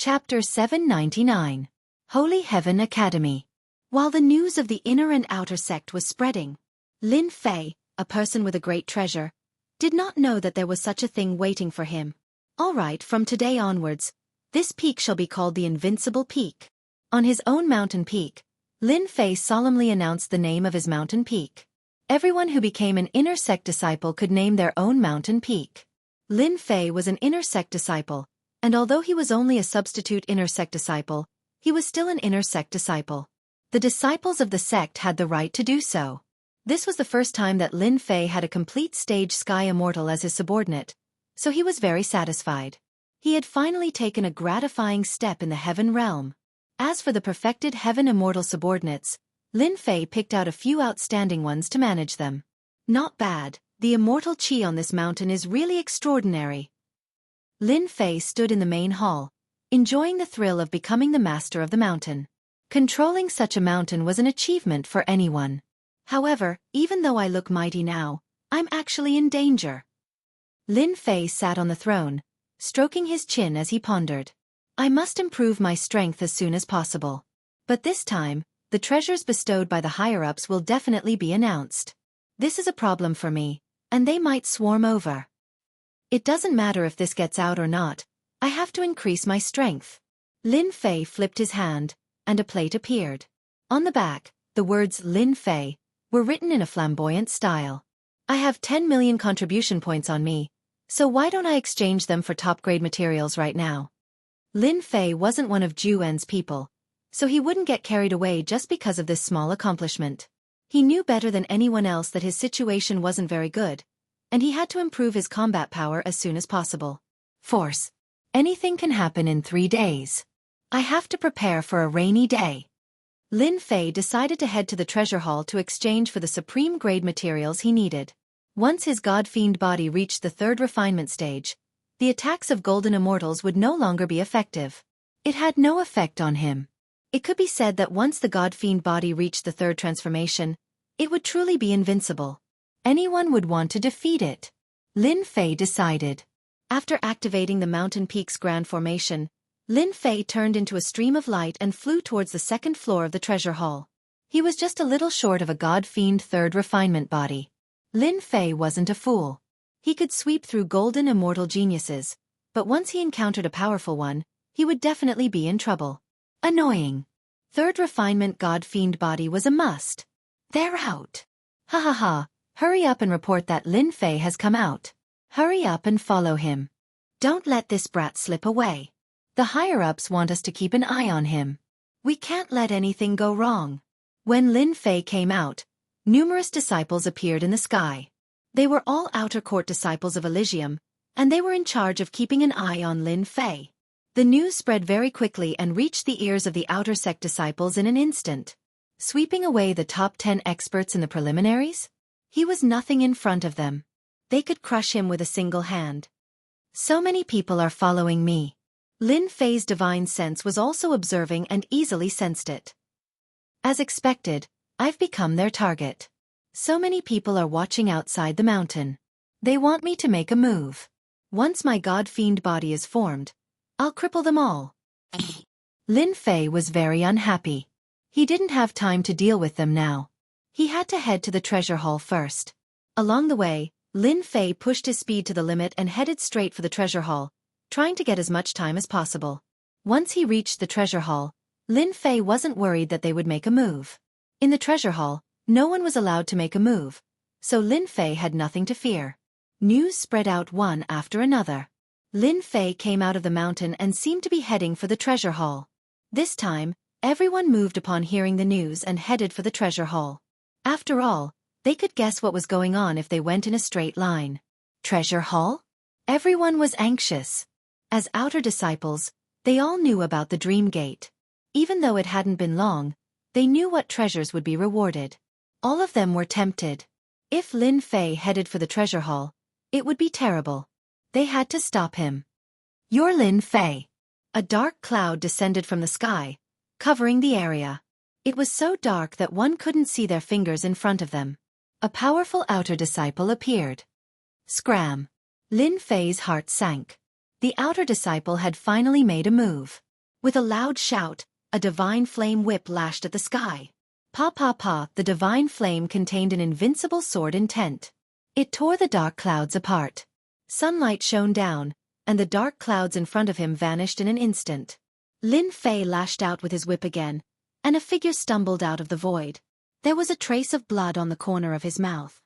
Chapter 799. Holy Heaven Academy. While the news of the inner and outer sect was spreading, Lin Fei, a person with a great treasure, did not know that there was such a thing waiting for him. All right, from today onwards, this peak shall be called the Invincible Peak. On his own mountain peak, Lin Fei solemnly announced the name of his mountain peak. Everyone who became an inner sect disciple could name their own mountain peak. Lin Fei was an inner sect disciple, and although he was only a substitute inner sect disciple, he was still an inner sect disciple. The disciples of the sect had the right to do so. This was the first time that Lin Fei had a complete stage sky immortal as his subordinate, so he was very satisfied. He had finally taken a gratifying step in the heaven realm. As for the perfected heaven immortal subordinates, Lin Fei picked out a few outstanding ones to manage them. Not bad, the immortal chi on this mountain is really extraordinary. Lin Fei stood in the main hall, enjoying the thrill of becoming the master of the mountain. Controlling such a mountain was an achievement for anyone. However, even though I look mighty now, I'm actually in danger. Lin Fei sat on the throne, stroking his chin as he pondered. I must improve my strength as soon as possible. But this time, the treasures bestowed by the higher-ups will definitely be announced. This is a problem for me, and they might swarm over. It doesn't matter if this gets out or not, I have to increase my strength. Lin Fei flipped his hand, and a plate appeared. On the back, the words Lin Fei were written in a flamboyant style. I have 10 million contribution points on me, so why don't I exchange them for top-grade materials right now? Lin Fei wasn't one of Juwen's people, so he wouldn't get carried away just because of this small accomplishment. He knew better than anyone else that his situation wasn't very good, and he had to improve his combat power as soon as possible. Force. Anything can happen in 3 days. I have to prepare for a rainy day. Lin Fei decided to head to the treasure hall to exchange for the supreme grade materials he needed. Once his god-fiend body reached the 3rd refinement stage, the attacks of golden immortals would no longer be effective. It had no effect on him. It could be said that once the god-fiend body reached the 3rd transformation, it would truly be invincible. Anyone would want to defeat it. Lin Fei decided. After activating the mountain peak's grand formation, Lin Fei turned into a stream of light and flew towards the 2nd floor of the treasure hall. He was just a little short of a god-fiend 3rd refinement body. Lin Fei wasn't a fool. He could sweep through golden immortal geniuses, but once he encountered a powerful one, he would definitely be in trouble. Annoying. 3rd refinement god-fiend body was a must. They're out. Ha ha ha, hurry up and report that Lin Fei has come out. Hurry up and follow him. Don't let this brat slip away. The higher-ups want us to keep an eye on him. We can't let anything go wrong. When Lin Fei came out, numerous disciples appeared in the sky. They were all outer court disciples of Elysium, and they were in charge of keeping an eye on Lin Fei. The news spread very quickly and reached the ears of the outer sect disciples in an instant. Sweeping away the top 10 experts in the preliminaries? He was nothing in front of them. They could crush him with a single hand. So many people are following me. Lin Fei's divine sense was also observing and easily sensed it. As expected, I've become their target. So many people are watching outside the mountain. They want me to make a move. Once my god-fiend body is formed, I'll cripple them all. Lin Fei was very unhappy. He didn't have time to deal with them now. He had to head to the treasure hall first. Along the way, Lin Fei pushed his speed to the limit and headed straight for the treasure hall, trying to get as much time as possible. Once he reached the treasure hall, Lin Fei wasn't worried that they would make a move. In the treasure hall, no one was allowed to make a move, so Lin Fei had nothing to fear. News spread out one after another. Lin Fei came out of the mountain and seemed to be heading for the treasure hall. This time, everyone moved upon hearing the news and headed for the treasure hall. After all, they could guess what was going on if they went in a straight line. Treasure hall? Everyone was anxious. As outer disciples, they all knew about the Dream Gate. Even though it hadn't been long, they knew what treasures would be rewarded. All of them were tempted. If Lin Fei headed for the treasure hall, it would be terrible. They had to stop him. You're Lin Fei. A dark cloud descended from the sky, covering the area. It was so dark that one couldn't see their fingers in front of them. A powerful outer disciple appeared. Scram! Lin Fei's heart sank. The outer disciple had finally made a move. With a loud shout, a divine flame whip lashed at the sky. Pa pa pa, the divine flame contained an invincible sword intent. It tore the dark clouds apart. Sunlight shone down, and the dark clouds in front of him vanished in an instant. Lin Fei lashed out with his whip again, and a figure stumbled out of the void. There was a trace of blood on the corner of his mouth.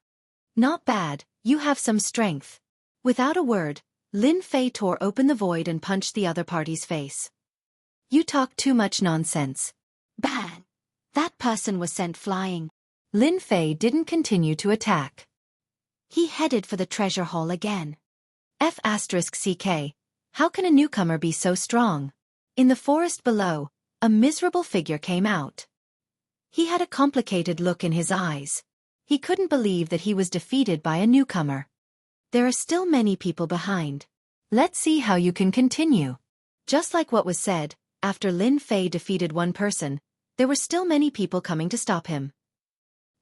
Not bad, you have some strength. Without a word, Lin Fei tore open the void and punched the other party's face. You talk too much nonsense. Bang! That person was sent flying. Lin Fei didn't continue to attack. He headed for the treasure hall again. F***ck, how can a newcomer be so strong? In the forest below, a miserable figure came out. He had a complicated look in his eyes. He couldn't believe that he was defeated by a newcomer. There are still many people behind. Let's see how you can continue. Just like what was said, after Lin Fei defeated one person, there were still many people coming to stop him.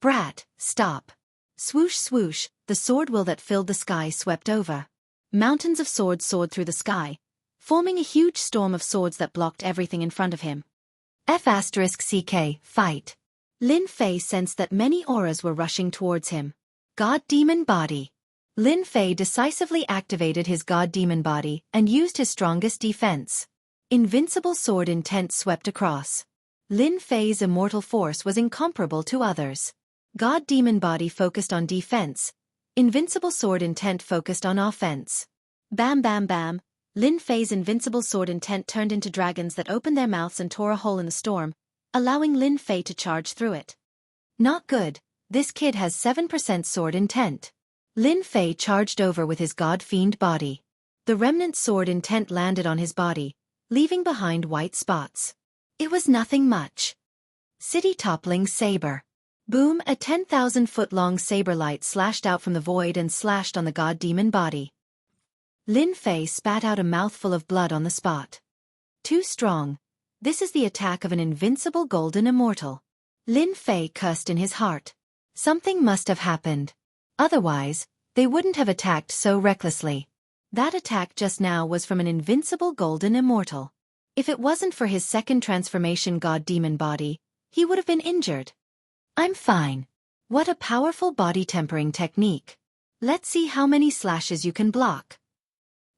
Brat, stop. Swoosh swoosh, the sword will that filled the sky swept over. Mountains of swords soared through the sky, forming a huge storm of swords that blocked everything in front of him. F***ck, fight. Lin Fei sensed that many auras were rushing towards him. God Demon Body. Lin Fei decisively activated his God Demon Body and used his strongest defense. Invincible sword intent swept across. Lin Fei's immortal force was incomparable to others. God Demon Body focused on defense. Invincible sword intent focused on offense. Bam bam bam, Lin Fei's invincible sword intent turned into dragons that opened their mouths and tore a hole in the storm, allowing Lin Fei to charge through it. Not good, this kid has 7% sword intent. Lin Fei charged over with his God Fiend body. The remnant sword intent landed on his body, leaving behind white spots. It was nothing much. City toppling saber. Boom, a 10,000-foot-long saber light slashed out from the void and slashed on the God Demon Body. Lin Fei spat out a mouthful of blood on the spot. Too strong. This is the attack of an invincible golden immortal. Lin Fei cursed in his heart. Something must have happened. Otherwise, they wouldn't have attacked so recklessly. That attack just now was from an invincible golden immortal. If it wasn't for his second transformation God Demon Body, he would have been injured. I'm fine. What a powerful body tempering technique. Let's see how many slashes you can block.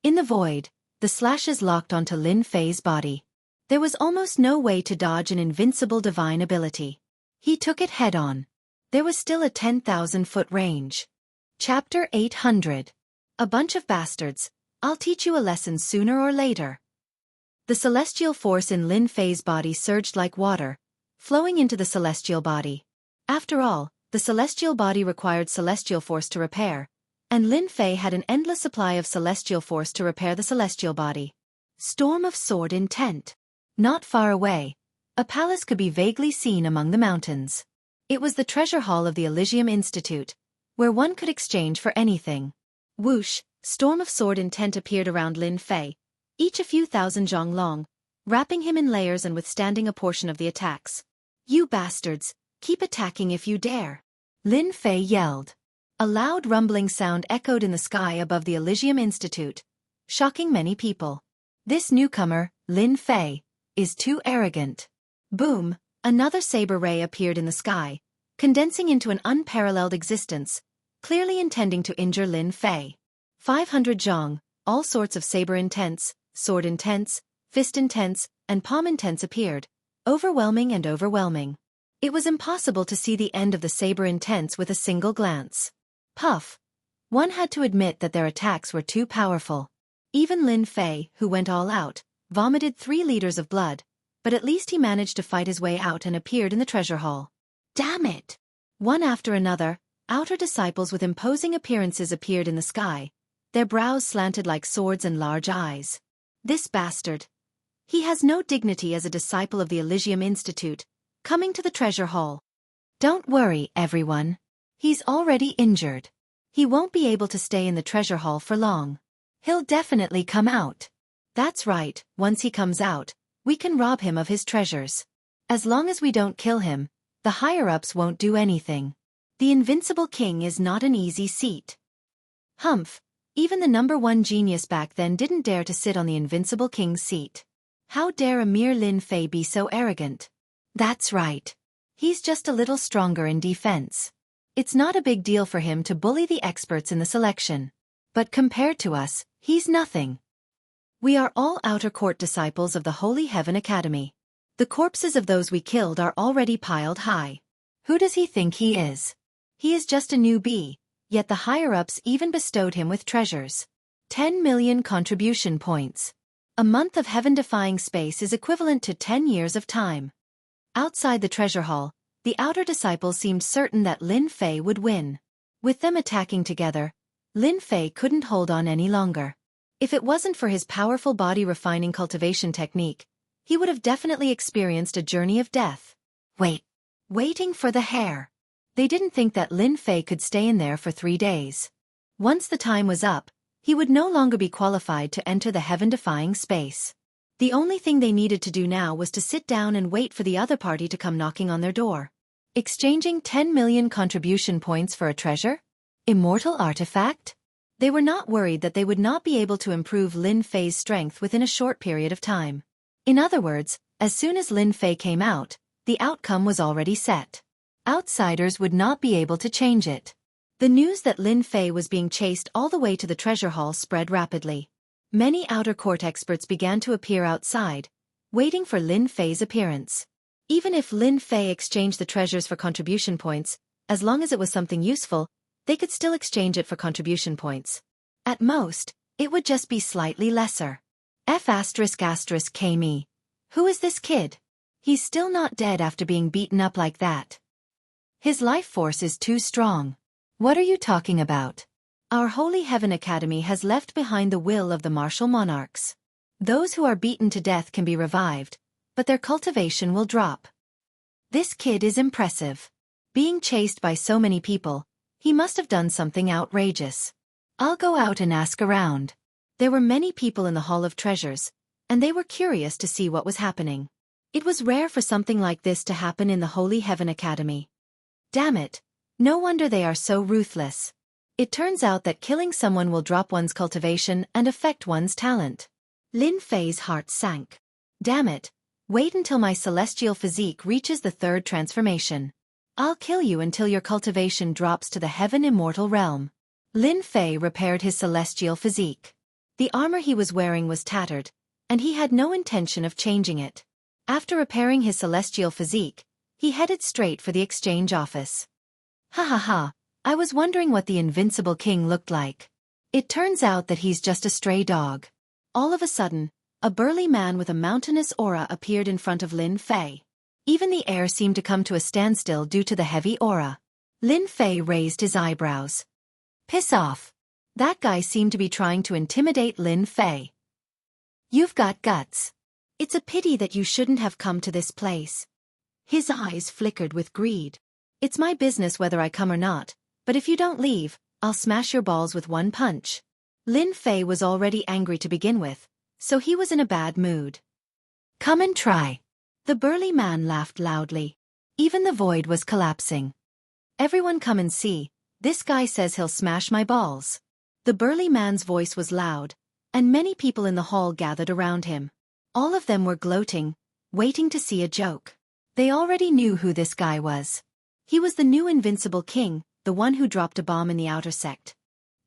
In the void, the slashes locked onto Lin Fei's body. There was almost no way to dodge an invincible divine ability. He took it head-on. There was still a 10,000-foot range. Chapter 800. A bunch of bastards. I'll teach you a lesson sooner or later. The celestial force in Lin Fei's body surged like water, flowing into the celestial body. After all, the celestial body required celestial force to repair, and Lin Fei had an endless supply of celestial force to repair the celestial body. Storm of sword intent. Not far away, a palace could be vaguely seen among the mountains. It was the treasure hall of the Elysium Institute, where one could exchange for anything. Whoosh, storm of sword intent appeared around Lin Fei, each a few thousand zhong long, wrapping him in layers and withstanding a portion of the attacks. You bastards, keep attacking if you dare. Lin Fei yelled. A loud rumbling sound echoed in the sky above the Elysium Institute, shocking many people. This newcomer, Lin Fei, is too arrogant. Boom, another saber ray appeared in the sky, condensing into an unparalleled existence, clearly intending to injure Lin Fei. 500 zhong, all sorts of saber intents, sword intents, fist intents, and palm intents appeared, overwhelming and overwhelming. It was impossible to see the end of the saber intents with a single glance. Puff. One had to admit that their attacks were too powerful. Even Lin Fei, who went all out, vomited 3 liters of blood, but at least he managed to fight his way out and appeared in the treasure hall. Damn it! One after another, outer disciples with imposing appearances appeared in the sky, their brows slanted like swords and large eyes. This bastard. He has no dignity as a disciple of the Elysium Institute, coming to the treasure hall. Don't worry, everyone. He's already injured. He won't be able to stay in the treasure hall for long. He'll definitely come out. That's right, once he comes out, we can rob him of his treasures. As long as we don't kill him, the higher-ups won't do anything. The invincible king is not an easy seat. Humph, even the #1 genius back then didn't dare to sit on the invincible king's seat. How dare a mere Lin Fei be so arrogant? That's right. He's just a little stronger in defense. It's not a big deal for him to bully the experts in the selection. But compared to us, he's nothing. We are all outer court disciples of the Holy Heaven Academy. The corpses of those we killed are already piled high. Who does he think he is? He is just a newbie, yet the higher-ups even bestowed him with treasures. 10 million contribution points. A month of heaven-defying space is equivalent to 10 years of time. Outside the treasure hall, the outer disciples seemed certain that Lin Fei would win. With them attacking together, Lin Fei couldn't hold on any longer. If it wasn't for his powerful body-refining cultivation technique, he would have definitely experienced a journey of death. Waiting for the hair. They didn't think that Lin Fei could stay in there for 3 days. Once the time was up, he would no longer be qualified to enter the heaven-defying space. The only thing they needed to do now was to sit down and wait for the other party to come knocking on their door. Exchanging 10 million contribution points for a treasure? Immortal artifact? They were not worried that they would not be able to improve Lin Fei's strength within a short period of time. In other words, as soon as Lin Fei came out, the outcome was already set. Outsiders would not be able to change it. The news that Lin Fei was being chased all the way to the treasure hall spread rapidly. Many outer court experts began to appear outside, waiting for Lin Fei's appearance. Even if Lin Fei exchanged the treasures for contribution points, as long as it was something useful, they could still exchange it for contribution points. At most, it would just be slightly lesser. F***me. Who is this kid? He's still not dead after being beaten up like that. His life force is too strong. What are you talking about? Our Holy Heaven Academy has left behind the will of the martial monarchs. Those who are beaten to death can be revived, but their cultivation will drop. This kid is impressive. Being chased by so many people, he must have done something outrageous. I'll go out and ask around. There were many people in the Hall of Treasures, and they were curious to see what was happening. It was rare for something like this to happen in the Holy Heaven Academy. Damn it, no wonder they are so ruthless. It turns out that killing someone will drop one's cultivation and affect one's talent. Lin Fei's heart sank. Damn it, wait until my celestial physique reaches the 3rd transformation. I'll kill you until your cultivation drops to the heaven immortal realm. Lin Fei repaired his celestial physique. The armor he was wearing was tattered, and he had no intention of changing it. After repairing his celestial physique, he headed straight for the exchange office. Ha ha ha, I was wondering what the invincible king looked like. It turns out that he's just a stray dog. All of a sudden, a burly man with a mountainous aura appeared in front of Lin Fei. Even the air seemed to come to a standstill due to the heavy aura. Lin Fei raised his eyebrows. Piss off. That guy seemed to be trying to intimidate Lin Fei. You've got guts. It's a pity that you shouldn't have come to this place. His eyes flickered with greed. It's my business whether I come or not, but if you don't leave, I'll smash your balls with one punch. Lin Fei was already angry to begin with, so he was in a bad mood. Come and try. The burly man laughed loudly. Even the void was collapsing. Everyone come and see, this guy says he'll smash my balls. The burly man's voice was loud, and many people in the hall gathered around him. All of them were gloating, waiting to see a joke. They already knew who this guy was. He was the new invincible king, the one who dropped a bomb in the outer sect.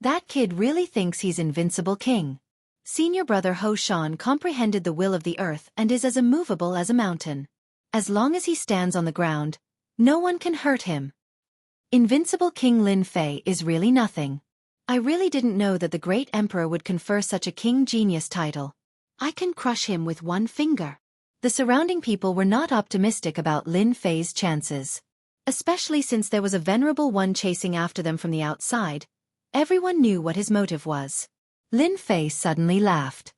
That kid really thinks he's invincible king. Senior brother Ho Shan comprehended the will of the earth and is as immovable as a mountain. As long as he stands on the ground, no one can hurt him. Invincible King Lin Fei is really nothing. I really didn't know that the great emperor would confer such a king genius title. I can crush him with one finger. The surrounding people were not optimistic about Lin Fei's chances. Especially since there was a venerable one chasing after them from the outside. Everyone knew what his motive was. Lin Fei suddenly laughed.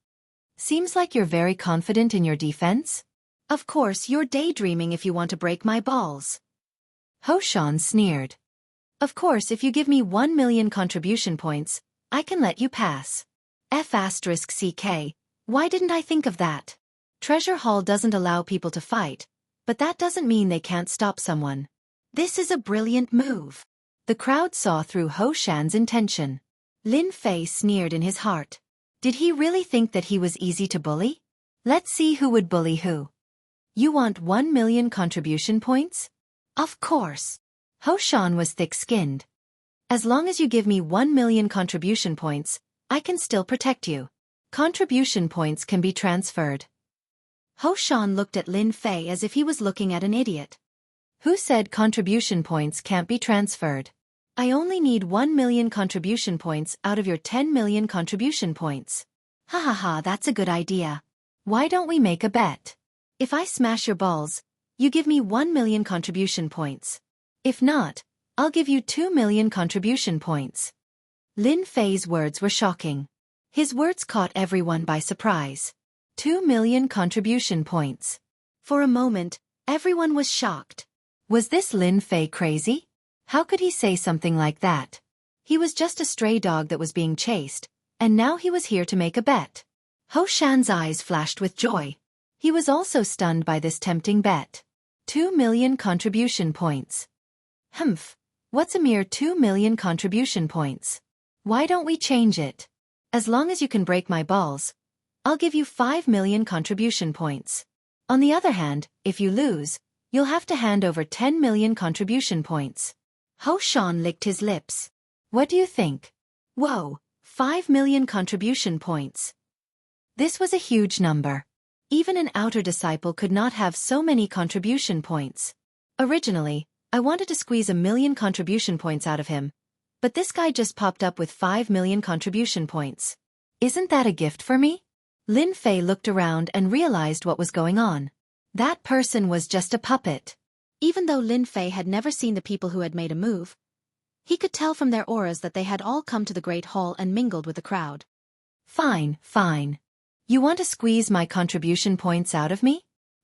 Seems like you're very confident in your defense? Of course you're daydreaming if you want to break my balls. Ho Shan sneered. Of course if you give me 1 million contribution points, I can let you pass. F***ck, why didn't I think of that? Treasure Hall doesn't allow people to fight, but that doesn't mean they can't stop someone. This is a brilliant move. The crowd saw through Ho Shan's intention. Lin Fei sneered in his heart. Did he really think that he was easy to bully? Let's see who would bully who. You want 1 million contribution points? Of course. Ho-Shan was thick-skinned. As long as you give me 1 million contribution points, I can still protect you. Contribution points can be transferred. Ho-Shan looked at Lin Fei as if he was looking at an idiot. Who said contribution points can't be transferred? I only need 1 million contribution points out of your 10 million contribution points. Ha ha ha, that's a good idea. Why don't we make a bet? If I smash your balls, you give me 1 million contribution points. If not, I'll give you 2 million contribution points. Lin Fei's words were shocking. His words caught everyone by surprise. 2 million contribution points. For a moment, everyone was shocked. Was this Lin Fei crazy? How could he say something like that? He was just a stray dog that was being chased, and now he was here to make a bet. Ho-Shan's eyes flashed with joy. He was also stunned by this tempting bet. 2 million contribution points. Humph, what's a mere 2 million contribution points? Why don't we change it? As long as you can break my balls, I'll give you 5 million contribution points. On the other hand, if you lose, you'll have to hand over 10 million contribution points. Ho-Shan licked his lips. What do you think? Whoa, 5 million contribution points. This was a huge number. Even an outer disciple could not have so many contribution points. Originally, I wanted to squeeze 1 million contribution points out of him, but this guy just popped up with 5 million contribution points. Isn't that a gift for me? Lin Fei looked around and realized what was going on. That person was just a puppet. Even though Lin Fei had never seen the people who had made a move, he could tell from their auras that they had all come to the Great Hall and mingled with the crowd. Fine, fine. You want to squeeze my contribution points out of me?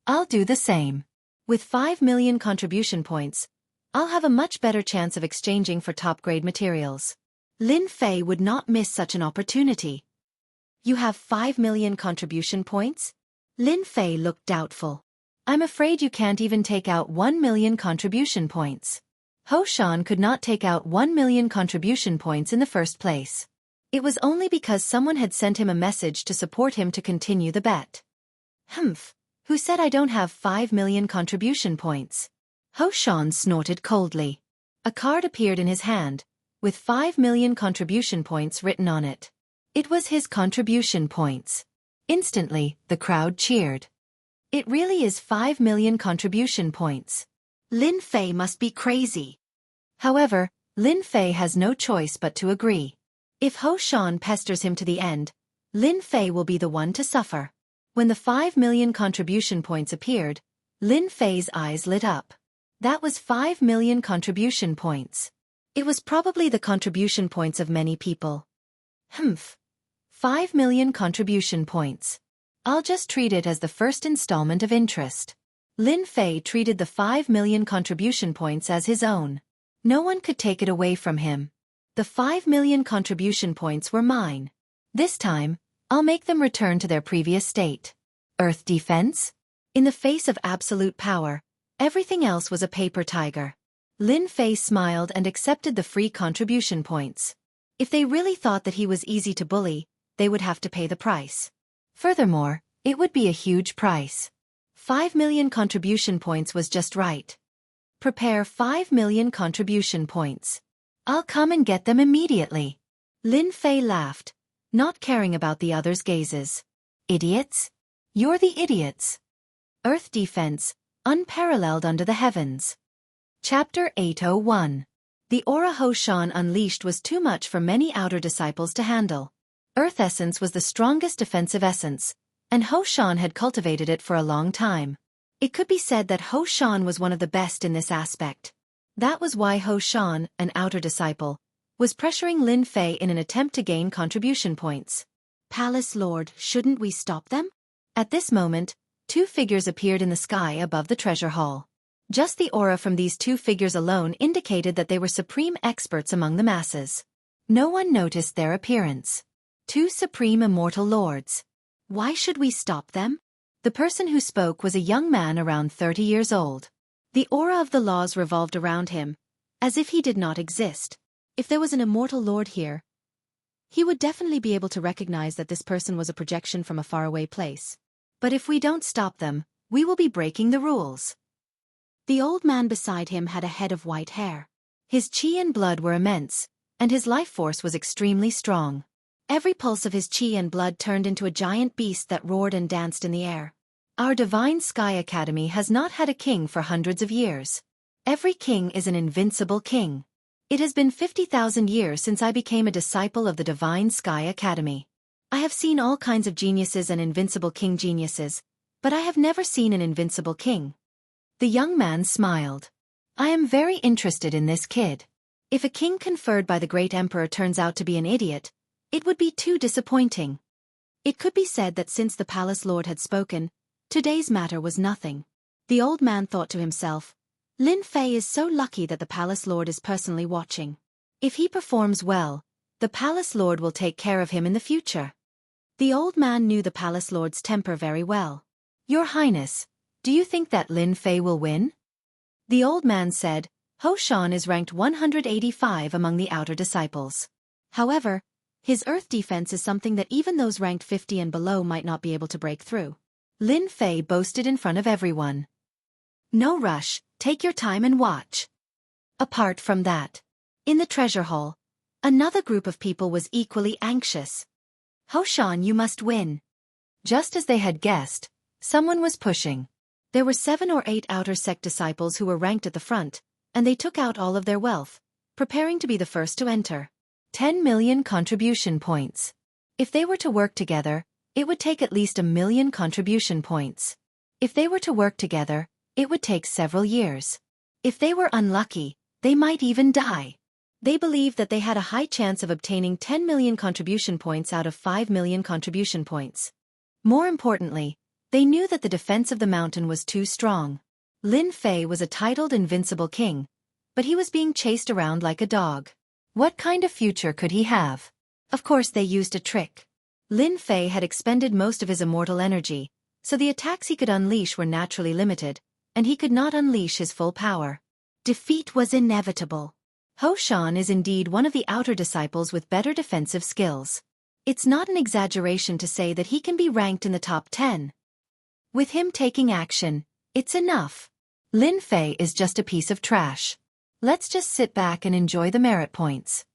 I'll do the same. With 5 million contribution points, I'll have a much better chance of exchanging for top-grade materials. Lin Fei would not miss such an opportunity. You have 5 million contribution points? Lin Fei looked doubtful. I'm afraid you can't even take out 1 million contribution points. Ho-Shan could not take out 1 million contribution points in the first place. It was only because someone had sent him a message to support him to continue the bet. Humph, who said I don't have 5 million contribution points? Ho-Shan snorted coldly. A card appeared in his hand, with 5 million contribution points written on it. It was his contribution points. Instantly, the crowd cheered. It really is 5 million contribution points. Lin Fei must be crazy. However, Lin Fei has no choice but to agree. If Ho-Shan pesters him to the end, Lin Fei will be the one to suffer. When the 5 million contribution points appeared, Lin Fei's eyes lit up. That was 5 million contribution points. It was probably the contribution points of many people. Humph. 5 million contribution points. I'll just treat it as the first installment of interest. Lin Fei treated the 5 million contribution points as his own. No one could take it away from him. The 5 million contribution points were mine. This time, I'll make them return to their previous state. Earth defense? In the face of absolute power, everything else was a paper tiger. Lin Fei smiled and accepted the free contribution points. If they really thought that he was easy to bully, they would have to pay the price. Furthermore, it would be a huge price. 5 million contribution points was just right. Prepare 5 million contribution points. I'll come and get them immediately. Lin Fei laughed, not caring about the others' gazes. Idiots? You're the idiots. Earth defense, unparalleled under the heavens. Chapter 801. The aura Ho-Shan unleashed was too much for many outer disciples to handle. Earth essence was the strongest defensive essence, and Ho-Shan had cultivated it for a long time. It could be said that Ho-Shan was one of the best in this aspect. That was why Ho-Shan, an outer disciple, was pressuring Lin Fei in an attempt to gain contribution points. Palace Lord, shouldn't we stop them? At this moment, 2 figures appeared in the sky above the treasure hall. Just the aura from these 2 figures alone indicated that they were supreme experts among the masses. No one noticed their appearance. 2 supreme immortal lords. Why should we stop them? The person who spoke was a young man around 30 years old. The aura of the laws revolved around him, as if he did not exist. If there was an immortal lord here, he would definitely be able to recognize that this person was a projection from a faraway place. But if we don't stop them, we will be breaking the rules. The old man beside him had a head of white hair. His chi and blood were immense, and his life force was extremely strong. Every pulse of his chi and blood turned into a giant beast that roared and danced in the air. Our Divine Sky Academy has not had a king for hundreds of years. Every king is an invincible king. It has been 50,000 years since I became a disciple of the Divine Sky Academy. I have seen all kinds of geniuses and invincible king geniuses, but I have never seen an invincible king. The young man smiled. I am very interested in this kid. If a king conferred by the great emperor turns out to be an idiot, it would be too disappointing. It could be said that since the palace lord had spoken, today's matter was nothing. The old man thought to himself, Lin Fei is so lucky that the palace lord is personally watching. If he performs well, the palace lord will take care of him in the future. The old man knew the palace lord's temper very well. Your Highness, do you think that Lin Fei will win? The old man said, Ho Shan is ranked 185 among the outer disciples. However, his earth defense is something that even those ranked 50 and below might not be able to break through. Lin Fei boasted in front of everyone. No rush, take your time and watch. Apart from that, in the treasure hall, another group of people was equally anxious. Ho Shan, you must win. Just as they had guessed, someone was pushing. There were 7 or 8 outer sect disciples who were ranked at the front, and they took out all of their wealth, preparing to be the first to enter. 10 million contribution points. If they were to work together, it would take at least 1 million contribution points. If they were to work together, it would take several years. If they were unlucky, they might even die. They believed that they had a high chance of obtaining 10 million contribution points out of 5 million contribution points. More importantly, they knew that the defense of the mountain was too strong. Lin Fei was a titled invincible king, but he was being chased around like a dog. What kind of future could he have? Of course they used a trick. Lin Fei had expended most of his immortal energy, so the attacks he could unleash were naturally limited, and he could not unleash his full power. Defeat was inevitable. Ho Shan is indeed one of the outer disciples with better defensive skills. It's not an exaggeration to say that he can be ranked in the top 10. With him taking action, it's enough. Lin Fei is just a piece of trash. Let's just sit back and enjoy the merit points.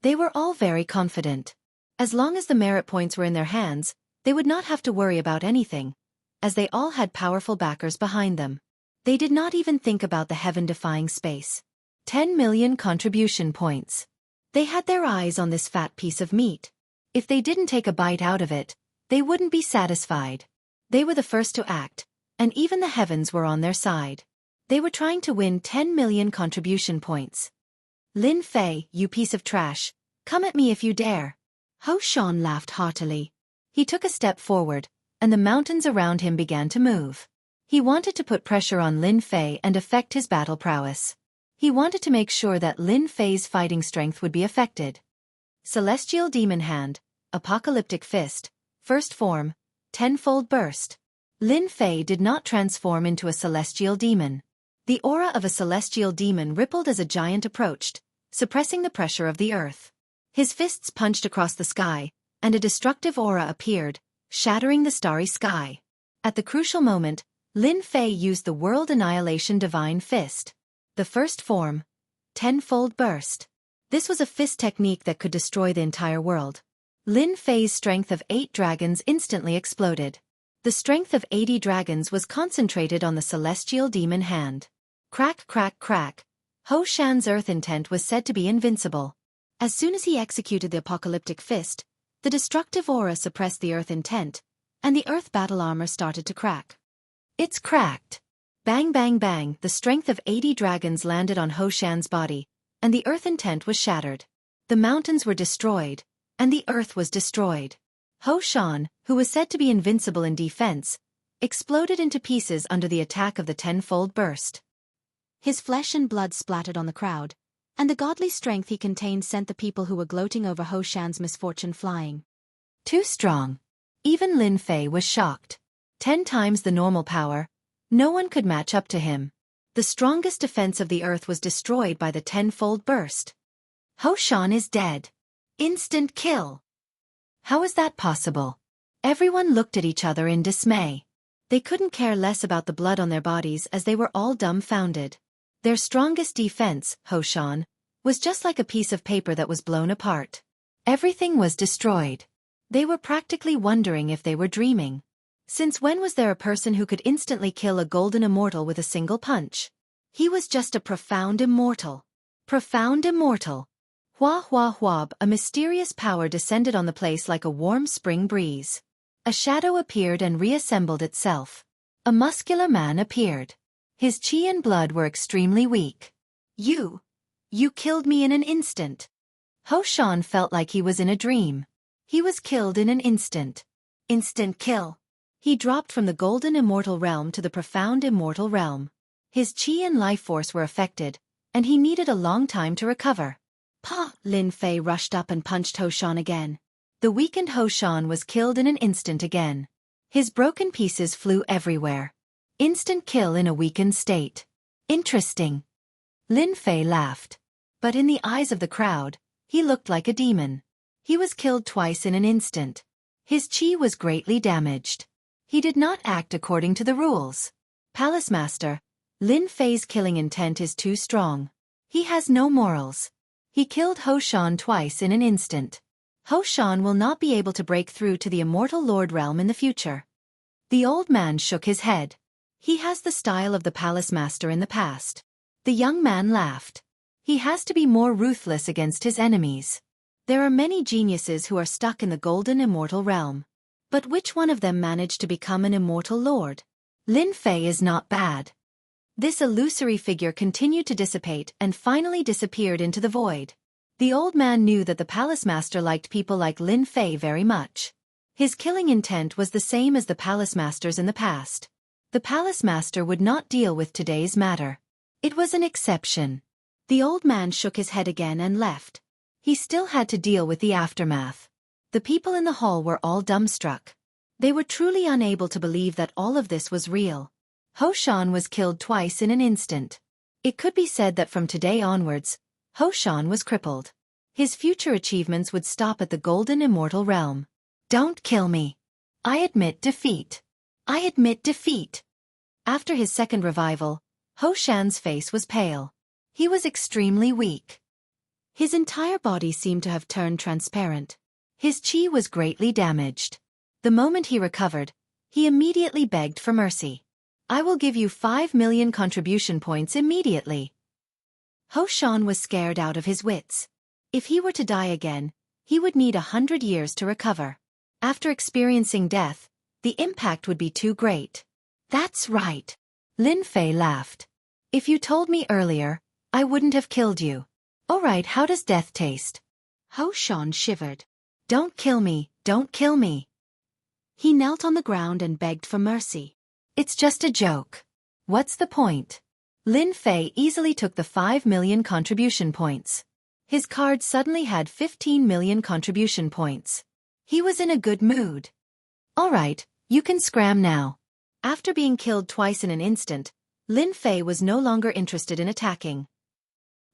They were all very confident. As long as the merit points were in their hands, they would not have to worry about anything, as they all had powerful backers behind them. They did not even think about the heaven-defying space. 10 million contribution points. They had their eyes on this fat piece of meat. If they didn't take a bite out of it, they wouldn't be satisfied. They were the first to act, and even the heavens were on their side. They were trying to win 10 million contribution points. Lin Fei, you piece of trash, come at me if you dare. Ho Shan laughed heartily. He took a step forward, and the mountains around him began to move. He wanted to put pressure on Lin Fei and affect his battle prowess. He wanted to make sure that Lin Fei's fighting strength would be affected. Celestial Demon Hand, Apocalyptic Fist, First Form, Tenfold Burst. Lin Fei did not transform into a celestial demon. The aura of a celestial demon rippled as a giant approached, suppressing the pressure of the earth. His fists punched across the sky, and a destructive aura appeared, shattering the starry sky. At the crucial moment, Lin Fei used the World Annihilation Divine Fist. The first form, Tenfold Burst. This was a fist technique that could destroy the entire world. Lin Fei's strength of 8 dragons instantly exploded. The strength of 80 dragons was concentrated on the celestial demon hand. Crack, crack, crack. Ho Shan's earth intent was said to be invincible. As soon as he executed the apocalyptic fist, the destructive aura suppressed the earth intent, and the earth battle armor started to crack. It's cracked. Bang, bang, bang, the strength of 80 dragons landed on Ho Shan's body, and the earth intent was shattered. The mountains were destroyed, and the earth was destroyed. Ho Shan, who was said to be invincible in defense, exploded into pieces under the attack of the tenfold burst. His flesh and blood splattered on the crowd, and the godly strength he contained sent the people who were gloating over Ho Shan's misfortune flying. Too strong. Even Lin Fei was shocked. 10 times the normal power, no one could match up to him. The strongest defense of the earth was destroyed by the tenfold burst. Ho Shan is dead. Instant kill. How is that possible? Everyone looked at each other in dismay. They couldn't care less about the blood on their bodies as they were all dumbfounded. Their strongest defense, Hoshan, was just like a piece of paper that was blown apart. Everything was destroyed. They were practically wondering if they were dreaming. Since when was there a person who could instantly kill a golden immortal with a single punch? He was just a profound immortal. Profound immortal. Hua hua huab, a mysterious power descended on the place like a warm spring breeze. A shadow appeared and reassembled itself. A muscular man appeared. His chi and blood were extremely weak. You killed me in an instant. Hoshan felt like he was in a dream. He was killed in an instant. Instant kill. He dropped from the golden immortal realm to the profound immortal realm. His chi and life force were affected, and he needed a long time to recover. Pa! Lin Fei rushed up and punched Hoshan again. The weakened Hoshan was killed in an instant again. His broken pieces flew everywhere. Instant kill in a weakened state. Interesting. Lin Fei laughed. But in the eyes of the crowd, he looked like a demon. He was killed twice in an instant. His chi was greatly damaged. He did not act according to the rules. Palace Master, Lin Fei's killing intent is too strong. He has no morals. He killed Hoshan twice in an instant. Hoshan will not be able to break through to the Immortal Lord realm in the future. The old man shook his head. He has the style of the Palace Master in the past. The young man laughed. He has to be more ruthless against his enemies. There are many geniuses who are stuck in the golden immortal realm. But which one of them managed to become an immortal lord? Lin Fei is not bad. This illusory figure continued to dissipate and finally disappeared into the void. The old man knew that the Palace Master liked people like Lin Fei very much. His killing intent was the same as the Palace Masters in the past. The Palace Master would not deal with today's matter. It was an exception. The old man shook his head again and left. He still had to deal with the aftermath. The people in the hall were all dumbstruck. They were truly unable to believe that all of this was real. Hoshan was killed twice in an instant. It could be said that from today onwards, Hoshan was crippled. His future achievements would stop at the golden immortal realm. Don't kill me. I admit defeat. I admit defeat. After his second revival, Hoshan's face was pale. He was extremely weak. His entire body seemed to have turned transparent. His chi was greatly damaged. The moment he recovered, he immediately begged for mercy. I will give you 5 million contribution points immediately. Hoshan was scared out of his wits. If he were to die again, he would need 100 years to recover. After experiencing death, the impact would be too great. That's right. Lin Fei laughed. If you told me earlier, I wouldn't have killed you. Alright, how does death taste? Hoshan shivered. Don't kill me, don't kill me. He knelt on the ground and begged for mercy. It's just a joke. What's the point? Lin Fei easily took the 5 million contribution points. His card suddenly had 15 million contribution points. He was in a good mood. Alright, you can scram now. After being killed twice in an instant, Lin Fei was no longer interested in attacking.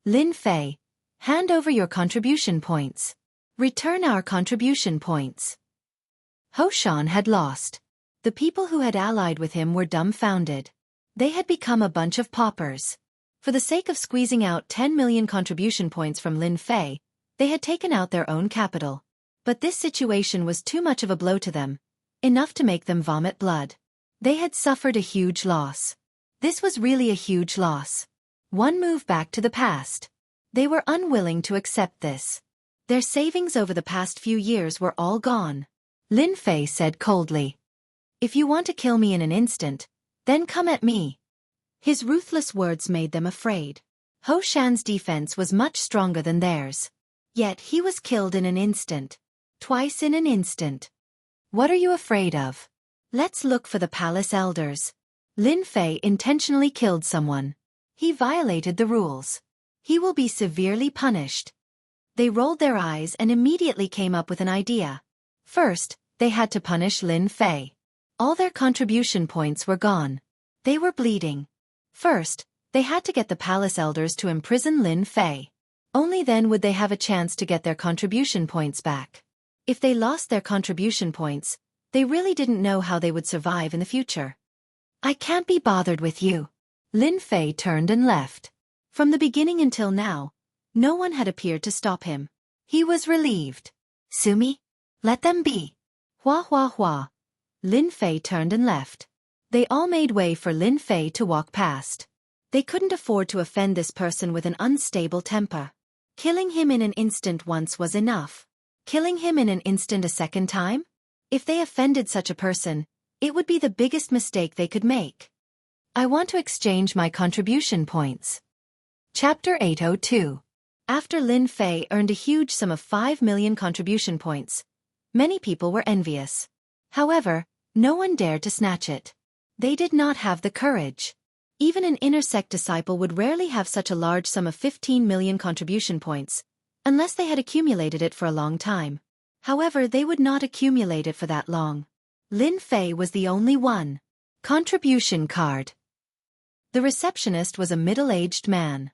Lin Fei, hand over your contribution points. Return our contribution points. Hoshan had lost. The people who had allied with him were dumbfounded. They had become a bunch of paupers. For the sake of squeezing out 10 million contribution points from Lin Fei, they had taken out their own capital. But this situation was too much of a blow to them, enough to make them vomit blood. They had suffered a huge loss. This was really a huge loss. One move back to the past. They were unwilling to accept this. Their savings over the past few years were all gone. Lin Fei said coldly. If you want to kill me in an instant, then come at me. His ruthless words made them afraid. Hoshan's defense was much stronger than theirs. Yet he was killed in an instant. Twice in an instant. What are you afraid of? Let's look for the palace elders. Lin Fei intentionally killed someone. He violated the rules. He will be severely punished. They rolled their eyes and immediately came up with an idea. First, they had to punish Lin Fei. All their contribution points were gone. They were bleeding. First, they had to get the palace elders to imprison Lin Fei. Only then would they have a chance to get their contribution points back. If they lost their contribution points, They really didn't know how they would survive in the future. I can't be bothered with you. Lin Fei turned and left. From the beginning until now, no one had appeared to stop him. He was relieved. Sumi? Let them be. Hua hua hua. Lin Fei turned and left. They all made way for Lin Fei to walk past. They couldn't afford to offend this person with an unstable temper. Killing him in an instant once was enough. Killing him in an instant a second time? If they offended such a person, it would be the biggest mistake they could make. I want to exchange my contribution points. Chapter 802. After Lin Fei earned a huge sum of 5 million contribution points, many people were envious. However, no one dared to snatch it. They did not have the courage. Even an inner sect disciple would rarely have such a large sum of 15 million contribution points, unless they had accumulated it for a long time. However, they would not accumulate it for that long. Lin Fei was the only one. Contribution card. The receptionist was a middle-aged man.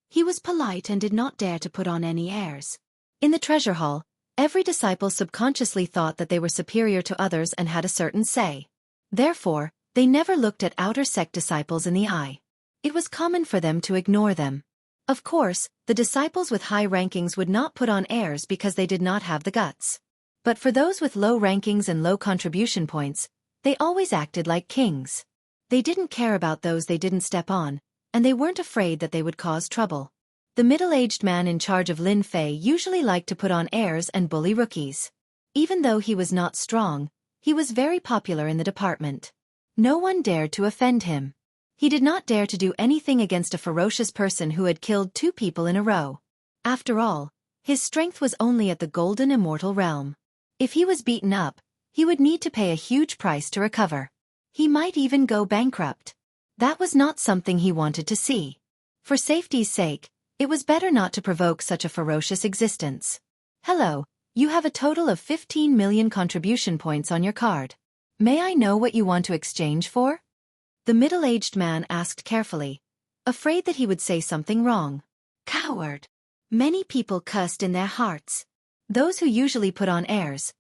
He was polite and did not dare to put on any airs. In the treasure hall, every disciple subconsciously thought that they were superior to others and had a certain say. Therefore, they never looked at outer sect disciples in the eye. It was common for them to ignore them. Of course, the disciples with high rankings would not put on airs because they did not have the guts. But for those with low rankings and low contribution points, they always acted like kings. They didn't care about those they didn't step on, and they weren't afraid that they would cause trouble. The middle-aged man in charge of Lin Fei usually liked to put on airs and bully rookies. Even though he was not strong, he was very popular in the department. No one dared to offend him. He did not dare to do anything against a ferocious person who had killed 2 people in a row. After all, his strength was only at the golden immortal realm. If he was beaten up, he would need to pay a huge price to recover. He might even go bankrupt. That was not something he wanted to see. For safety's sake, it was better not to provoke such a ferocious existence. Hello, you have a total of 15 million contribution points on your card. May I know what you want to exchange for? The middle-aged man asked carefully, afraid that he would say something wrong. Coward. Many people cursed in their hearts. Those who usually put on airs.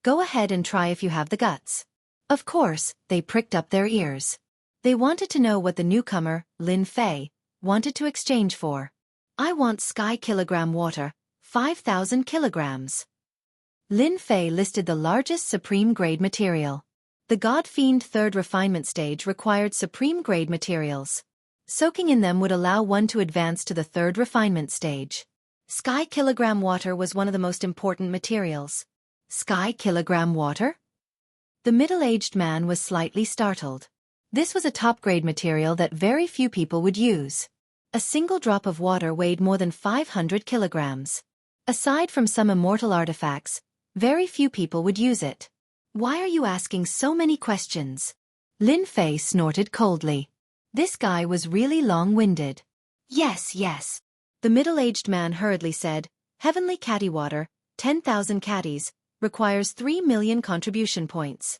Go ahead and try if you have the guts. Of course, they pricked up their ears. They wanted to know what the newcomer, Lin Fei, wanted to exchange for. I want sky kilogram water, 5,000 kilograms. Lin Fei listed the largest supreme-grade material. The God-Fiend third refinement stage required supreme-grade materials. Soaking in them would allow one to advance to the third refinement stage. Sky kilogram water was one of the most important materials. Sky kilogram water? The middle-aged man was slightly startled. This was a top-grade material that very few people would use. A single drop of water weighed more than 500 kilograms. Aside from some immortal artifacts, very few people would use it. Why are you asking so many questions? Lin Fei snorted coldly. This guy was really long-winded. Yes, yes. The middle-aged man hurriedly said, Heavenly Catty Water, 10,000 catties, requires 3 million contribution points.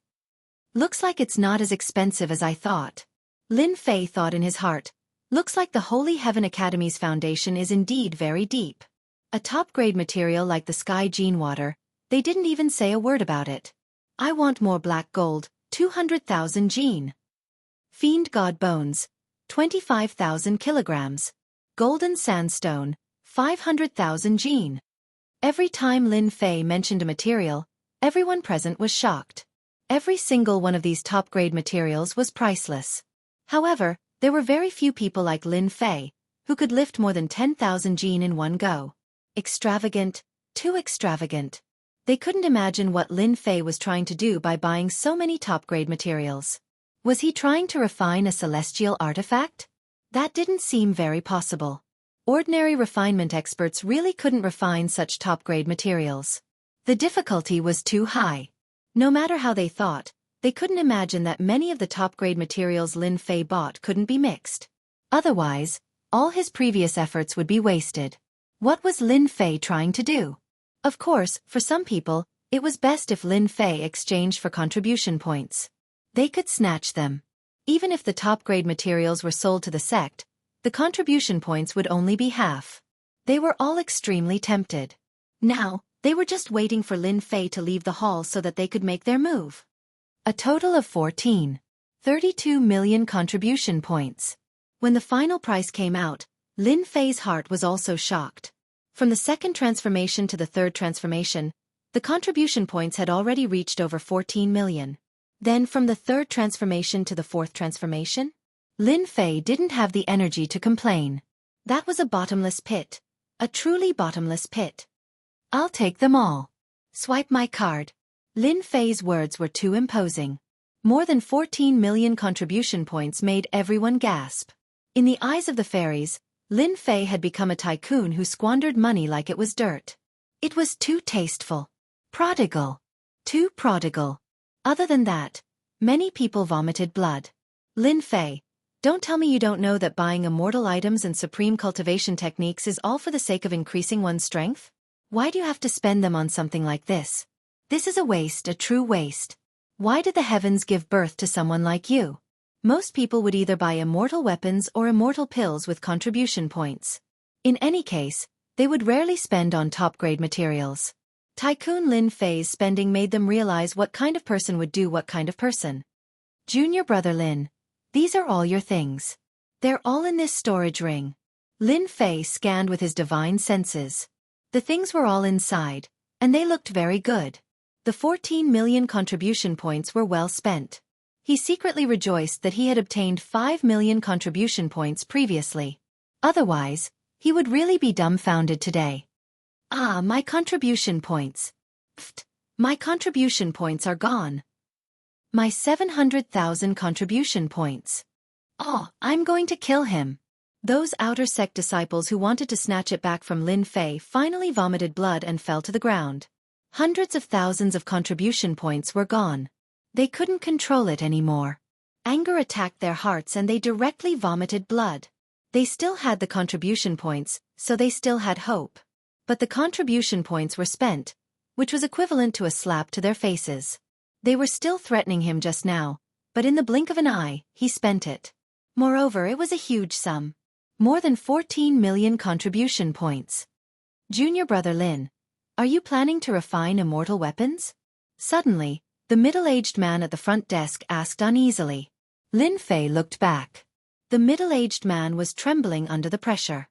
Looks like it's not as expensive as I thought. Lin Fei thought in his heart, looks like the Holy Heaven Academy's foundation is indeed very deep. A top-grade material like the Sky Gene Water, they didn't even say a word about it. I want more black gold, 200,000 gene. Fiend God Bones, 25,000 kilograms. Golden Sandstone, 500,000 gene. Every time Lin Fei mentioned a material, everyone present was shocked. Every single one of these top-grade materials was priceless. However, there were very few people like Lin Fei, who could lift more than 10,000 gene in one go. Extravagant, too extravagant. They couldn't imagine what Lin Fei was trying to do by buying so many top-grade materials. Was he trying to refine a celestial artifact? That didn't seem very possible. Ordinary refinement experts really couldn't refine such top-grade materials. The difficulty was too high. No matter how they thought, they couldn't imagine that many of the top-grade materials Lin Fei bought couldn't be mixed. Otherwise, all his previous efforts would be wasted. What was Lin Fei trying to do? Of course, for some people, it was best if Lin Fei exchanged for contribution points. They could snatch them. Even if the top-grade materials were sold to the sect, the contribution points would only be half. They were all extremely tempted. Now, They were just waiting for Lin Fei to leave the hall so that they could make their move. A total of 32 million contribution points. When the final price came out, Lin Fei's heart was also shocked. From the second transformation to the third transformation, the contribution points had already reached over 14 million. Then from the third transformation to the fourth transformation, Lin Fei didn't have the energy to complain. That was a bottomless pit. A truly bottomless pit. I'll take them all. Swipe my card. Lin Fei's words were too imposing. More than 14 million contribution points made everyone gasp. In the eyes of the fairies, Lin Fei had become a tycoon who squandered money like it was dirt. It was too tasteful. Prodigal. Too prodigal. Other than that, many people vomited blood. Lin Fei, don't tell me you don't know that buying immortal items and supreme cultivation techniques is all for the sake of increasing one's strength? Why do you have to spend them on something like this? This is a waste, a true waste. Why did the heavens give birth to someone like you? Most people would either buy immortal weapons or immortal pills with contribution points. In any case, they would rarely spend on top-grade materials. Tycoon Lin Fei's spending made them realize what kind of person would do what kind of person. Junior brother Lin, these are all your things. They're all in this storage ring. Lin Fei scanned with his divine senses. The things were all inside, and they looked very good. The 14 million contribution points were well spent. He secretly rejoiced that he had obtained 5 million contribution points previously. Otherwise, he would really be dumbfounded today. Ah, my contribution points. Pfft, my contribution points are gone. My 700,000 contribution points. Oh, I'm going to kill him. Those outer sect disciples who wanted to snatch it back from Lin Fei finally vomited blood and fell to the ground. Hundreds of thousands of contribution points were gone. They couldn't control it anymore. Anger attacked their hearts and they directly vomited blood. They still had the contribution points, so they still had hope. But the contribution points were spent, which was equivalent to a slap to their faces. They were still threatening him just now, but in the blink of an eye, he spent it. Moreover, it was a huge sum. More than 14 million contribution points. Junior brother Lin, are you planning to refine immortal weapons? Suddenly, the middle-aged man at the front desk asked uneasily. Lin Fei looked back. The middle-aged man was trembling under the pressure.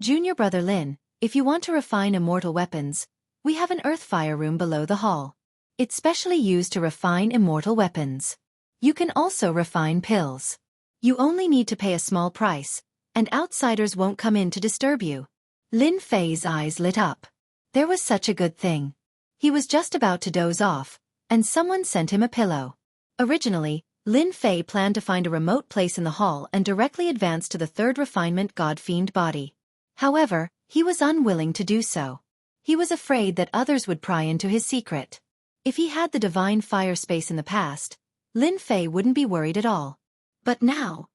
Junior brother Lin, if you want to refine immortal weapons, we have an earthfire room below the hall. It's specially used to refine immortal weapons. You can also refine pills. You only need to pay a small price, and outsiders won't come in to disturb you. Lin Fei's eyes lit up. There was such a good thing. He was just about to doze off, and someone sent him a pillow. Originally, Lin Fei planned to find a remote place in the hall and directly advance to the third refinement God-fiend body. However, he was unwilling to do so. He was afraid that others would pry into his secret. If he had the divine fire space in the past, Lin Fei wouldn't be worried at all. But now,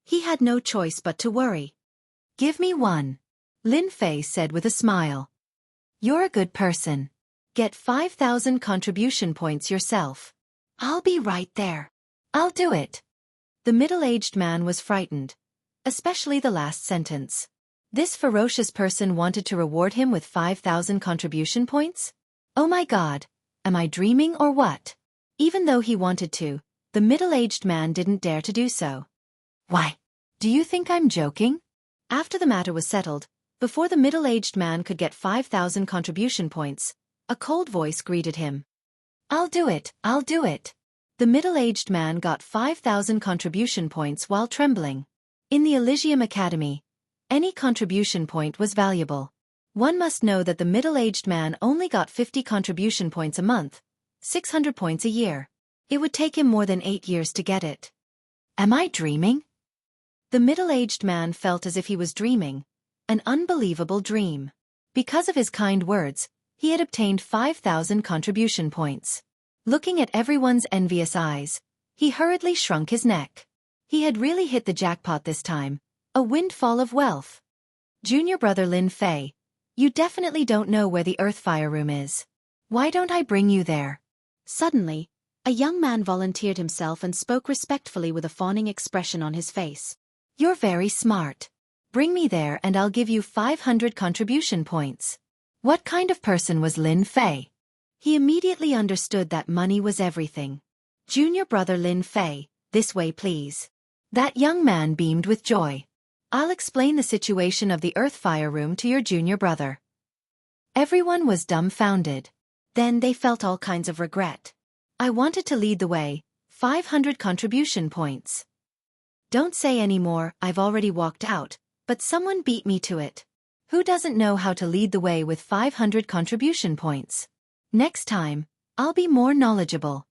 he had no choice but to worry. Give me one, Lin Fei said with a smile. You're a good person. Get 5,000 contribution points yourself. I'll be right there. I'll do it. The middle-aged man was frightened, especially the last sentence. This ferocious person wanted to reward him with 5,000 contribution points? Oh my God, am I dreaming or what? Even though he wanted to, the middle-aged man didn't dare to do so. Why? Do you think I'm joking? After the matter was settled, before the middle-aged man could get 5,000 contribution points, a cold voice greeted him. I'll do it, I'll do it. The middle-aged man got 5,000 contribution points while trembling. In the Elysium Academy, any contribution point was valuable. One must know that the middle-aged man only got 50 contribution points a month, 600 points a year. It would take him more than 8 years to get it. Am I dreaming? The middle-aged man felt as if he was dreaming. An unbelievable dream. Because of his kind words, he had obtained 5,000 contribution points. Looking at everyone's envious eyes, he hurriedly shrunk his neck. He had really hit the jackpot this time, a windfall of wealth. Junior brother Lin Fei, you definitely don't know where the Earthfire Room is. Why don't I bring you there? Suddenly, a young man volunteered himself and spoke respectfully with a fawning expression on his face. You're very smart. Bring me there and I'll give you 500 contribution points. What kind of person was Lin Fei? He immediately understood that money was everything. Junior brother Lin Fei, this way please. That young man beamed with joy. I'll explain the situation of the Earthfire room to your junior brother. Everyone was dumbfounded. Then they felt all kinds of regret. I wanted to lead the way, 500 contribution points. Don't say any more, I've already walked out, but someone beat me to it. Who doesn't know how to lead the way with 500 contribution points? Next time, I'll be more knowledgeable.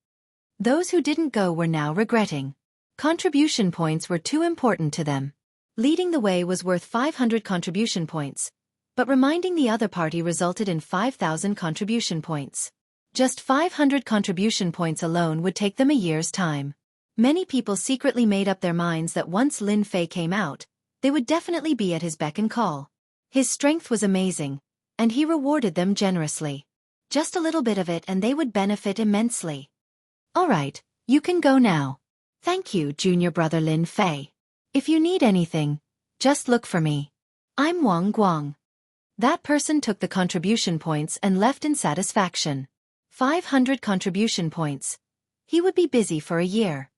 Those who didn't go were now regretting. Contribution points were too important to them. Leading the way was worth 500 contribution points, but reminding the other party resulted in 5,000 contribution points. Just 500 contribution points alone would take them a year's time. Many people secretly made up their minds that once Lin Fei came out, they would definitely be at his beck and call. His strength was amazing, and he rewarded them generously. Just a little bit of it and they would benefit immensely. All right, you can go now. Thank you, junior brother Lin Fei. If you need anything, just look for me. I'm Wang Guang. That person took the contribution points and left in satisfaction. 500 contribution points. He would be busy for a year.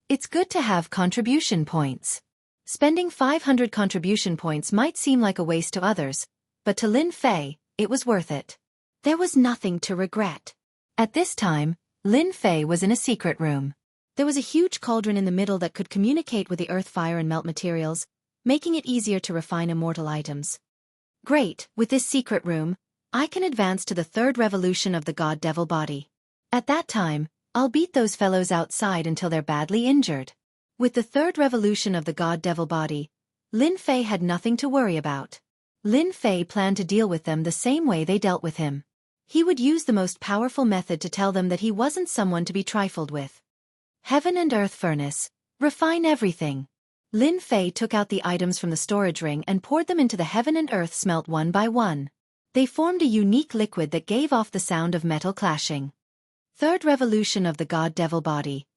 It's good to have contribution points. Spending 500 contribution points might seem like a waste to others, but to Lin Fei, it was worth it. There was nothing to regret. At this time, Lin Fei was in a secret room. There was a huge cauldron in the middle that could communicate with the earth, fire and melt materials, making it easier to refine immortal items. Great, with this secret room, I can advance to the third revolution of the god-devil body. At that time, I'll beat those fellows outside until they're badly injured. With the third revolution of the god-devil body, Lin Fei had nothing to worry about. Lin Fei planned to deal with them the same way they dealt with him. He would use the most powerful method to tell them that he wasn't someone to be trifled with. Heaven and earth furnace, refine everything. Lin Fei took out the items from the storage ring and poured them into the heaven and earth smelt one by one. They formed a unique liquid that gave off the sound of metal clashing. Third revolution of the god-devil body.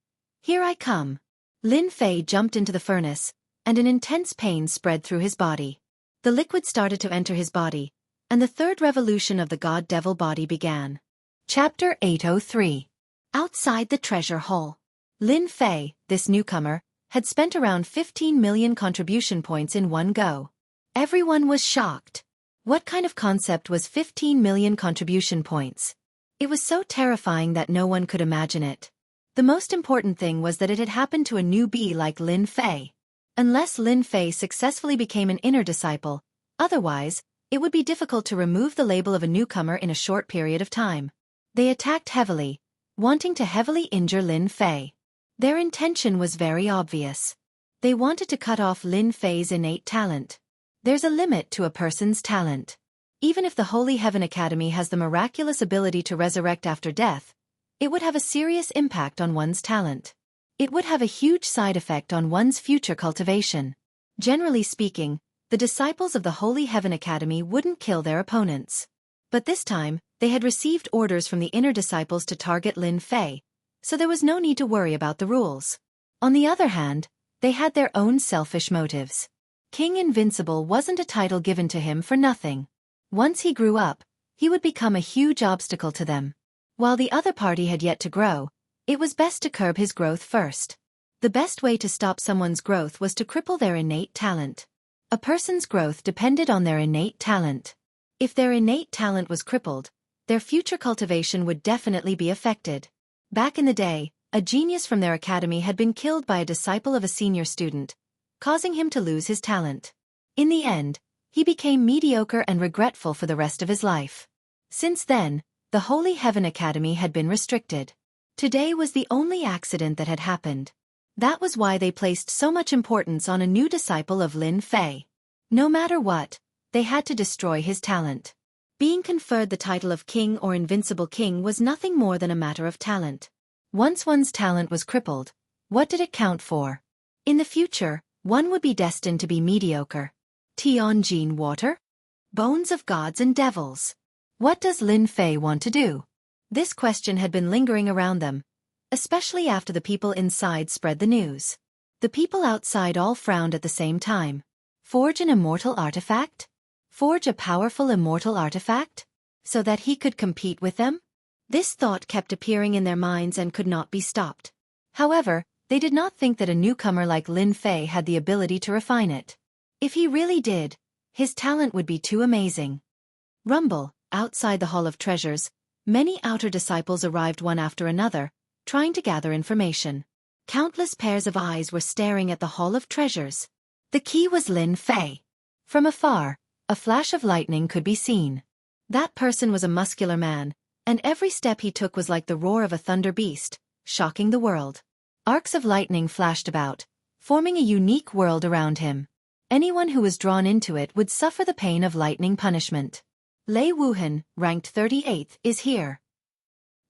Here I come. Lin Fei jumped into the furnace, and an intense pain spread through his body. The liquid started to enter his body, and the third revolution of the god-devil body began. Chapter 803. Outside the treasure hole. Lin Fei, this newcomer, had spent around 15 million contribution points in one go. Everyone was shocked. What kind of concept was 15 million contribution points? It was so terrifying that no one could imagine it. The most important thing was that it had happened to a newbie like Lin Fei. Unless Lin Fei successfully became an inner disciple, otherwise, it would be difficult to remove the label of a newcomer in a short period of time. They attacked heavily, wanting to heavily injure Lin Fei. Their intention was very obvious. They wanted to cut off Lin Fei's innate talent. There's a limit to a person's talent. Even if the Holy Heaven Academy has the miraculous ability to resurrect after death, it would have a serious impact on one's talent. It would have a huge side effect on one's future cultivation. Generally speaking, the disciples of the Holy Heaven Academy wouldn't kill their opponents. But this time, they had received orders from the inner disciples to target Lin Fei, so there was no need to worry about the rules. On the other hand, they had their own selfish motives. King Invincible wasn't a title given to him for nothing. Once he grew up, he would become a huge obstacle to them. While the other party had yet to grow, it was best to curb his growth first. The best way to stop someone's growth was to cripple their innate talent. A person's growth depended on their innate talent. If their innate talent was crippled, their future cultivation would definitely be affected. Back in the day, a genius from their academy had been killed by a disciple of a senior student, causing him to lose his talent. In the end, he became mediocre and regretful for the rest of his life. Since then, the Holy Heaven Academy had been restricted. Today was the only accident that had happened. That was why they placed so much importance on a new disciple of Lin Fei. No matter what, they had to destroy his talent. Being conferred the title of King or Invincible King was nothing more than a matter of talent. Once one's talent was crippled, what did it count for? In the future, one would be destined to be mediocre. Tianjin water? Bones of gods and devils. What does Lin Fei want to do? This question had been lingering around them, especially after the people inside spread the news. The people outside all frowned at the same time. Forge an immortal artifact? Forge a powerful immortal artifact? so that he could compete with them? This thought kept appearing in their minds and could not be stopped. However, they did not think that a newcomer like Lin Fei had the ability to refine it. If he really did, his talent would be too amazing. Rumble, outside the Hall of Treasures, many outer disciples arrived one after another, trying to gather information. Countless pairs of eyes were staring at the Hall of Treasures. The key was Lin Fei. From afar, a flash of lightning could be seen. That person was a muscular man, and every step he took was like the roar of a thunder beast, shocking the world. Arcs of lightning flashed about, forming a unique world around him. Anyone who was drawn into it would suffer the pain of lightning punishment. Lei Wuhan, ranked 38th, is here.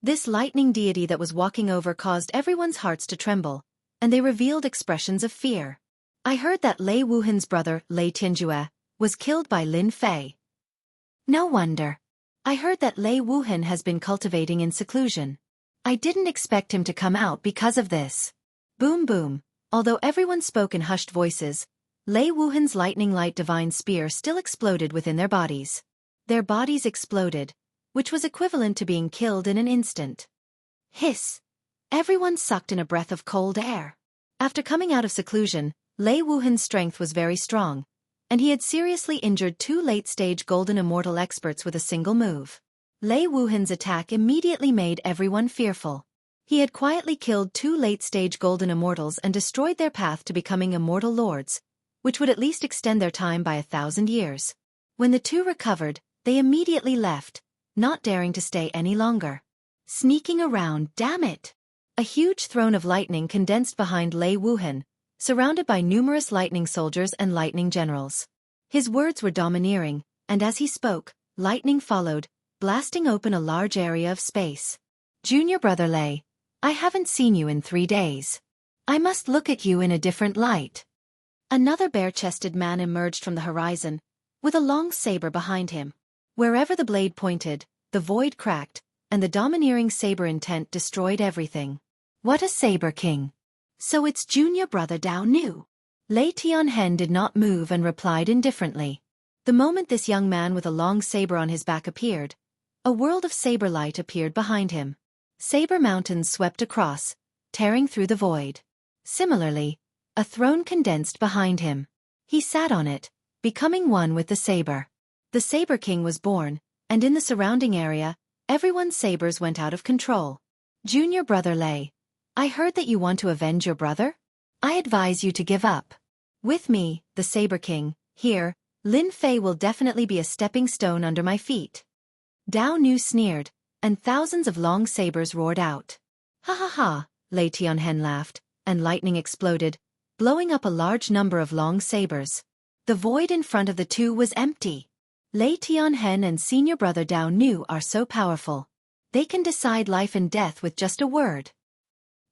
This lightning deity that was walking over caused everyone's hearts to tremble, and they revealed expressions of fear. I heard that Lei Wuhan's brother, Lei Tianjue, was killed by Lin Fei. No wonder. I heard that Lei Wuhan has been cultivating in seclusion. I didn't expect him to come out because of this. Boom boom. Although everyone spoke in hushed voices, Lei Wuhan's lightning light divine spear still exploded within their bodies. Their bodies exploded, which was equivalent to being killed in an instant. Hiss! Everyone sucked in a breath of cold air. After coming out of seclusion, Lei Wuhan's strength was very strong, and he had seriously injured 2 late-stage golden immortal experts with a single move. Lei Wuhan's attack immediately made everyone fearful. He had quietly killed 2 late-stage golden immortals and destroyed their path to becoming immortal lords, which would at least extend their time by 1,000 years. When the 2 recovered, they immediately left, not daring to stay any longer. Sneaking around, damn it! A huge throne of lightning condensed behind Lei Wuhan, surrounded by numerous lightning soldiers and lightning generals. His words were domineering, and as he spoke, lightning followed, blasting open a large area of space. Junior brother Lei, I haven't seen you in 3 days. I must look at you in a different light. Another bare-chested man emerged from the horizon, with a long saber behind him. Wherever the blade pointed, the void cracked, and the domineering saber intent destroyed everything. What a saber king! So it's junior brother Dao Nu. Lei Tianhen did not move and replied indifferently. The moment this young man with a long saber on his back appeared, a world of saber light appeared behind him. Saber mountains swept across, tearing through the void. Similarly, a throne condensed behind him. He sat on it, becoming one with the saber. The Saber King was born, and in the surrounding area, everyone's sabers went out of control. Junior brother Lei, I heard that you want to avenge your brother? I advise you to give up. With me, the Saber King, here, Lin Fei will definitely be a stepping stone under my feet. Dao Nu sneered, and thousands of long sabers roared out. Ha ha ha, Lei Tianhen laughed, and lightning exploded, blowing up a large number of long sabers. The void in front of the 2 was empty. Lei Tianhen and senior brother Dao Nu are so powerful. They can decide life and death with just a word.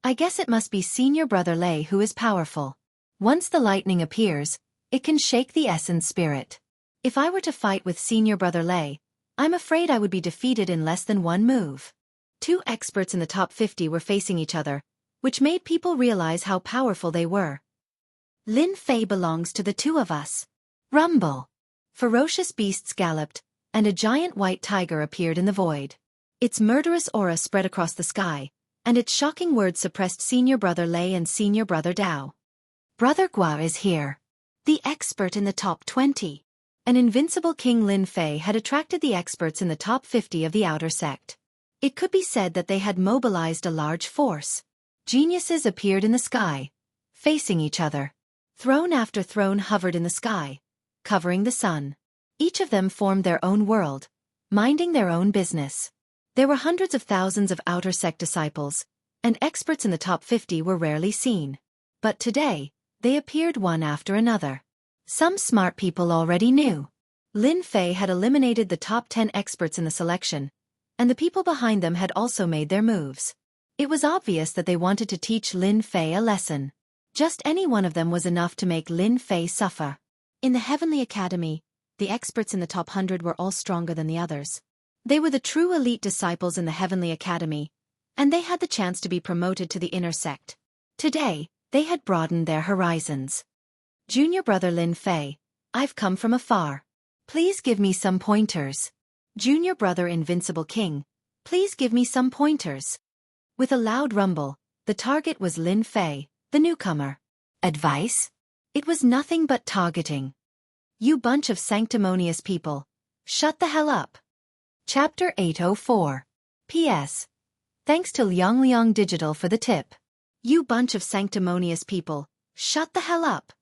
I guess it must be senior brother Lei who is powerful. Once the lightning appears, it can shake the essence spirit. If I were to fight with senior brother Lei, I'm afraid I would be defeated in less than 1 move. 2 experts in the top 50 were facing each other, which made people realize how powerful they were. Lin Fei belongs to the 2 of us. Rumble! Ferocious beasts galloped, and a giant white tiger appeared in the void. Its murderous aura spread across the sky, and its shocking words suppressed senior brother Lei and senior brother Dao. Brother Gua is here. The expert in the top 20. An invincible King Lin Fei had attracted the experts in the top 50 of the outer sect. It could be said that they had mobilized a large force. Geniuses appeared in the sky, facing each other. Throne after throne hovered in the sky, covering the sun. Each of them formed their own world, minding their own business. There were hundreds of thousands of outer sect disciples, and experts in the top 50 were rarely seen. But today, they appeared one after another. Some smart people already knew. Lin Fei had eliminated the top 10 experts in the selection, and the people behind them had also made their moves. It was obvious that they wanted to teach Lin Fei a lesson. Just any one of them was enough to make Lin Fei suffer. In the Heavenly Academy, the experts in the top 100 were all stronger than the others. They were the true elite disciples in the Heavenly Academy, and they had the chance to be promoted to the inner sect. Today, they had broadened their horizons. Junior brother Lin Fei, I've come from afar. Please give me some pointers. Junior brother Invincible King, please give me some pointers. With a loud rumble, the target was Lin Fei, the newcomer. Advice? It was nothing but targeting. You bunch of sanctimonious people. Shut the hell up. Chapter 804. P.S. Thanks to Liang Digital for the tip. You bunch of sanctimonious people. Shut the hell up.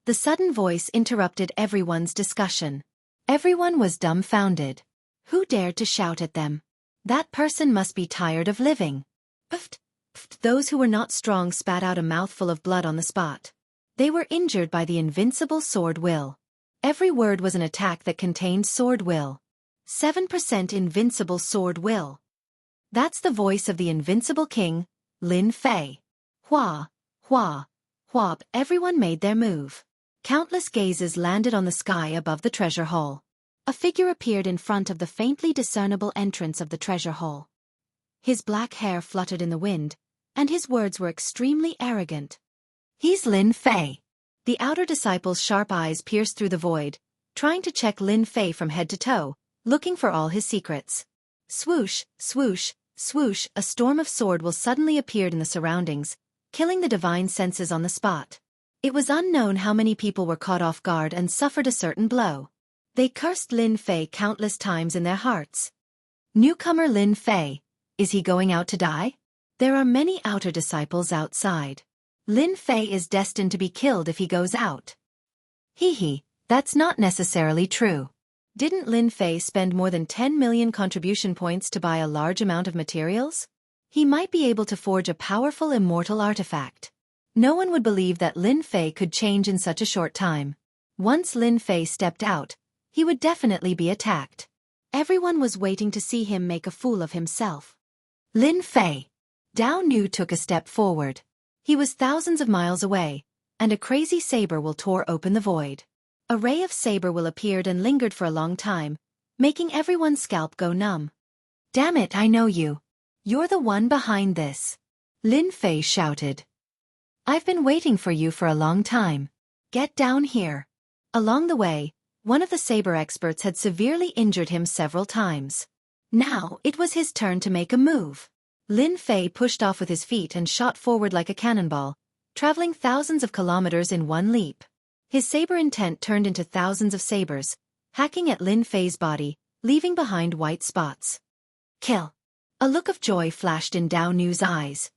The sudden voice interrupted everyone's discussion. Everyone was dumbfounded. Who dared to shout at them? That person must be tired of living. Pft, pft. Those who were not strong spat out a mouthful of blood on the spot. They were injured by the invincible sword will. Every word was an attack that contained sword will. 7% invincible sword will. That's the voice of the invincible king, Lin Fei. Hua, hua, whop. Everyone made their move. Countless gazes landed on the sky above the treasure hall. A figure appeared in front of the faintly discernible entrance of the treasure hall. His black hair fluttered in the wind, and his words were extremely arrogant. He's Lin Fei. The outer disciple's sharp eyes pierced through the void, trying to check Lin Fei from head to toe, looking for all his secrets. Swoosh, swoosh, swoosh. A storm of sword will suddenly appeared in the surroundings, killing the divine senses on the spot. It was unknown how many people were caught off guard and suffered a certain blow. They cursed Lin Fei countless times in their hearts. Newcomer Lin Fei, is he going out to die? There are many outer disciples outside. Lin Fei is destined to be killed if he goes out. Hee, that's not necessarily true. Didn't Lin Fei spend more than 10 million contribution points to buy a large amount of materials? He might be able to forge a powerful immortal artifact. No one would believe that Lin Fei could change in such a short time. Once Lin Fei stepped out, he would definitely be attacked. Everyone was waiting to see him make a fool of himself. Lin Fei. Dao Nu took a step forward. He was thousands of miles away, and a crazy saber will tore open the void. A ray of saber will appeared and lingered for a long time, making everyone's scalp go numb. Damn it, I know you. You're the one behind this. Lin Fei shouted. I've been waiting for you for a long time. Get down here. Along the way, one of the saber experts had severely injured him several times. Now it was his turn to make a move. Lin Fei pushed off with his feet and shot forward like a cannonball, traveling thousands of kilometers in one leap. His saber intent turned into thousands of sabers, hacking at Lin Fei's body, leaving behind white spots. Kill! A look of joy flashed in Dao Nu's eyes.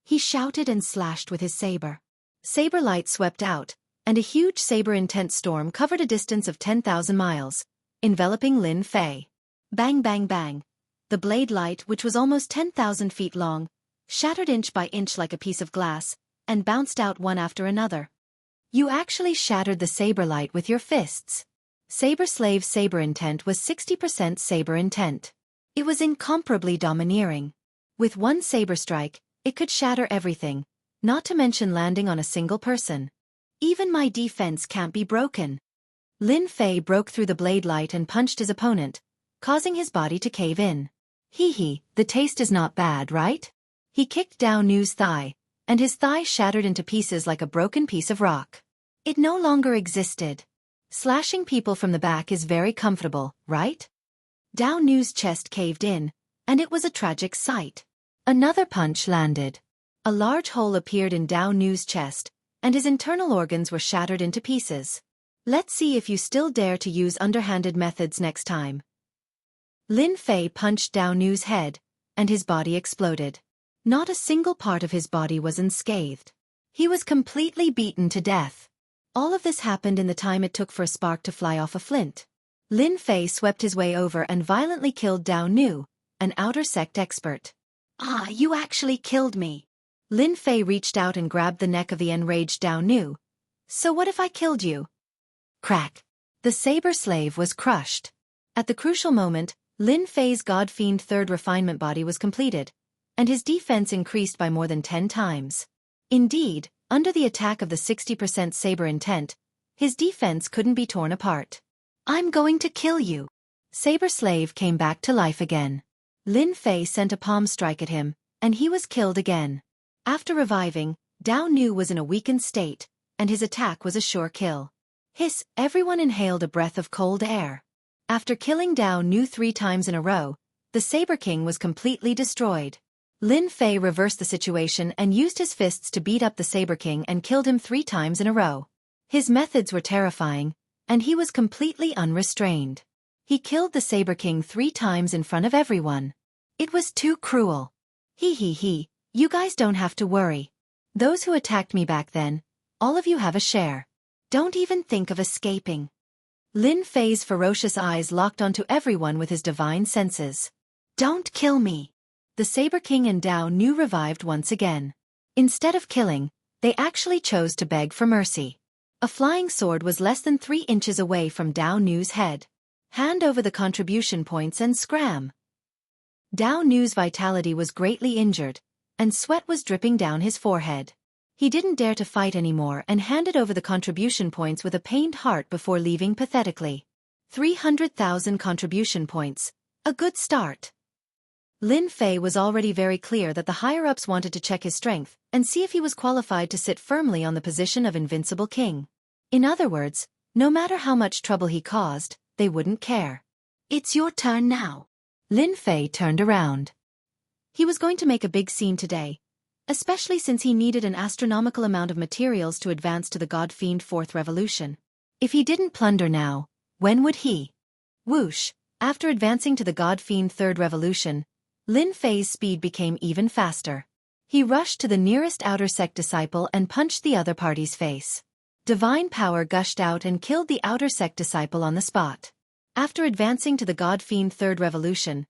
He shouted and slashed with his saber. Saber light swept out, and a huge saber intent storm covered a distance of 10,000 miles, enveloping Lin Fei. Bang bang bang. The blade light, which was almost 10,000 feet long, shattered inch by inch like a piece of glass, and bounced out one after another. You actually shattered the saber light with your fists. Saber Slave's saber intent was 60% saber intent. It was incomparably domineering. With one saber strike, it could shatter everything, not to mention landing on a single person. Even my defense can't be broken. Lin Fei broke through the blade light and punched his opponent, causing his body to cave in. Hee, the taste is not bad, right? He kicked Dao Nu's thigh, and his thigh shattered into pieces like a broken piece of rock. It no longer existed. Slashing people from the back is very comfortable, right? Dao Nu's chest caved in, and it was a tragic sight. Another punch landed. A large hole appeared in Dao Nu's chest, and his internal organs were shattered into pieces. Let's see if you still dare to use underhanded methods next time. Lin Fei punched Dao Nu's head, and his body exploded. Not a single part of his body was unscathed. He was completely beaten to death. All of this happened in the time it took for a spark to fly off a flint. Lin Fei swept his way over and violently killed Dao Nu, an outer sect expert. Ah, you actually killed me. Lin Fei reached out and grabbed the neck of the enraged Dao Nu. So what if I killed you? Crack. The saber slave was crushed. At the crucial moment, Lin Fei's god-fiend third refinement body was completed, and his defense increased by more than 10 times. Indeed, under the attack of the 60% saber intent, his defense couldn't be torn apart. I'm going to kill you. Saber slave came back to life again. Lin Fei sent a palm strike at him, and he was killed again. After reviving, Dao Nu was in a weakened state, and his attack was a sure kill. Hiss, everyone inhaled a breath of cold air. After killing Dao Nu 3 times in a row, the Saber King was completely destroyed. Lin Fei reversed the situation and used his fists to beat up the Saber King and killed him 3 times in a row. His methods were terrifying, and he was completely unrestrained. He killed the Saber King 3 times in front of everyone. It was too cruel. He, you guys don't have to worry. Those who attacked me back then, all of you have a share. Don't even think of escaping. Lin Fei's ferocious eyes locked onto everyone with his divine senses. Don't kill me. The Saber King and Dao Nu revived once again. Instead of killing, they actually chose to beg for mercy. A flying sword was less than 3 inches away from Dao Nu's head. Hand over the contribution points and scram. Dao Nu's vitality was greatly injured, and sweat was dripping down his forehead. He didn't dare to fight anymore and handed over the contribution points with a pained heart before leaving pathetically. 300,000 contribution points. A good start. Lin Fei was already very clear that the higher-ups wanted to check his strength and see if he was qualified to sit firmly on the position of Invincible King. In other words, no matter how much trouble he caused, they wouldn't care. It's your turn now. Lin Fei turned around. He was going to make a big scene today, especially since he needed an astronomical amount of materials to advance to the God-Fiend 4th Revolution. If he didn't plunder now, when would he? Whoosh! After advancing to the God-Fiend 3rd Revolution, Lin Fei's speed became even faster. He rushed to the nearest outer sect disciple and punched the other party's face. Divine power gushed out and killed the outer sect disciple on the spot. After advancing to the God-Fiend 3rd Revolution,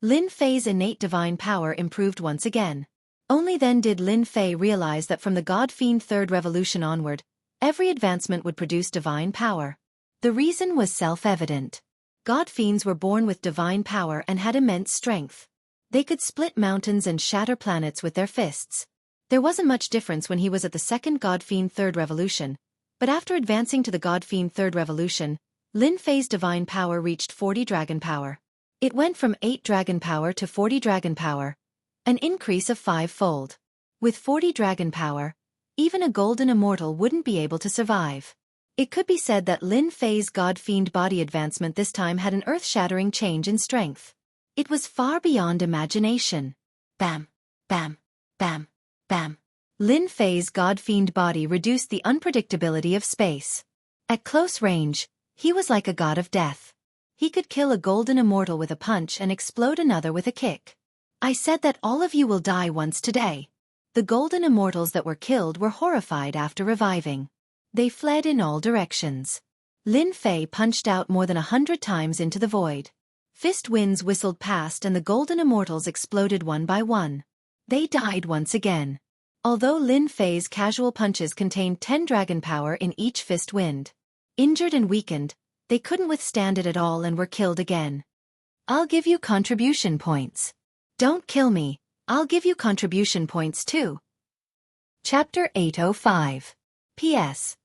Lin Fei's innate divine power improved once again. Only then did Lin Fei realize that from the God-Fiend 3rd Revolution onward, every advancement would produce divine power. The reason was self-evident. God-Fiends were born with divine power and had immense strength. They could split mountains and shatter planets with their fists. There wasn't much difference when he was at the second God-Fiend 3rd Revolution, but after advancing to the God-Fiend 3rd Revolution, Lin Fei's divine power reached 40 dragon power. It went from 8 dragon power to 40 dragon power, an increase of 5-fold. With 40 dragon power, even a golden immortal wouldn't be able to survive. It could be said that Lin Fei's God-Fiend body advancement this time had an earth-shattering change in strength. It was far beyond imagination. Bam, bam, bam, bam. Lin Fei's God-Fiend body reduced the unpredictability of space. At close range, he was like a god of death. He could kill a golden immortal with a punch and explode another with a kick. I said that all of you will die once today. The golden immortals that were killed were horrified after reviving. They fled in all directions. Lin Fei punched out more than 100 times into the void. Fist winds whistled past and the golden immortals exploded one by one. They died once again. Although Lin Fei's casual punches contained 10 dragon power in each fist wind. Injured and weakened, they couldn't withstand it at all and were killed again. I'll give you contribution points. Don't kill me, I'll give you contribution points too. Chapter 805. P.S.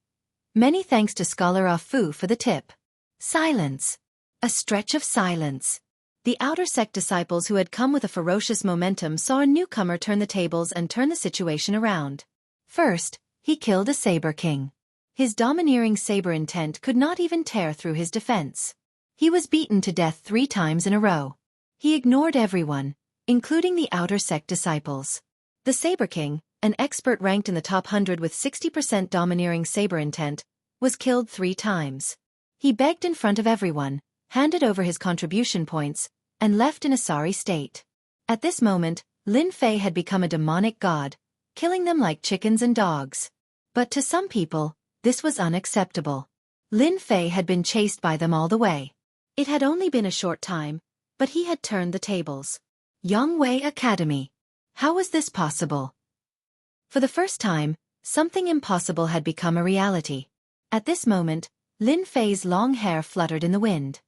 Many thanks to Scholar Ah Fu for the tip. Silence. A stretch of silence. The outer sect disciples who had come with a ferocious momentum saw a newcomer turn the tables and turn the situation around. First, he killed a Saber King. His domineering saber intent could not even tear through his defense. He was beaten to death 3 times in a row. He ignored everyone, including the outer sect disciples. The Saber King, an expert ranked in the top 100 with 60% domineering saber intent, was killed 3 times. He begged in front of everyone, handed over his contribution points, and left in a sorry state. At this moment, Lin Fei had become a demonic god, killing them like chickens and dogs. But to some people, this was unacceptable. Lin Fei had been chased by them all the way. It had only been a short time, but he had turned the tables. Yongwei Academy. How was this possible? For the first time, something impossible had become a reality. At this moment, Lin Fei's long hair fluttered in the wind.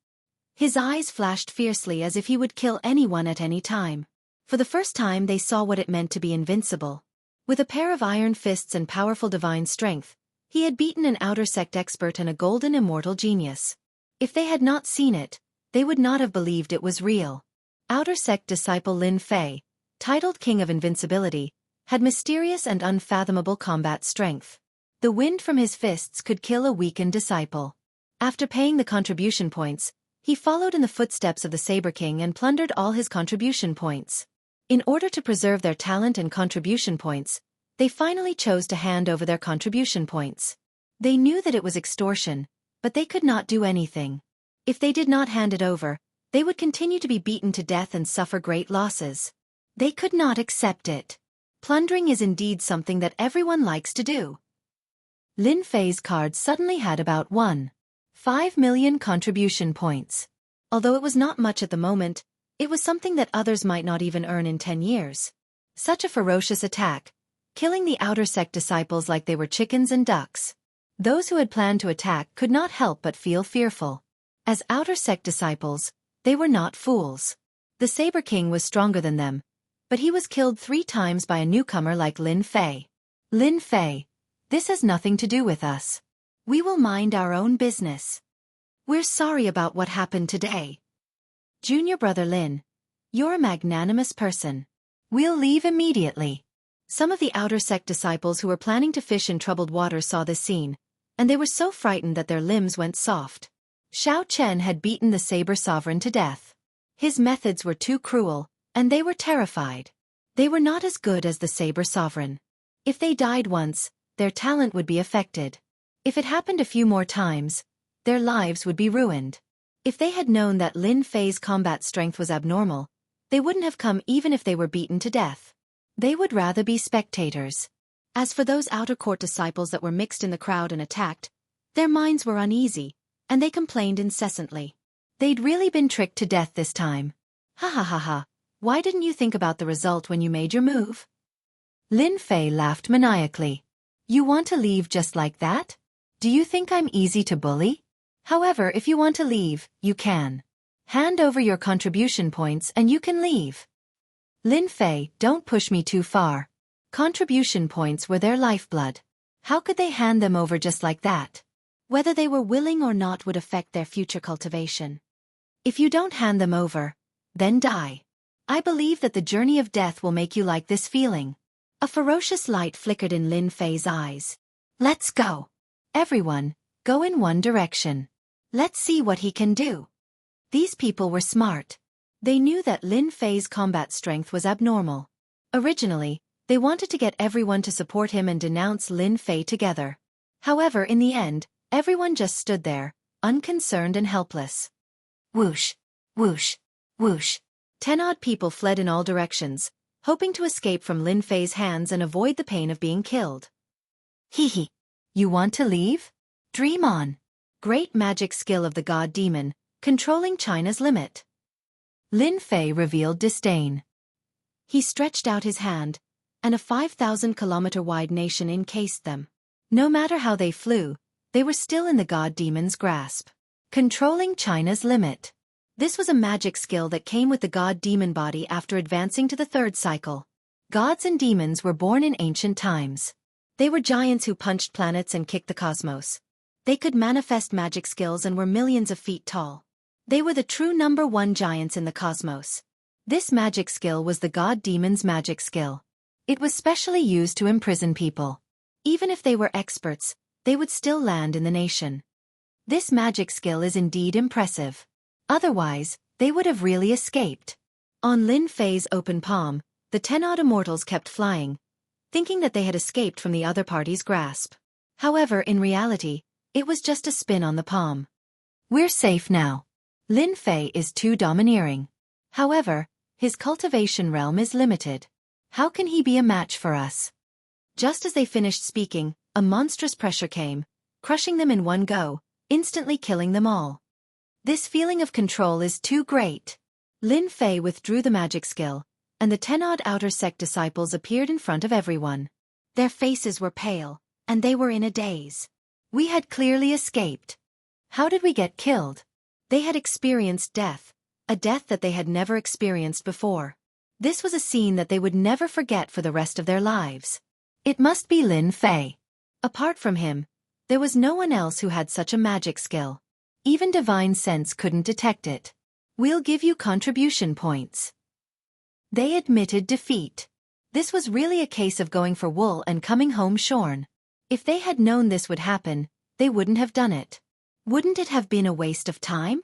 His eyes flashed fiercely as if he would kill anyone at any time. For the first time they saw what it meant to be invincible. With a pair of iron fists and powerful divine strength, he had beaten an outer sect expert and a golden immortal genius. If they had not seen it, they would not have believed it was real. Outer sect disciple Lin Fei, titled King of Invincibility, had mysterious and unfathomable combat strength. The wind from his fists could kill a weakened disciple. After paying the contribution points, He followed in the footsteps of the Saber King and plundered all his contribution points. In order to preserve their talent and contribution points, they finally chose to hand over their contribution points. They knew that it was extortion, but they could not do anything. If they did not hand it over, they would continue to be beaten to death and suffer great losses. They could not accept it. Plundering is indeed something that everyone likes to do. Lin Fei's card suddenly had about 1.5 million contribution points. Although it was not much at the moment, it was something that others might not even earn in 10 years. Such a ferocious attack, killing the outer sect disciples like they were chickens and ducks. Those who had planned to attack could not help but feel fearful. As outer sect disciples, they were not fools. The Saber King was stronger than them, but he was killed 3 times by a newcomer like Lin Fei. Lin Fei, this has nothing to do with us. We will mind our own business. We're sorry about what happened today. Junior brother Lin, you're a magnanimous person. We'll leave immediately. Some of the outer sect disciples who were planning to fish in troubled waters saw this scene, and they were so frightened that their limbs went soft. Xiao Chen had beaten the Saber Sovereign to death. His methods were too cruel, and they were terrified. They were not as good as the Saber Sovereign. If they died once, their talent would be affected. If it happened a few more times, their lives would be ruined. If they had known that Lin Fei's combat strength was abnormal, they wouldn't have come even if they were beaten to death. They would rather be spectators. As for those outer court disciples that were mixed in the crowd and attacked, their minds were uneasy, and they complained incessantly. They'd really been tricked to death this time. Ha ha ha ha, why didn't you think about the result when you made your move? Lin Fei laughed maniacally. You want to leave just like that? Do you think I'm easy to bully? However, if you want to leave, you can. Hand over your contribution points and you can leave. Lin Fei, don't push me too far. Contribution points were their lifeblood. How could they hand them over just like that? Whether they were willing or not would affect their future cultivation. If you don't hand them over, then die. I believe that the journey of death will make you like this feeling. A ferocious light flickered in Lin Fei's eyes. Let's go. Everyone, go in one direction. Let's see what he can do. These people were smart. They knew that Lin Fei's combat strength was abnormal. Originally, they wanted to get everyone to support him and denounce Lin Fei together. However, in the end, everyone just stood there, unconcerned and helpless. Whoosh, whoosh, whoosh. 10-odd people fled in all directions, hoping to escape from Lin Fei's hands and avoid the pain of being killed. Hee hee. You want to leave? Dream on. Great magic skill of the god demon, controlling China's limit. Lin Fei revealed disdain. He stretched out his hand, and a 5,000-kilometer-wide nation encased them. No matter how they flew, they were still in the god demon's grasp. Controlling China's limit. This was a magic skill that came with the god demon body after advancing to the 3rd cycle. Gods and demons were born in ancient times. They were giants who punched planets and kicked the cosmos. They could manifest magic skills and were millions of feet tall. They were the true number 1 giants in the cosmos. This magic skill was the god demon's magic skill. It was specially used to imprison people. Even if they were experts, they would still land in the nation. This magic skill is indeed impressive. Otherwise, they would have really escaped. On Lin Fei's open palm, the 10-odd immortals kept flying, thinking that they had escaped from the other party's grasp. However, in reality, it was just a spin on the palm. We're safe now. Lin Fei is too domineering. However, his cultivation realm is limited. How can he be a match for us? Just as they finished speaking, a monstrous pressure came, crushing them in one go, instantly killing them all. This feeling of control is too great. Lin Fei withdrew the magic skill, and the 10-odd outer sect disciples appeared in front of everyone. Their faces were pale, and they were in a daze. We had clearly escaped. How did we get killed? They had experienced death, a death that they had never experienced before. This was a scene that they would never forget for the rest of their lives. It must be Lin Fei. Apart from him, there was no one else who had such a magic skill. Even divine sense couldn't detect it. We'll give you contribution points. They admitted defeat. This was really a case of going for wool and coming home shorn. If they had known this would happen, they wouldn't have done it. Wouldn't it have been a waste of time?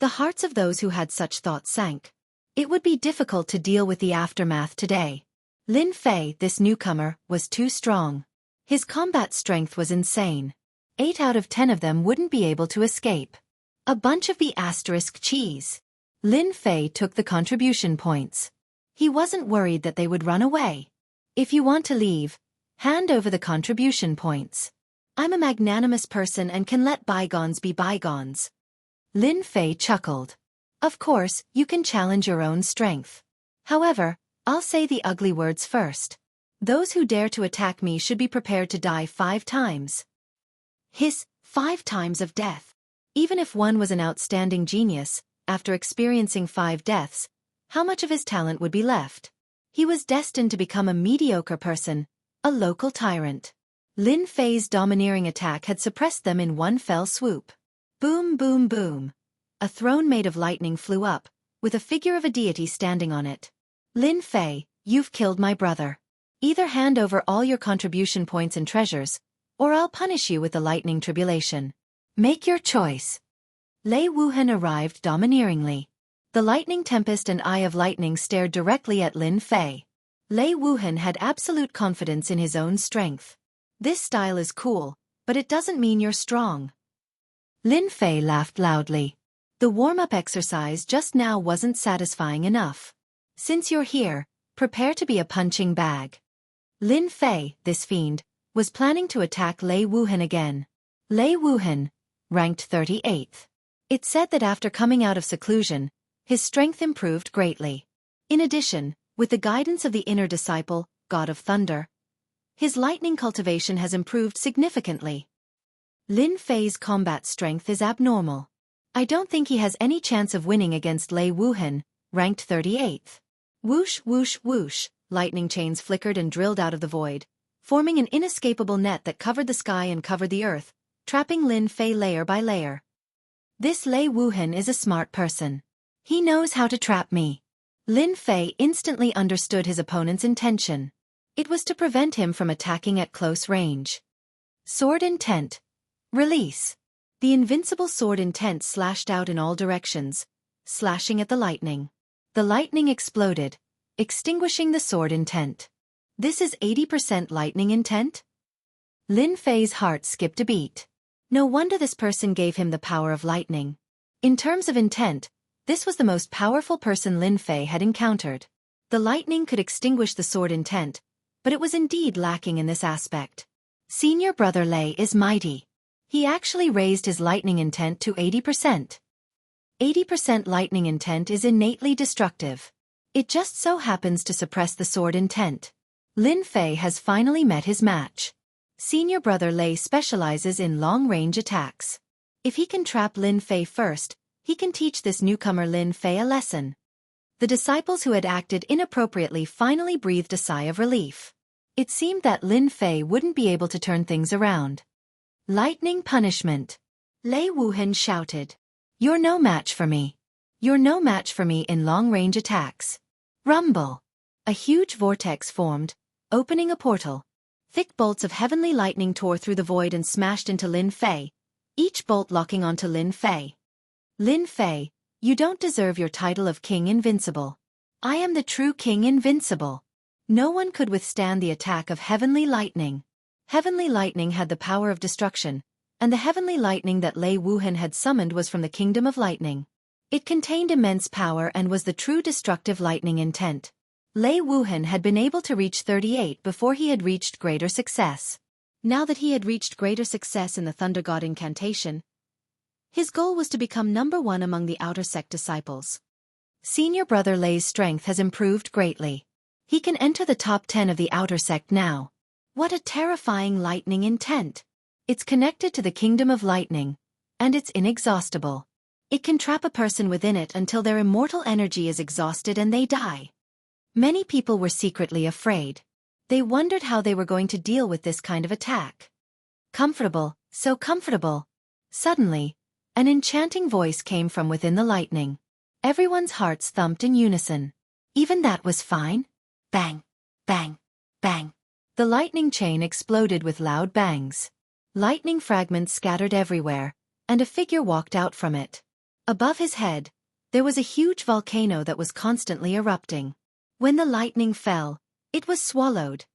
The hearts of those who had such thoughts sank. It would be difficult to deal with the aftermath today. Lin Fei, this newcomer, was too strong. His combat strength was insane. 8 out of 10 of them wouldn't be able to escape. A bunch of the asterisk cheese. Lin Fei took the contribution points. He wasn't worried that they would run away. If you want to leave, hand over the contribution points. I'm a magnanimous person and can let bygones be bygones. Lin Fei chuckled. Of course, you can challenge your own strength. However, I'll say the ugly words first. Those who dare to attack me should be prepared to die 5 times. Hiss, 5 times of death. Even if one was an outstanding genius, after experiencing 5 deaths, how much of his talent would be left? He was destined to become a mediocre person, a local tyrant. Lin Fei's domineering attack had suppressed them in one fell swoop. Boom, boom, boom. A throne made of lightning flew up, with a figure of a deity standing on it. Lin Fei, you've killed my brother. Either hand over all your contribution points and treasures, or I'll punish you with the lightning tribulation. Make your choice. Lei Wuhan arrived domineeringly. The lightning tempest and eye of lightning stared directly at Lin Fei. Lei Wuhan had absolute confidence in his own strength. This style is cool, but it doesn't mean you're strong. Lin Fei laughed loudly. The warm-up exercise just now wasn't satisfying enough. Since you're here, prepare to be a punching bag. Lin Fei, this fiend, was planning to attack Lei Wuhan again. Lei Wuhan, ranked 38th. It said that after coming out of seclusion, his strength improved greatly. In addition, with the guidance of the inner disciple, God of Thunder, his lightning cultivation has improved significantly. Lin Fei's combat strength is abnormal. I don't think he has any chance of winning against Lei Wuhan, ranked 38th. Whoosh, whoosh, whoosh, lightning chains flickered and drilled out of the void, forming an inescapable net that covered the sky and covered the earth, trapping Lin Fei layer by layer. This Lei Wuhan is a smart person. He knows how to trap me. Lin Fei instantly understood his opponent's intention. It was to prevent him from attacking at close range. Sword intent. Release. The invincible sword intent slashed out in all directions, slashing at the lightning. The lightning exploded, extinguishing the sword intent. This is 80% lightning intent? Lin Fei's heart skipped a beat. No wonder this person gave him the power of lightning. In terms of intent, this was the most powerful person Lin Fei had encountered. The lightning could extinguish the sword intent, but it was indeed lacking in this aspect. Senior brother Lei is mighty. He actually raised his lightning intent to 80%. 80% lightning intent is innately destructive. It just so happens to suppress the sword intent. Lin Fei has finally met his match. Senior brother Lei specializes in long-range attacks. If he can trap Lin Fei first, he can teach this newcomer Lin Fei a lesson. The disciples who had acted inappropriately finally breathed a sigh of relief. It seemed that Lin Fei wouldn't be able to turn things around. Lightning punishment. Lei Wuhan shouted. You're no match for me. You're no match for me in long-range attacks. Rumble. A huge vortex formed, opening a portal. Thick bolts of heavenly lightning tore through the void and smashed into Lin Fei, each bolt locking onto Lin Fei. Lin Fei, you don't deserve your title of King Invincible. I am the true King Invincible. No one could withstand the attack of heavenly lightning. Heavenly lightning had the power of destruction, and the heavenly lightning that Lei Wuhan had summoned was from the kingdom of lightning. It contained immense power and was the true destructive lightning intent. Lei Wuhan had been able to reach 38 before he had reached greater success. Now that he had reached greater success in the Thunder God incantation, his goal was to become number 1 among the outer sect disciples. Senior brother Lei's strength has improved greatly. He can enter the top 10 of the outer sect now. What a terrifying lightning intent! It's connected to the kingdom of lightning, and it's inexhaustible. It can trap a person within it until their immortal energy is exhausted and they die. Many people were secretly afraid. They wondered how they were going to deal with this kind of attack. Comfortable, so comfortable. Suddenly, an enchanting voice came from within the lightning. Everyone's hearts thumped in unison. Even that was fine? Bang, bang, bang. The lightning chain exploded with loud bangs. Lightning fragments scattered everywhere, and a figure walked out from it. Above his head, there was a huge volcano that was constantly erupting. When the lightning fell, it was swallowed.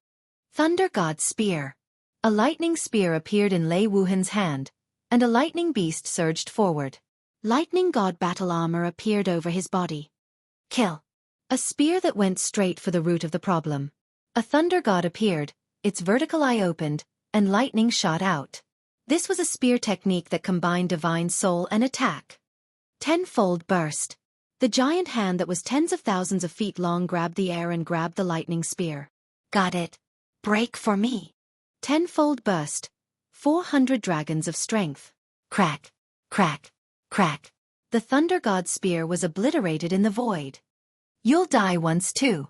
Thunder God's Spear. A lightning spear appeared in Lei Wuhan's hand, and a lightning beast surged forward. Lightning God battle armor appeared over his body. Kill. A spear that went straight for the root of the problem. A thunder god appeared, its vertical eye opened, and lightning shot out. This was a spear technique that combined divine soul and attack. Tenfold burst. The giant hand that was tens of thousands of feet long grabbed the air and grabbed the lightning spear. Got it. Break for me. Tenfold burst. 400 dragons of strength. Crack, crack, crack. The thunder god's spear was obliterated in the void. You'll die once too.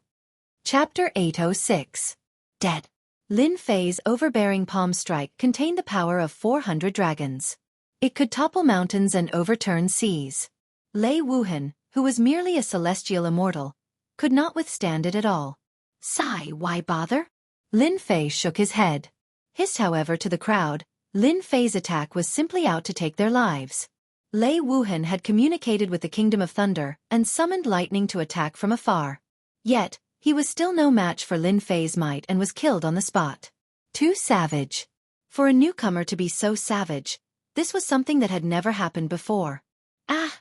Chapter 806. Dead. Lin Fei's overbearing palm strike contained the power of 400 dragons. It could topple mountains and overturn seas. Lei Wuhan, who was merely a celestial immortal, could not withstand it at all. Sigh, why bother? Lin Fei shook his head. Hissed however to the crowd, Lin Fei's attack was simply out to take their lives. Lei Wuhan had communicated with the Kingdom of Thunder and summoned lightning to attack from afar. Yet, he was still no match for Lin Fei's might and was killed on the spot. Too savage. For a newcomer to be so savage, this was something that had never happened before.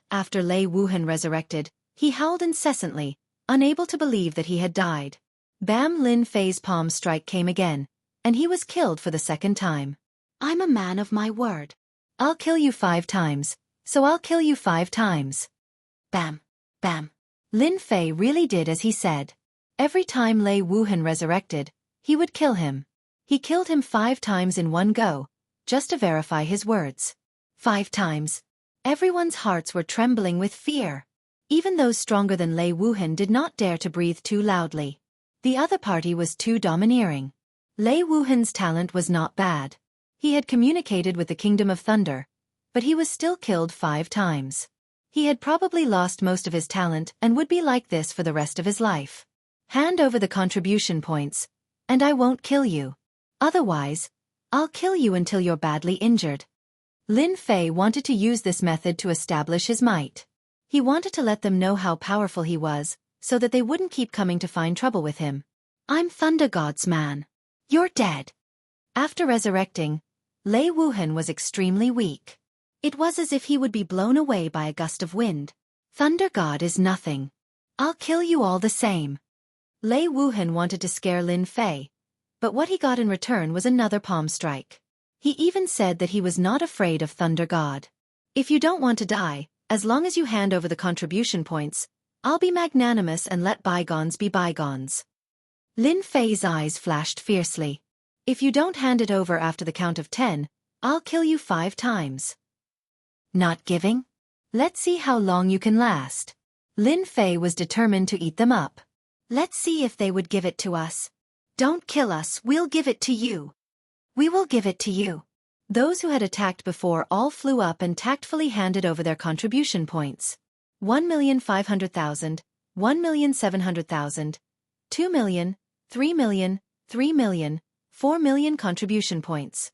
After Lei Wuhan resurrected, he howled incessantly, unable to believe that he had died. Bam! Lin Fei's palm strike came again, and he was killed for the second time. I'm a man of my word. I'll kill you 5 times, so I'll kill you 5 times. Bam! Bam! Lin Fei really did as he said. Every time Lei Wuhan resurrected, he would kill him. He killed him 5 times in one go, just to verify his words. 5 times. Everyone's hearts were trembling with fear. Even those stronger than Lei Wuhan did not dare to breathe too loudly. The other party was too domineering. Lei Wuhan's talent was not bad. He had communicated with the Kingdom of Thunder, but he was still killed 5 times. He had probably lost most of his talent and would be like this for the rest of his life. Hand over the contribution points, and I won't kill you. Otherwise, I'll kill you until you're badly injured. Lin Fei wanted to use this method to establish his might. He wanted to let them know how powerful he was, so that they wouldn't keep coming to find trouble with him. I'm Thunder God's man. You're dead. After resurrecting, Lei Wuhan was extremely weak. It was as if he would be blown away by a gust of wind. Thunder God is nothing. I'll kill you all the same. Lei Wuhan wanted to scare Lin Fei, but what he got in return was another palm strike. He even said that he was not afraid of Thunder God. If you don't want to die, as long as you hand over the contribution points, I'll be magnanimous and let bygones be bygones. Lin Fei's eyes flashed fiercely. If you don't hand it over after the count of 10, I'll kill you 5 times. Not giving? Let's see how long you can last. Lin Fei was determined to eat them up. Let's see if they would give it to us. Don't kill us, we'll give it to you. We will give it to you. Those who had attacked before all flew up and tactfully handed over their contribution points. 1,500,000, 1,700,000, 2 million, 3 million, 3 million, 4 million contribution points.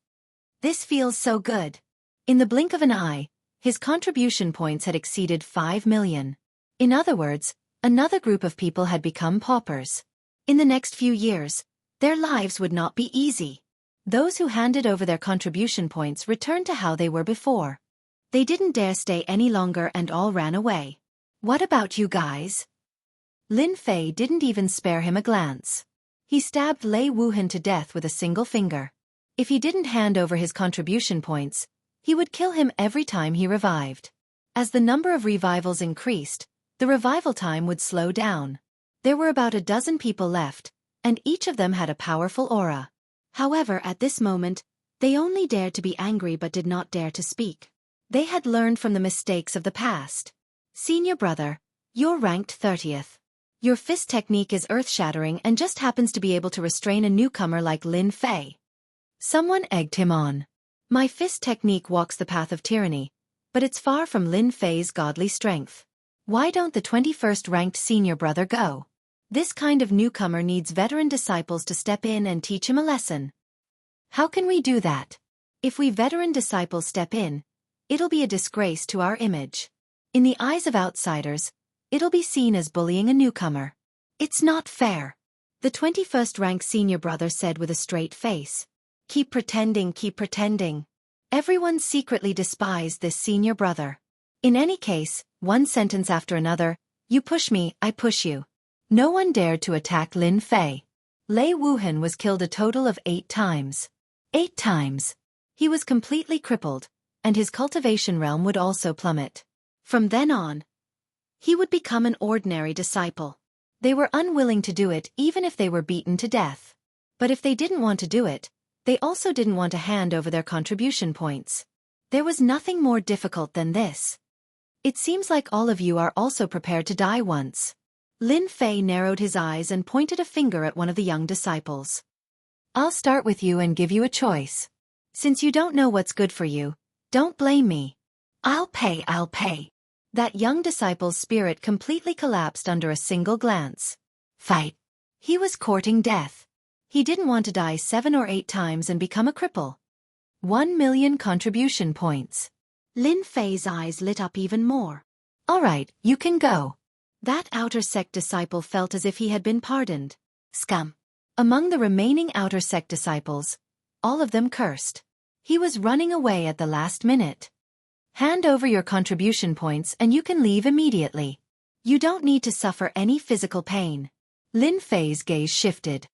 This feels so good. In the blink of an eye, his contribution points had exceeded 5 million. In other words, another group of people had become paupers. In the next few years, their lives would not be easy. Those who handed over their contribution points returned to how they were before. They didn't dare stay any longer and all ran away. What about you guys? Lin Fei didn't even spare him a glance. He stabbed Lei Wuhan to death with a single finger. If he didn't hand over his contribution points, he would kill him every time he revived. As the number of revivals increased, the revival time would slow down. There were about a dozen people left, and each of them had a powerful aura. However, at this moment, they only dared to be angry but did not dare to speak. They had learned from the mistakes of the past. Senior brother, you're ranked 30th. Your fist technique is earth-shattering and just happens to be able to restrain a newcomer like Lin Fei. Someone egged him on. My fist technique walks the path of tyranny, but it's far from Lin Fei's godly strength. Why don't the 21st ranked senior brother go? This kind of newcomer needs veteran disciples to step in and teach him a lesson. How can we do that? If we veteran disciples step in, it'll be a disgrace to our image. In the eyes of outsiders, it'll be seen as bullying a newcomer. It's not fair. The 21st rank senior brother said with a straight face. Keep pretending, keep pretending. Everyone secretly despised this senior brother. In any case, one sentence after another, you push me, I push you. No one dared to attack Lin Fei. Lei Wuhan was killed a total of 8 times. 8 times. He was completely crippled, and his cultivation realm would also plummet. From then on, he would become an ordinary disciple. They were unwilling to do it even if they were beaten to death. But if they didn't want to do it, they also didn't want to hand over their contribution points. There was nothing more difficult than this. It seems like all of you are also prepared to die once. Lin Fei narrowed his eyes and pointed a finger at one of the young disciples. I'll start with you and give you a choice. Since you don't know what's good for you, don't blame me. I'll pay, I'll pay. That young disciple's spirit completely collapsed under a single glance. Fight. He was courting death. He didn't want to die 7 or 8 times and become a cripple. 1 million contribution points. Lin Fei's eyes lit up even more. All right, you can go. That outer sect disciple felt as if he had been pardoned. Scum. Among the remaining outer sect disciples, all of them cursed. He was running away at the last minute. Hand over your contribution points and you can leave immediately. You don't need to suffer any physical pain. Lin Fei's gaze shifted.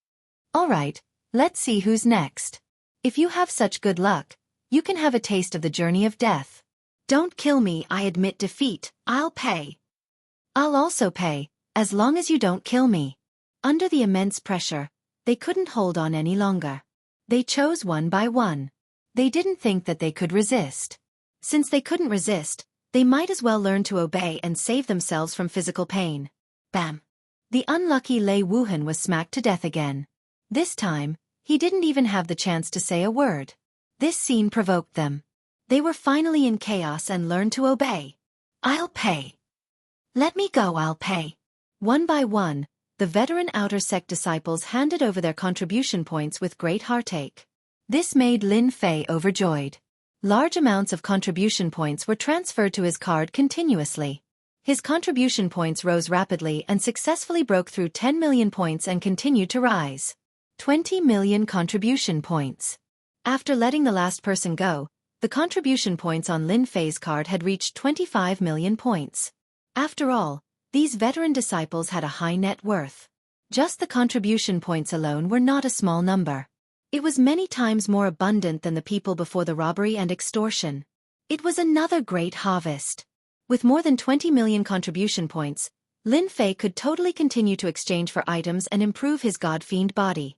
All right, let's see who's next. If you have such good luck, you can have a taste of the journey of death. Don't kill me, I admit defeat, I'll pay. I'll also pay, as long as you don't kill me. Under the immense pressure, they couldn't hold on any longer. They chose one by one. They didn't think that they could resist. Since they couldn't resist, they might as well learn to obey and save themselves from physical pain. Bam! The unlucky Lei Wuhan was smacked to death again. This time, he didn't even have the chance to say a word. This scene provoked them. They were finally in chaos and learned to obey. I'll pay. Let me go, I'll pay. One by one, the veteran outer sect disciples handed over their contribution points with great heartache. This made Lin Fei overjoyed. Large amounts of contribution points were transferred to his card continuously. His contribution points rose rapidly and successfully broke through 10 million points and continued to rise. 20 million contribution points. After letting the last person go, the contribution points on Lin Fei's card had reached 25 million points. After all, these veteran disciples had a high net worth. Just the contribution points alone were not a small number. It was many times more abundant than the people before the robbery and extortion. It was another great harvest. With more than 20 million contribution points, Lin Fei could totally continue to exchange for items and improve his god-fiend body.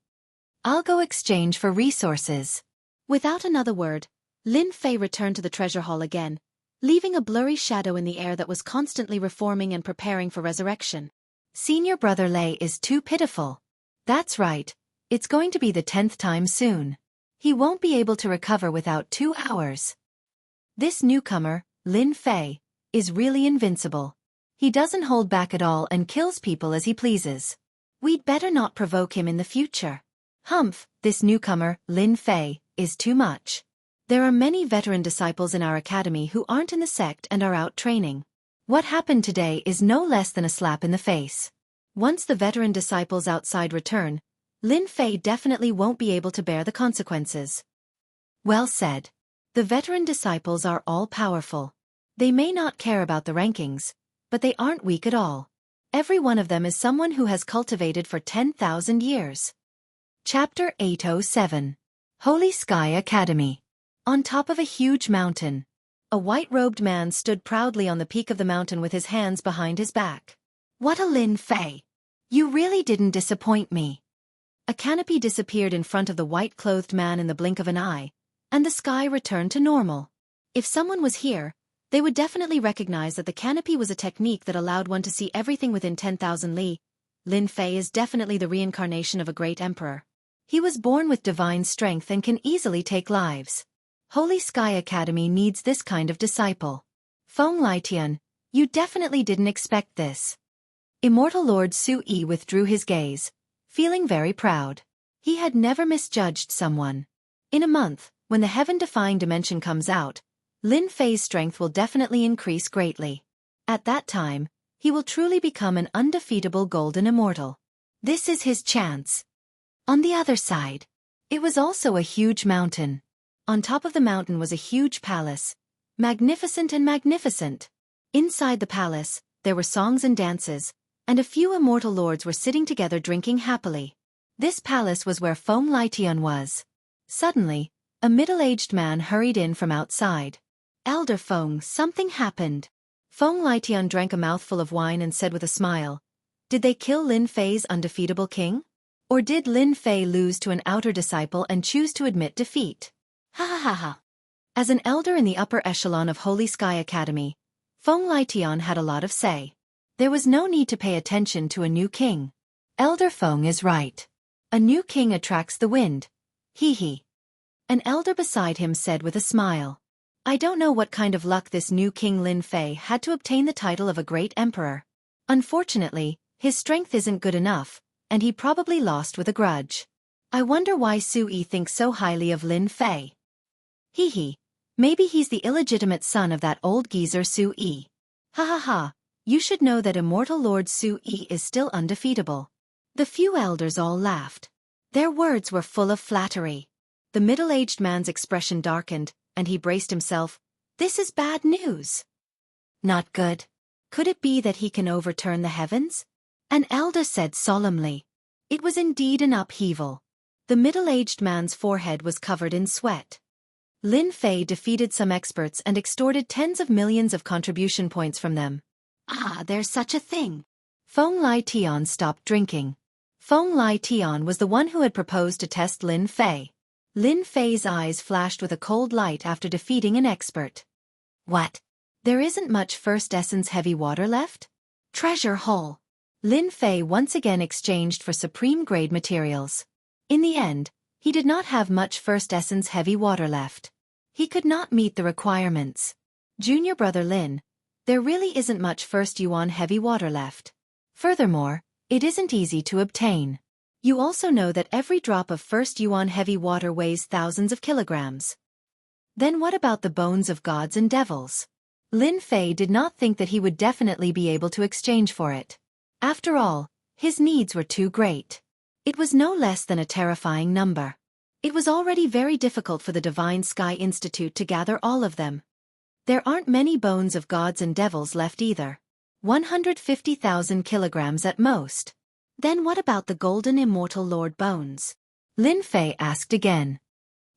I'll go exchange for resources. Without another word, Lin Fei returned to the treasure hall again, leaving a blurry shadow in the air that was constantly reforming and preparing for resurrection. Senior brother Lei is too pitiful. That's right. It's going to be the 10th time soon. He won't be able to recover without 2 hours. This newcomer, Lin Fei, is really invincible. He doesn't hold back at all and kills people as he pleases. We'd better not provoke him in the future. Humph, this newcomer, Lin Fei, is too much. There are many veteran disciples in our academy who aren't in the sect and are out training. What happened today is no less than a slap in the face. Once the veteran disciples outside return, Lin Fei definitely won't be able to bear the consequences. Well said. The veteran disciples are all-powerful. They may not care about the rankings, but they aren't weak at all. Every one of them is someone who has cultivated for 10,000 years. Chapter 807. Holy Sky Academy. On top of a huge mountain, a white-robed man stood proudly on the peak of the mountain with his hands behind his back. What a Lin Fei! You really didn't disappoint me. A canopy disappeared in front of the white-clothed man in the blink of an eye, and the sky returned to normal. If someone was here, they would definitely recognize that the canopy was a technique that allowed one to see everything within 10,000 li. Lin Fei is definitely the reincarnation of a great emperor. He was born with divine strength and can easily take lives. Holy Sky Academy needs this kind of disciple. Feng Litian, you definitely didn't expect this. Immortal Lord Su Yi withdrew his gaze, feeling very proud. He had never misjudged someone. In a month, when the heaven-defying dimension comes out, Lin Fei's strength will definitely increase greatly. At that time, he will truly become an undefeatable golden immortal. This is his chance. On the other side, it was also a huge mountain. On top of the mountain was a huge palace, magnificent and magnificent. Inside the palace, there were songs and dances, and a few immortal lords were sitting together drinking happily. This palace was where Feng Lition was. Suddenly, a middle-aged man hurried in from outside. Elder Feng, something happened. Feng Lition drank a mouthful of wine and said with a smile, "Did they kill Lin Fei's undefeatable king? Or did Lin Fei lose to an outer disciple and choose to admit defeat?" Ha ha ha ha. As an elder in the upper echelon of Holy Sky Academy, Feng Lition had a lot of say. There was no need to pay attention to a new king. Elder Feng is right. A new king attracts the wind. Hee hee. An elder beside him said with a smile. I don't know what kind of luck this new king Lin Fei had to obtain the title of a great emperor. Unfortunately, his strength isn't good enough, and he probably lost with a grudge. I wonder why Sui thinks so highly of Lin Fei. Hee hee. Maybe he's the illegitimate son of that old geezer Sui. Ha ha ha. You should know that immortal Lord Sui is still undefeatable. The few elders all laughed. Their words were full of flattery. The middle-aged man's expression darkened, and he braced himself. This is bad news. Not good. Could it be that he can overturn the heavens? An elder said solemnly. It was indeed an upheaval. The middle-aged man's forehead was covered in sweat. Lin Fei defeated some experts and extorted tens of millions of contribution points from them. Ah, there's such a thing. Feng Lition stopped drinking. Feng Lition was the one who had proposed to test Lin Fei. Lin Fei's eyes flashed with a cold light after defeating an expert. What? There isn't much first essence heavy water left? Treasure haul. Lin Fei once again exchanged for supreme-grade materials. In the end, he did not have much first essence heavy water left. He could not meet the requirements. Junior brother Lin, there really isn't much first yuan heavy water left. Furthermore, it isn't easy to obtain. You also know that every drop of first yuan heavy water weighs thousands of kilograms. Then what about the bones of gods and devils? Lin Fei did not think that he would definitely be able to exchange for it. After all, his needs were too great. It was no less than a terrifying number. It was already very difficult for the Divine Sky Institute to gather all of them. There aren't many bones of gods and devils left either. 150,000 kilograms at most. Then what about the golden immortal lord bones? Lin Fei asked again.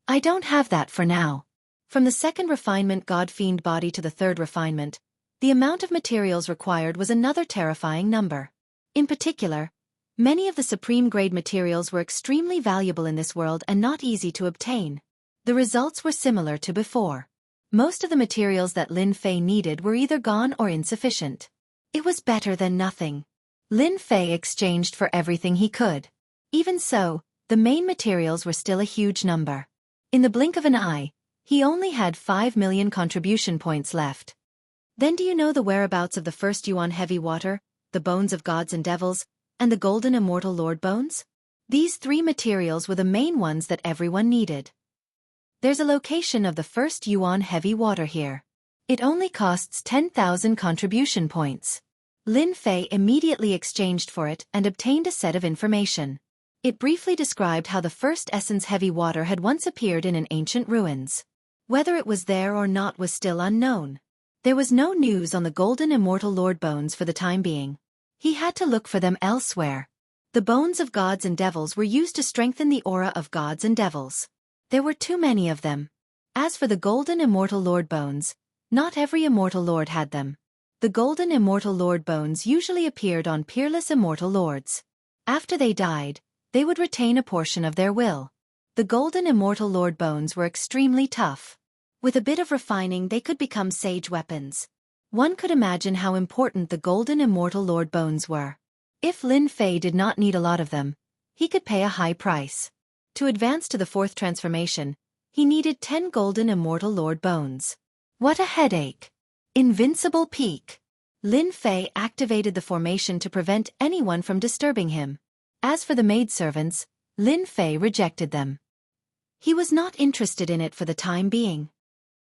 I don't have that for now. From the second refinement God-fiend body to the third refinement, the amount of materials required was another terrifying number. In particular, many of the supreme-grade materials were extremely valuable in this world and not easy to obtain. The results were similar to before. Most of the materials that Lin Fei needed were either gone or insufficient. It was better than nothing. Lin Fei exchanged for everything he could. Even so, the main materials were still a huge number. In the blink of an eye, he only had 5 million contribution points left. Then do you know the whereabouts of the first yuan heavy water, the bones of gods and devils, and the golden immortal lord bones? These three materials were the main ones that everyone needed. There's a location of the first yuan heavy water here. It only costs 10,000 contribution points. Lin Fei immediately exchanged for it and obtained a set of information. It briefly described how the first essence heavy water had once appeared in an ancient ruins. Whether it was there or not was still unknown. There was no news on the golden immortal lord bones for the time being. He had to look for them elsewhere. The bones of gods and devils were used to strengthen the aura of gods and devils. There were too many of them. As for the golden immortal lord bones, not every immortal lord had them. The golden immortal lord bones usually appeared on peerless immortal lords. After they died, they would retain a portion of their will. The golden immortal lord bones were extremely tough. With a bit of refining they could become sage weapons. One could imagine how important the golden immortal lord bones were. If Lin Fei did not need a lot of them, he could pay a high price. To advance to the fourth transformation, he needed 10 golden immortal lord bones. What a headache! Invincible Peak. Lin Fei activated the formation to prevent anyone from disturbing him. As for the maidservants, Lin Fei rejected them. He was not interested in it for the time being.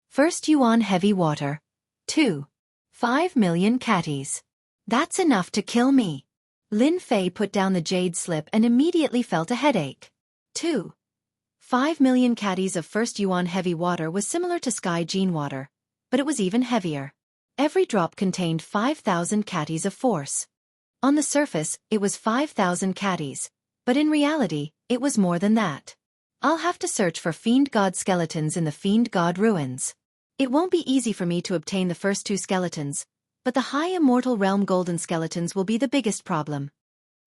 First yuan heavy water. 2. 5,000,000 catties. That's enough to kill me. Lin Fei put down the jade slip and immediately felt a headache. 2. 5,000,000 catties of first yuan heavy water was similar to sky gene water, but it was even heavier. Every drop contained 5,000 catties of force. On the surface, it was 5,000 catties, but in reality, it was more than that. I'll have to search for fiend god skeletons in the fiend god ruins. It won't be easy for me to obtain the first 2 skeletons, but the high immortal realm golden skeletons will be the biggest problem.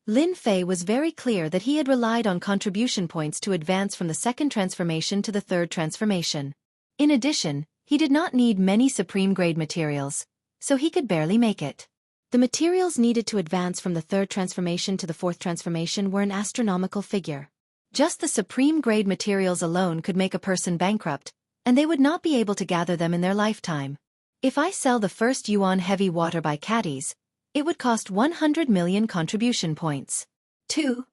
Lin Fei was very clear that he had relied on contribution points to advance from the second transformation to the third transformation. In addition, he did not need many supreme-grade materials, so he could barely make it. The materials needed to advance from the third transformation to the fourth transformation were an astronomical figure. Just the supreme-grade materials alone could make a person bankrupt, and they would not be able to gather them in their lifetime. If I sell the first yuan heavy water by catties, it would cost 100 million contribution points. 2.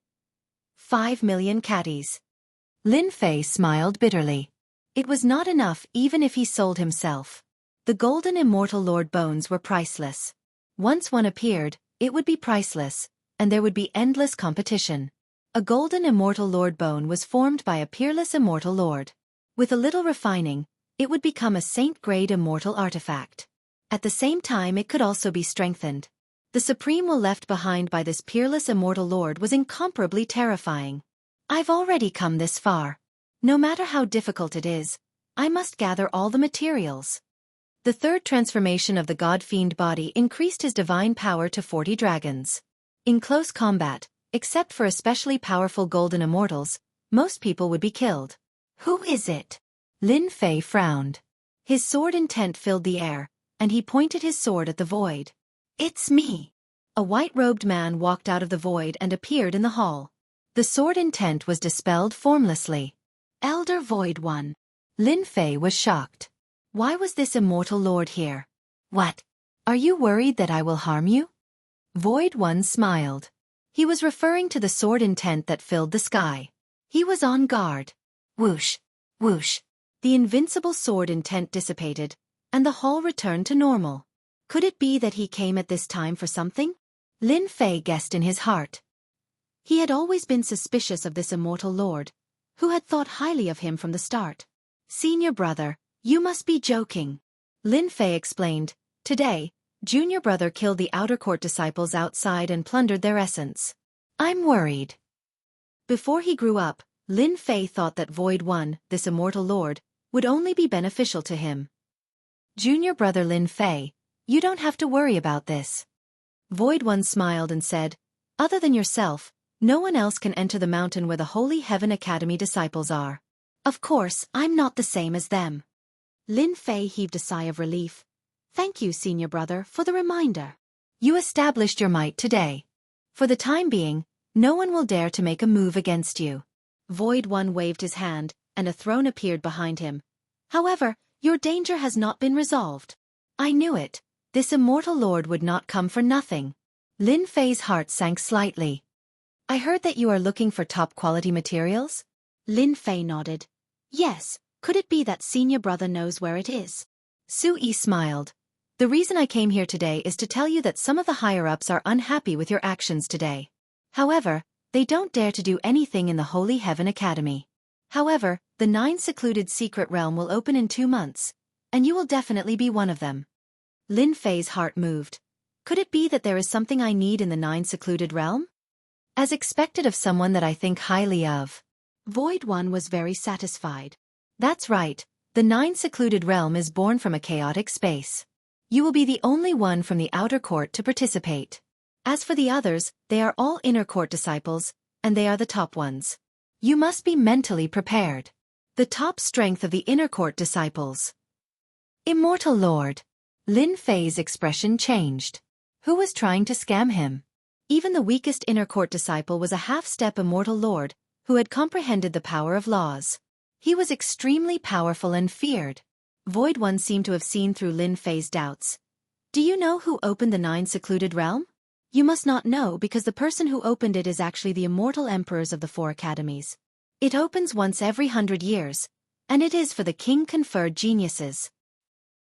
5,000,000 catties. Lin Fei smiled bitterly. It was not enough even if he sold himself. The golden immortal lord bones were priceless. Once one appeared, it would be priceless, and there would be endless competition. A golden immortal lord bone was formed by a peerless immortal lord. With a little refining, it would become a saint-grade immortal artifact. At the same time it could also be strengthened. The supreme will left behind by this peerless immortal lord was incomparably terrifying. I've already come this far. No matter how difficult it is, I must gather all the materials. The third transformation of the god-fiend body increased his divine power to 40 dragons. In close combat, except for especially powerful golden immortals, most people would be killed. Who is it? Lin Fei frowned. His sword intent filled the air, and he pointed his sword at the void. It's me. A white-robed man walked out of the void and appeared in the hall. The sword intent was dispelled formlessly. Elder Void One. Lin Fei was shocked. Why was this immortal lord here? What? Are you worried that I will harm you? Void One smiled. He was referring to the sword intent that filled the sky. He was on guard. Whoosh, whoosh. The invincible sword intent dissipated, and the hall returned to normal. Could it be that he came at this time for something? Lin Fei guessed in his heart. He had always been suspicious of this immortal lord, who had thought highly of him from the start. Senior brother, you must be joking. Lin Fei explained. Today, junior brother killed the outer court disciples outside and plundered their essence. I'm worried. Before he grew up, Lin Fei thought that Void One, this immortal lord, would only be beneficial to him. Junior brother Lin Fei, you don't have to worry about this. Void One smiled and said, other than yourself, no one else can enter the mountain where the Holy Heaven Academy disciples are. Of course, I'm not the same as them. Lin Fei heaved a sigh of relief. Thank you, senior brother, for the reminder. You established your might today. For the time being, no one will dare to make a move against you. Void One waved his hand, and a throne appeared behind him. However, your danger has not been resolved. I knew it. This immortal lord would not come for nothing. Lin Fei's heart sank slightly. I heard that you are looking for top-quality materials? Lin Fei nodded. Yes, could it be that senior brother knows where it is? Su Yi smiled. The reason I came here today is to tell you that some of the higher-ups are unhappy with your actions today. However, they don't dare to do anything in the Holy Heaven Academy. However, the 9 secluded secret realm will open in 2 months, and you will definitely be one of them. Lin Fei's heart moved. Could it be that there is something I need in the 9 secluded realm? As expected of someone that I think highly of. Void One was very satisfied. That's right, the 9 secluded realm is born from a chaotic space. You will be the only one from the outer court to participate. As for the others, they are all inner court disciples, and they are the top ones. You must be mentally prepared. The top strength of the inner court disciples. Immortal Lord. Lin Fei's expression changed. Who was trying to scam him? Even the weakest inner court disciple was a half-step immortal lord, who had comprehended the power of laws. He was extremely powerful and feared. Void One seemed to have seen through Lin Fei's doubts. Do you know who opened the 9 secluded realm? You must not know because the person who opened it is actually the immortal emperors of the 4 academies. It opens once every 100 years, and it is for the king-conferred geniuses.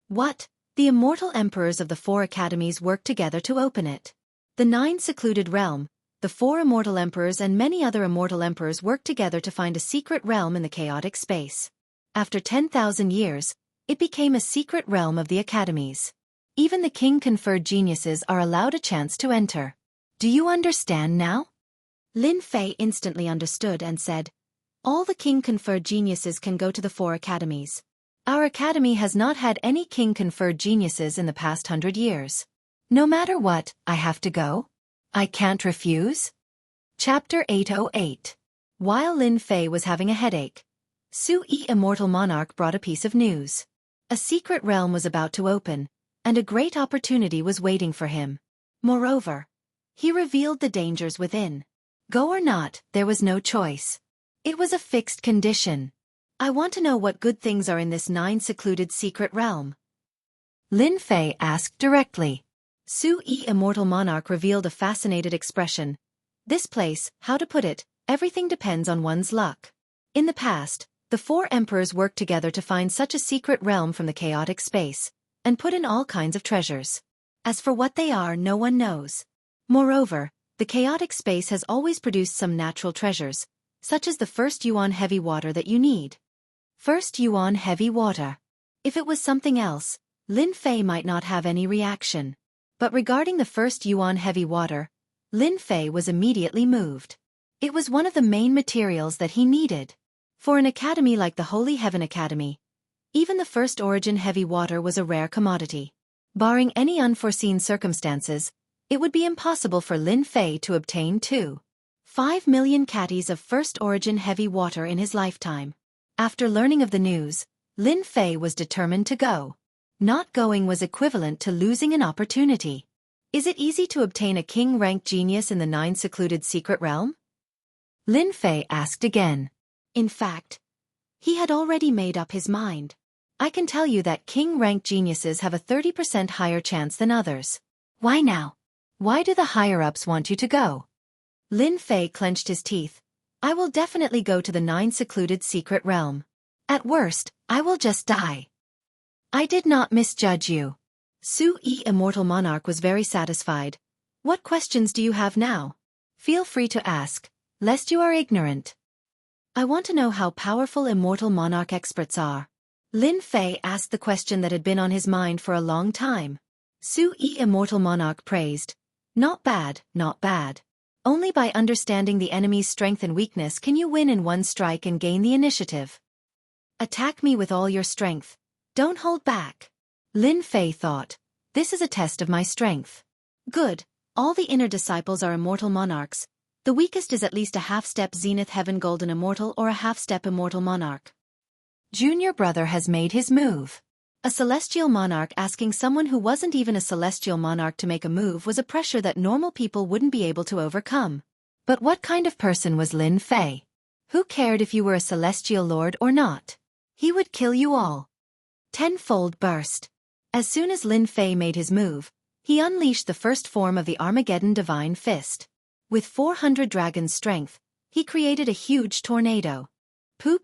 What? The immortal emperors of the 4 academies worked together to open it. The 9 secluded realm, the 4 immortal emperors and many other immortal emperors worked together to find a secret realm in the chaotic space. After 10,000 years, it became a secret realm of the academies. Even the king-conferred geniuses are allowed a chance to enter. Do you understand now? Lin Fei instantly understood and said, all the king-conferred geniuses can go to the 4 academies. Our academy has not had any king-conferred geniuses in the past 100 years. No matter what, I have to go? I can't refuse? Chapter 808. While Lin Fei was having a headache, Su Yi Immortal Monarch brought a piece of news. A secret realm was about to open, and a great opportunity was waiting for him. Moreover, he revealed the dangers within. Go or not, there was no choice. It was a fixed condition. I want to know what good things are in this 9 secluded secret realm. Lin Fei asked directly. Su Yi Immortal Monarch revealed a fascinated expression. This place, how to put it, everything depends on one's luck. In the past, the 4 emperors worked together to find such a secret realm from the chaotic space, and put in all kinds of treasures. As for what they are, no one knows. Moreover, the chaotic space has always produced some natural treasures, such as the first yuan heavy water that you need. First yuan heavy water. If it was something else, Lin Fei might not have any reaction. But regarding the first yuan heavy water, Lin Fei was immediately moved. It was one of the main materials that he needed. For an academy like the Holy Heaven Academy, even the first origin heavy water was a rare commodity. Barring any unforeseen circumstances, it would be impossible for Lin Fei to obtain 5 million catties of first origin heavy water in his lifetime. After learning of the news, Lin Fei was determined to go. Not going was equivalent to losing an opportunity. Is it easy to obtain a king-ranked genius in the 9 secluded secret realm? Lin Fei asked again. In fact, he had already made up his mind. I can tell you that king-ranked geniuses have a 30% higher chance than others. Why now? Why do the higher-ups want you to go? Lin Fei clenched his teeth. I will definitely go to the 9 secluded secret realm. At worst, I will just die. I did not misjudge you. Su Yi Immortal Monarch was very satisfied. What questions do you have now? Feel free to ask, lest you are ignorant. I want to know how powerful Immortal Monarch experts are. Lin Fei asked the question that had been on his mind for a long time. Su Yi Immortal Monarch praised. Not bad, not bad. Only by understanding the enemy's strength and weakness can you win in one strike and gain the initiative. Attack me with all your strength. Don't hold back. Lin Fei thought. This is a test of my strength. Good. All the inner disciples are immortal monarchs. The weakest is at least a half-step Zenith Heaven Golden Immortal or a half-step Immortal Monarch. Junior brother has made his move. A celestial monarch asking someone who wasn't even a celestial monarch to make a move was a pressure that normal people wouldn't be able to overcome. But what kind of person was Lin Fei? Who cared if you were a celestial lord or not? He would kill you all. Tenfold burst. As soon as Lin Fei made his move, he unleashed the first form of the Armageddon Divine Fist. With 400 dragons' strength, he created a huge tornado. Pu.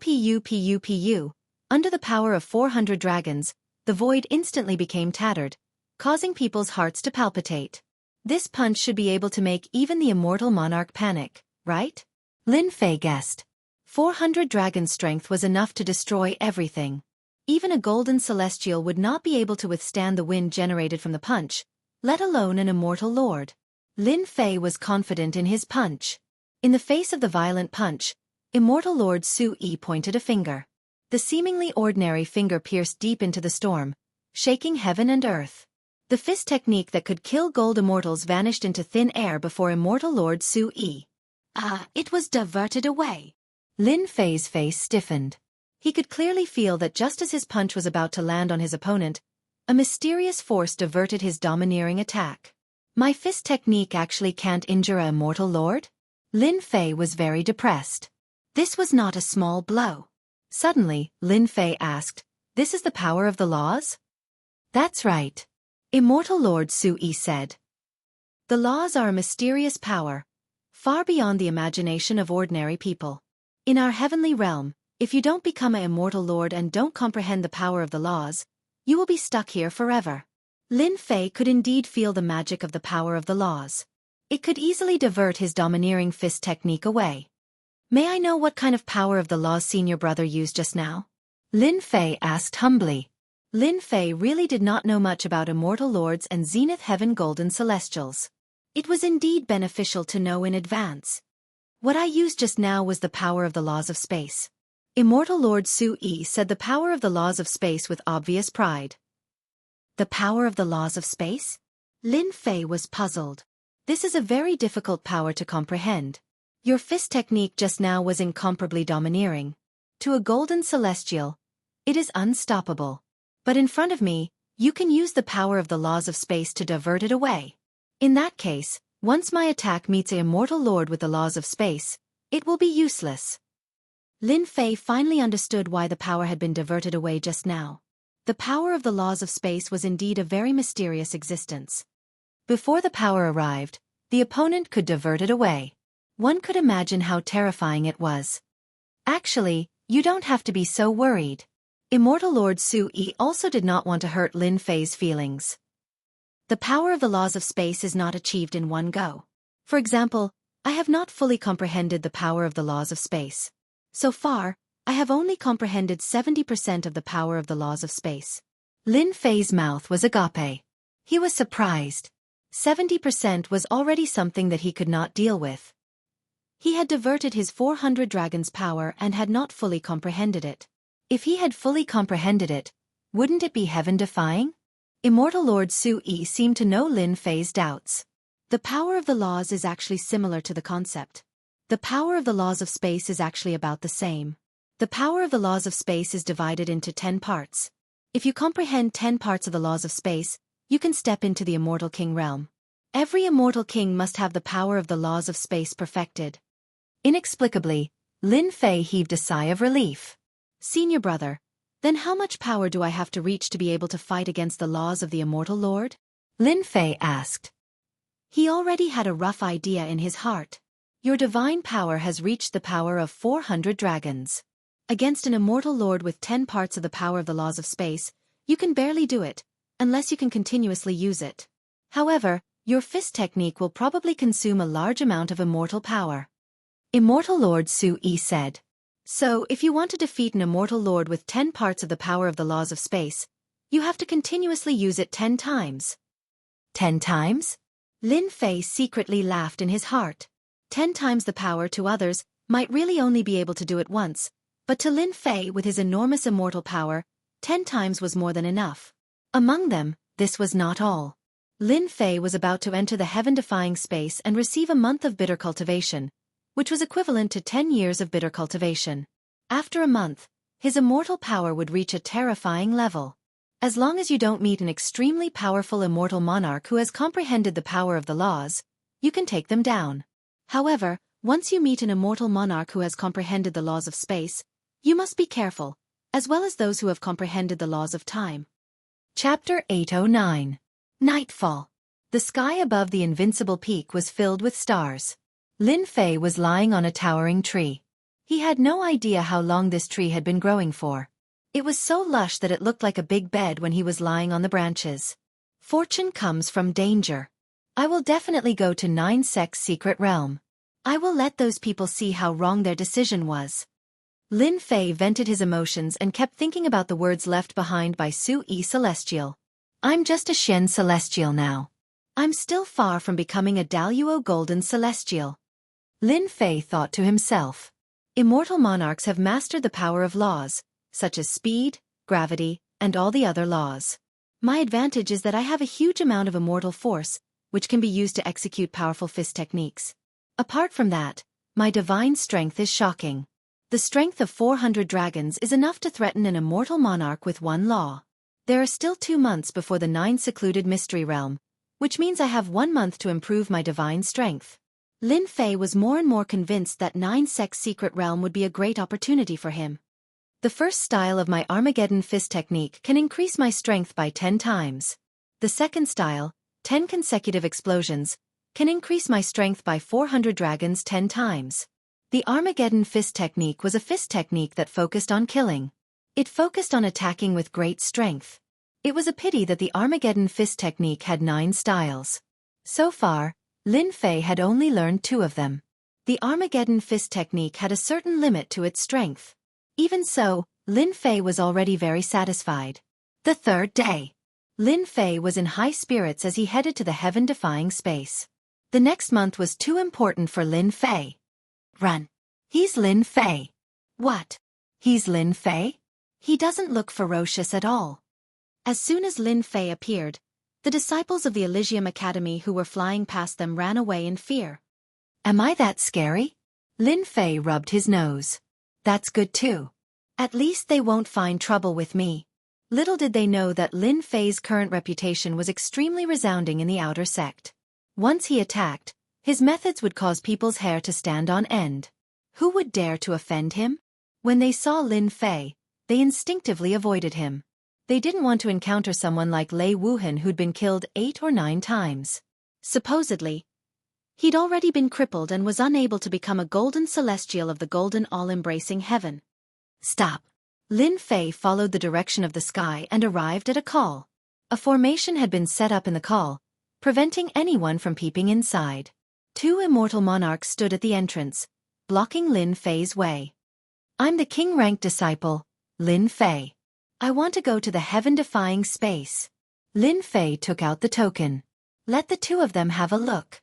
Under the power of 400 dragons, the void instantly became tattered, causing people's hearts to palpitate. This punch should be able to make even the immortal monarch panic, right? Lin Fei guessed. 400 dragons' strength was enough to destroy everything. Even a golden celestial would not be able to withstand the wind generated from the punch, let alone an immortal lord. Lin Fei was confident in his punch. In the face of the violent punch, Immortal Lord Su Yi pointed a finger. The seemingly ordinary finger pierced deep into the storm, shaking heaven and earth. The fist technique that could kill gold immortals vanished into thin air before Immortal Lord Su Yi. It was diverted away. Lin Fei's face stiffened. He could clearly feel that just as his punch was about to land on his opponent, a mysterious force diverted his domineering attack. My fist technique actually can't injure a immortal lord? Lin Fei was very depressed. This was not a small blow. Suddenly, Lin Fei asked, "This is the power of the laws?" "That's right." Immortal Lord Su Yi said. "The laws are a mysterious power, far beyond the imagination of ordinary people. In our heavenly realm, if you don't become an immortal lord and don't comprehend the power of the laws, You will be stuck here forever. Lin Fei could indeed feel the magic of the power of the laws. It could easily divert his domineering fist technique away. May I know what kind of power of the laws senior brother used just now? Lin Fei asked humbly. Lin Fei really did not know much about immortal lords and Zenith Heaven Golden Celestials. It was indeed beneficial to know in advance. What I used just now was the power of the laws of space. Immortal Lord Su Yi said the power of the laws of space with obvious pride. The power of the laws of space? Lin Fei was puzzled. This is a very difficult power to comprehend. Your fist technique just now was incomparably domineering. To a golden celestial, it is unstoppable. But in front of me, you can use the power of the laws of space to divert it away. In that case, once my attack meets an immortal lord with the laws of space, it will be useless. Lin Fei finally understood why the power had been diverted away just now. The power of the laws of space was indeed a very mysterious existence. Before the power arrived, the opponent could divert it away. One could imagine how terrifying it was. Actually, you don't have to be so worried. Immortal Lord Su Yi also did not want to hurt Lin Fei's feelings. The power of the laws of space is not achieved in one go. For example, I have not fully comprehended the power of the laws of space. So far, I have only comprehended 70% of the power of the laws of space. Lin Fei's mouth was agape. He was surprised. 70% was already something that he could not deal with. He had diverted his 400 dragons' power and had not fully comprehended it. If he had fully comprehended it, wouldn't it be heaven-defying? Immortal Lord Su Yi seemed to know Lin Fei's doubts. The power of the laws is actually similar to the concept. The power of the laws of space is actually about the same. The power of the laws of space is divided into 10 parts. If you comprehend 10 parts of the laws of space, you can step into the Immortal King realm. Every immortal king must have the power of the laws of space perfected. Inexplicably, Lin Fei heaved a sigh of relief. Senior brother, then how much power do I have to reach to be able to fight against the laws of the Immortal Lord? Lin Fei asked. He already had a rough idea in his heart. Your divine power has reached the power of 400 dragons. Against an Immortal Lord with 10 parts of the power of the laws of space, you can barely do it, unless you can continuously use it. However, your fist technique will probably consume a large amount of immortal power. Immortal Lord Su Yi said. So, if you want to defeat an immortal lord with 10 parts of the power of the laws of space, you have to continuously use it 10 times. 10 times? Lin Fei secretly laughed in his heart. 10 times the power to others might really only be able to do it once, but to Lin Fei with his enormous immortal power, 10 times was more than enough. Among them, this was not all. Lin Fei was about to enter the heaven-defying space and receive a month of bitter cultivation, which was equivalent to 10 years of bitter cultivation. After a month, his immortal power would reach a terrifying level. As long as you don't meet an extremely powerful immortal monarch who has comprehended the power of the laws, you can take them down. However, once you meet an immortal monarch who has comprehended the laws of space, you must be careful, as well as those who have comprehended the laws of time. Chapter 809. Nightfall. The sky above the invincible peak was filled with stars. Lin Fei was lying on a towering tree. He had no idea how long this tree had been growing for. It was so lush that it looked like a big bed when he was lying on the branches. Fortune comes from danger. I will definitely go to 9 Sec's secret realm. I will let those people see how wrong their decision was. Lin Fei vented his emotions and kept thinking about the words left behind by Su Yi Celestial. I'm just a Shen Celestial now. I'm still far from becoming a Daluo Golden Celestial. Lin Fei thought to himself. Immortal monarchs have mastered the power of laws, such as speed, gravity, and all the other laws. My advantage is that I have a huge amount of immortal force, which can be used to execute powerful fist techniques. Apart from that, my divine strength is shocking. The strength of 400 dragons is enough to threaten an immortal monarch with one law. There are still 2 months before the 9 secluded mystery realm, which means I have 1 month to improve my divine strength. Lin Fei was more and more convinced that 9 Sec's secret realm would be a great opportunity for him. The first style of my Armageddon fist technique can increase my strength by 10 times. The second style, 10 consecutive explosions, can increase my strength by 400 dragons 10 times. The Armageddon fist technique was a fist technique that focused on killing. It focused on attacking with great strength. It was a pity that the Armageddon fist technique had 9 styles. So far, Lin Fei had only learned 2 of them. The Armageddon fist technique had a certain limit to its strength. Even so, Lin Fei was already very satisfied. The 3rd day. Lin Fei was in high spirits as he headed to the heaven-defying space. The next month was too important for Lin Fei. Run. He's Lin Fei. What? He's Lin Fei? He doesn't look ferocious at all. As soon as Lin Fei appeared, the disciples of the Elysium Academy who were flying past them ran away in fear. Am I that scary? Lin Fei rubbed his nose. That's good too. At least they won't find trouble with me. Little did they know that Lin Fei's current reputation was extremely resounding in the outer sect. Once he attacked, his methods would cause people's hair to stand on end. Who would dare to offend him? When they saw Lin Fei, they instinctively avoided him. They didn't want to encounter someone like Lei Wuhan who'd been killed 8 or 9 times. Supposedly, he'd already been crippled and was unable to become a golden celestial of the golden all-embracing heaven. Stop. Lin Fei followed the direction of the sky and arrived at a call. A formation had been set up in the call, preventing anyone from peeping inside. 2 immortal monarchs stood at the entrance, blocking Lin Fei's way. I'm the king-ranked disciple, Lin Fei. I want to go to the heaven-defying space. Lin Fei took out the token. Let the 2 of them have a look.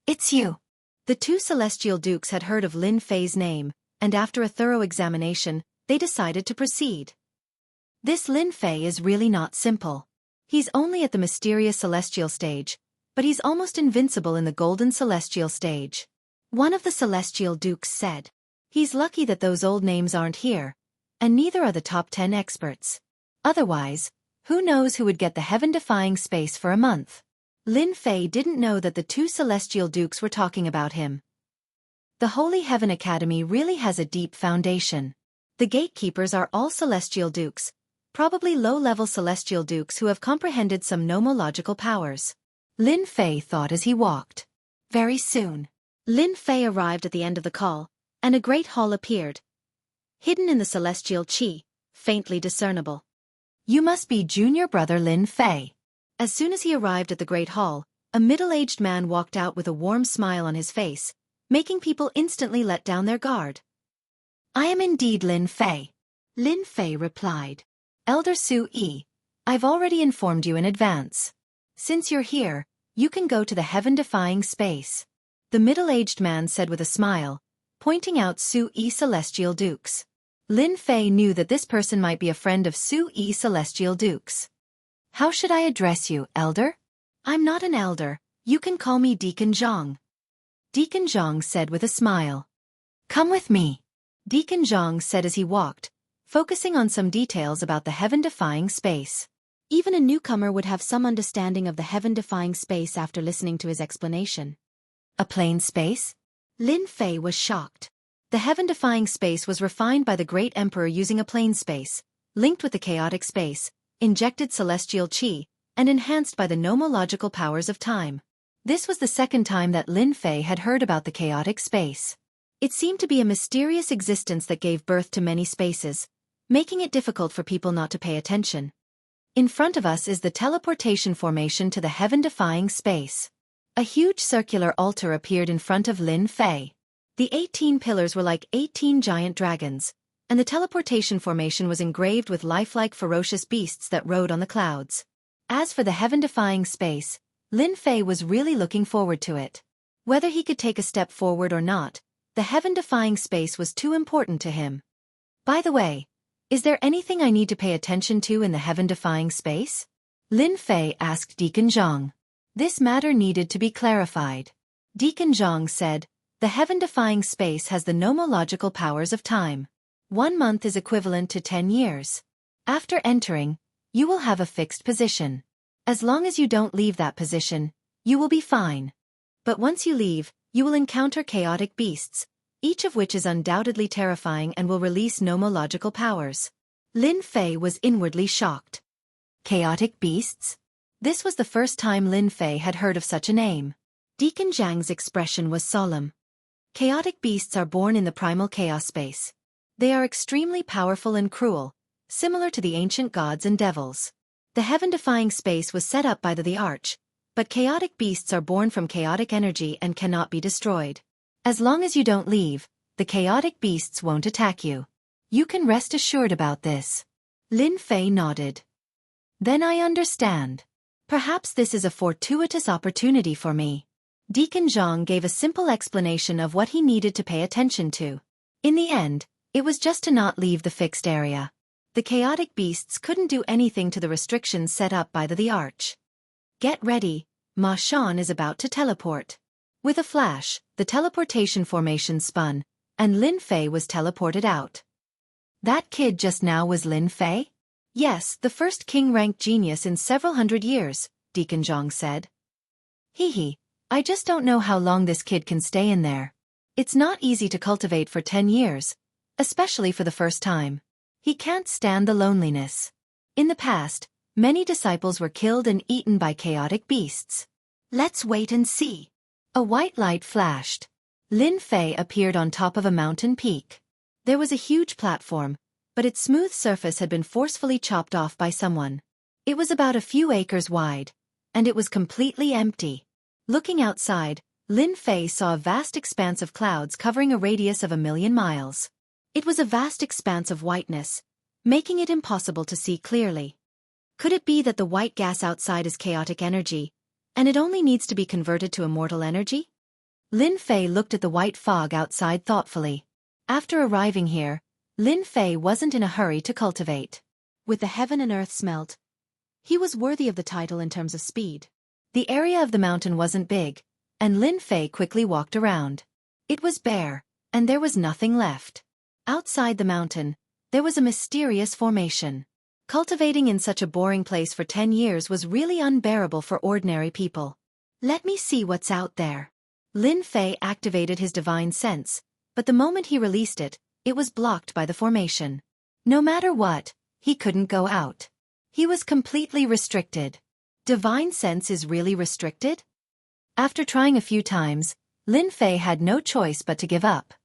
It's you. The 2 celestial dukes had heard of Lin Fei's name, and after a thorough examination, they decided to proceed. This Lin Fei is really not simple. He's only at the mysterious celestial stage, but he's almost invincible in the golden celestial stage. One of the celestial dukes said. He's lucky that those old names aren't here, and neither are the top 10 experts. Otherwise, who knows who would get the heaven-defying space for a month. Lin Fei didn't know that the 2 celestial dukes were talking about him. The Holy Heaven Academy really has a deep foundation. The gatekeepers are all celestial dukes, probably low-level celestial dukes who have comprehended some nomological powers. Lin Fei thought as he walked. Very soon, Lin Fei arrived at the end of the call, and a great hall appeared, hidden in the celestial qi, faintly discernible. You must be junior brother Lin Fei. As soon as he arrived at the great hall, a middle-aged man walked out with a warm smile on his face, making people instantly let down their guard. I am indeed Lin Fei. Lin Fei replied. Elder Su Yi, I've already informed you in advance. Since you're here, you can go to the heaven-defying space. The middle-aged man said with a smile, pointing out Su Yi Celestial Dukes. Lin Fei knew that this person might be a friend of Su Yi Celestial Dukes. How should I address you, Elder? I'm not an elder, you can call me Deacon Zhang. Deacon Zhang said with a smile. Come with me. Deacon Zhang said as he walked, focusing on some details about the heaven-defying space. Even a newcomer would have some understanding of the heaven-defying space after listening to his explanation. A plane space? Lin Fei was shocked. The heaven-defying space was refined by the great emperor using a plane space, linked with the chaotic space, injected celestial qi, and enhanced by the nomological powers of time. This was the second time that Lin Fei had heard about the chaotic space. It seemed to be a mysterious existence that gave birth to many spaces, making it difficult for people not to pay attention. In front of us is the teleportation formation to the heaven-defying space. A huge circular altar appeared in front of Lin Fei. The 18 pillars were like 18 giant dragons, and the teleportation formation was engraved with lifelike ferocious beasts that rode on the clouds. As for the heaven-defying space, Lin Fei was really looking forward to it. Whether he could take a step forward or not, the heaven-defying space was too important to him. By the way, is there anything I need to pay attention to in the heaven-defying space? Lin Fei asked Deacon Zhang. This matter needed to be clarified. Deacon Zhang said, the heaven-defying space has the nomological powers of time. 1 month is equivalent to 10 years. After entering, you will have a fixed position. As long as you don't leave that position, you will be fine. But once you leave, you will encounter chaotic beasts, each of which is undoubtedly terrifying and will release nomological powers. Lin Fei was inwardly shocked. Chaotic beasts? This was the first time Lin Fei had heard of such a name. Deacon Zhang's expression was solemn. Chaotic beasts are born in the primal chaos space. They are extremely powerful and cruel, similar to the ancient gods and devils. The heaven-defying space was set up by the arch, but chaotic beasts are born from chaotic energy and cannot be destroyed. As long as you don't leave, the chaotic beasts won't attack you. You can rest assured about this. Lin Fei nodded. Then I understand. Perhaps this is a fortuitous opportunity for me. Deacon Zhang gave a simple explanation of what he needed to pay attention to. In the end, it was just to not leave the fixed area. The chaotic beasts couldn't do anything to the restrictions set up by the arch. Get ready, Ma Shan is about to teleport. With a flash, the teleportation formation spun, and Lin Fei was teleported out. That kid just now was Lin Fei? Yes, the first king-ranked genius in several hundred years, Deacon Zhang said. Hee, I just don't know how long this kid can stay in there. It's not easy to cultivate for 10 years, especially for the first time. He can't stand the loneliness. In the past, many disciples were killed and eaten by chaotic beasts. Let's wait and see. A white light flashed. Lin Fei appeared on top of a mountain peak. There was a huge platform, but its smooth surface had been forcefully chopped off by someone. It was about a few acres wide, and it was completely empty. Looking outside, Lin Fei saw a vast expanse of clouds covering a radius of 1,000,000 miles. It was a vast expanse of whiteness, making it impossible to see clearly. Could it be that the white gas outside is chaotic energy, and it only needs to be converted to immortal energy? Lin Fei looked at the white fog outside thoughtfully. After arriving here, Lin Fei wasn't in a hurry to cultivate. With the heaven and earth smelt, he was worthy of the title in terms of speed. The area of the mountain wasn't big, and Lin Fei quickly walked around. It was bare, and there was nothing left. Outside the mountain, there was a mysterious formation. Cultivating in such a boring place for 10 years was really unbearable for ordinary people. Let me see what's out there. Lin Fei activated his divine sense, but the moment he released it, it was blocked by the formation. No matter what, he couldn't go out. He was completely restricted. Divine sense is really restricted? After trying a few times, Lin Fei had no choice but to give up.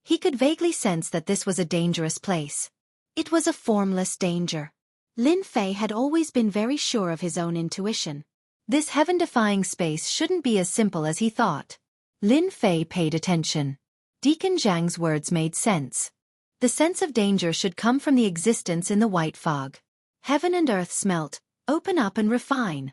He could vaguely sense that this was a dangerous place. It was a formless danger. Lin Fei had always been very sure of his own intuition. This heaven-defying space shouldn't be as simple as he thought. Lin Fei paid attention. Deacon Zhang's words made sense. The sense of danger should come from the existence in the white fog. Heaven and earth smelt, open up and refine.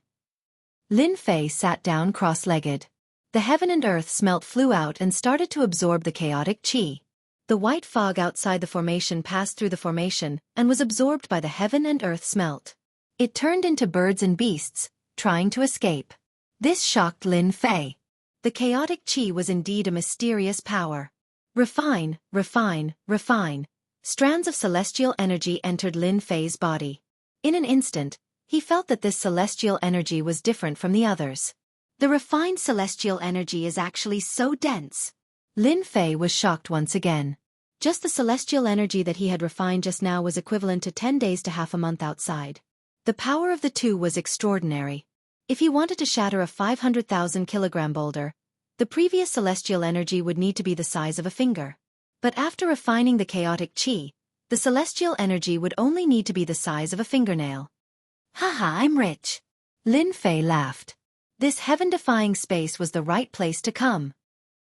Lin Fei sat down cross-legged. The heaven and earth smelt flew out and started to absorb the chaotic qi. The white fog outside the formation passed through the formation and was absorbed by the heaven and earth smelt. It turned into birds and beasts, trying to escape. This shocked Lin Fei. The chaotic qi was indeed a mysterious power. Refine, refine, refine. Strands of celestial energy entered Lin Fei's body. In an instant, he felt that this celestial energy was different from the others. The refined celestial energy is actually so dense. Lin Fei was shocked once again. Just the celestial energy that he had refined just now was equivalent to 10 days to half a month outside. The power of the two was extraordinary. If he wanted to shatter a 500,000 kilogram boulder, the previous celestial energy would need to be the size of a finger. But after refining the chaotic qi, the celestial energy would only need to be the size of a fingernail. Haha, I'm rich. Lin Fei laughed. This heaven-defying space was the right place to come.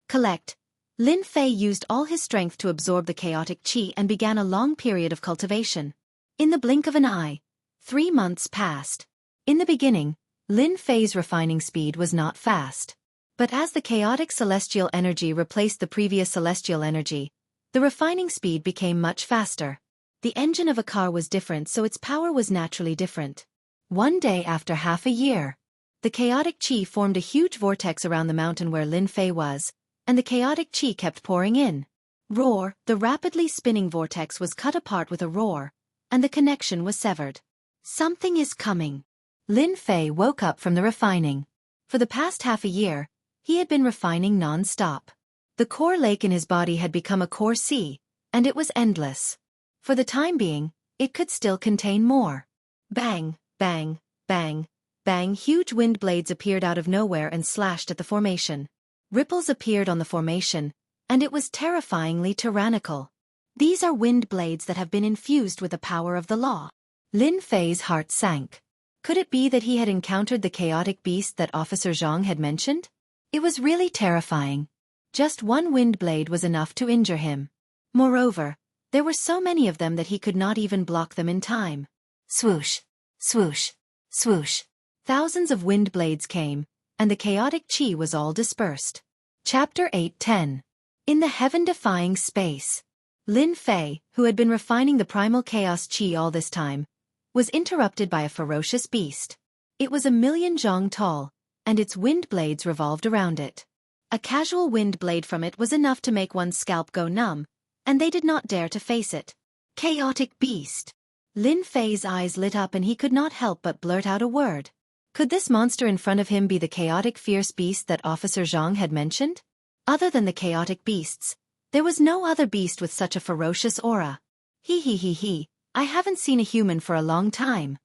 Collect. Lin Fei used all his strength to absorb the chaotic qi and began a long period of cultivation. In the blink of an eye, 3 months passed. In the beginning, Lin Fei's refining speed was not fast. But as the chaotic celestial energy replaced the previous celestial energy, the refining speed became much faster. The engine of a car was different, so its power was naturally different. One day after half a year, the chaotic qi formed a huge vortex around the mountain where Lin Fei was, and the chaotic qi kept pouring in. Roar, the rapidly spinning vortex was cut apart with a roar, and the connection was severed. Something is coming. Lin Fei woke up from the refining. For the past half a year, he had been refining non-stop. The core lake in his body had become a core sea, and it was endless. For the time being, it could still contain more. Bang, bang, bang, bang. Huge wind blades appeared out of nowhere and slashed at the formation. Ripples appeared on the formation, and it was terrifyingly tyrannical. These are wind blades that have been infused with the power of the law. Lin Fei's heart sank. Could it be that he had encountered the chaotic beast that Officer Zhang had mentioned? It was really terrifying. Just one wind blade was enough to injure him. Moreover, there were so many of them that he could not even block them in time. Swoosh, swoosh, swoosh. Thousands of wind blades came, and the chaotic chi was all dispersed. Chapter 8:10. In the heaven-defying space. Lin Fei, who had been refining the primal chaos chi all this time, was interrupted by a ferocious beast. It was 1,000,000 zhang tall, and its wind blades revolved around it. A casual wind blade from it was enough to make one's scalp go numb, and they did not dare to face it. Chaotic beast. Lin Fei's eyes lit up and he could not help but blurt out a word. Could this monster in front of him be the chaotic fierce beast that Officer Zhang had mentioned? Other than the chaotic beasts, there was no other beast with such a ferocious aura. He, I haven't seen a human for a long time.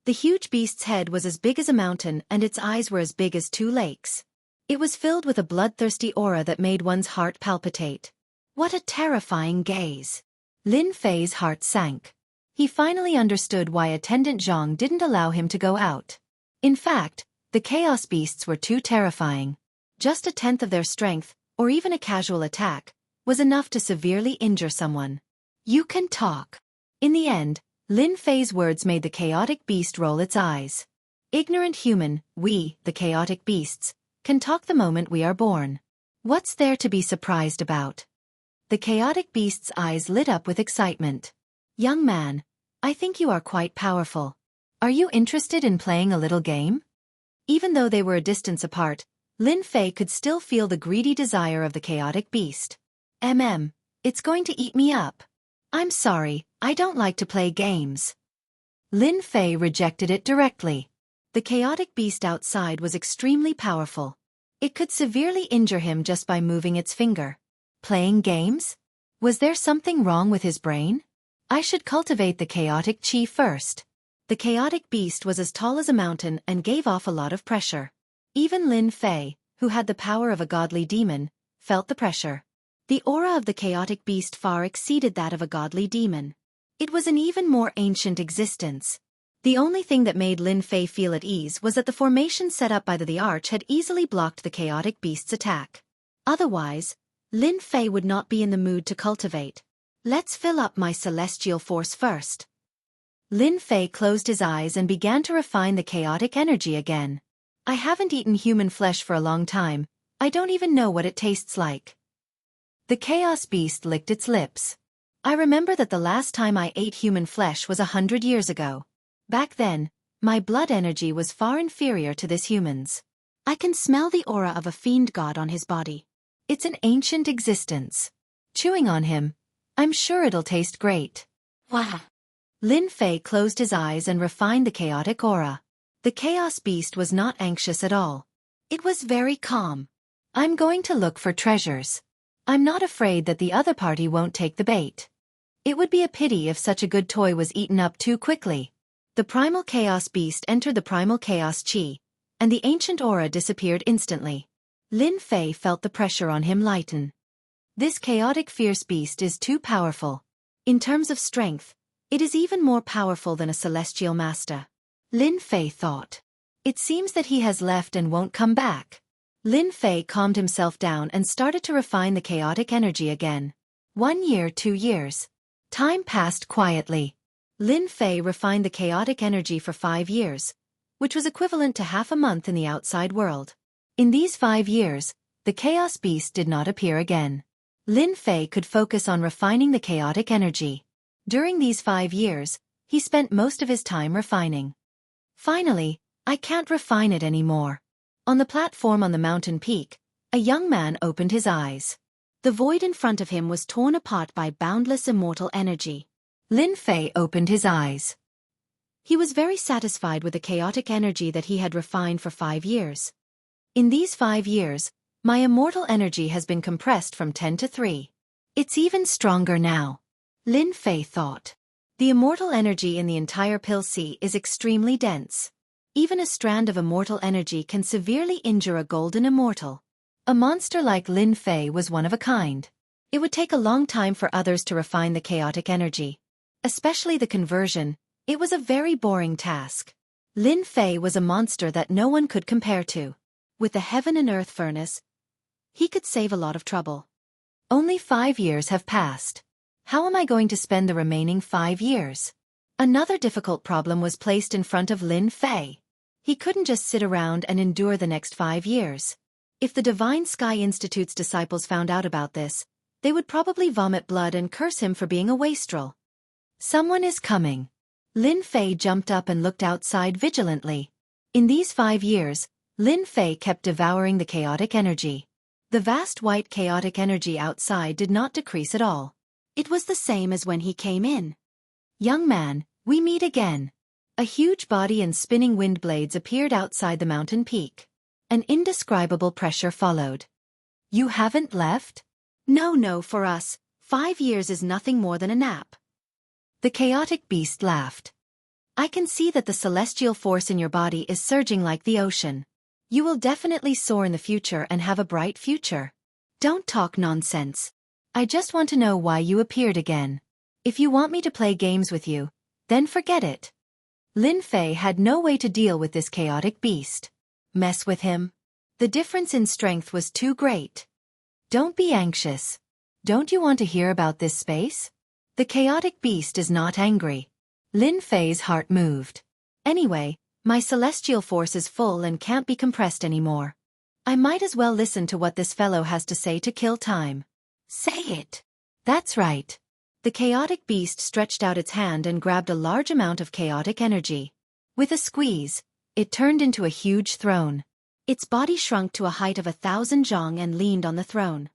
The huge beast's head was as big as a mountain and its eyes were as big as 2 lakes. It was filled with a bloodthirsty aura that made one's heart palpitate. What a terrifying gaze! Lin Fei's heart sank. He finally understood why Attendant Zhang didn't allow him to go out. In fact, the chaos beasts were too terrifying. Just 1/10 of their strength, or even a casual attack, was enough to severely injure someone. You can talk. In the end, Lin Fei's words made the chaotic beast roll its eyes. Ignorant human, we, the chaotic beasts, can talk the moment we are born. What's there to be surprised about? The chaotic beast's eyes lit up with excitement. Young man, I think you are quite powerful. Are you interested in playing a little game? Even though they were a distance apart, Lin Fei could still feel the greedy desire of the chaotic beast. It's going to eat me up. I'm sorry, I don't like to play games. Lin Fei rejected it directly. The chaotic beast outside was extremely powerful. It could severely injure him just by moving its finger. Playing games? Was there something wrong with his brain? I should cultivate the chaotic chi first. The chaotic beast was as tall as a mountain and gave off a lot of pressure. Even Lin Fei, who had the power of a godly demon, felt the pressure. The aura of the chaotic beast far exceeded that of a godly demon. It was an even more ancient existence. The only thing that made Lin Fei feel at ease was that the formation set up by the arch had easily blocked the chaotic beast's attack. Otherwise, Lin Fei would not be in the mood to cultivate. Let's fill up my celestial force first. Lin Fei closed his eyes and began to refine the chaotic energy again. I haven't eaten human flesh for a long time. I don't even know what it tastes like. The chaos beast licked its lips. I remember that the last time I ate human flesh was 100 years ago. Back then, my blood energy was far inferior to this human's. I can smell the aura of a fiend god on his body. It's an ancient existence. Chewing on him, I'm sure it'll taste great. Wow. Lin Fei closed his eyes and refined the chaotic aura. The chaos beast was not anxious at all. It was very calm. I'm going to look for treasures. I'm not afraid that the other party won't take the bait. It would be a pity if such a good toy was eaten up too quickly. The primal chaos beast entered the primal chaos chi, and the ancient aura disappeared instantly. Lin Fei felt the pressure on him lighten. This chaotic fierce beast is too powerful. In terms of strength, it is even more powerful than a celestial master. Lin Fei thought. It seems that he has left and won't come back. Lin Fei calmed himself down and started to refine the chaotic energy again. 1 year, 2 years. Time passed quietly. Lin Fei refined the chaotic energy for 5 years, which was equivalent to half a month in the outside world. In these 5 years, the chaos beast did not appear again. Lin Fei could focus on refining the chaotic energy. During these 5 years, he spent most of his time refining. Finally, I can't refine it anymore. On the platform on the mountain peak, a young man opened his eyes. The void in front of him was torn apart by boundless immortal energy. Lin Fei opened his eyes. He was very satisfied with the chaotic energy that he had refined for 5 years. In these 5 years, my immortal energy has been compressed from 10 to 3. It's even stronger now. Lin Fei thought. The immortal energy in the entire Pill Sea is extremely dense. Even a strand of immortal energy can severely injure a golden immortal. A monster like Lin Fei was one of a kind. It would take a long time for others to refine the chaotic energy. Especially the conversion, it was a very boring task. Lin Fei was a monster that no one could compare to. With the heaven and earth furnace, he could save a lot of trouble. Only 5 years have passed. How am I going to spend the remaining 5 years? Another difficult problem was placed in front of Lin Fei. He couldn't just sit around and endure the next 5 years. If the Divine Sky Institute's disciples found out about this, they would probably vomit blood and curse him for being a wastrel. Someone is coming. Lin Fei jumped up and looked outside vigilantly. In these 5 years, Lin Fei kept devouring the chaotic energy. The vast white chaotic energy outside did not decrease at all. It was the same as when he came in. Young man, we meet again. A huge body and spinning wind blades appeared outside the mountain peak. An indescribable pressure followed. You haven't left? No, for us, 5 years is nothing more than a nap. The chaotic beast laughed. I can see that the celestial force in your body is surging like the ocean. You will definitely soar in the future and have a bright future. Don't talk nonsense. I just want to know why you appeared again. If you want me to play games with you, then forget it. Lin Fei had no way to deal with this chaotic beast. Mess with him? The difference in strength was too great. Don't be anxious. Don't you want to hear about this space? The chaotic beast is not angry. Lin Fei's heart moved. Anyway, my celestial force is full and can't be compressed anymore. I might as well listen to what this fellow has to say to kill time. Say it. That's right. The chaotic beast stretched out its hand and grabbed a large amount of chaotic energy. With a squeeze, it turned into a huge throne. Its body shrunk to a height of 1,000 zhong and leaned on the throne.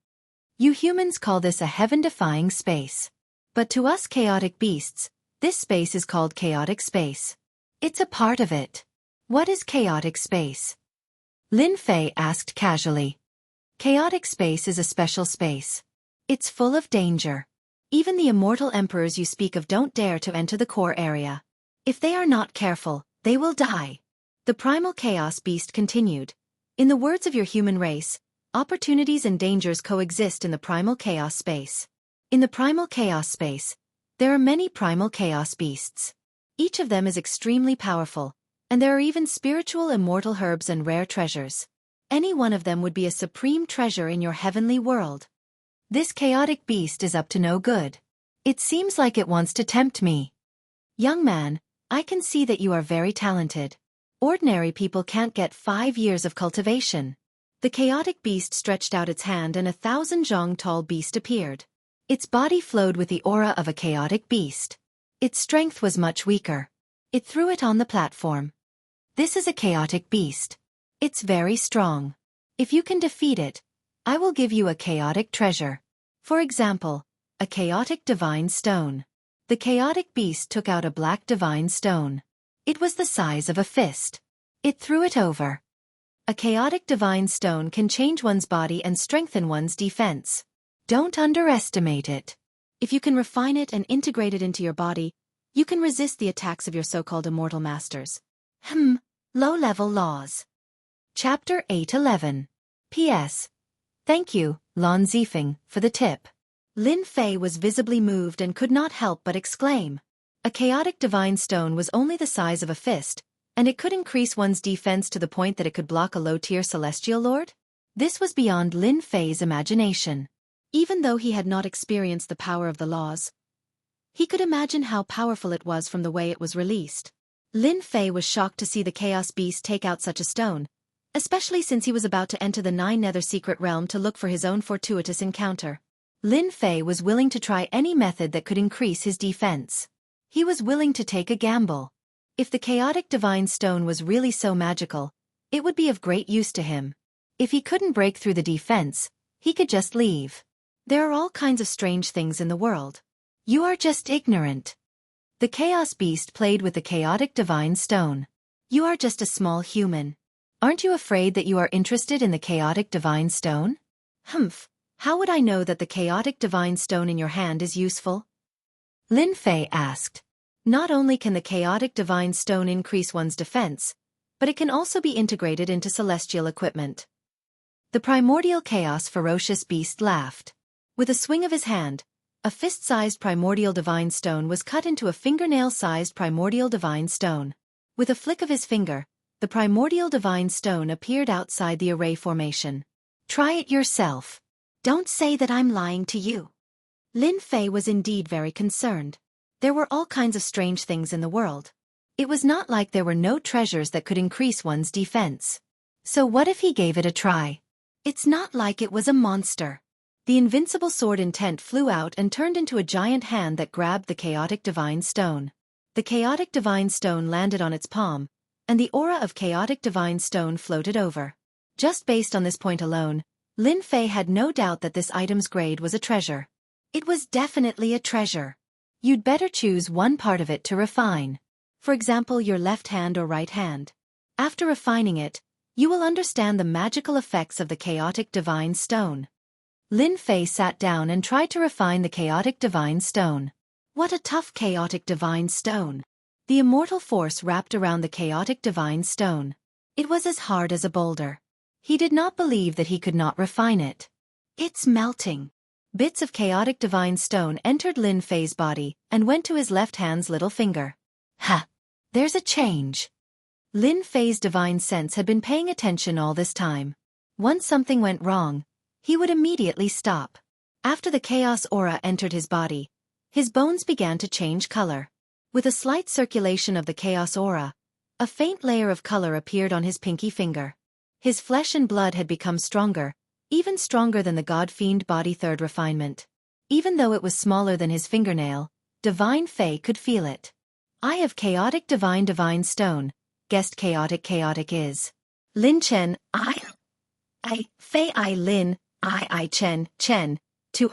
You humans call this a heaven-defying space. But to us chaotic beasts, this space is called chaotic space. It's a part of it. What is chaotic space? Lin Fei asked casually. Chaotic space is a special space. It's full of danger. Even the immortal emperors you speak of don't dare to enter the core area. If they are not careful, they will die. The primal chaos beast continued. In the words of your human race, opportunities and dangers coexist in the primal chaos space. In the primal chaos space, there are many primal chaos beasts. Each of them is extremely powerful, and there are even spiritual immortal herbs and rare treasures. Any one of them would be a supreme treasure in your heavenly world. This chaotic beast is up to no good. It seems like it wants to tempt me. Young man, I can see that you are very talented. Ordinary people can't get 5 years of cultivation. The chaotic beast stretched out its hand and 1,000 zhong tall beast appeared. Its body flowed with the aura of a chaotic beast. Its strength was much weaker. It threw it on the platform. This is a chaotic beast. It's very strong. If you can defeat it, I will give you a chaotic treasure. For example, a chaotic divine stone. The chaotic beast took out a black divine stone. It was the size of a fist. It threw it over. A chaotic divine stone can change one's body and strengthen one's defense. Don't underestimate it. If you can refine it and integrate it into your body, you can resist the attacks of your so-called immortal masters. Low-level laws. Chapter 811. P.S. Thank you, Lan Zifeng, for the tip. Lin Fei was visibly moved and could not help but exclaim. A chaotic divine stone was only the size of a fist, and it could increase one's defense to the point that it could block a low-tier celestial lord? This was beyond Lin Fei's imagination. Even though he had not experienced the power of the laws, he could imagine how powerful it was from the way it was released. Lin Fei was shocked to see the chaos beast take out such a stone, especially since he was about to enter the 9 Nether secret realm to look for his own fortuitous encounter. Lin Fei was willing to try any method that could increase his defense. He was willing to take a gamble. If the chaotic divine stone was really so magical, it would be of great use to him. If he couldn't break through the defense, he could just leave. There are all kinds of strange things in the world. You are just ignorant. The chaos beast played with the chaotic divine stone. You are just a small human. Aren't you afraid that you are interested in the chaotic divine stone? How would I know that the chaotic divine stone in your hand is useful? Lin Fei asked. Not only can the chaotic divine stone increase one's defense, but it can also be integrated into celestial equipment. The primordial chaos ferocious beast laughed. With a swing of his hand, a fist-sized primordial divine stone was cut into a fingernail-sized primordial divine stone. With a flick of his finger, the primordial divine stone appeared outside the array formation. Try it yourself. Don't say that I'm lying to you. Lin Fei was indeed very concerned. There were all kinds of strange things in the world. It was not like there were no treasures that could increase one's defense. So what if he gave it a try? It's not like it was a monster. The invincible sword intent flew out and turned into a giant hand that grabbed the chaotic divine stone. The chaotic divine stone landed on its palm, and the aura of chaotic divine stone floated over. Just based on this point alone, Lin Fei had no doubt that this item's grade was a treasure. It was definitely a treasure. You'd better choose one part of it to refine. For example, your left hand or right hand. After refining it, you will understand the magical effects of the chaotic divine stone. Lin Fei sat down and tried to refine the chaotic divine stone. What a tough chaotic divine stone. The immortal force wrapped around the chaotic divine stone. It was as hard as a boulder. He did not believe that he could not refine it. It's melting. Bits of chaotic divine stone entered Lin Fei's body and went to his left hand's little finger. Ha! There's a change. Lin Fei's divine sense had been paying attention all this time. Once something went wrong, he would immediately stop. After the chaos aura entered his body, his bones began to change color. With a slight circulation of the chaos aura, a faint layer of color appeared on his pinky finger. His flesh and blood had become stronger, even stronger than the god-fiend body third refinement. Even though it was smaller than his fingernail, Divine Fei could feel it. I have chaotic divine stone, guessed chaotic is. Lin Chen, I, Fei I Lin, I Chen, to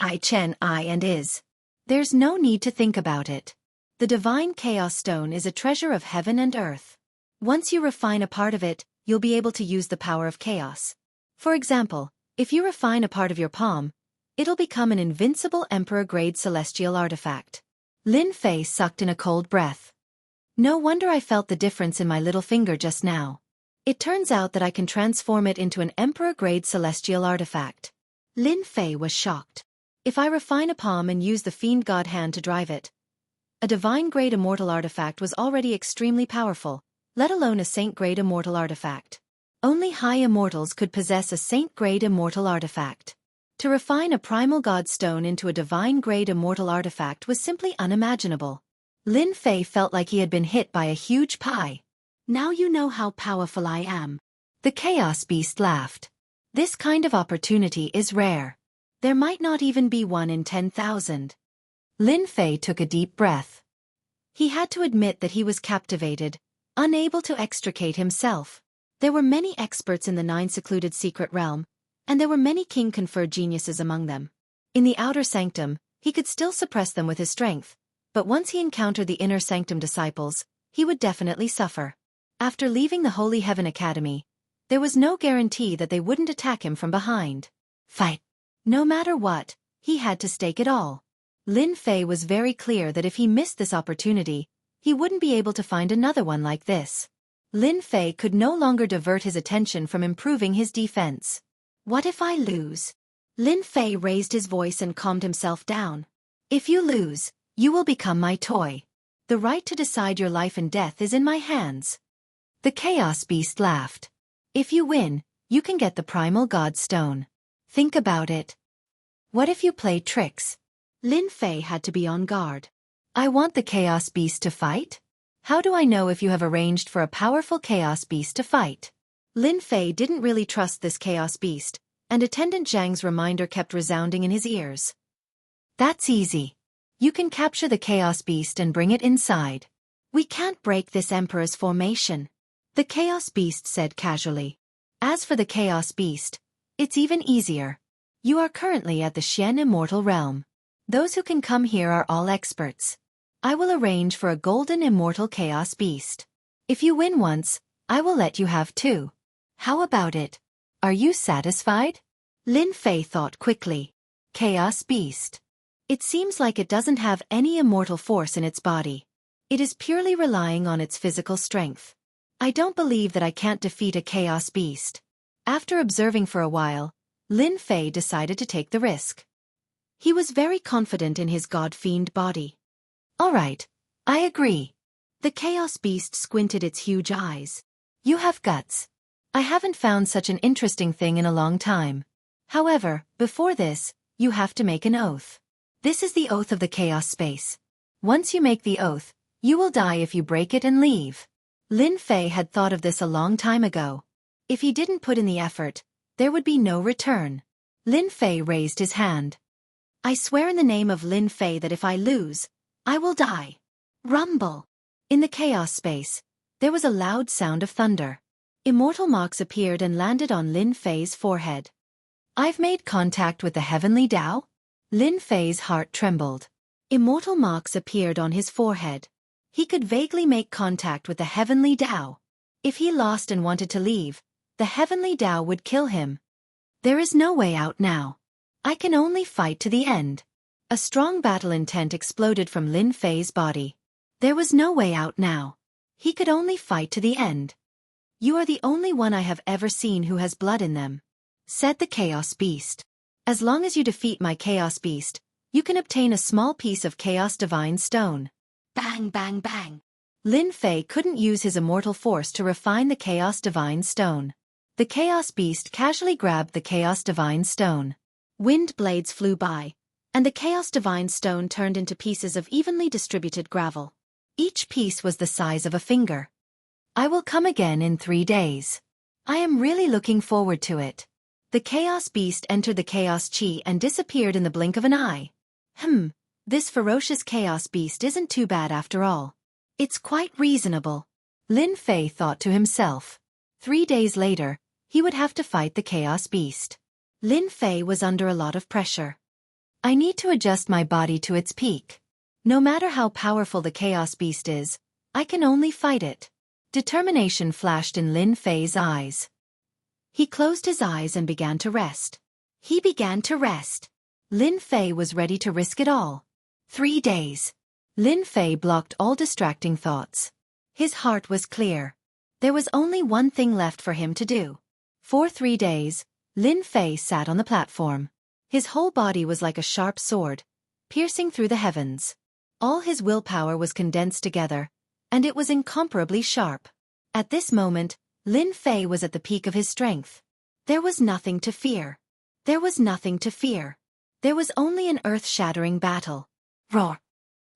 I Chen I and is. There's no need to think about it. The divine chaos stone is a treasure of heaven and earth. Once you refine a part of it, you'll be able to use the power of chaos. For example, if you refine a part of your palm, it'll become an invincible emperor-grade celestial artifact. Lin Fei sucked in a cold breath. No wonder I felt the difference in my little finger just now. It turns out that I can transform it into an emperor-grade celestial artifact. Lin Fei was shocked. If I refine a palm and use the fiend god hand to drive it, a divine-grade immortal artifact was already extremely powerful, let alone a saint-grade immortal artifact. Only high immortals could possess a saint-grade immortal artifact. To refine a primal god stone into a divine-grade immortal artifact was simply unimaginable. Lin Fei felt like he had been hit by a huge pie. Now you know how powerful I am. The Chaos Beast laughed. This kind of opportunity is rare. There might not even be one in 10,000. Lin Fei took a deep breath. He had to admit that he was captivated, unable to extricate himself. There were many experts in the 9 secluded secret realm, and there were many king-conferred geniuses among them. In the outer sanctum, he could still suppress them with his strength, but once he encountered the inner sanctum disciples, he would definitely suffer. After leaving the Holy Heaven Academy, there was no guarantee that they wouldn't attack him from behind. Fight! No matter what, he had to stake it all. Lin Fei was very clear that if he missed this opportunity, he wouldn't be able to find another one like this. Lin Fei could no longer divert his attention from improving his defense. What if I lose? Lin Fei raised his voice and calmed himself down. If you lose, you will become my toy. The right to decide your life and death is in my hands. The Chaos Beast laughed. If you win, you can get the Primal God Stone. Think about it. What if you play tricks? Lin Fei had to be on guard. I want the Chaos Beast to fight? How do I know if you have arranged for a powerful Chaos Beast to fight? Lin Fei didn't really trust this Chaos Beast, and Attendant Zhang's reminder kept resounding in his ears. That's easy. You can capture the Chaos Beast and bring it inside. We can't break this Emperor's formation, the Chaos Beast said casually. As for the Chaos Beast, it's even easier. You are currently at the Xian Immortal Realm. Those who can come here are all experts. I will arrange for a golden immortal Chaos Beast. If you win once, I will let you have 2. How about it? Are you satisfied? Lin Fei thought quickly. Chaos Beast. It seems like it doesn't have any immortal force in its body. It is purely relying on its physical strength. I don't believe that I can't defeat a Chaos Beast. After observing for a while, Lin Fei decided to take the risk. He was very confident in his god-fiend body. All right, I agree. The Chaos Beast squinted its huge eyes. You have guts. I haven't found such an interesting thing in a long time. However, before this, you have to make an oath. This is the oath of the Chaos Space. Once you make the oath, you will die if you break it and leave. Lin Fei had thought of this a long time ago. If he didn't put in the effort, there would be no return. Lin Fei raised his hand. I swear in the name of Lin Fei that if I lose, I will die. Rumble. In the Chaos Space, there was a loud sound of thunder. Immortal marks appeared and landed on Lin Fei's forehead. I've made contact with the heavenly Tao? Lin Fei's heart trembled. Immortal marks appeared on his forehead. He could vaguely make contact with the heavenly Tao. If he lost and wanted to leave, the heavenly Tao would kill him. There is no way out now. I can only fight to the end. A strong battle intent exploded from Lin Fei's body. There was no way out now. He could only fight to the end. You are the only one I have ever seen who has blood in them, said the Chaos Beast. As long as you defeat my Chaos Beast, you can obtain a small piece of Chaos Divine Stone. Bang, bang, bang. Lin Fei couldn't use his immortal force to refine the Chaos Divine Stone. The Chaos Beast casually grabbed the Chaos Divine Stone. Wind blades flew by, and the Chaos Divine Stone turned into pieces of evenly distributed gravel. Each piece was the size of a finger. I will come again in 3 days. I am really looking forward to it. The Chaos Beast entered the Chaos Chi and disappeared in the blink of an eye. This ferocious Chaos Beast isn't too bad after all. It's quite reasonable. Lin Fei thought to himself. 3 days later, he would have to fight the Chaos Beast. Lin Fei was under a lot of pressure. I need to adjust my body to its peak. No matter how powerful the Chaos Beast is, I can only fight it. Determination flashed in Lin Fei's eyes. He closed his eyes and began to rest. He began to rest. Lin Fei was ready to risk it all. 3 days. Lin Fei blocked all distracting thoughts. His heart was clear. There was only one thing left for him to do. For 3 days, Lin Fei sat on the platform. His whole body was like a sharp sword, piercing through the heavens. All his willpower was condensed together, and it was incomparably sharp. At this moment, Lin Fei was at the peak of his strength. There was nothing to fear. There was nothing to fear. There was only an earth-shattering battle. Roar!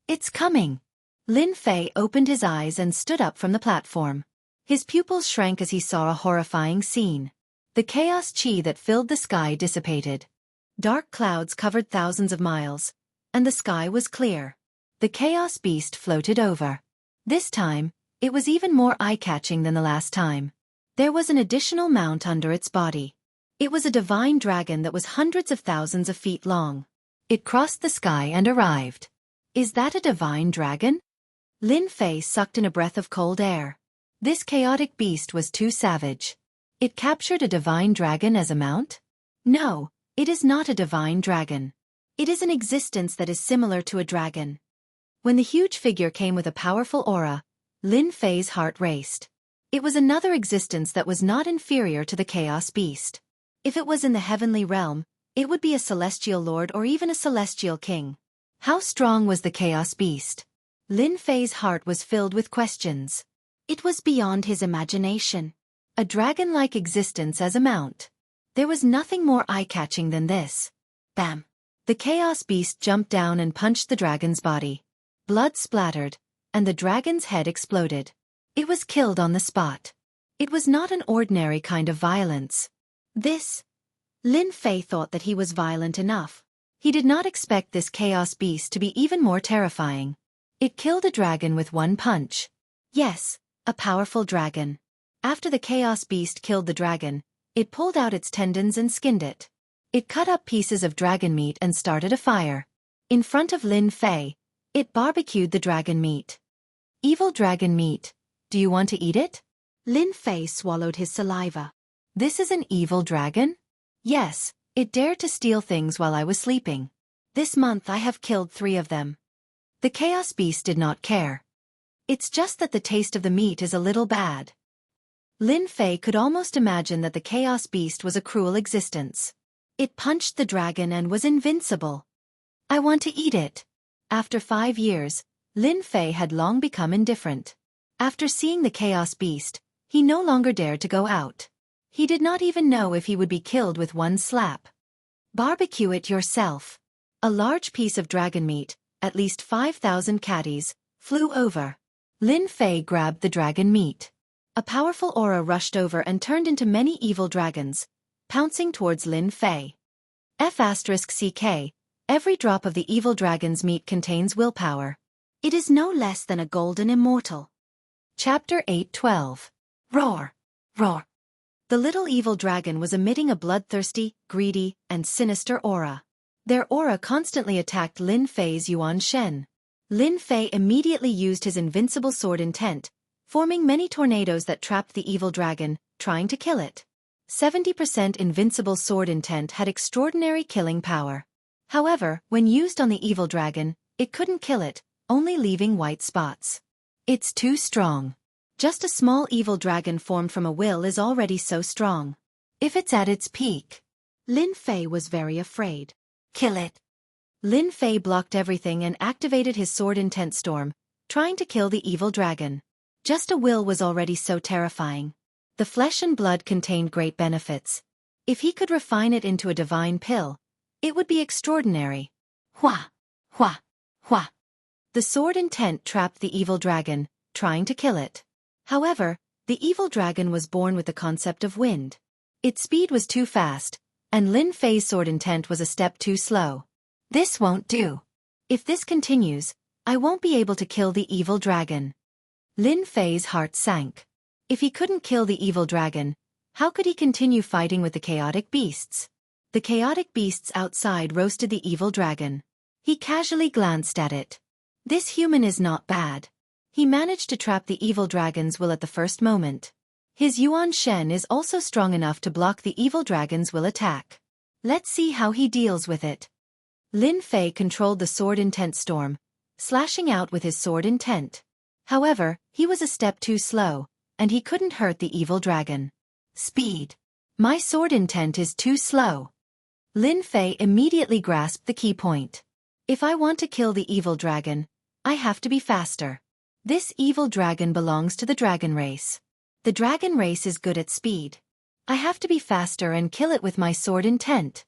It's coming! Lin Fei opened his eyes and stood up from the platform. His pupils shrank as he saw a horrifying scene. The chaos chi that filled the sky dissipated. Dark clouds covered thousands of miles, and the sky was clear. The Chaos Beast floated over. This time, it was even more eye-catching than the last time. There was an additional mount under its body. It was a divine dragon that was hundreds of thousands of feet long. It crossed the sky and arrived. Is that a divine dragon? Lin Fei sucked in a breath of cold air. This chaotic beast was too savage. It captured a divine dragon as a mount? No, it is not a divine dragon. It is an existence that is similar to a dragon. When the huge figure came with a powerful aura, Lin Fei's heart raced. It was another existence that was not inferior to the Chaos Beast. If it was in the heavenly realm, it would be a celestial lord or even a celestial king. How strong was the Chaos Beast? Lin Fei's heart was filled with questions. It was beyond his imagination. A dragon-like existence as a mount. There was nothing more eye-catching than this. Bam! The Chaos Beast jumped down and punched the dragon's body. Blood splattered, and the dragon's head exploded. It was killed on the spot. It was not an ordinary kind of violence. Lin Fei thought that he was violent enough. He did not expect this Chaos Beast to be even more terrifying. It killed a dragon with one punch. Yes, a powerful dragon. After the Chaos Beast killed the dragon, it pulled out its tendons and skinned it. It cut up pieces of dragon meat and started a fire. In front of Lin Fei, it barbecued the dragon meat. Evil dragon meat, do you want to eat it? Lin Fei swallowed his saliva. This is an evil dragon? Yes, it dared to steal things while I was sleeping. This month I have killed 3 of them. The Chaos Beast did not care. It's just that the taste of the meat is a little bad. Lin Fei could almost imagine that the Chaos Beast was a cruel existence. It punched the dragon and was invincible. I want to eat it. After 5 years, Lin Fei had long become indifferent. After seeing the Chaos Beast, he no longer dared to go out. He did not even know if he would be killed with one slap. Barbecue it yourself. A large piece of dragon meat, at least 5,000 catties, flew over. Lin Fei grabbed the dragon meat. A powerful aura rushed over and turned into many evil dragons, pouncing towards Lin Fei. F*CK, every drop of the evil dragon's meat contains willpower. It is no less than a golden immortal. Chapter 8:12. Roar! Roar! The little evil dragon was emitting a bloodthirsty, greedy, and sinister aura. Their aura constantly attacked Lin Fei's Yuan Shen. Lin Fei immediately used his invincible sword intent, forming many tornadoes that trapped the evil dragon, trying to kill it. 70% invincible sword intent had extraordinary killing power. However, when used on the evil dragon, it couldn't kill it, only leaving white spots. It's too strong. Just a small evil dragon formed from a will is already so strong. If it's at its peak. Lin Fei was very afraid. Kill it. Lin Fei blocked everything and activated his sword intent storm, trying to kill the evil dragon. Just a will was already so terrifying. The flesh and blood contained great benefits. If he could refine it into a divine pill, it would be extraordinary. Hua! Hua! Hua! The sword intent trapped the evil dragon, trying to kill it. However, the evil dragon was born with the concept of wind. Its speed was too fast, and Lin Fei's sword intent was a step too slow. This won't do. If this continues, I won't be able to kill the evil dragon. Lin Fei's heart sank. If he couldn't kill the evil dragon, how could he continue fighting with the chaotic beasts? The chaotic beasts outside roasted the evil dragon. He casually glanced at it. This human is not bad. He managed to trap the evil dragon's will at the first moment. His Yuan Shen is also strong enough to block the evil dragon's will attack. Let's see how he deals with it. Lin Fei controlled the sword intent storm, slashing out with his sword intent. However, he was a step too slow, and he couldn't hurt the evil dragon. Speed. My sword intent is too slow. Lin Fei immediately grasped the key point. If I want to kill the evil dragon, I have to be faster. This evil dragon belongs to the dragon race. The dragon race is good at speed. I have to be faster and kill it with my sword intent.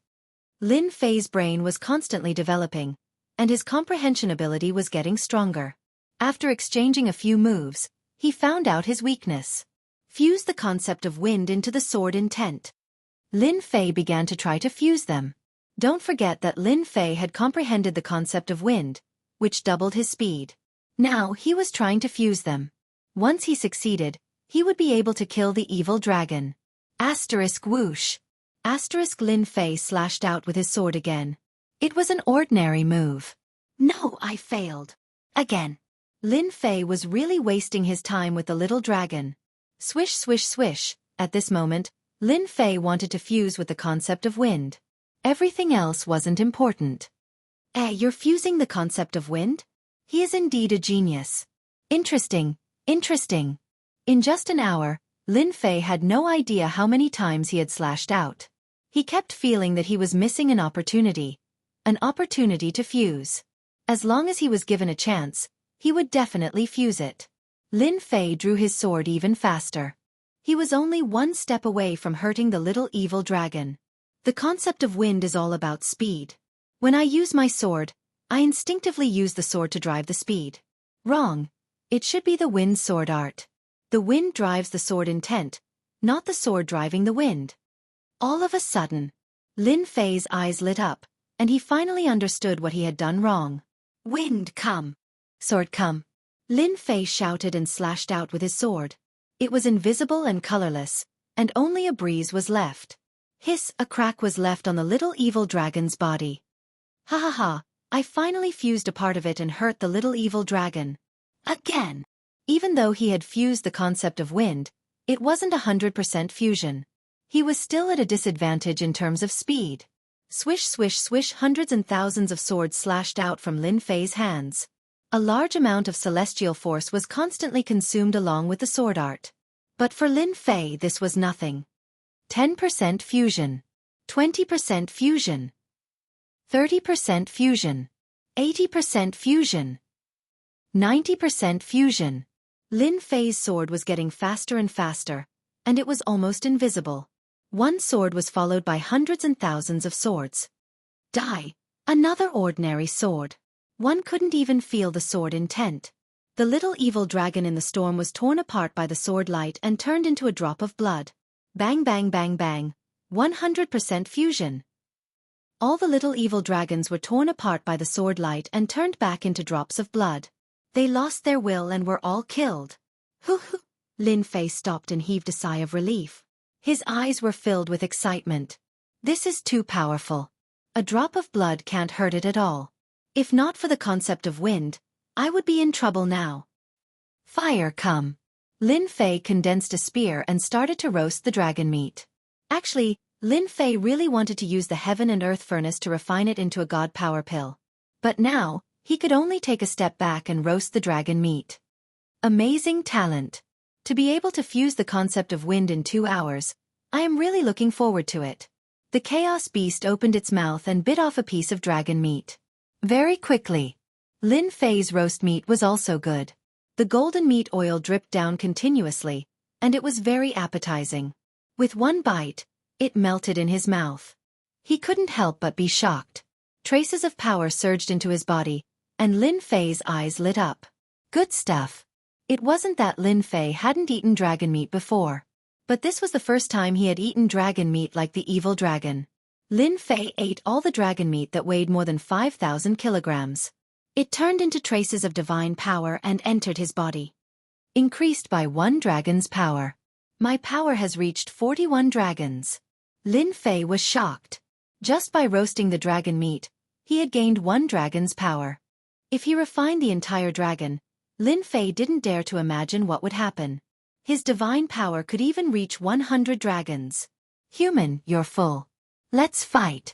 Lin Fei's brain was constantly developing, and his comprehension ability was getting stronger. After exchanging a few moves, he found out his weakness. Fuse the concept of wind into the sword intent. Lin Fei began to try to fuse them. Don't forget that Lin Fei had comprehended the concept of wind, which doubled his speed. Now he was trying to fuse them. Once he succeeded, he would be able to kill the evil dragon. Asterisk whoosh. Asterisk Lin Fei slashed out with his sword again. It was an ordinary move. No, I failed. Again. Lin Fei was really wasting his time with the little dragon. Swish swish swish. At this moment, Lin Fei wanted to fuse with the concept of wind. Everything else wasn't important. You're fusing the concept of wind? He is indeed a genius. Interesting, interesting. In just an hour, Lin Fei had no idea how many times he had slashed out. He kept feeling that he was missing an opportunity to fuse. As long as he was given a chance, he would definitely fuse it. Lin Fei drew his sword even faster. He was only one step away from hurting the little evil dragon. The concept of wind is all about speed. When I use my sword, I instinctively use the sword to drive the speed. Wrong. It should be the wind sword art. The wind drives the sword intent, not the sword driving the wind. All of a sudden, Lin Fei's eyes lit up, and he finally understood what he had done wrong. Wind come. Sword come. Lin Fei shouted and slashed out with his sword. It was invisible and colorless, and only a breeze was left. Hiss, a crack was left on the little evil dragon's body. Ha ha ha, I finally fused a part of it and hurt the little evil dragon. Again. Even though he had fused the concept of wind, it wasn't 100% fusion. He was still at a disadvantage in terms of speed. Swish swish swish, hundreds and thousands of swords slashed out from Lin Fei's hands. A large amount of celestial force was constantly consumed along with the sword art. But for Lin Fei this was nothing. 10% fusion. 20% fusion. 30% fusion. 80% fusion. 90% fusion. Lin Fei's sword was getting faster and faster, and it was almost invisible. One sword was followed by hundreds and thousands of swords. Die. Another ordinary sword. One couldn't even feel the sword intent. The little evil dragon in the storm was torn apart by the sword light and turned into a drop of blood. Bang bang bang bang. 100% fusion. All the little evil dragons were torn apart by the sword light and turned back into drops of blood. They lost their will and were all killed. Hoo hoo. Lin Fei stopped and heaved a sigh of relief. His eyes were filled with excitement. This is too powerful. A drop of blood can't hurt it at all. If not for the concept of wind, I would be in trouble now. Fire come. Lin Fei condensed a spear and started to roast the dragon meat. Actually, Lin Fei really wanted to use the heaven and earth furnace to refine it into a god power pill. But now, he could only take a step back and roast the dragon meat. Amazing talent. To be able to fuse the concept of wind in 2 hours, I am really looking forward to it. The chaos beast opened its mouth and bit off a piece of dragon meat. Very quickly. Lin Fei's roast meat was also good. The golden meat oil dripped down continuously, and it was very appetizing. With one bite, it melted in his mouth. He couldn't help but be shocked. Traces of power surged into his body, and Lin Fei's eyes lit up. Good stuff. It wasn't that Lin Fei hadn't eaten dragon meat before, but this was the first time he had eaten dragon meat like the evil dragon. Lin Fei ate all the dragon meat that weighed more than 5,000 kilograms. It turned into traces of divine power and entered his body. Increased by 1 dragon's power. My power has reached 41 dragons. Lin Fei was shocked. Just by roasting the dragon meat, he had gained 1 dragon's power. If he refined the entire dragon, Lin Fei didn't dare to imagine what would happen. His divine power could even reach 100 dragons. Human, you're full. Let's fight.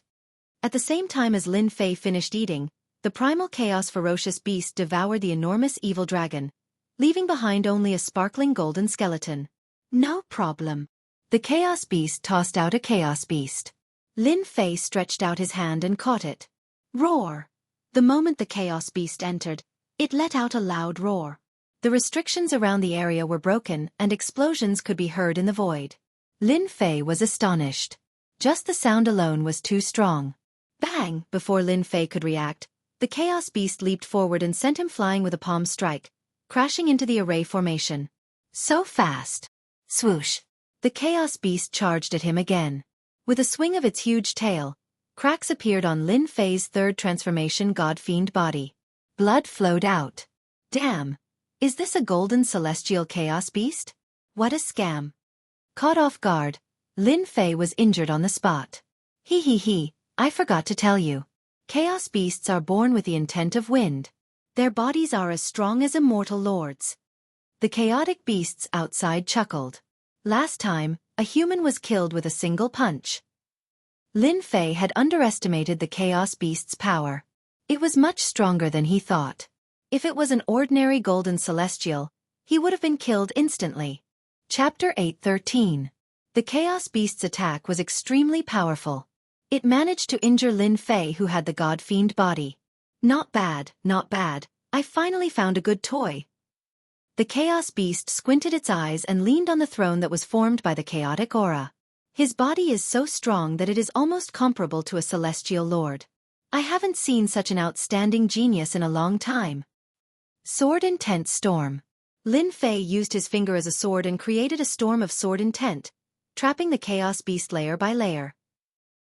At the same time as Lin Fei finished eating, the primal chaos ferocious beast devoured the enormous evil dragon, leaving behind only a sparkling golden skeleton. No problem. The chaos beast tossed out a chaos beast. Lin Fei stretched out his hand and caught it. Roar. The moment the chaos beast entered, it let out a loud roar. The restrictions around the area were broken and explosions could be heard in the void. Lin Fei was astonished. Just the sound alone was too strong. Bang! Before Lin Fei could react, the chaos beast leaped forward and sent him flying with a palm strike, crashing into the array formation. So fast. Swoosh. The chaos beast charged at him again. With a swing of its huge tail, cracks appeared on Lin Fei's third transformation god-fiend body. Blood flowed out. Damn! Is this a golden celestial chaos beast? What a scam. Caught off guard, Lin Fei was injured on the spot. He, I forgot to tell you. Chaos beasts are born with the intent of wind. Their bodies are as strong as immortal lords. The chaotic beasts outside chuckled. Last time, a human was killed with a single punch. Lin Fei had underestimated the chaos beast's power. It was much stronger than he thought. If it was an ordinary golden celestial, he would have been killed instantly. Chapter 8:13. The chaos beast's attack was extremely powerful. It managed to injure Lin Fei, who had the god-fiend body. Not bad, not bad. I finally found a good toy. The chaos beast squinted its eyes and leaned on the throne that was formed by the chaotic aura. His body is so strong that it is almost comparable to a celestial lord. I haven't seen such an outstanding genius in a long time. Sword Intent Storm. Lin Fei used his finger as a sword and created a storm of sword intent, trapping the chaos beast layer by layer.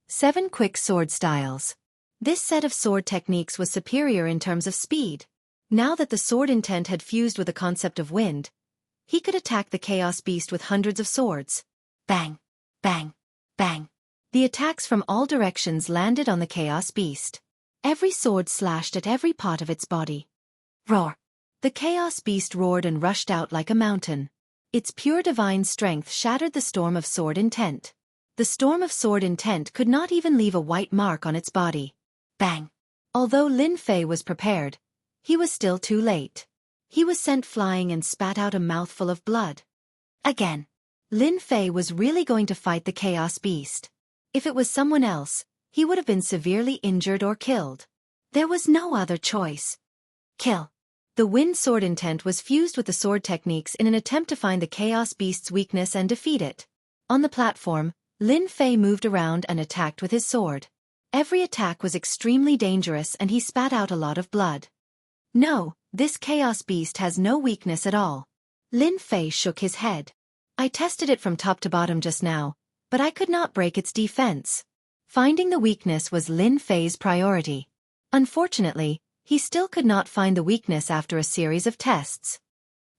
7 quick sword styles. This set of sword techniques was superior in terms of speed. Now that the sword intent had fused with the concept of wind, he could attack the chaos beast with hundreds of swords. Bang, bang, bang. The attacks from all directions landed on the chaos beast. Every sword slashed at every part of its body. Roar. The chaos beast roared and rushed out like a mountain. Its pure divine strength shattered the storm of sword intent. The storm of sword intent could not even leave a white mark on its body. Bang. Although Lin Fei was prepared, he was still too late. He was sent flying and spat out a mouthful of blood. Again. Lin Fei was really going to fight the chaos beast. If it was someone else, he would have been severely injured or killed. There was no other choice. Kill. The wind sword intent was fused with the sword techniques in an attempt to find the Chaos Beast's weakness and defeat it. On the platform, Lin Fei moved around and attacked with his sword. Every attack was extremely dangerous and he spat out a lot of blood. No, this Chaos Beast has no weakness at all. Lin Fei shook his head. I tested it from top to bottom just now, but I could not break its defense. Finding the weakness was Lin Fei's priority. Unfortunately, he still could not find the weakness after a series of tests.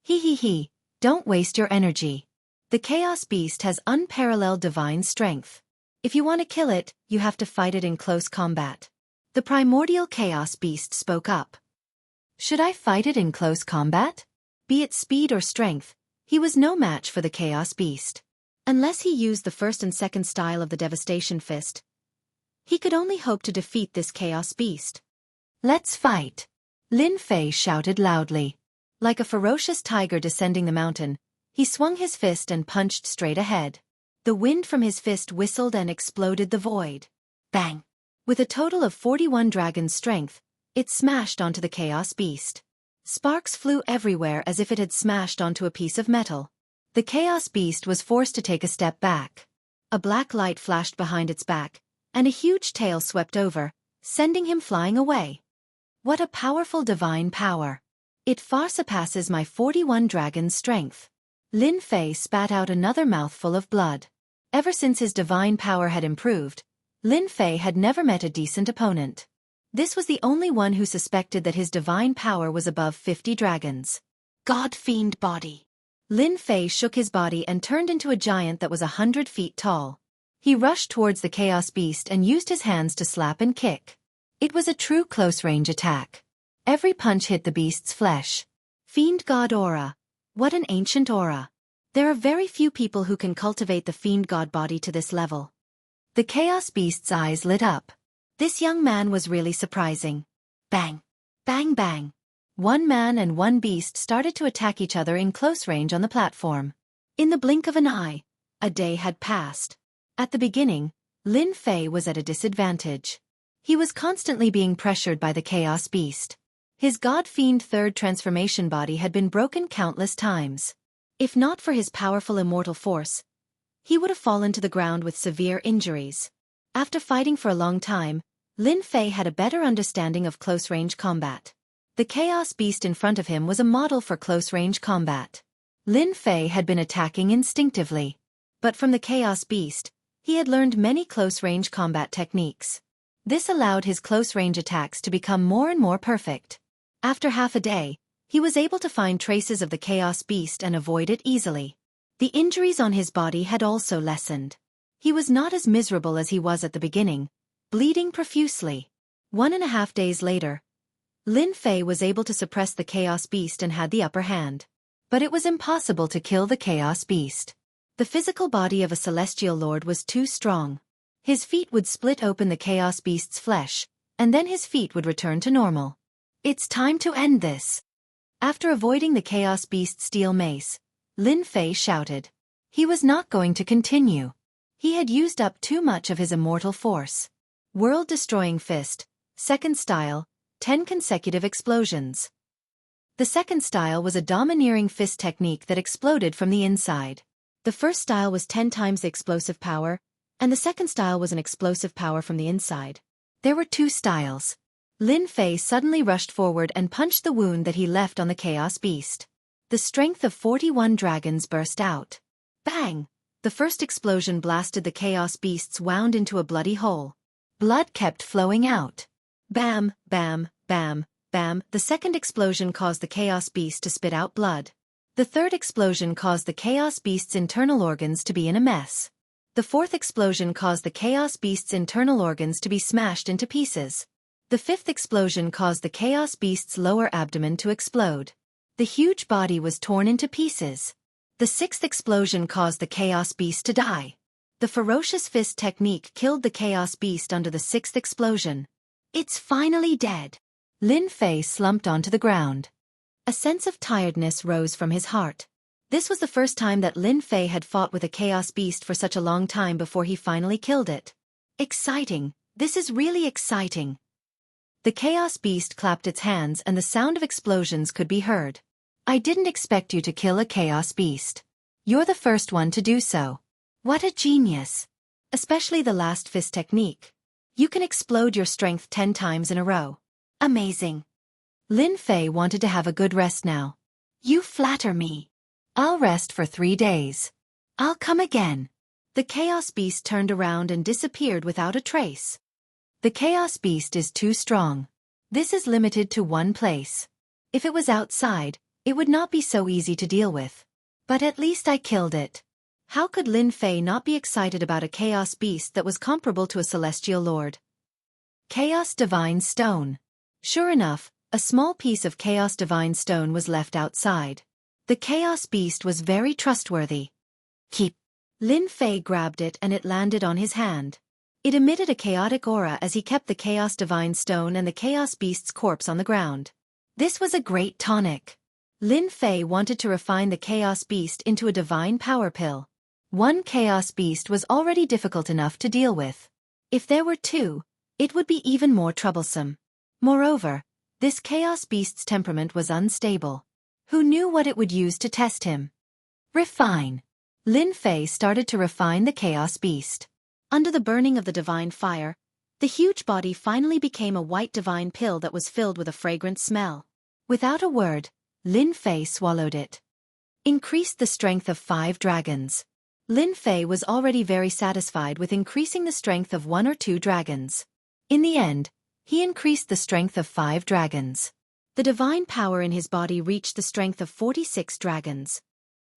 He, don't waste your energy. The Chaos Beast has unparalleled divine strength. If you want to kill it, you have to fight it in close combat. The primordial Chaos Beast spoke up. Should I fight it in close combat? Be it speed or strength, he was no match for the Chaos Beast. Unless he used the first and second style of the Devastation Fist, he could only hope to defeat this Chaos Beast. Let's fight! Lin Fei shouted loudly. Like a ferocious tiger descending the mountain, he swung his fist and punched straight ahead. The wind from his fist whistled and exploded the void. Bang! With a total of 41 dragon strength, it smashed onto the Chaos Beast. Sparks flew everywhere as if it had smashed onto a piece of metal. The Chaos Beast was forced to take a step back. A black light flashed behind its back, and a huge tail swept over, sending him flying away. What a powerful divine power! It far surpasses my 41 dragon strength. Lin Fei spat out another mouthful of blood. Ever since his divine power had improved, Lin Fei had never met a decent opponent. This was the only one who suspected that his divine power was above 50 dragons. God-fiend body. Lin Fei shook his body and turned into a giant that was 100 feet tall. He rushed towards the Chaos Beast and used his hands to slap and kick. It was a true close-range attack. Every punch hit the beast's flesh. Fiend God aura. What an ancient aura. There are very few people who can cultivate the Fiend God body to this level. The Chaos Beast's eyes lit up. This young man was really surprising. Bang! Bang bang! One man and one beast started to attack each other in close range on the platform. In the blink of an eye, a day had passed. At the beginning, Lin Fei was at a disadvantage. He was constantly being pressured by the Chaos Beast. His God-fiend third transformation body had been broken countless times. If not for his powerful immortal force, he would have fallen to the ground with severe injuries. After fighting for a long time, Lin Fei had a better understanding of close-range combat. The Chaos Beast in front of him was a model for close-range combat. Lin Fei had been attacking instinctively. But from the Chaos Beast, he had learned many close-range combat techniques. This allowed his close-range attacks to become more and more perfect. After half a day, he was able to find traces of the Chaos Beast and avoid it easily. The injuries on his body had also lessened. He was not as miserable as he was at the beginning, bleeding profusely. 1.5 days later, Lin Fei was able to suppress the Chaos Beast and had the upper hand. But it was impossible to kill the Chaos Beast. The physical body of a celestial lord was too strong. His feet would split open the Chaos Beast's flesh, and then his feet would return to normal. It's time to end this. After avoiding the Chaos Beast's steel mace, Lin Fei shouted. He was not going to continue. He had used up too much of his immortal force. World-destroying fist, second style, 10 consecutive explosions. The second style was a domineering fist technique that exploded from the inside. The first style was 10 times the explosive power, and the second style was an explosive power from the inside. There were 2 styles. Lin Fei suddenly rushed forward and punched the wound that he left on the Chaos Beast. The strength of 41 dragons burst out. Bang! The first explosion blasted the Chaos Beast's wound into a bloody hole. Blood kept flowing out. Bam, bam, bam, bam. The second explosion caused the Chaos Beast to spit out blood. The third explosion caused the Chaos Beast's internal organs to be in a mess. The fourth explosion caused the Chaos Beast's internal organs to be smashed into pieces. The fifth explosion caused the Chaos Beast's lower abdomen to explode. The huge body was torn into pieces. The sixth explosion caused the Chaos Beast to die. The ferocious fist technique killed the Chaos Beast under the sixth explosion. It's finally dead. Lin Fei slumped onto the ground. A sense of tiredness rose from his heart. This was the first time that Lin Fei had fought with a Chaos Beast for such a long time before he finally killed it. Exciting. This is really exciting. The Chaos Beast clapped its hands and the sound of explosions could be heard. I didn't expect you to kill a Chaos Beast. You're the first one to do so. What a genius! Especially the last fist technique. You can explode your strength 10 times in a row. Amazing. Lin Fei wanted to have a good rest now. You flatter me. I'll rest for 3 days. I'll come again. The Chaos Beast turned around and disappeared without a trace. The Chaos Beast is too strong. This is limited to one place. If it was outside, it would not be so easy to deal with. But at least I killed it. How could Lin Fei not be excited about a Chaos Beast that was comparable to a Celestial Lord? Chaos Divine Stone. Sure enough, a small piece of Chaos Divine Stone was left outside. The Chaos Beast was very trustworthy. Keep. Lin Fei grabbed it and it landed on his hand. It emitted a chaotic aura as he kept the Chaos Divine Stone and the Chaos Beast's corpse on the ground. This was a great tonic. Lin Fei wanted to refine the Chaos Beast into a divine power pill. One Chaos Beast was already difficult enough to deal with. If there were 2, it would be even more troublesome. Moreover, this Chaos Beast's temperament was unstable. Who knew what it would use to test him? Refine. Lin Fei started to refine the Chaos Beast. Under the burning of the divine fire, the huge body finally became a white divine pill that was filled with a fragrant smell. Without a word, Lin Fei swallowed it. Increased the strength of 5 dragons. Lin Fei was already very satisfied with increasing the strength of 1 or 2 dragons. In the end, he increased the strength of 5 dragons. The divine power in his body reached the strength of 46 dragons.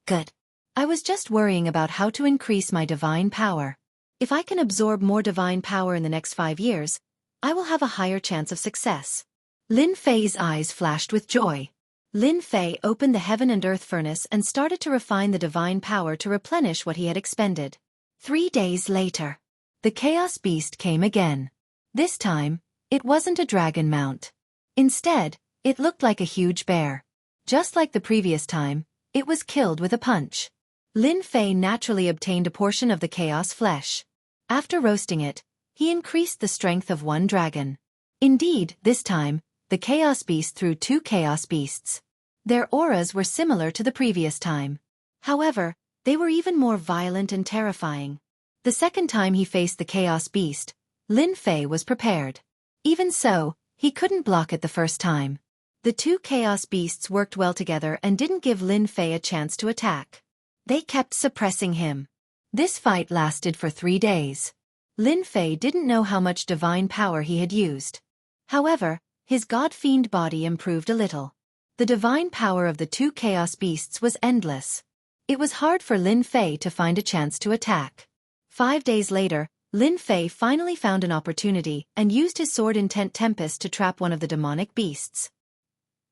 Good. I was just worrying about how to increase my divine power. If I can absorb more divine power in the next 5 years, I will have a higher chance of success. Lin Fei's eyes flashed with joy. Lin Fei opened the heaven and earth furnace and started to refine the divine power to replenish what he had expended. 3 days later, the Chaos Beast came again. This time, it wasn't a dragon mount. Instead, it looked like a huge bear. Just like the previous time, it was killed with a punch. Lin Fei naturally obtained a portion of the chaos flesh. After roasting it, he increased the strength of 1 dragon. Indeed, this time, the Chaos Beast threw 2 Chaos Beasts. Their auras were similar to the previous time. However, they were even more violent and terrifying. The second time he faced the Chaos Beast, Lin Fei was prepared. Even so, he couldn't block it the first time. The 2 Chaos Beasts worked well together and didn't give Lin Fei a chance to attack. They kept suppressing him. This fight lasted for 3 days. Lin Fei didn't know how much divine power he had used. However, his god-fiend body improved a little. The divine power of the 2 Chaos Beasts was endless. It was hard for Lin Fei to find a chance to attack. 5 days later, Lin Fei finally found an opportunity and used his sword Intent Tempest to trap one of the demonic beasts.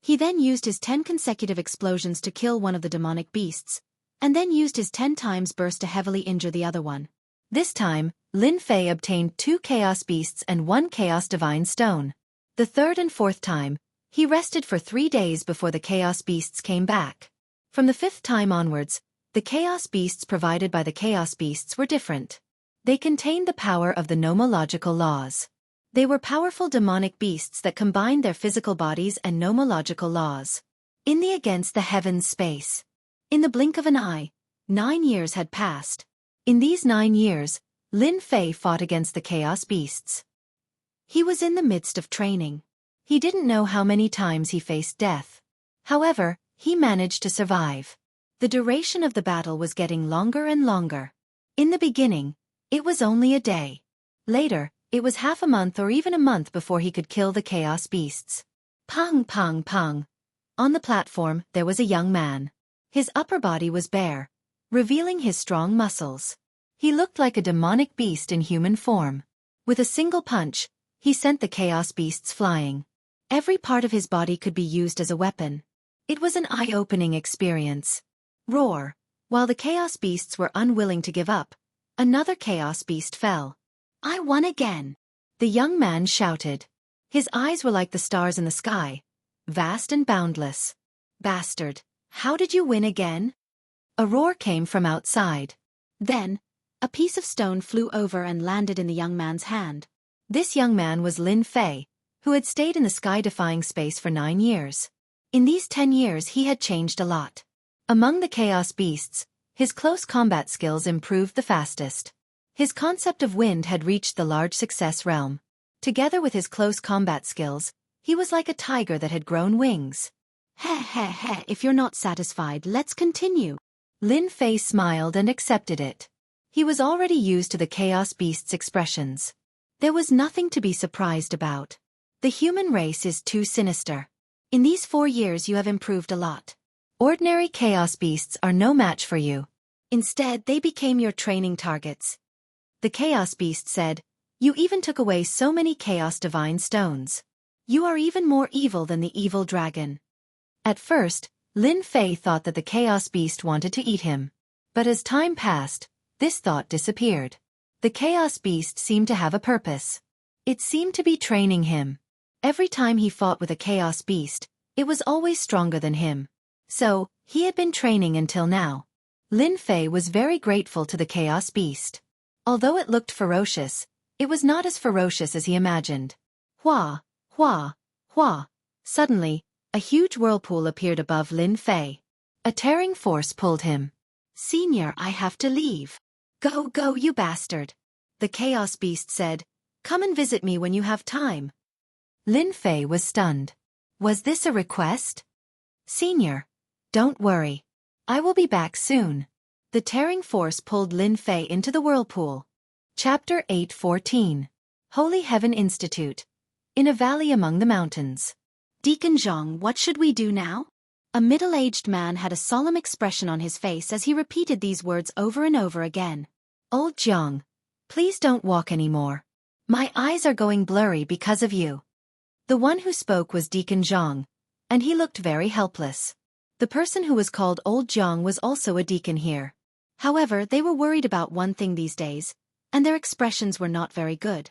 He then used his 10 consecutive explosions to kill one of the demonic beasts, and then used his 10 times burst to heavily injure the other one. This time, Lin Fei obtained 2 Chaos Beasts and 1 Chaos Divine Stone. The third and fourth time, he rested for 3 days before the Chaos Beasts came back. From the 5th time onwards, the Chaos Beasts provided by the Chaos Beasts were different. They contained the power of the nomological laws. They were powerful demonic beasts that combined their physical bodies and nomological laws. In the against the heavens space. In the blink of an eye, 9 years had passed. In these 9 years, Lin Fei fought against the Chaos Beasts. He was in the midst of training. He didn't know how many times he faced death. However, he managed to survive. The duration of the battle was getting longer and longer. In the beginning, it was only a day. Later, it was half a month or even a month before he could kill the Chaos Beasts. Pang, pang, pang. On the platform, there was a young man. His upper body was bare, revealing his strong muscles. He looked like a demonic beast in human form. With a single punch, he sent the Chaos Beasts flying. Every part of his body could be used as a weapon. It was an eye-opening experience. Roar! While the Chaos Beasts were unwilling to give up, another Chaos Beast fell. I won again! The young man shouted. His eyes were like the stars in the sky, vast and boundless. Bastard! How did you win again? A roar came from outside. Then, a piece of stone flew over and landed in the young man's hand. This young man was Lin Fei, who had stayed in the sky-defying space for 9 years. In these 10 years he had changed a lot. Among the chaos beasts, his close combat skills improved the fastest. His concept of wind had reached the large success realm. Together with his close combat skills, he was like a tiger that had grown wings. Heh, if you're not satisfied, let's continue. Lin Fei smiled and accepted it. He was already used to the chaos beast's expressions. There was nothing to be surprised about. The human race is too sinister. In these 4 years you have improved a lot. Ordinary chaos beasts are no match for you. Instead, they became your training targets. The chaos beast said, "You even took away so many chaos divine stones. You are even more evil than the evil dragon." At first, Lin Fei thought that the chaos beast wanted to eat him. But as time passed, this thought disappeared. The chaos beast seemed to have a purpose. It seemed to be training him. Every time he fought with a chaos beast, it was always stronger than him. So, he had been training until now. Lin Fei was very grateful to the chaos beast. Although it looked ferocious, it was not as ferocious as he imagined. Hua, hua, hua. Suddenly, a huge whirlpool appeared above Lin Fei. A tearing force pulled him. "Senior, I have to leave." Go, you bastard." The chaos beast said, "Come and visit me when you have time." Lin Fei was stunned. Was this a request? "Senior, don't worry. I will be back soon." The tearing force pulled Lin Fei into the whirlpool. Chapter 8:14. Holy Heaven Institute. In a valley among the mountains. "Deacon Zhang, what should we do now?" A middle-aged man had a solemn expression on his face as he repeated these words over and over again. "Old Zhang, please don't walk anymore. My eyes are going blurry because of you." The one who spoke was Deacon Zhang, and he looked very helpless. The person who was called Old Zhang was also a deacon here. However, they were worried about one thing these days, and their expressions were not very good.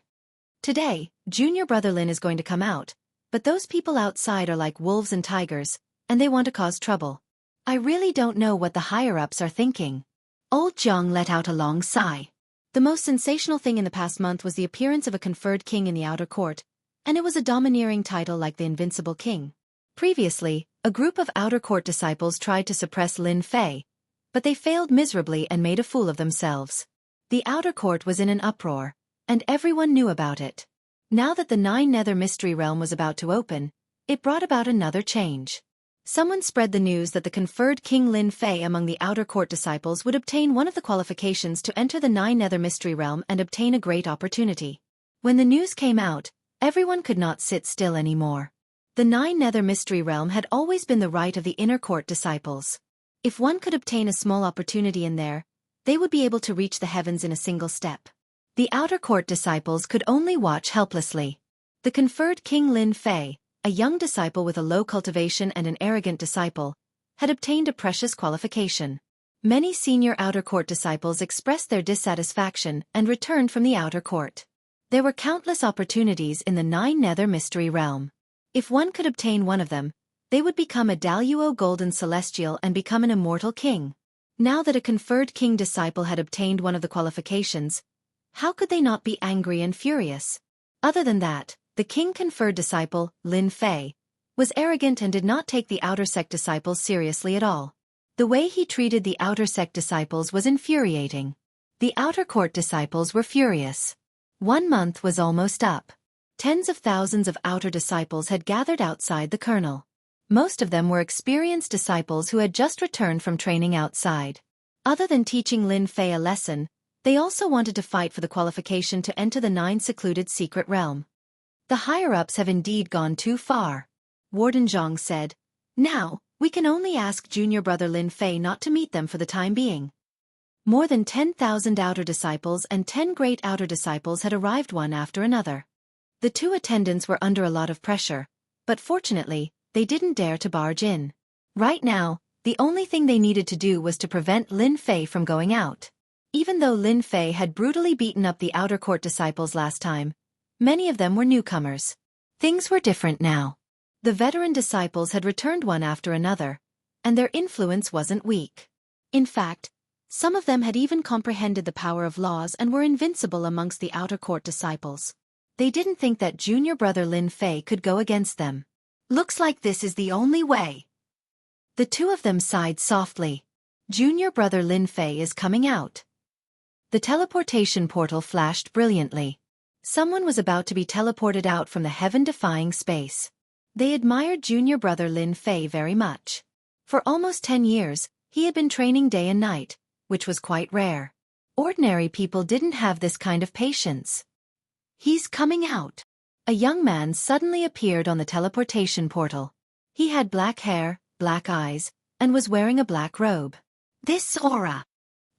Today, Junior Brother Lin is going to come out, but those people outside are like wolves and tigers, and they want to cause trouble. I really don't know what the higher-ups are thinking. Old Zhang let out a long sigh. The most sensational thing in the past month was the appearance of a conferred king in the outer court, and it was a domineering title like the Invincible King. Previously, a group of outer court disciples tried to suppress Lin Fei, but they failed miserably and made a fool of themselves. The outer court was in an uproar, and everyone knew about it. Now that the 9 Nether Mystery Realm was about to open, it brought about another change. Someone spread the news that the conferred King Lin Fei among the outer court disciples would obtain one of the qualifications to enter the 9 Nether Mystery Realm and obtain a great opportunity. When the news came out, everyone could not sit still anymore. The 9 Nether Mystery Realm had always been the right of the inner court disciples. If one could obtain a small opportunity in there, they would be able to reach the heavens in a single step. The outer court disciples could only watch helplessly. The conferred King Lin Fei, a young disciple with a low cultivation and an arrogant disciple, had obtained a precious qualification. Many senior outer court disciples expressed their dissatisfaction and returned from the outer court. There were countless opportunities in the 9 Nether Mystery Realm. If one could obtain one of them, they would become a Daluo Golden Celestial and become an immortal king. Now that a conferred king disciple had obtained one of the qualifications, how could they not be angry and furious? Other than that, the king-conferred disciple, Lin Fei, was arrogant and did not take the outer sect disciples seriously at all. The way he treated the outer sect disciples was infuriating. The outer court disciples were furious. 1 month was almost up. Tens of thousands of outer disciples had gathered outside the kernel. Most of them were experienced disciples who had just returned from training outside. Other than teaching Lin Fei a lesson, they also wanted to fight for the qualification to enter the 9 secluded secret realm. The higher-ups have indeed gone too far. Warden Zhang said, "Now, we can only ask junior brother Lin Fei not to meet them for the time being." More than 10,000 outer disciples and 10 great outer disciples had arrived one after another. The 2 attendants were under a lot of pressure, but fortunately, they didn't dare to barge in. Right now, the only thing they needed to do was to prevent Lin Fei from going out. Even though Lin Fei had brutally beaten up the outer court disciples last time, many of them were newcomers. Things were different now. The veteran disciples had returned one after another, and their influence wasn't weak. In fact, some of them had even comprehended the power of laws and were invincible amongst the outer court disciples. They didn't think that junior brother Lin Fei could go against them. Looks like this is the only way. The two of them sighed softly. Junior brother Lin Fei is coming out. The teleportation portal flashed brilliantly. Someone was about to be teleported out from the heaven-defying space. They admired junior brother Lin Fei very much. For almost 10 years, he had been training day and night, which was quite rare. Ordinary people didn't have this kind of patience. He's coming out. A young man suddenly appeared on the teleportation portal. He had black hair, black eyes, and was wearing a black robe. This aura!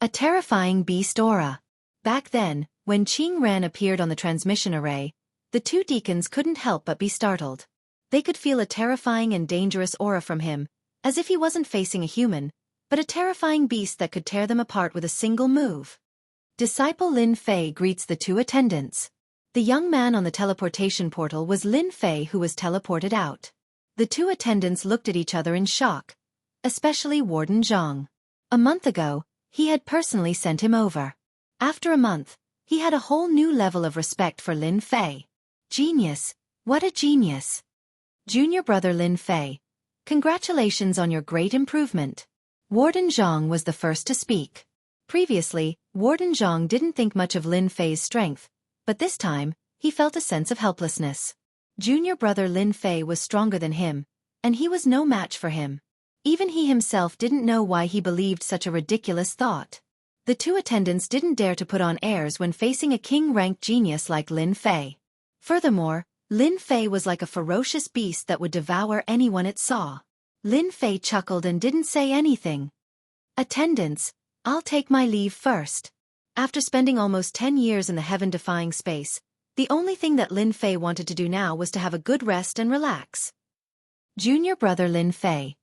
A terrifying beast aura. Back then, when Qing Ran appeared on the transmission array, the two deacons couldn't help but be startled. They could feel a terrifying and dangerous aura from him, as if he wasn't facing a human, but a terrifying beast that could tear them apart with a single move. Disciple Lin Fei greets the two attendants. The young man on the teleportation portal was Lin Fei, who was teleported out. The two attendants looked at each other in shock, especially Warden Zhang. A month ago, he had personally sent him over. After a month, he had a whole new level of respect for Lin Fei. Genius! What a genius! Junior brother Lin Fei, congratulations on your great improvement. Warden Zhang was the first to speak. Previously, Warden Zhang didn't think much of Lin Fei's strength, but this time, he felt a sense of helplessness. Junior brother Lin Fei was stronger than him, and he was no match for him. Even he himself didn't know why he believed such a ridiculous thought. The two attendants didn't dare to put on airs when facing a king-ranked genius like Lin Fei. Furthermore, Lin Fei was like a ferocious beast that would devour anyone it saw. Lin Fei chuckled and didn't say anything. Attendants, I'll take my leave first. After spending almost 10 years in the heaven-defying space, the only thing that Lin Fei wanted to do now was to have a good rest and relax. Junior brother Lin Fei.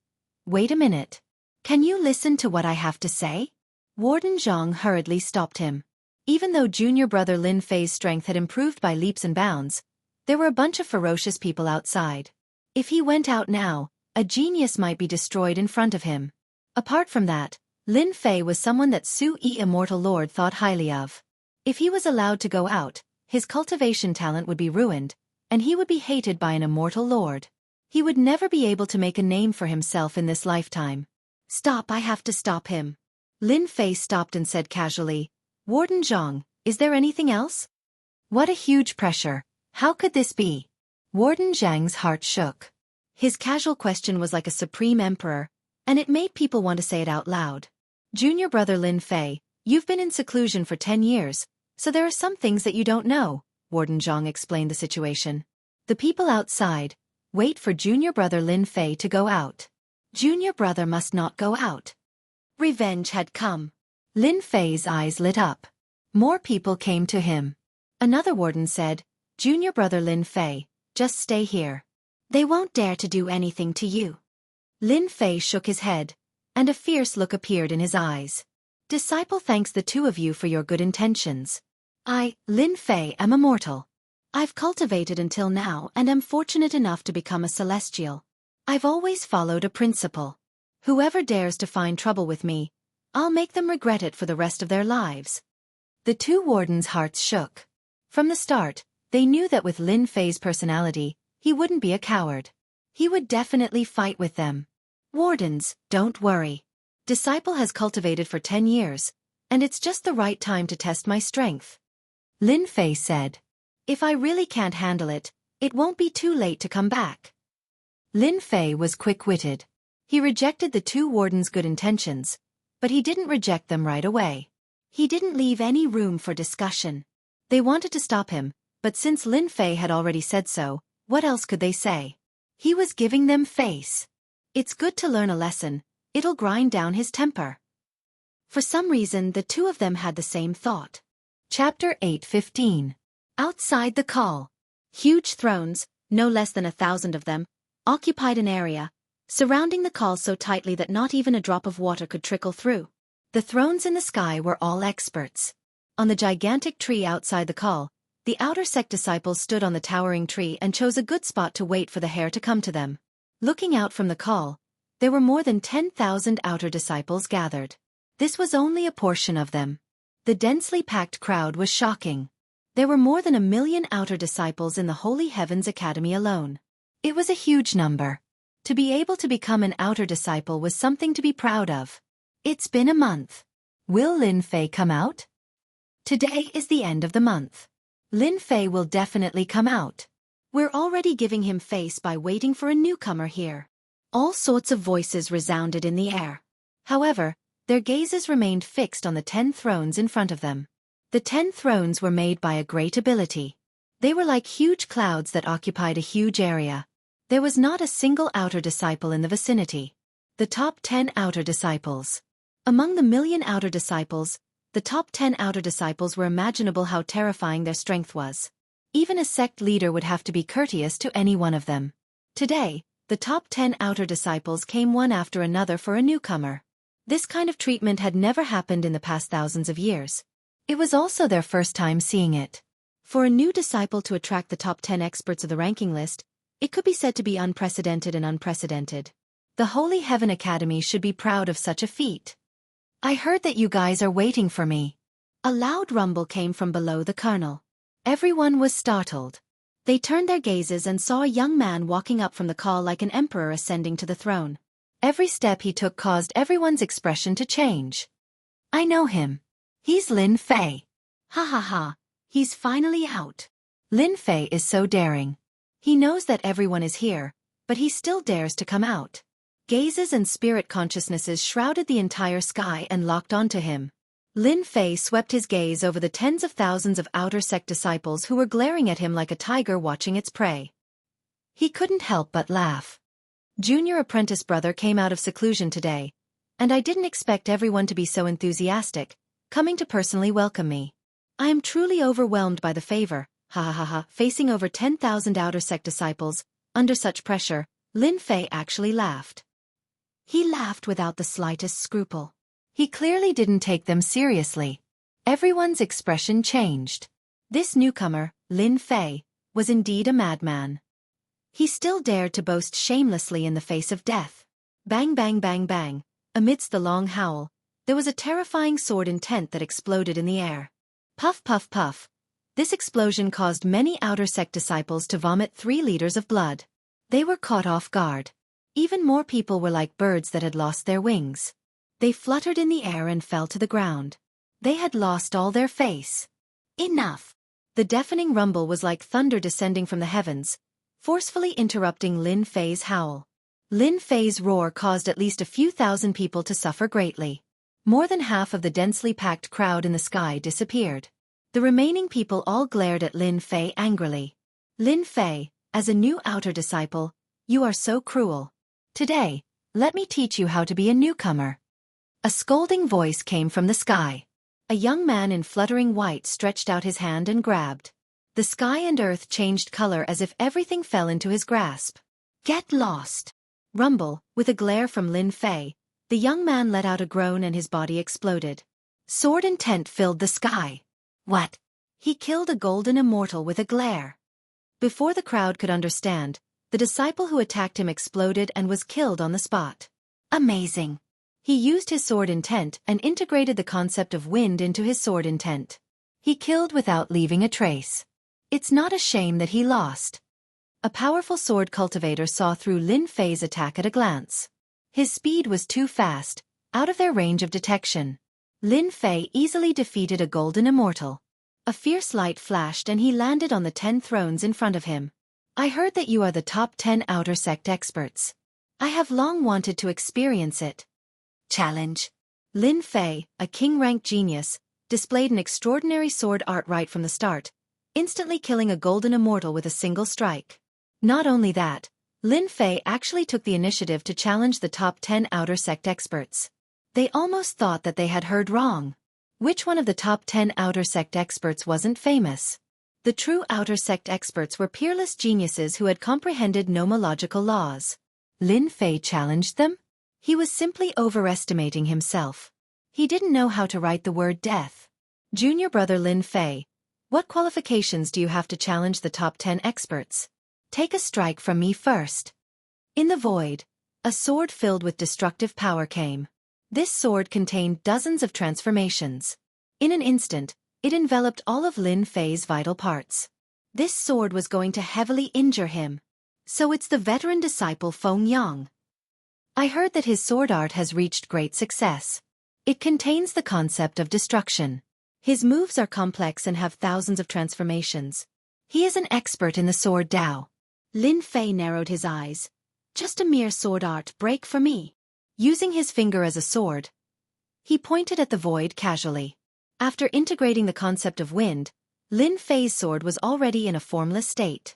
Wait a minute. Can you listen to what I have to say? Warden Zhang hurriedly stopped him. Even though junior brother Lin Fei's strength had improved by leaps and bounds, there were a bunch of ferocious people outside. If he went out now, a genius might be destroyed in front of him. Apart from that, Lin Fei was someone that Su-Yi Immortal Lord thought highly of. If he was allowed to go out, his cultivation talent would be ruined, and he would be hated by an Immortal Lord. He would never be able to make a name for himself in this lifetime. Stop, I have to stop him. Lin Fei stopped and said casually, Warden Zhang, is there anything else? What a huge pressure. How could this be? Warden Zhang's heart shook. His casual question was like a supreme emperor, and it made people want to say it out loud. Junior brother Lin Fei, you've been in seclusion for 10 years, so there are some things that you don't know, Warden Zhang explained the situation. The people outside, wait for junior brother Lin Fei to go out. Junior brother must not go out. Revenge had come. Lin Fei's eyes lit up. More people came to him. Another warden said, Junior brother Lin Fei, just stay here. They won't dare to do anything to you. Lin Fei shook his head, and a fierce look appeared in his eyes. Disciple thanks the two of you for your good intentions. I, Lin Fei, am immortal. I've cultivated until now and am fortunate enough to become a celestial. I've always followed a principle. Whoever dares to find trouble with me, I'll make them regret it for the rest of their lives. The two wardens' hearts shook. From the start, they knew that with Lin Fei's personality, he wouldn't be a coward. He would definitely fight with them. Wardens, don't worry. Disciple has cultivated for 10 years, and it's just the right time to test my strength. Lin Fei said. If I really can't handle it, it won't be too late to come back. Lin Fei was quick-witted. He rejected the two wardens' good intentions, but he didn't reject them right away. He didn't leave any room for discussion. They wanted to stop him, but since Lin Fei had already said so, what else could they say? He was giving them face. It's good to learn a lesson, it'll grind down his temper. For some reason the two of them had the same thought. Chapter 8:15. Outside the call. Huge thrones, no less than 1,000 of them, occupied an area, surrounding the call so tightly that not even a drop of water could trickle through. The thrones in the sky were all experts. On the gigantic tree outside the call, the outer sect disciples stood on the towering tree and chose a good spot to wait for the heir to come to them. Looking out from the call, there were more than 10,000 outer disciples gathered. This was only a portion of them. The densely packed crowd was shocking. There were more than 1,000,000 outer disciples in the Holy Heavens Academy alone. It was a huge number. To be able to become an outer disciple was something to be proud of. It's been a month. Will Lin Fei come out? Today is the end of the month. Lin Fei will definitely come out. We're already giving him face by waiting for a newcomer here. All sorts of voices resounded in the air. However, their gazes remained fixed on the 10 thrones in front of them. The 10 thrones were made by a great ability. They were like huge clouds that occupied a huge area. There was not a single outer disciple in the vicinity. The top 10 outer disciples. Among the 1,000,000 outer disciples, the top 10 outer disciples were imaginable how terrifying their strength was. Even a sect leader would have to be courteous to any one of them. Today, the top 10 outer disciples came one after another for a newcomer. This kind of treatment had never happened in the past thousands of years. It was also their first time seeing it. For a new disciple to attract the top 10 experts of the ranking list, it could be said to be unprecedented and unprecedented. The Holy Heaven Academy should be proud of such a feat. I heard that you guys are waiting for me. A loud rumble came from below the colonel. Everyone was startled. They turned their gazes and saw a young man walking up from the call like an emperor ascending to the throne. Every step he took caused everyone's expression to change. I know him. He's Lin Fei. Ha ha ha, he's finally out. Lin Fei is so daring. He knows that everyone is here, but he still dares to come out. Gazes and spirit consciousnesses shrouded the entire sky and locked onto him. Lin Fei swept his gaze over the tens of thousands of outer sect disciples who were glaring at him like a tiger watching its prey. He couldn't help but laugh. Junior apprentice brother came out of seclusion today, and I didn't expect everyone to be so enthusiastic, coming to personally welcome me. I am truly overwhelmed by the favor, ha ha ha ha. Facing over 10,000 outer sect disciples, under such pressure, Lin Fei actually laughed. He laughed without the slightest scruple. He clearly didn't take them seriously. Everyone's expression changed. This newcomer, Lin Fei, was indeed a madman. He still dared to boast shamelessly in the face of death. Bang bang bang bang, amidst the long howl, there was a terrifying sword intent that exploded in the air. Puff puff puff. This explosion caused many outer sect disciples to vomit 3 liters of blood. They were caught off guard. Even more people were like birds that had lost their wings. They fluttered in the air and fell to the ground. They had lost all their face. Enough! The deafening rumble was like thunder descending from the heavens, forcefully interrupting Lin Fei's howl. Lin Fei's roar caused at least a few thousand people to suffer greatly. More than half of the densely packed crowd in the sky disappeared. The remaining people all glared at Lin Fei angrily. Lin Fei, as a new outer disciple, you are so cruel. Today, let me teach you how to be a newcomer. A scolding voice came from the sky. A young man in fluttering white stretched out his hand and grabbed. The sky and earth changed color as if everything fell into his grasp. Get lost! Rumble, with a glare from Lin Fei, the young man let out a groan and his body exploded. Sword intent filled the sky. What? He killed a golden immortal with a glare. Before the crowd could understand, the disciple who attacked him exploded and was killed on the spot. Amazing! He used his sword intent and integrated the concept of wind into his sword intent. He killed without leaving a trace. It's not a shame that he lost. A powerful sword cultivator saw through Lin Fei's attack at a glance. His speed was too fast, out of their range of detection. Lin Fei easily defeated a golden immortal. A fierce light flashed and he landed on the 10 thrones in front of him. I heard that you are the top 10 outer sect experts. I have long wanted to experience it. Challenge. Lin Fei, a king-ranked genius, displayed an extraordinary sword art right from the start, instantly killing a golden immortal with a single strike. Not only that, Lin Fei actually took the initiative to challenge the top 10 outer sect experts. They almost thought that they had heard wrong. Which one of the top 10 outer sect experts wasn't famous? The true outer sect experts were peerless geniuses who had comprehended nomological laws. Lin Fei challenged them? He was simply overestimating himself. He didn't know how to write the word death. Junior brother Lin Fei, what qualifications do you have to challenge the top 10 experts? Take a strike from me first. In the void, a sword filled with destructive power came. This sword contained dozens of transformations. In an instant, It enveloped all of Lin Fei's vital parts. This sword was going to heavily injure him. So it's the veteran disciple Feng Yang. I heard that his sword art has reached great success. It contains the concept of destruction. His moves are complex and have thousands of transformations. He is an expert in the sword Dao. Lin Fei narrowed his eyes. Just a mere sword art break for me. Using his finger as a sword, he pointed at the void casually. After integrating the concept of wind, Lin Fei's sword was already in a formless state.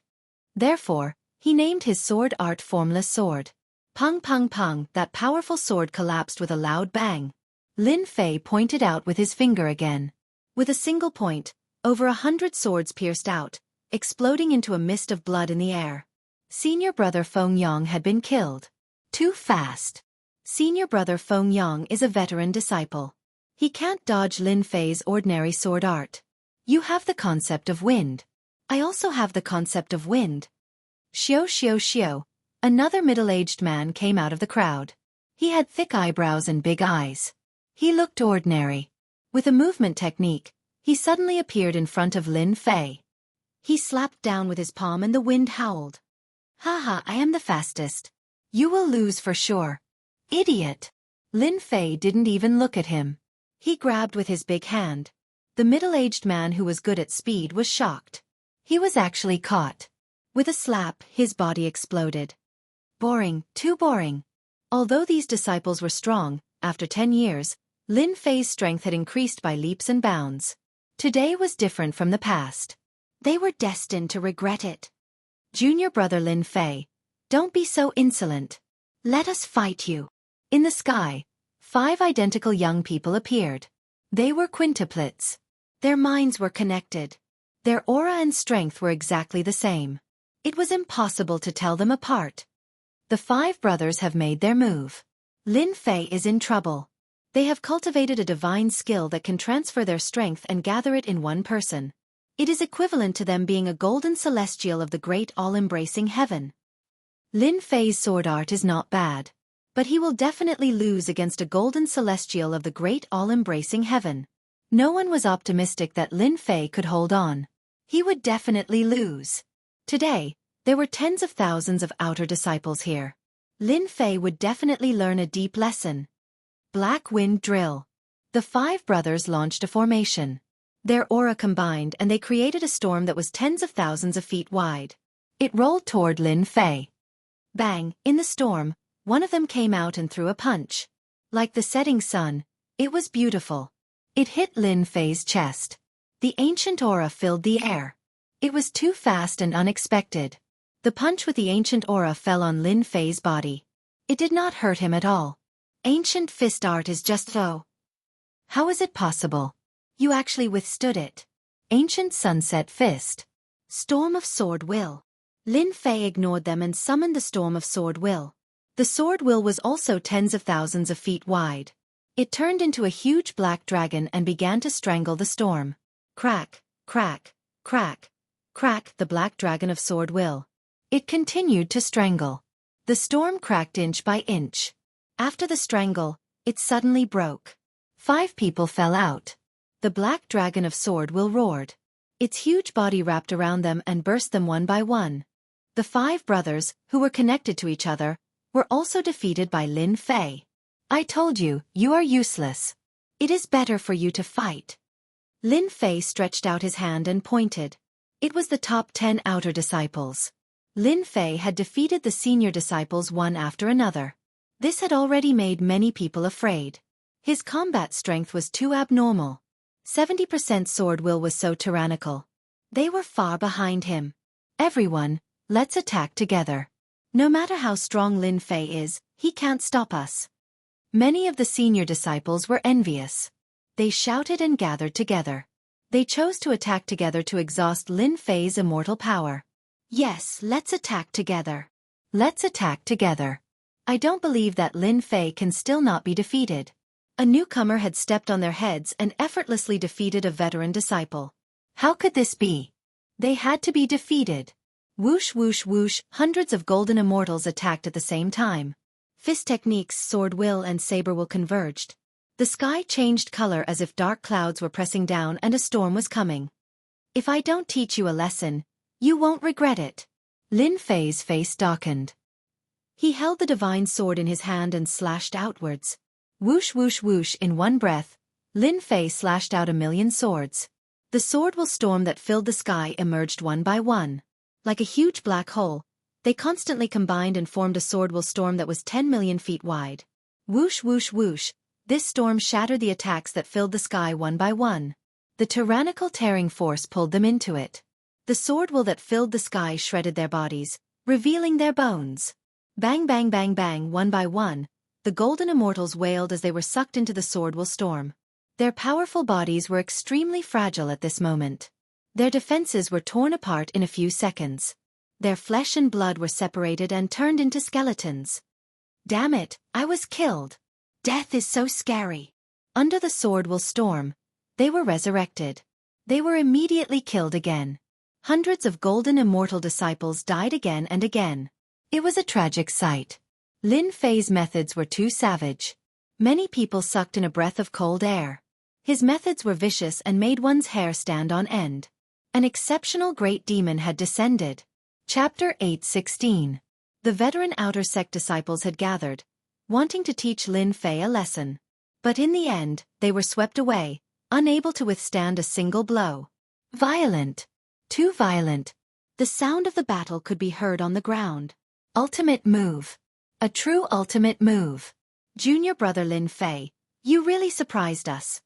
Therefore, he named his sword art Formless Sword. Pung pung pung, that powerful sword collapsed with a loud bang. Lin Fei pointed out with his finger again. With a single point, over 100 swords pierced out, exploding into a mist of blood in the air. Senior brother Feng Yang had been killed. Too fast. Senior brother Feng Yang is a veteran disciple. He can't dodge Lin Fei's ordinary sword art. You have the concept of wind. I also have the concept of wind. Xiao xiao xiao. Another middle-aged man came out of the crowd. He had thick eyebrows and big eyes. He looked ordinary. With a movement technique, he suddenly appeared in front of Lin Fei. He slapped down with his palm and the wind howled. Haha, I am the fastest. You will lose for sure. Idiot. Lin Fei didn't even look at him. He grabbed with his big hand. The middle-aged man who was good at speed was shocked. He was actually caught. With a slap, his body exploded. Boring, too boring. Although these disciples were strong, after 10 years, Lin Fei's strength had increased by leaps and bounds. Today was different from the past. They were destined to regret it. Junior brother Lin Fei, don't be so insolent. Let us fight you. In the sky, 5 identical young people appeared. They were quintuplets. Their minds were connected. Their aura and strength were exactly the same. It was impossible to tell them apart. The 5 brothers have made their move. Lin Fei is in trouble. They have cultivated a divine skill that can transfer their strength and gather it in one person. It is equivalent to them being a golden celestial of the great all-embracing heaven. Lin Fei's sword art is not bad. But he will definitely lose against a golden celestial of the great all-embracing heaven. No one was optimistic that Lin Fei could hold on. He would definitely lose. Today, there were tens of thousands of outer disciples here. Lin Fei would definitely learn a deep lesson. Black Wind Drill. The 5 brothers launched a formation. Their aura combined and they created a storm that was tens of thousands of feet wide. It rolled toward Lin Fei. Bang, in the storm, one of them came out and threw a punch. Like the setting sun, it was beautiful. It hit Lin Fei's chest. The ancient aura filled the air. It was too fast and unexpected. The punch with the ancient aura fell on Lin Fei's body. It did not hurt him at all. Ancient fist art is just so. How is it possible? You actually withstood it. Ancient sunset fist. Storm of sword will. Lin Fei ignored them and summoned the storm of sword will. The sword will was also tens of thousands of feet wide. It turned into a huge black dragon and began to strangle the storm. Crack, crack, crack, crack, the black dragon of sword will. It continued to strangle. The storm cracked inch by inch. After the strangle, it suddenly broke. 5 people fell out. The black dragon of sword will roared. Its huge body wrapped around them and burst them one by one. The 5 brothers, who were connected to each other, were also defeated by Lin Fei. I told you, you are useless. It is better for you to fight. Lin Fei stretched out his hand and pointed. It was the top 10 outer disciples. Lin Fei had defeated the senior disciples one after another. This had already made many people afraid. His combat strength was too abnormal. 70% sword will was so tyrannical. They were far behind him. Everyone, let's attack together. No matter how strong Lin Fei is, he can't stop us. Many of the senior disciples were envious. They shouted and gathered together. They chose to attack together to exhaust Lin Fei's immortal power. Yes, let's attack together. Let's attack together. I don't believe that Lin Fei can still not be defeated. A newcomer had stepped on their heads and effortlessly defeated a veteran disciple. How could this be? They had to be defeated. Whoosh whoosh whoosh, hundreds of golden immortals attacked at the same time. Fist techniques, sword will and saber will converged. The sky changed color as if dark clouds were pressing down and a storm was coming. If I don't teach you a lesson, you won't regret it. Lin Fei's face darkened. He held the divine sword in his hand and slashed outwards. Whoosh whoosh whoosh in one breath, Lin Fei slashed out 1,000,000 swords. The sword-will storm that filled the sky emerged one by one. Like a huge black hole, they constantly combined and formed a sword-will storm that was 10 million feet wide. Whoosh whoosh whoosh, this storm shattered the attacks that filled the sky one by one. The tyrannical tearing force pulled them into it. The sword-will that filled the sky shredded their bodies, revealing their bones. Bang bang bang bang, one by one, the golden immortals wailed as they were sucked into the sword-will storm. Their powerful bodies were extremely fragile at this moment. Their defenses were torn apart in a few seconds. Their flesh and blood were separated and turned into skeletons. Damn it, I was killed. Death is so scary. Under the sword-will storm, they were resurrected. They were immediately killed again. Hundreds of golden immortal disciples died again and again. It was a tragic sight. Lin Fei's methods were too savage. Many people sucked in a breath of cold air. His methods were vicious and made one's hair stand on end. An exceptional great demon had descended. Chapter 8:16. The veteran outer sect disciples had gathered, wanting to teach Lin Fei a lesson. But in the end, they were swept away, unable to withstand a single blow. Violent. Too violent. The sound of the battle could be heard on the ground. Ultimate move. A true ultimate move. Junior brother Lin Fei, you really surprised us.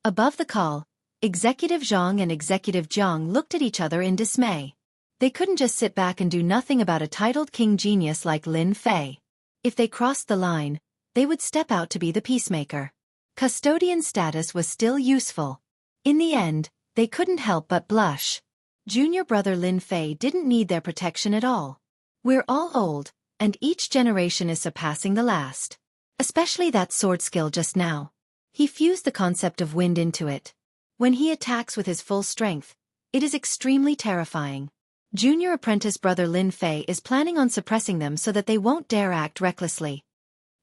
Above the call, Executive Zhang and Executive Jiang looked at each other in dismay. They couldn't just sit back and do nothing about a titled king genius like Lin Fei. If they crossed the line, they would step out to be the peacemaker. Custodian status was still useful. In the end, they couldn't help but blush. Junior brother Lin Fei didn't need their protection at all. We're all old, and each generation is surpassing the last. Especially that sword skill just now. He fused the concept of wind into it. When he attacks with his full strength, it is extremely terrifying. Junior apprentice brother Lin Fei is planning on suppressing them so that they won't dare act recklessly.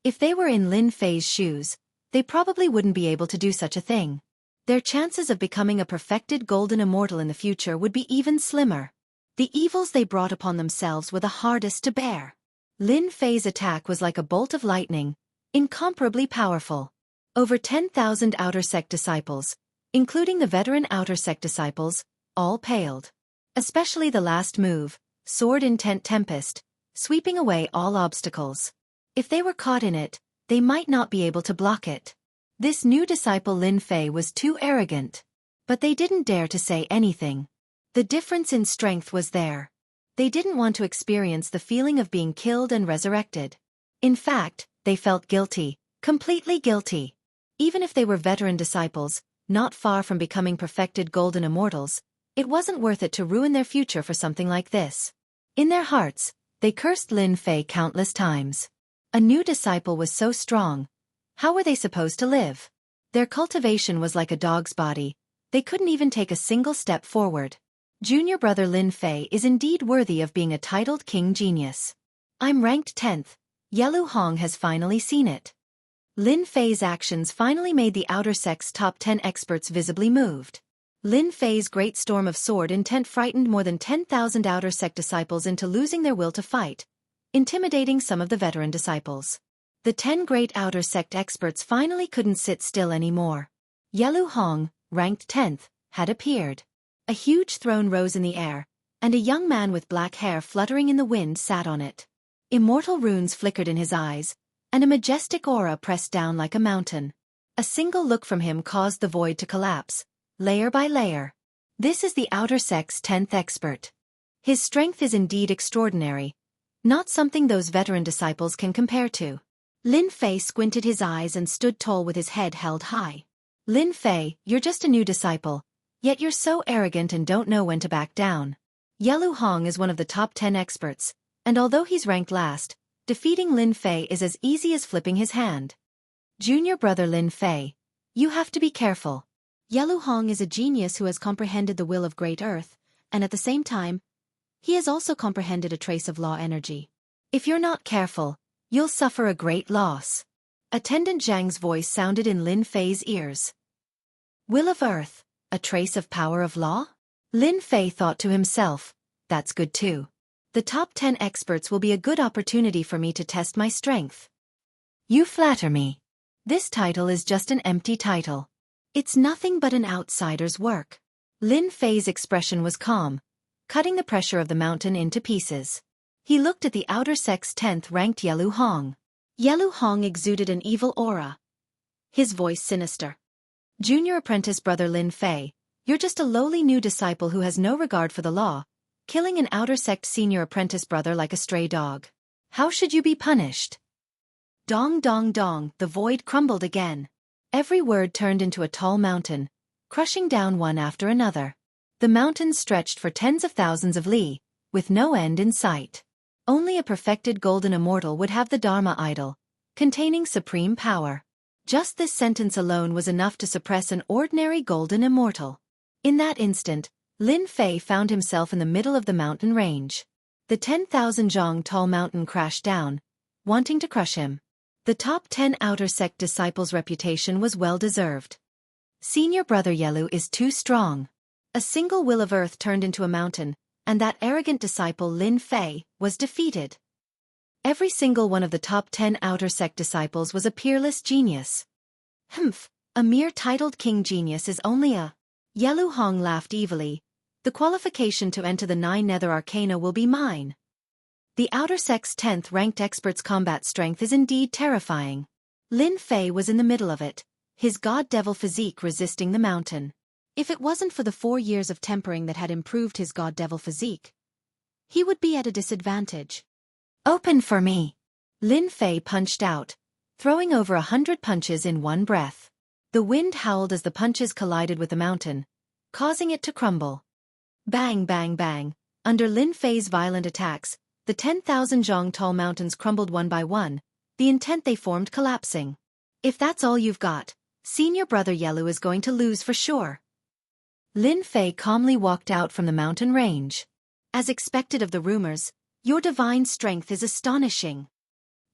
If they were in Lin Fei's shoes, they probably wouldn't be able to do such a thing. Their chances of becoming a perfected golden immortal in the future would be even slimmer. The evils they brought upon themselves were the hardest to bear. Lin Fei's attack was like a bolt of lightning, incomparably powerful. Over 10,000 outer sect disciples, including the veteran outer sect disciples, all paled. Especially the last move, Sword Intent Tempest, sweeping away all obstacles. If they were caught in it, they might not be able to block it. This new disciple Lin Fei was too arrogant. But they didn't dare to say anything. The difference in strength was there. They didn't want to experience the feeling of being killed and resurrected. In fact, they felt guilty, completely guilty. Even if they were veteran disciples, not far from becoming perfected golden immortals, it wasn't worth it to ruin their future for something like this. In their hearts, they cursed Lin Fei countless times. A new disciple was so strong. How were they supposed to live? Their cultivation was like a dog's body. They couldn't even take a single step forward. Junior brother Lin Fei is indeed worthy of being a titled king genius. I'm ranked 10th. Yelu Hong has finally seen it. Lin Fei's actions finally made the outer sect's top 10 experts visibly moved. Lin Fei's great storm of sword intent frightened more than 10,000 outer sect disciples into losing their will to fight, intimidating some of the veteran disciples. The 10 great outer sect experts finally couldn't sit still anymore. Yelu Hong, ranked 10th, had appeared. A huge throne rose in the air, and a young man with black hair fluttering in the wind sat on it. Immortal runes flickered in his eyes, and a majestic aura pressed down like a mountain. A single look from him caused the void to collapse, layer by layer. This is the outer sect's 10th expert. His strength is indeed extraordinary, not something those veteran disciples can compare to. Lin Fei squinted his eyes and stood tall with his head held high. Lin Fei, you're just a new disciple, yet you're so arrogant and don't know when to back down. Yelu Hong is one of the top 10 experts, and although he's ranked last, defeating Lin Fei is as easy as flipping his hand. Junior brother Lin Fei, you have to be careful. Yelu Hong is a genius who has comprehended the will of Great Earth, and at the same time, he has also comprehended a trace of law energy. If you're not careful, you'll suffer a great loss. Attendant Zhang's voice sounded in Lin Fei's ears. Will of Earth, a trace of power of law? Lin Fei thought to himself, that's good too. The top 10 experts will be a good opportunity for me to test my strength. You flatter me. This title is just an empty title. It's nothing but an outsider's work. Lin Fei's expression was calm, cutting the pressure of the mountain into pieces. He looked at the outer sect's 10th-ranked Yelu Hong. Yelu Hong exuded an evil aura. His voice sinister. Junior apprentice brother Lin Fei, you're just a lowly new disciple who has no regard for the law, killing an outer sect senior apprentice brother like a stray dog. How should you be punished? Dong dong dong, the void crumbled again. Every word turned into a tall mountain, crushing down one after another. The mountains stretched for tens of thousands of li, with no end in sight. Only a perfected golden immortal would have the Dharma idol, containing supreme power. Just this sentence alone was enough to suppress an ordinary golden immortal. In that instant, Lin Fei found himself in the middle of the mountain range. The 10,000 zhang tall mountain crashed down, wanting to crush him. The top 10 outer sect disciples' reputation was well-deserved. Senior brother Yelu is too strong. A single will of earth turned into a mountain, and that arrogant disciple Lin Fei was defeated. Every single one of the top 10 outer sect disciples was a peerless genius. Humph, a mere titled king genius is only a... Yelu Hong laughed evilly. The qualification to enter the 9 nether arcana will be mine. The outer sect's 10th-ranked expert's combat strength is indeed terrifying. Lin Fei was in the middle of it, his god-devil physique resisting the mountain. If it wasn't for the 4 years of tempering that had improved his god-devil physique, he would be at a disadvantage. Open for me! Lin Fei punched out, throwing over 100 punches in one breath. The wind howled as the punches collided with the mountain, causing it to crumble. Bang bang bang, under Lin Fei's violent attacks, the 10,000 zhang tall mountains crumbled one by one, the intent they formed collapsing. If that's all you've got, senior brother Yelu is going to lose for sure. Lin Fei calmly walked out from the mountain range. As expected of the rumors, your divine strength is astonishing.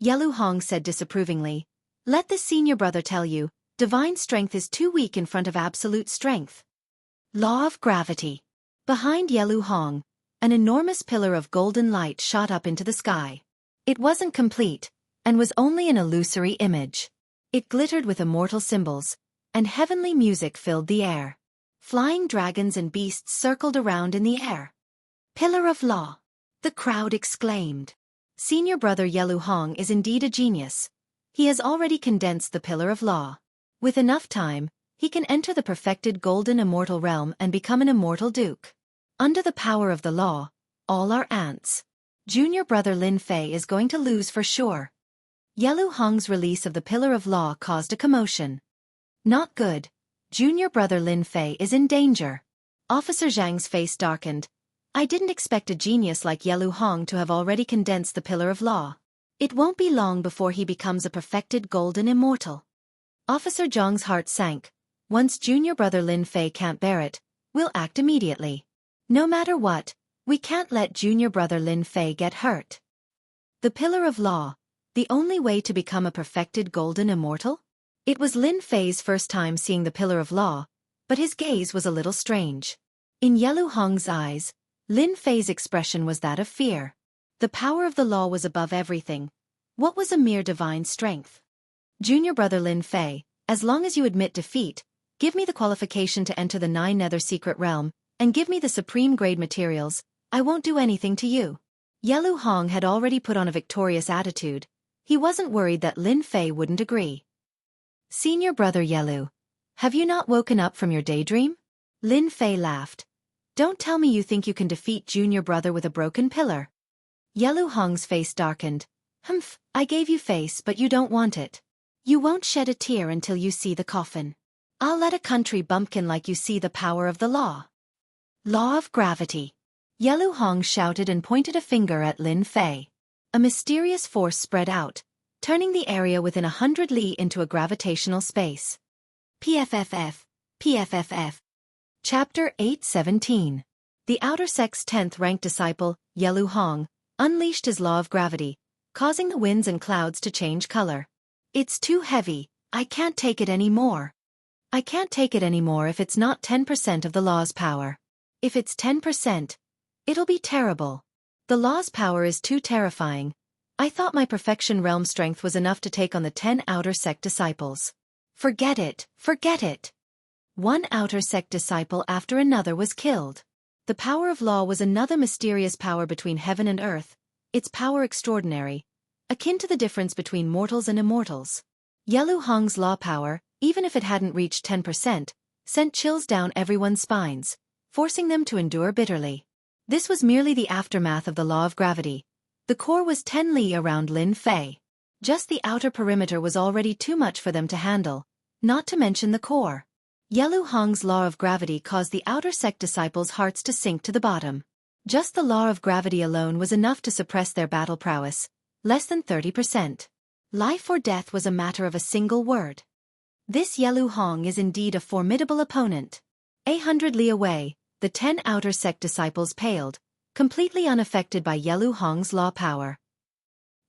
Yelu Hong said disapprovingly, let the senior brother tell you, divine strength is too weak in front of absolute strength. Law of gravity. Behind Yelu Hong, an enormous pillar of golden light shot up into the sky. It wasn't complete, and was only an illusory image. It glittered with immortal symbols, and heavenly music filled the air. Flying dragons and beasts circled around in the air. Pillar of Law. The crowd exclaimed. Senior brother Yelu Hong is indeed a genius. He has already condensed the Pillar of Law. With enough time, he can enter the perfected golden immortal realm and become an immortal duke. Under the power of the law, all are ants. Junior brother Lin Fei is going to lose for sure. Yelu Hong's release of the Pillar of Law caused a commotion. Not good. Junior brother Lin Fei is in danger. Officer Zhang's face darkened. I didn't expect a genius like Yelu Hong to have already condensed the Pillar of Law. It won't be long before he becomes a perfected golden immortal. Officer Zhang's heart sank. Once junior brother Lin Fei can't bear it, we'll act immediately. No matter what, we can't let junior brother Lin Fei get hurt. The Pillar of Law, the only way to become a perfected golden immortal? It was Lin Fei's first time seeing the Pillar of Law, but his gaze was a little strange. In Yelu Hong's eyes, Lin Fei's expression was that of fear. The power of the law was above everything. What was a mere divine strength? Junior brother Lin Fei, as long as you admit defeat, give me the qualification to enter the 9 nether secret realm, and give me the supreme grade materials, I won't do anything to you. Yelu Hong had already put on a victorious attitude. He wasn't worried that Lin Fei wouldn't agree. Senior brother Yelu, have you not woken up from your daydream? Lin Fei laughed. Don't tell me you think you can defeat junior brother with a broken pillar. Yelu Hong's face darkened. Humph, I gave you face but you don't want it. You won't shed a tear until you see the coffin. I'll let a country bumpkin like you see the power of the law. Law of gravity. Yelu Hong shouted and pointed a finger at Lin Fei. A mysterious force spread out, turning the area within 100 li into a gravitational space. PFFF. PFFF. Chapter 817. The outer sect's 10th-ranked disciple, Yelu Hong, unleashed his law of gravity, causing the winds and clouds to change color. It's too heavy, I can't take it anymore. I can't take it anymore if it's not 10% of the law's power. If it's 10%, it'll be terrible. The law's power is too terrifying. I thought my perfection realm strength was enough to take on the 10 outer sect disciples. Forget it, forget it. One outer sect disciple after another was killed. The power of law was another mysterious power between heaven and earth, its power extraordinary, akin to the difference between mortals and immortals. Yelu Hong's law power, even if it hadn't reached 10%, sent chills down everyone's spines, forcing them to endure bitterly. This was merely the aftermath of the law of gravity. The core was 10 li around Lin Fei. Just the outer perimeter was already too much for them to handle, not to mention the core. Yelu Hong's law of gravity caused the outer sect disciples' hearts to sink to the bottom. Just the law of gravity alone was enough to suppress their battle prowess, less than 30%. Life or death was a matter of a single word. This Yelu Hong is indeed a formidable opponent. 100 li away, the 10 outer sect disciples paled, completely unaffected by Yelu Hong's law power.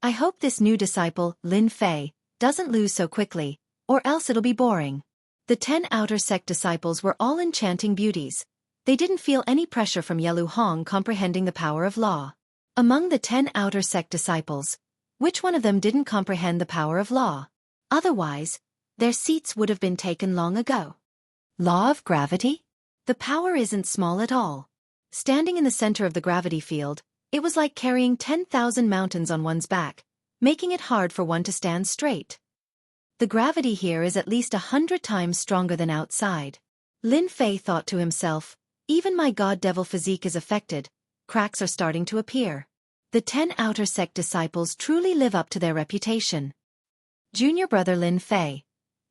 I hope this new disciple, Lin Fei, doesn't lose so quickly, or else it'll be boring. The 10 outer sect disciples were all enchanting beauties. They didn't feel any pressure from Yelu Hong comprehending the power of law. Among the 10 outer sect disciples, which one of them didn't comprehend the power of law? Otherwise, their seats would have been taken long ago. Law of gravity? The power isn't small at all. Standing in the center of the gravity field, it was like carrying 10,000 mountains on one's back, making it hard for one to stand straight. The gravity here is at least 100 times stronger than outside. Lin Fei thought to himself, even my god-devil physique is affected, cracks are starting to appear. The 10 outer sect disciples truly live up to their reputation. Junior brother Lin Fei,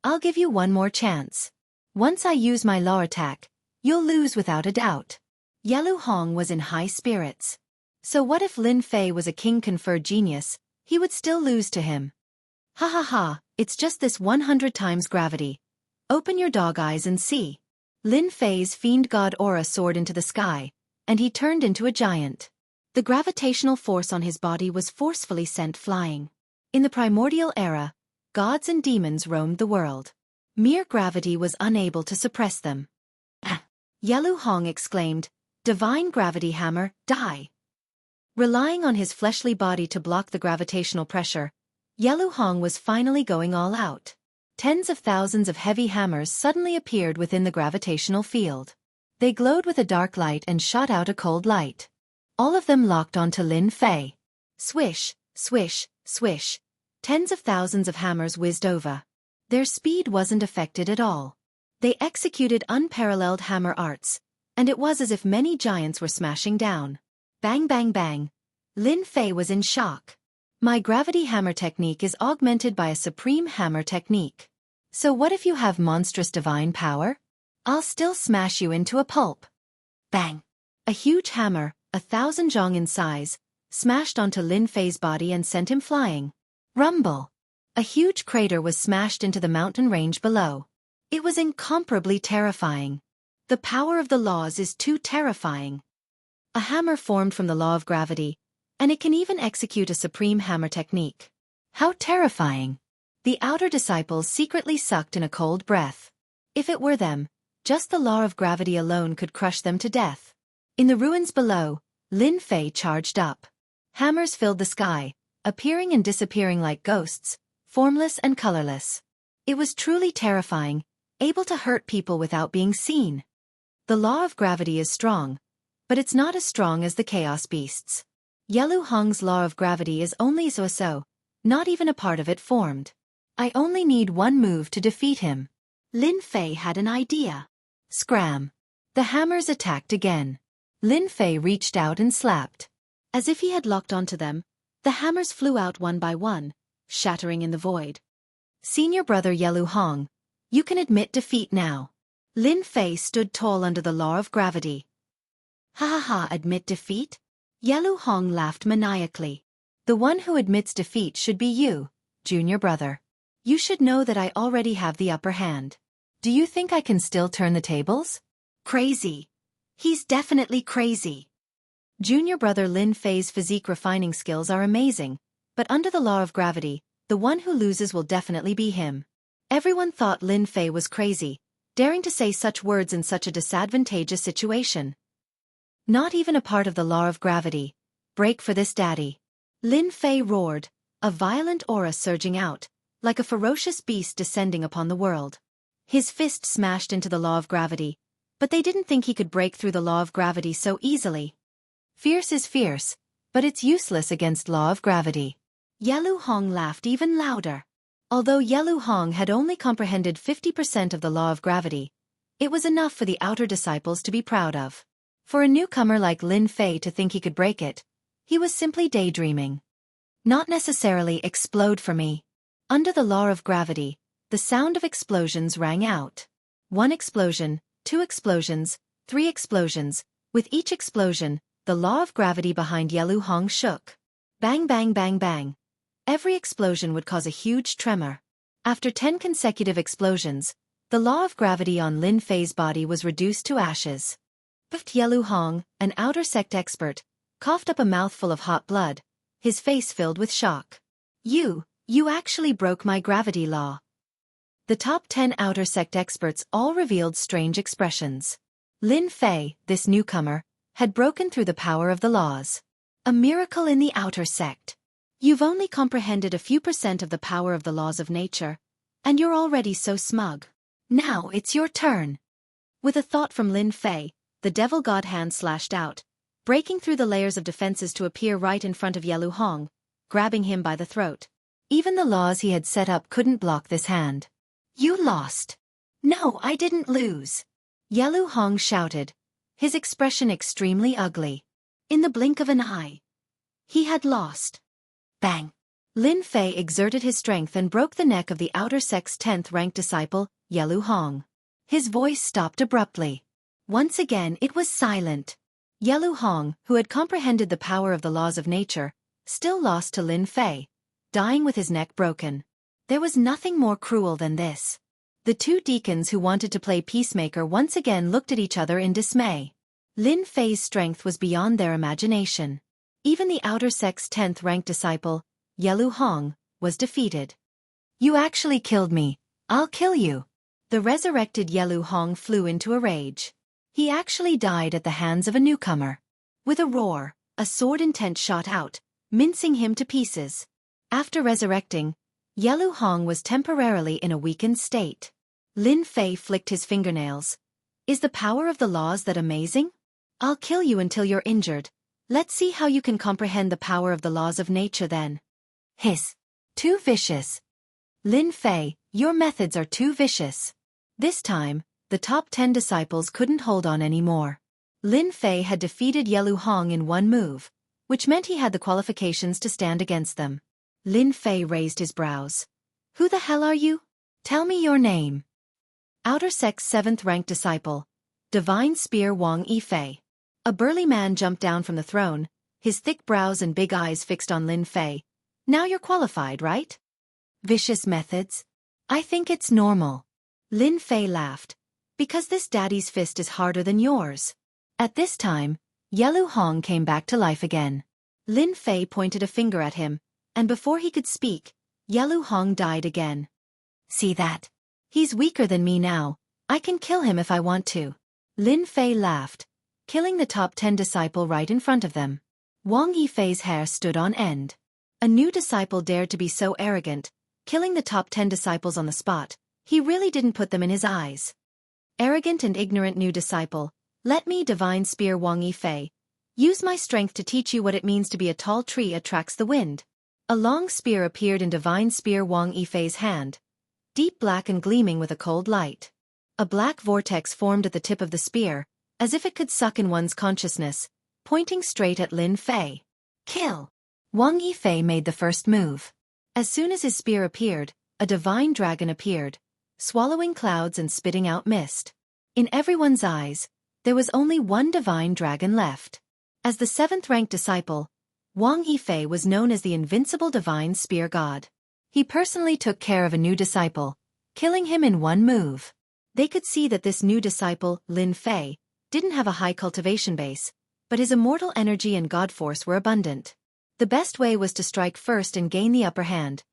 I'll give you one more chance. Once I use my law attack, you'll lose without a doubt. Yelu Hong was in high spirits. So what if Lin Fei was a king-conferred genius, he would still lose to him. Ha ha ha, it's just this 100 times gravity. Open your dog eyes and see. Lin Fei's fiend god aura soared into the sky, and he turned into a giant. The gravitational force on his body was forcefully sent flying. In the primordial era, gods and demons roamed the world. Mere gravity was unable to suppress them. Yelu Hong exclaimed, "Divine gravity hammer, die!" Relying on his fleshly body to block the gravitational pressure, Yelu Hong was finally going all out. Tens of thousands of heavy hammers suddenly appeared within the gravitational field. They glowed with a dark light and shot out a cold light. All of them locked onto Lin Fei. Swish, swish, swish. Tens of thousands of hammers whizzed over. Their speed wasn't affected at all. They executed unparalleled hammer arts, and it was as if many giants were smashing down. Bang bang bang. Lin Fei was in shock. My gravity hammer technique is augmented by a supreme hammer technique. So what if you have monstrous divine power? I'll still smash you into a pulp. Bang! A huge hammer, 1,000 zhong in size, smashed onto Lin Fei's body and sent him flying. Rumble! A huge crater was smashed into the mountain range below. It was incomparably terrifying. The power of the laws is too terrifying. A hammer formed from the law of gravity, and it can even execute a supreme hammer technique. How terrifying! The outer disciples secretly sucked in a cold breath. If it were them, just the law of gravity alone could crush them to death. In the ruins below, Lin Fei charged up. Hammers filled the sky, appearing and disappearing like ghosts, formless and colorless. It was truly terrifying, able to hurt people without being seen. The law of gravity is strong, but it's not as strong as the chaos beasts. Yelu Hong's law of gravity is only so-so, not even a part of it formed. I only need one move to defeat him. Lin Fei had an idea. Scram! The hammers attacked again. Lin Fei reached out and slapped. As if he had locked onto them, the hammers flew out one by one, shattering in the void. Senior brother Yelu Hong, you can admit defeat now. Lin Fei stood tall under the law of gravity. Ha ha ha, admit defeat? Yelu Hong laughed maniacally. The one who admits defeat should be you, junior brother. You should know that I already have the upper hand. Do you think I can still turn the tables? Crazy. He's definitely crazy. Junior brother Lin Fei's physique refining skills are amazing, but under the law of gravity, The one who loses will definitely be him. Everyone thought Lin Fei was crazy, daring to say such words in such a disadvantageous situation. Not even a part of the law of gravity. Break for this daddy. Lin Fei roared, a violent aura surging out, like a ferocious beast descending upon the world. His fist smashed into the law of gravity, but they didn't think he could break through the law of gravity so easily. Fierce is fierce, but it's useless against law of gravity. Yelu Hong laughed even louder. Although Yelu Hong had only comprehended 50% of the law of gravity, it was enough for the outer disciples to be proud of. For a newcomer like Lin Fei to think he could break it, he was simply daydreaming. Not necessarily explode for me. Under the law of gravity, the sound of explosions rang out. 1 explosion, 2 explosions, 3 explosions. With each explosion, the law of gravity behind Yelu Hong shook. Bang bang bang bang. Every explosion would cause a huge tremor. After 10 consecutive explosions, the law of gravity on Lin Fei's body was reduced to ashes. But Yelu Hong, an outer sect expert, coughed up a mouthful of hot blood, his face filled with shock. You actually broke my gravity law. The top 10 outer sect experts all revealed strange expressions. Lin Fei, this newcomer, had broken through the power of the laws. A miracle in the outer sect. You've only comprehended a few % of the power of the laws of nature, and you're already so smug. Now it's your turn. With a thought from Lin Fei, the devil god hand slashed out, breaking through the layers of defenses to appear right in front of Yelu Hong, grabbing him by the throat. Even the laws he had set up couldn't block this hand. You lost. No, I didn't lose. Yelu Hong shouted, his expression extremely ugly. In the blink of an eye, he had lost. Bang! Lin Fei exerted his strength and broke the neck of the outer sect's 10th-ranked disciple, Yelu Hong. His voice stopped abruptly. Once again it was silent. Yelu Hong, who had comprehended the power of the laws of nature, still lost to Lin Fei, dying with his neck broken. There was nothing more cruel than this. The 2 deacons who wanted to play peacemaker once again looked at each other in dismay. Lin Fei's strength was beyond their imagination. Even the outer sect's 10th-ranked disciple, Yelu Hong, was defeated. You actually killed me. I'll kill you. The resurrected Yelu Hong flew into a rage. He actually died at the hands of a newcomer. With a roar, a sword intent shot out, mincing him to pieces. After resurrecting, Yelu Hong was temporarily in a weakened state. Lin Fei flicked his fingernails. Is the power of the laws that amazing? I'll kill you until you're injured. Let's see how you can comprehend the power of the laws of nature then. Hiss. Too vicious. Lin Fei, your methods are too vicious. This time, the top 10 disciples couldn't hold on anymore. Lin Fei had defeated Yelu Hong in 1 move, which meant he had the qualifications to stand against them. Lin Fei raised his brows. Who the hell are you? Tell me your name. Outer sect's 7th-ranked disciple, Divine Spear Wang Yifei. A burly man jumped down from the throne, his thick brows and big eyes fixed on Lin Fei. Now you're qualified, right? Vicious methods? I think it's normal. Lin Fei laughed. Because this daddy's fist is harder than yours. At this time, Yelu Hong came back to life again. Lin Fei pointed a finger at him, and before he could speak, Yelu Hong died again. See that? He's weaker than me now. I can kill him if I want to. Lin Fei laughed, killing the top 10 disciple right in front of them. Wang Yifei's hair stood on end. A new disciple dared to be so arrogant, killing the top 10 disciples on the spot. He really didn't put them in his eyes. Arrogant and ignorant new disciple, let me Divine Spear Wang Yifei. Use my strength to teach you what it means to be a tall tree attracts the wind. A long spear appeared in Divine Spear Wang Yifei's hand, deep black and gleaming with a cold light. A black vortex formed at the tip of the spear, as if it could suck in one's consciousness, pointing straight at Lin Fei. Kill! Wang Yifei made the first move. As soon as his spear appeared, a divine dragon appeared, swallowing clouds and spitting out mist. In everyone's eyes, there was only one divine dragon left. As the 7th-ranked disciple, Wang Yifei was known as the invincible divine spear god. He personally took care of a new disciple, killing him in 1 move. They could see that this new disciple, Lin Fei, didn't have a high cultivation base, but his immortal energy and god force were abundant. The best way was to strike first and gain the upper hand,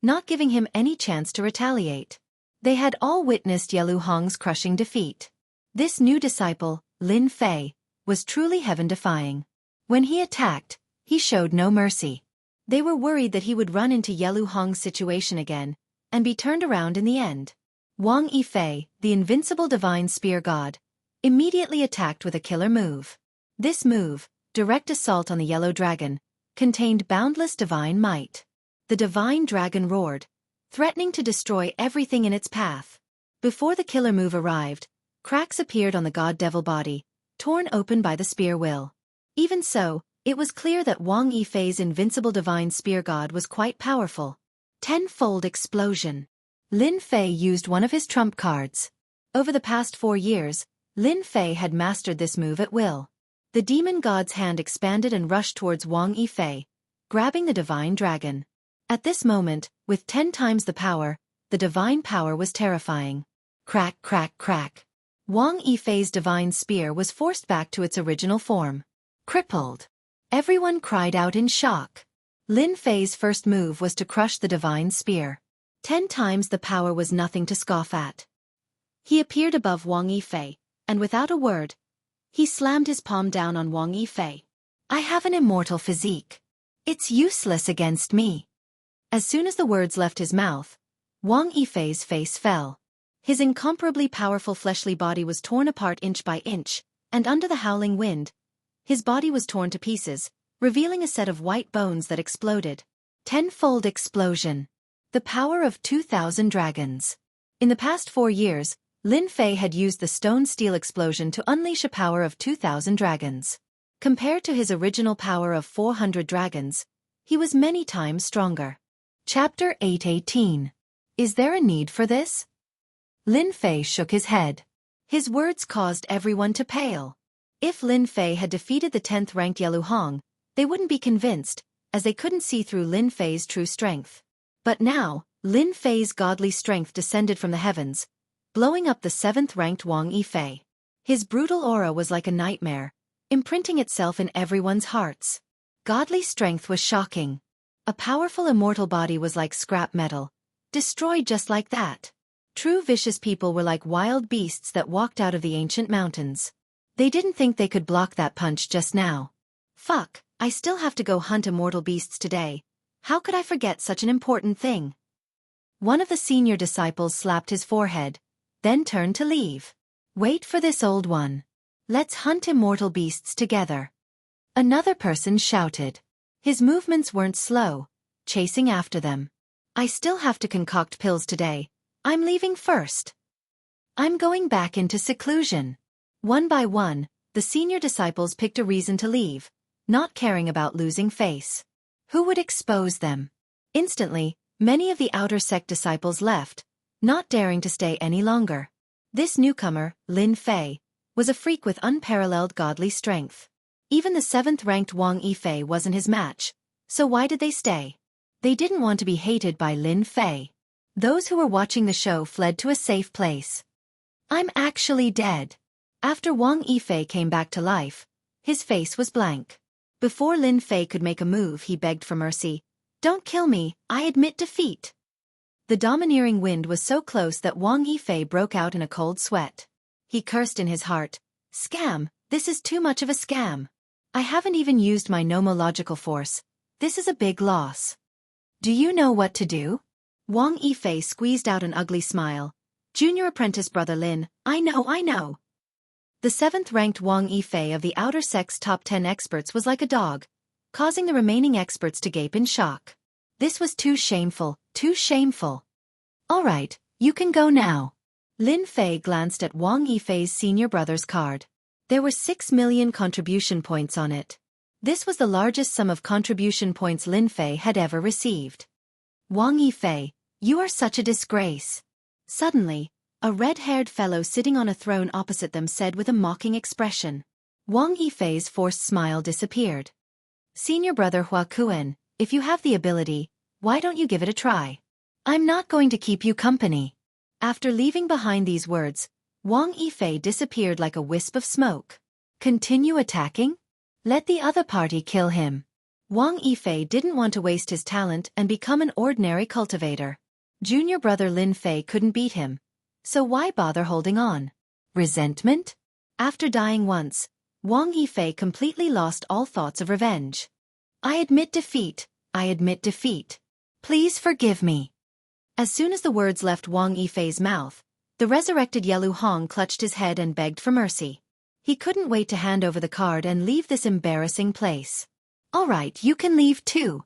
not giving him any chance to retaliate. They had all witnessed Yelu Hong's crushing defeat. This new disciple, Lin Fei, was truly heaven-defying. When he attacked, he showed no mercy. They were worried that he would run into Yelu Hong's situation again, and be turned around in the end. Wang Yifei, the invincible divine spear god, immediately attacked with a killer move. This move, direct assault on the yellow dragon, contained boundless divine might. The divine dragon roared, threatening to destroy everything in its path. Before the killer move arrived, cracks appeared on the god-devil body, torn open by the spear will. Even so, it was clear that Wang Yifei's invincible divine spear god was quite powerful. Tenfold explosion. Lin Fei used one of his trump cards. Over the past 4 years, Lin Fei had mastered this move at will. The demon god's hand expanded and rushed towards Wang Yifei, grabbing the divine dragon. At this moment, with 10 times the power, the divine power was terrifying. Crack, crack, crack. Wang Yifei's divine spear was forced back to its original form. Crippled. Everyone cried out in shock. Lin Fei's first move was to crush the divine spear. 10 times the power was nothing to scoff at. He appeared above Wang Yifei, and without a word, he slammed his palm down on Wang Yifei. I have an immortal physique. It's useless against me. As soon as the words left his mouth, Wang Yifei's face fell. His incomparably powerful fleshly body was torn apart inch by inch, and under the howling wind, his body was torn to pieces, revealing a set of white bones that exploded. Tenfold explosion. The power of 2,000 dragons. In the past 4 years, Lin Fei had used the stone-steel explosion to unleash a power of 2,000 dragons. Compared to his original power of 400 dragons, he was many times stronger. Chapter 8:18. Is there a need for this? Lin Fei shook his head. His words caused everyone to pale. If Lin Fei had defeated the 10th-ranked Yelu Hong, they wouldn't be convinced, as they couldn't see through Lin Fei's true strength. But now, Lin Fei's godly strength descended from the heavens, blowing up the 7th-ranked Wang Yifei. His brutal aura was like a nightmare, imprinting itself in everyone's hearts. Godly strength was shocking. A powerful immortal body was like scrap metal, destroyed just like that. True vicious people were like wild beasts that walked out of the ancient mountains. They didn't think they could block that punch just now. Fuck, I still have to go hunt immortal beasts today. How could I forget such an important thing? One of the senior disciples slapped his forehead, then turned to leave. Wait for this, old one. Let's hunt immortal beasts together. Another person shouted. His movements weren't slow, chasing after them. I still have to concoct pills today. I'm leaving first. I'm going back into seclusion. One by one, the senior disciples picked a reason to leave, not caring about losing face. Who would expose them? Instantly, many of the outer sect disciples left, not daring to stay any longer. This newcomer, Lin Fei, was a freak with unparalleled godly strength. Even the 7th-ranked Wang Yifei wasn't his match, so why did they stay? They didn't want to be hated by Lin Fei. Those who were watching the show fled to a safe place. I'm actually dead. After Wang Yifei came back to life, his face was blank. Before Lin Fei could make a move, he begged for mercy. Don't kill me, I admit defeat. The domineering wind was so close that Wang Yifei broke out in a cold sweat. He cursed in his heart. Scam, this is too much of a scam. I haven't even used my nomological force. This is a big loss. Do you know what to do? Wang Yifei squeezed out an ugly smile. Junior apprentice brother Lin, I know. The 7th-ranked Wang Yifei of the outer sect's top 10 experts was like a dog, causing the remaining experts to gape in shock. This was too shameful, too shameful. All right, you can go now. Lin Fei glanced at Wang Yifei's senior brother's card. There were 6 million contribution points on it. This was the largest sum of contribution points Lin Fei had ever received. Wang Yifei, you are such a disgrace. Suddenly, a red-haired fellow sitting on a throne opposite them said with a mocking expression. Wang Yifei's forced smile disappeared. Senior brother Hua Kuan, if you have the ability, why don't you give it a try? I'm not going to keep you company. After leaving behind these words, Wang Yifei disappeared like a wisp of smoke. Continue attacking? Let the other party kill him. Wang Yifei didn't want to waste his talent and become an ordinary cultivator. Junior brother Lin Fei couldn't beat him. So why bother holding on? Resentment? After dying once, Wang Yifei completely lost all thoughts of revenge. I admit defeat. I admit defeat. Please forgive me. As soon as the words left Wang Yifei's mouth, the resurrected Yelu Hong clutched his head and begged for mercy. He couldn't wait to hand over the card and leave this embarrassing place. All right, you can leave too.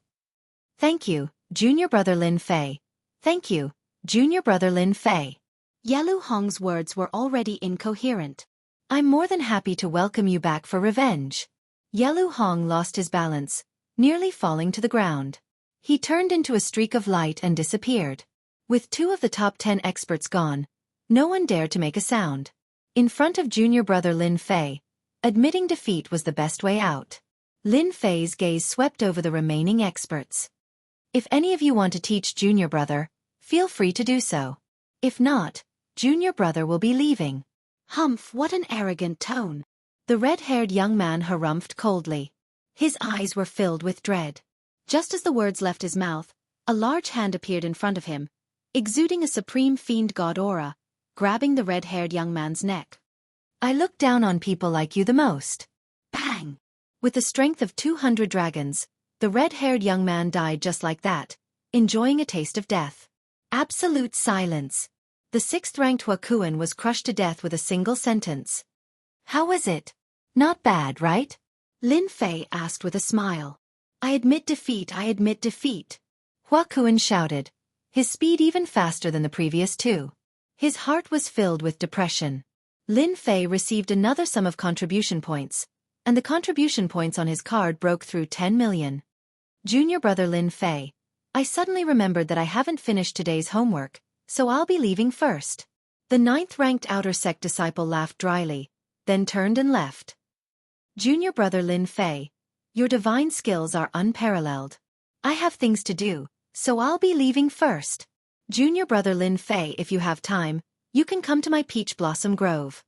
Thank you, junior brother Lin Fei. Thank you, junior brother Lin Fei. Yelu Hong's words were already incoherent. I'm more than happy to welcome you back for revenge. Yelu Hong lost his balance, nearly falling to the ground. He turned into a streak of light and disappeared. With 2 of the top 10 experts gone, no one dared to make a sound. In front of junior brother Lin Fei, admitting defeat was the best way out. Lin Fei's gaze swept over the remaining experts. If any of you want to teach junior brother, feel free to do so. If not, junior brother will be leaving. Humph, what an arrogant tone. The red-haired young man harumphed coldly. His eyes were filled with dread. Just as the words left his mouth, a large hand appeared in front of him, exuding a supreme fiend god aura, grabbing the red-haired young man's neck. I look down on people like you the most. Bang! With the strength of 200 dragons, the red-haired young man died just like that, enjoying a taste of death. Absolute silence. The 6th-ranked Huakuan was crushed to death with a single sentence. How was it? Not bad, right? Lin Fei asked with a smile. I admit defeat, I admit defeat. Huakuan shouted, his speed even faster than the previous 2. His heart was filled with depression. Lin Fei received another sum of contribution points, and the contribution points on his card broke through 10 million. Junior brother Lin Fei, I suddenly remembered that I haven't finished today's homework, so I'll be leaving first. The 9th-ranked outer sect disciple laughed dryly, then turned and left. Junior brother Lin Fei, your divine skills are unparalleled. I have things to do, so I'll be leaving first. Junior brother Lin Fei, if you have time, you can come to my peach blossom grove.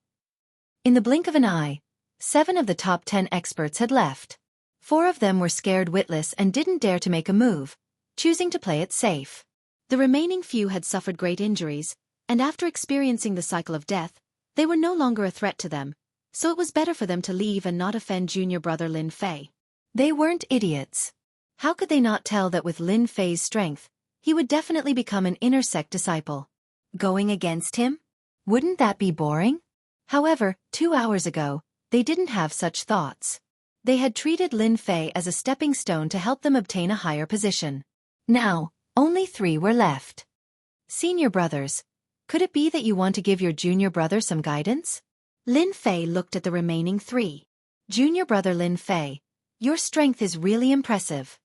In the blink of an eye, 7 of the top 10 experts had left. 4 of them were scared witless and didn't dare to make a move, choosing to play it safe. The remaining few had suffered great injuries, and after experiencing the cycle of death, they were no longer a threat to them, so it was better for them to leave and not offend junior brother Lin Fei. They weren't idiots. How could they not tell that with Lin Fei's strength, he would definitely become an inner sect disciple? Going against him? Wouldn't that be boring? However, 2 hours ago, they didn't have such thoughts. They had treated Lin Fei as a stepping stone to help them obtain a higher position. Now, only 3 were left. Senior brothers, could it be that you want to give your junior brother some guidance? Lin Fei looked at the remaining 3. Junior brother Lin Fei, your strength is really impressive.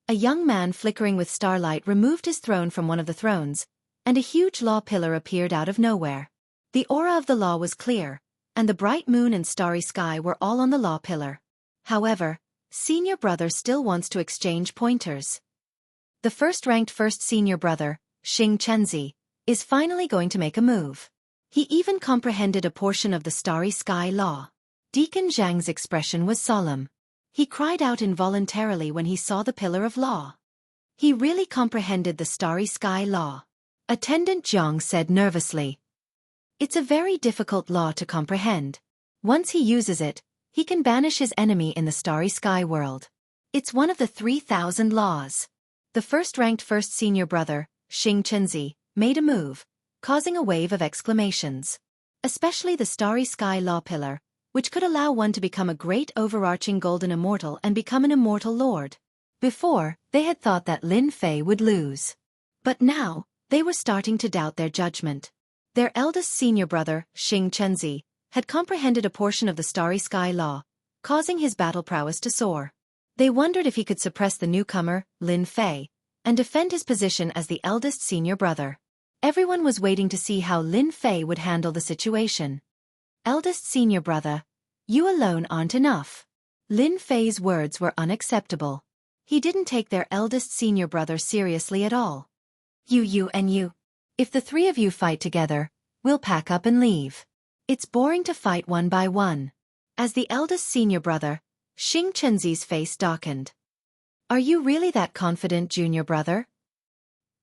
A young man flickering with starlight removed his throne from one of the thrones, and a huge law pillar appeared out of nowhere. The aura of the law was clear, and the bright moon and starry sky were all on the law pillar. However, senior brother still wants to exchange pointers. The first-ranked first senior brother, Xing Chenzi, is finally going to make a move. He even comprehended a portion of the starry sky law. Deacon Zhang's expression was solemn. He cried out involuntarily when he saw the pillar of law. He really comprehended the starry sky law. Attendant Zhang said nervously. It's a very difficult law to comprehend. Once he uses it, he can banish his enemy in the starry sky world. It's one of the 3,000 laws. The first-ranked first senior brother, Xing Chenzi, made a move, causing a wave of exclamations. Especially the starry sky law pillar, which could allow one to become a great overarching golden immortal and become an immortal lord. Before, they had thought that Lin Fei would lose. But now, they were starting to doubt their judgment. Their eldest senior brother, Xing Chenzi, had comprehended a portion of the starry sky law, causing his battle prowess to soar. They wondered if he could suppress the newcomer, Lin Fei, and defend his position as the eldest senior brother. Everyone was waiting to see how Lin Fei would handle the situation. Eldest senior brother, you alone aren't enough. Lin Fei's words were unacceptable. He didn't take their eldest senior brother seriously at all. You and you. If the 3 of you fight together, we'll pack up and leave. It's boring to fight one by one. As the eldest senior brother, Xing Chenzi's face darkened. Are you really that confident, junior brother?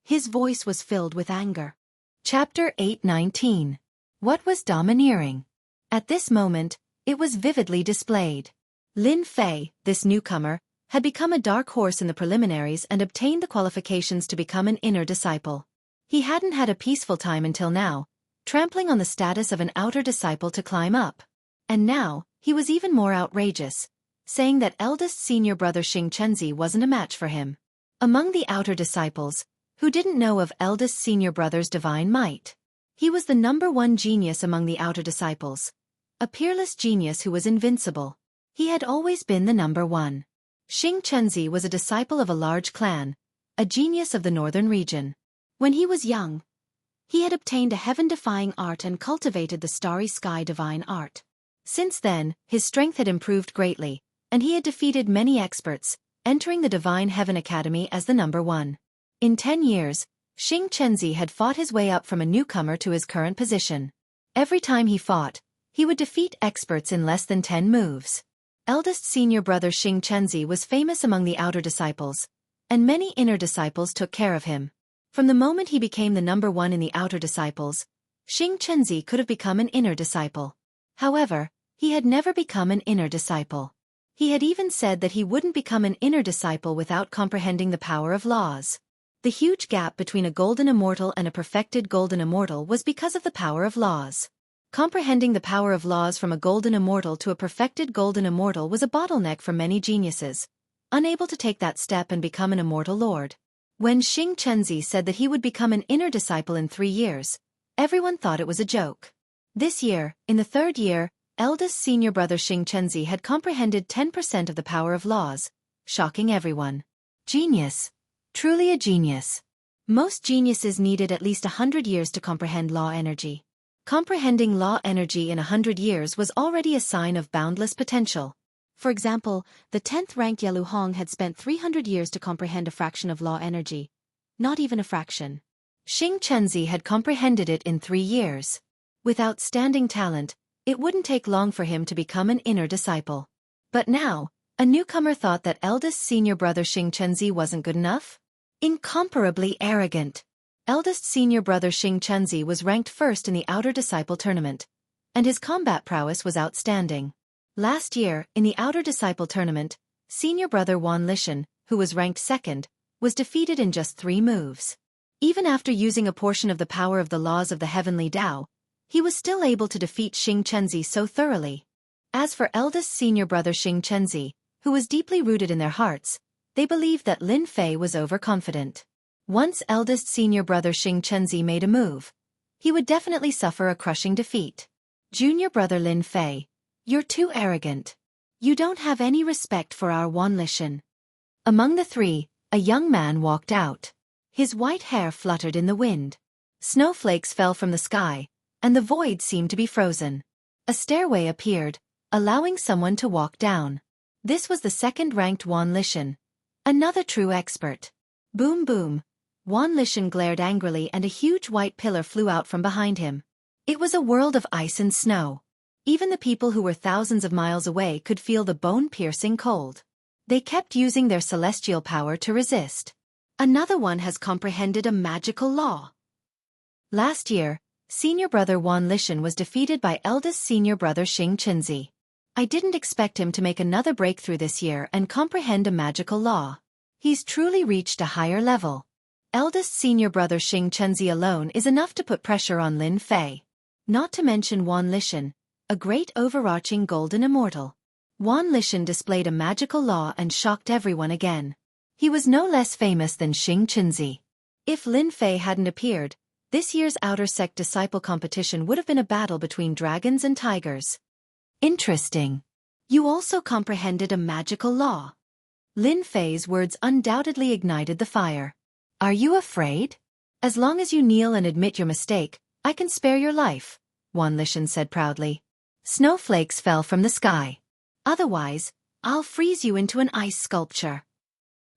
His voice was filled with anger. Chapter 8:19. What was domineering? At this moment, it was vividly displayed. Lin Fei, this newcomer, had become a dark horse in the preliminaries and obtained the qualifications to become an inner disciple. He hadn't had a peaceful time until now, trampling on the status of an outer disciple to climb up. And now, he was even more outrageous, saying that eldest senior brother Xing Chenzi wasn't a match for him. Among the outer disciples, who didn't know of eldest senior brother's divine might, he was the #1 genius among the outer disciples, a peerless genius who was invincible. He had always been the #1. Xing Chenzi was a disciple of a large clan, a genius of the northern region. When he was young, he had obtained a heaven-defying art and cultivated the starry sky divine art. Since then, his strength had improved greatly, and he had defeated many experts, entering the Divine Heaven Academy as the #1. In 10 years, Xing Chenzi had fought his way up from a newcomer to his current position. Every time he fought, he would defeat experts in less than 10 moves. Eldest senior brother Xing Chenzi was famous among the outer disciples, and many inner disciples took care of him. From the moment he became the #1 in the outer disciples, Xing Chenzi could have become an inner disciple. However, he had never become an inner disciple. He had even said that he wouldn't become an inner disciple without comprehending the power of laws. The huge gap between a golden immortal and a perfected golden immortal was because of the power of laws. Comprehending the power of laws from a golden immortal to a perfected golden immortal was a bottleneck for many geniuses, unable to take that step and become an immortal lord. When Xing Chenzi said that he would become an inner disciple in 3 years, everyone thought it was a joke. This year, in the 3rd year, eldest senior brother Xing Chenzi had comprehended 10% of the power of laws, shocking everyone. Genius. Truly a genius. Most geniuses needed at least 100 years to comprehend law energy. Comprehending law energy in 100 years was already a sign of boundless potential. For example, the 10th ranked Yelu Hong had spent 300 years to comprehend a fraction of law energy. Not even a fraction. Xing Chenzi had comprehended it in 3 years. With outstanding talent, it wouldn't take long for him to become an inner disciple. But now, a newcomer thought that eldest senior brother Xing Chenzi wasn't good enough? Incomparably arrogant. Eldest senior brother Xing Chenzi was ranked first in the outer disciple tournament, and his combat prowess was outstanding. Last year, in the outer disciple tournament, senior brother Wan Lishan, who was ranked second, was defeated in just 3 moves. Even after using a portion of the power of the laws of the heavenly Tao, he was still able to defeat Xing Chenzi so thoroughly. As for eldest senior brother Xing Chenzi, who was deeply rooted in their hearts, they believed that Lin Fei was overconfident. Once eldest senior brother Xing Chenzi made a move, he would definitely suffer a crushing defeat. Junior brother Lin Fei, you're too arrogant. You don't have any respect for our Wan Lishan. Among the 3, a young man walked out. His white hair fluttered in the wind. Snowflakes fell from the sky, and the void seemed to be frozen. A stairway appeared, allowing someone to walk down. This was the 2nd-ranked Wan Lishan, another true expert. Boom boom. Wan Lishan glared angrily and a huge white pillar flew out from behind him. It was a world of ice and snow. Even the people who were thousands of miles away could feel the bone-piercing cold. They kept using their celestial power to resist. Another one has comprehended a magical law. Last year, senior brother Wan Lishan was defeated by eldest senior brother Xing Chenzi. I didn't expect him to make another breakthrough this year and comprehend a magical law. He's truly reached a higher level. Eldest senior brother Xing Chenzi alone is enough to put pressure on Lin Fei. Not to mention Wan Lishan, a great overarching golden immortal. Wan Lishan displayed a magical law and shocked everyone again. He was no less famous than Xing Chenzi. If Lin Fei hadn't appeared, this year's outer sect disciple competition would have been a battle between dragons and tigers. Interesting. You also comprehended a magical law. Lin Fei's words undoubtedly ignited the fire. Are you afraid? As long as you kneel and admit your mistake, I can spare your life, Wan Lishan said proudly. Snowflakes fell from the sky. Otherwise, I'll freeze you into an ice sculpture.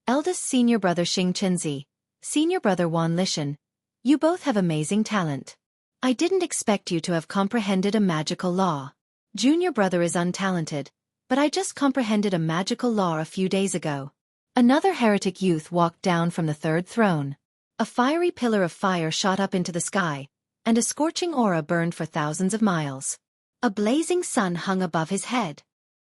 Eldest senior brother Xing Chenzi, senior brother Wan Lishan, you both have amazing talent. I didn't expect you to have comprehended a magical law. Junior brother is untalented, but I just comprehended a magical law a few days ago. Another heretic youth walked down from the third throne. A fiery pillar of fire shot up into the sky, and a scorching aura burned for thousands of miles. A blazing sun hung above his head.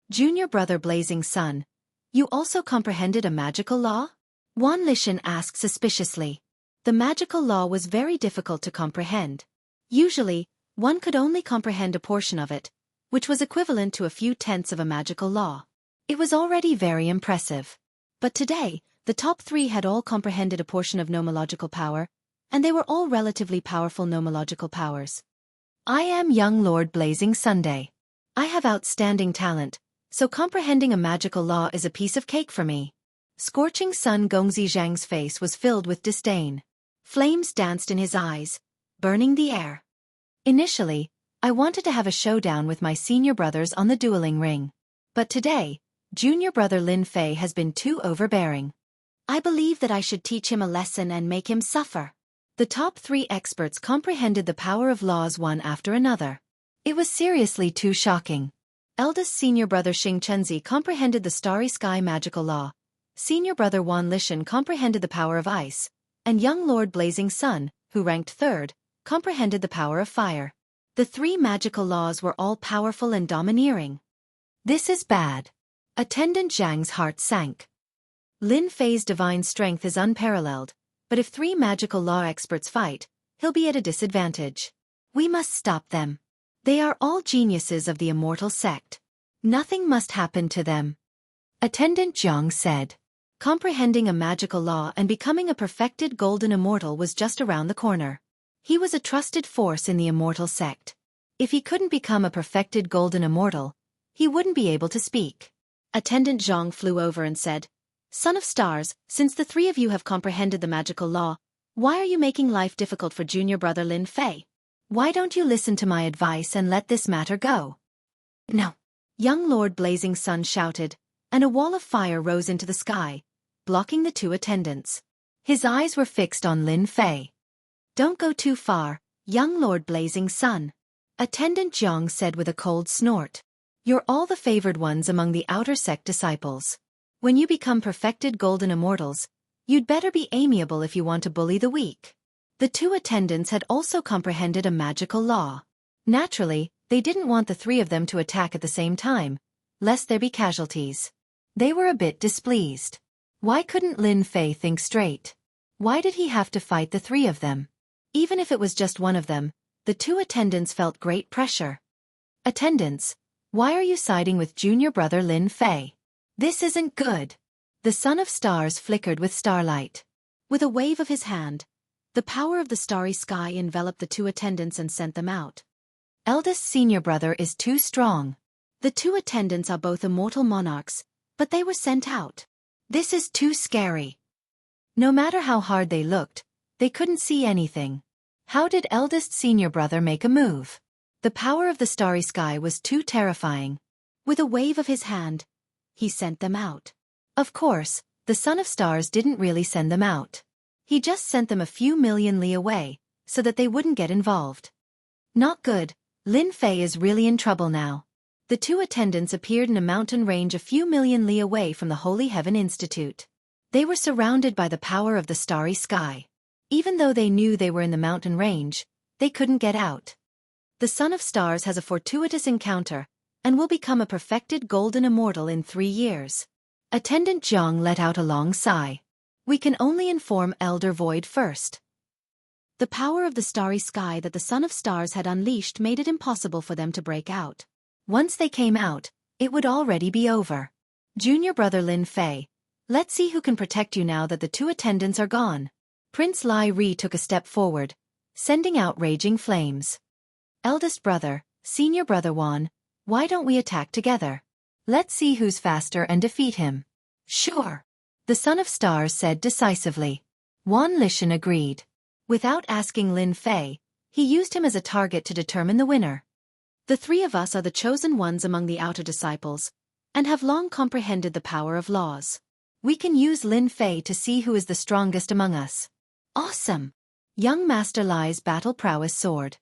Junior brother Blazing Sun, you also comprehended a magical law? Wan Lishan asked suspiciously. The magical law was very difficult to comprehend. Usually, one could only comprehend a portion of it, which was equivalent to a few tenths of a magical law. It was already very impressive. But today, the top 3 had all comprehended a portion of nomological power, and they were all relatively powerful nomological powers. I am young Lord Blazing Sunday. I have outstanding talent, so comprehending a magical law is a piece of cake for me. Scorching Sun Gongzi Zhang's face was filled with disdain. Flames danced in his eyes, burning the air. Initially, I wanted to have a showdown with my senior brothers on the dueling ring. But today, junior brother Lin Fei has been too overbearing. I believe that I should teach him a lesson and make him suffer. The top 3 experts comprehended the power of laws one after another. It was seriously too shocking. Eldest senior brother Xing Chenzi comprehended the starry sky magical law. Senior brother Wan Lishan comprehended the power of ice, and young Lord Blazing Sun, who ranked 3rd, comprehended the power of fire. The 3 magical laws were all powerful and domineering. This is bad. Attendant Zhang's heart sank. Lin Fei's divine strength is unparalleled, but if 3 magical law experts fight, he'll be at a disadvantage. We must stop them. They are all geniuses of the immortal sect. Nothing must happen to them. Attendant Zhang said. Comprehending a magical law and becoming a perfected golden immortal was just around the corner. He was a trusted force in the immortal sect. If he couldn't become a perfected golden immortal, he wouldn't be able to speak. Attendant Zhang flew over and said, Son of Stars, since the 3 of you have comprehended the magical law, why are you making life difficult for junior brother Lin Fei? Why don't you listen to my advice and let this matter go? No. Young Lord Blazing Sun shouted, and a wall of fire rose into the sky, blocking the 2 attendants. His eyes were fixed on Lin Fei. Don't go too far, young Lord Blazing Sun. Attendant Zhang said with a cold snort. You're all the favored ones among the outer sect disciples. When you become perfected golden immortals, you'd better be amiable if you want to bully the weak. The 2 attendants had also comprehended a magical law. Naturally, they didn't want the 3 of them to attack at the same time, lest there be casualties. They were a bit displeased. Why couldn't Lin Fei think straight? Why did he have to fight the 3 of them? Even if it was just one of them, the 2 attendants felt great pressure. Attendants, why are you siding with junior brother Lin Fei? This isn't good. The Son of Stars flickered with starlight. With a wave of his hand, the power of the starry sky enveloped the 2 attendants and sent them out. Eldest senior brother is too strong. The 2 attendants are both immortal monarchs, but they were sent out. This is too scary. No matter how hard they looked, they couldn't see anything. How did eldest senior brother make a move? The power of the starry sky was too terrifying. With a wave of his hand, he sent them out. Of course, the Son of Stars didn't really send them out. He just sent them a few million li away, so that they wouldn't get involved. Not good. Lin Fei is really in trouble now. The 2 attendants appeared in a mountain range a few million li away from the Holy Heaven Institute. They were surrounded by the power of the starry sky. Even though they knew they were in the mountain range, they couldn't get out. The Son of Stars has a fortuitous encounter, and will become a perfected golden immortal in 3 years. Attendant Zhang let out a long sigh. We can only inform Elder Void first. The power of the starry sky that the Son of Stars had unleashed made it impossible for them to break out. Once they came out, it would already be over. Junior brother Lin Fei, let's see who can protect you now that the 2 attendants are gone. Prince Lai Ri took a step forward, sending out raging flames. Eldest brother, senior brother Wan, why don't we attack together? Let's see who's faster and defeat him. Sure. The Son of Stars said decisively. Wan Lishan agreed. Without asking Lin Fei, he used him as a target to determine the winner. The 3 of us are the chosen ones among the outer disciples, and have long comprehended the power of laws. We can use Lin Fei to see who is the strongest among us. Awesome! Young Master Lai's battle prowess soared.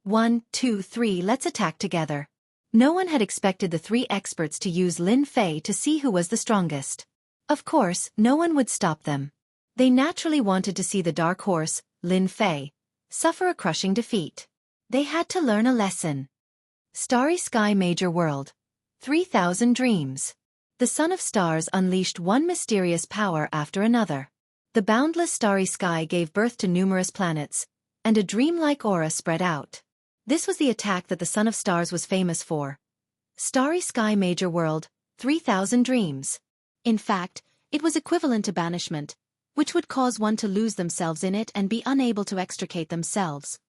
1, 2, 3, let's attack together. No one had expected the 3 experts to use Lin Fei to see who was the strongest. Of course, no one would stop them. They naturally wanted to see the dark horse, Lin Fei, suffer a crushing defeat. They had to learn a lesson. Starry Sky Major World. 3,000 Dreams. The Son of Stars unleashed one mysterious power after another. The boundless starry sky gave birth to numerous planets, and a dreamlike aura spread out. This was the attack that the Son of Stars was famous for. Starry Sky Major World, 3,000 Dreams. In fact, it was equivalent to banishment, which would cause one to lose themselves in it and be unable to extricate themselves.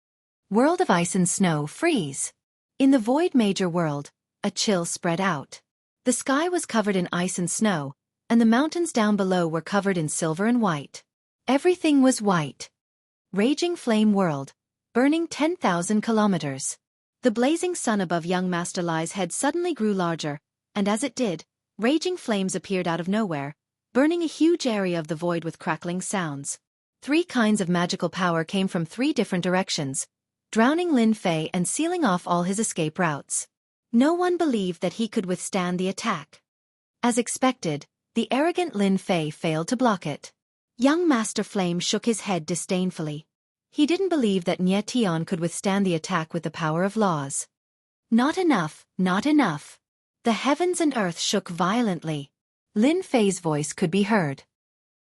World of Ice and Snow Freeze. In the Void Major World, a chill spread out. The sky was covered in ice and snow, and the mountains down below were covered in silver and white. Everything was white. Raging Flame World, burning 10,000 kilometers. The blazing sun above young Master Lai's head suddenly grew larger, and as it did, raging flames appeared out of nowhere, burning a huge area of the void with crackling sounds. 3 kinds of magical power came from 3 different directions, drowning Lin Fei and sealing off all his escape routes. No one believed that he could withstand the attack. As expected, the arrogant Lin Fei failed to block it. Young Master Flame shook his head disdainfully. He didn't believe that Nye Tian could withstand the attack with the power of laws. Not enough, not enough. The heavens and earth shook violently. Lin Fei's voice could be heard.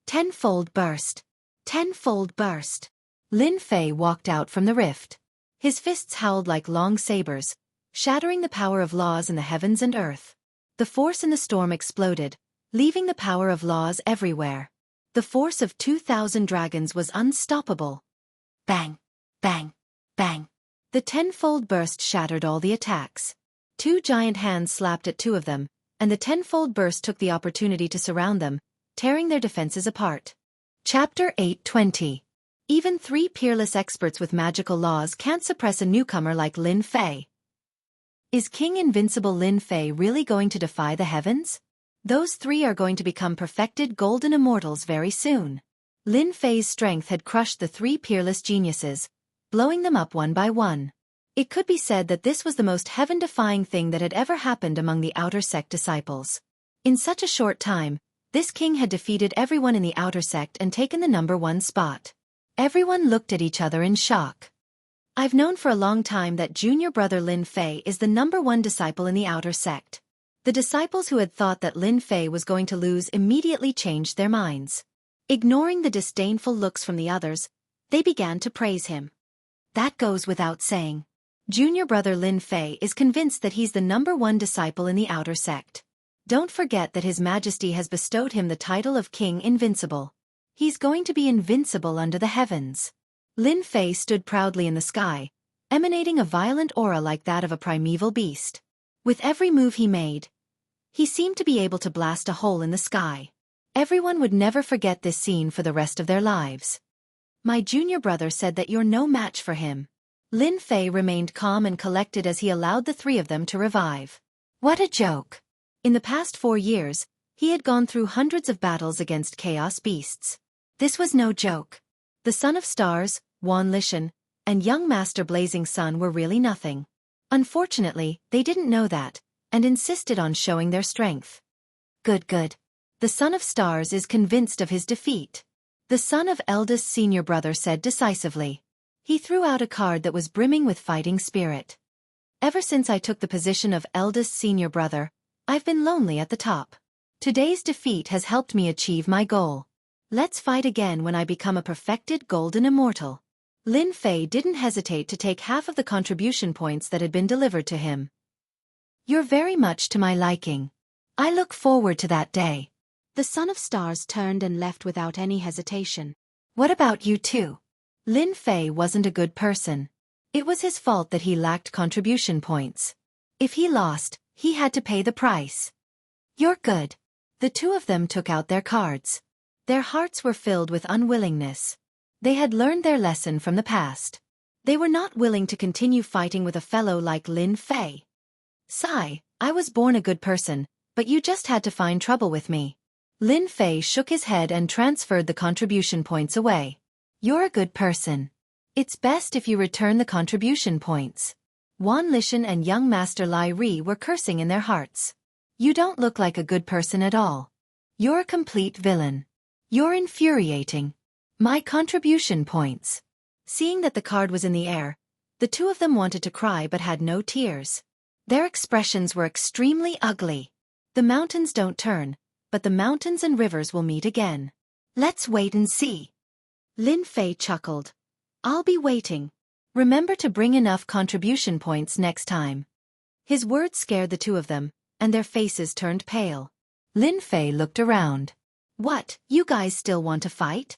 Tenfold burst. Tenfold burst. Lin Fei walked out from the rift. His fists howled like long sabers, shattering the power of laws in the heavens and earth. The force in the storm exploded, leaving the power of laws everywhere. The force of 2,000 dragons was unstoppable. Bang! Bang! Bang! The tenfold burst shattered all the attacks. 2 giant hands slapped at 2 of them, and the tenfold burst took the opportunity to surround them, tearing their defenses apart. Chapter 820. Even 3 peerless experts with magical laws can't suppress a newcomer like Lin Fei. Is King Invincible Lin Fei really going to defy the heavens? Those 3 are going to become perfected golden immortals very soon. Lin Fei's strength had crushed the 3 peerless geniuses, blowing them up one by one. It could be said that this was the most heaven-defying thing that had ever happened among the Outer Sect disciples. In such a short time, this king had defeated everyone in the Outer Sect and taken the #1 spot. Everyone looked at each other in shock. I've known for a long time that junior brother Lin Fei is the #1 disciple in the Outer Sect. The disciples who had thought that Lin Fei was going to lose immediately changed their minds. Ignoring the disdainful looks from the others, they began to praise him. That goes without saying. Junior brother Lin Fei is convinced that he's the #1 disciple in the Outer Sect. Don't forget that His Majesty has bestowed him the title of King Invincible. He's going to be invincible under the heavens. Lin Fei stood proudly in the sky, emanating a violent aura like that of a primeval beast. With every move he made, he seemed to be able to blast a hole in the sky. Everyone would never forget this scene for the rest of their lives. My junior brother said that you're no match for him. Lin Fei remained calm and collected as he allowed the 3 of them to revive. What a joke! In the past 4 years, he had gone through hundreds of battles against chaos beasts. This was no joke. The Son of Stars, Wan Lishan, and young Master Blazing Sun were really nothing. Unfortunately, they didn't know that, and insisted on showing their strength. Good, good. The Son of Stars is convinced of his defeat. The son of eldest senior brother said decisively. He threw out a card that was brimming with fighting spirit. Ever since I took the position of eldest senior brother, I've been lonely at the top. Today's defeat has helped me achieve my goal. Let's fight again when I become a perfected golden immortal. Lin Fei didn't hesitate to take half of the contribution points that had been delivered to him. You're very much to my liking. I look forward to that day. The Son of Stars turned and left without any hesitation. What about you too? Lin Fei wasn't a good person. It was his fault that he lacked contribution points. If he lost, he had to pay the price. You're good. The 2 of them took out their cards. Their hearts were filled with unwillingness. They had learned their lesson from the past. They were not willing to continue fighting with a fellow like Lin Fei. Sigh, I was born a good person, but you just had to find trouble with me. Lin Fei shook his head and transferred the contribution points away. You're a good person. It's best if you return the contribution points. Wan Lishan and young Master Lai Ri were cursing in their hearts. You don't look like a good person at all. You're a complete villain. You're infuriating. My contribution points. Seeing that the card was in the air, the two of them wanted to cry but had no tears. Their expressions were extremely ugly. The mountains don't turn, but the mountains and rivers will meet again. Let's wait and see. Lin Fei chuckled. I'll be waiting. Remember to bring enough contribution points next time. His words scared the two of them, and their faces turned pale. Lin Fei looked around. What, you guys still want to fight?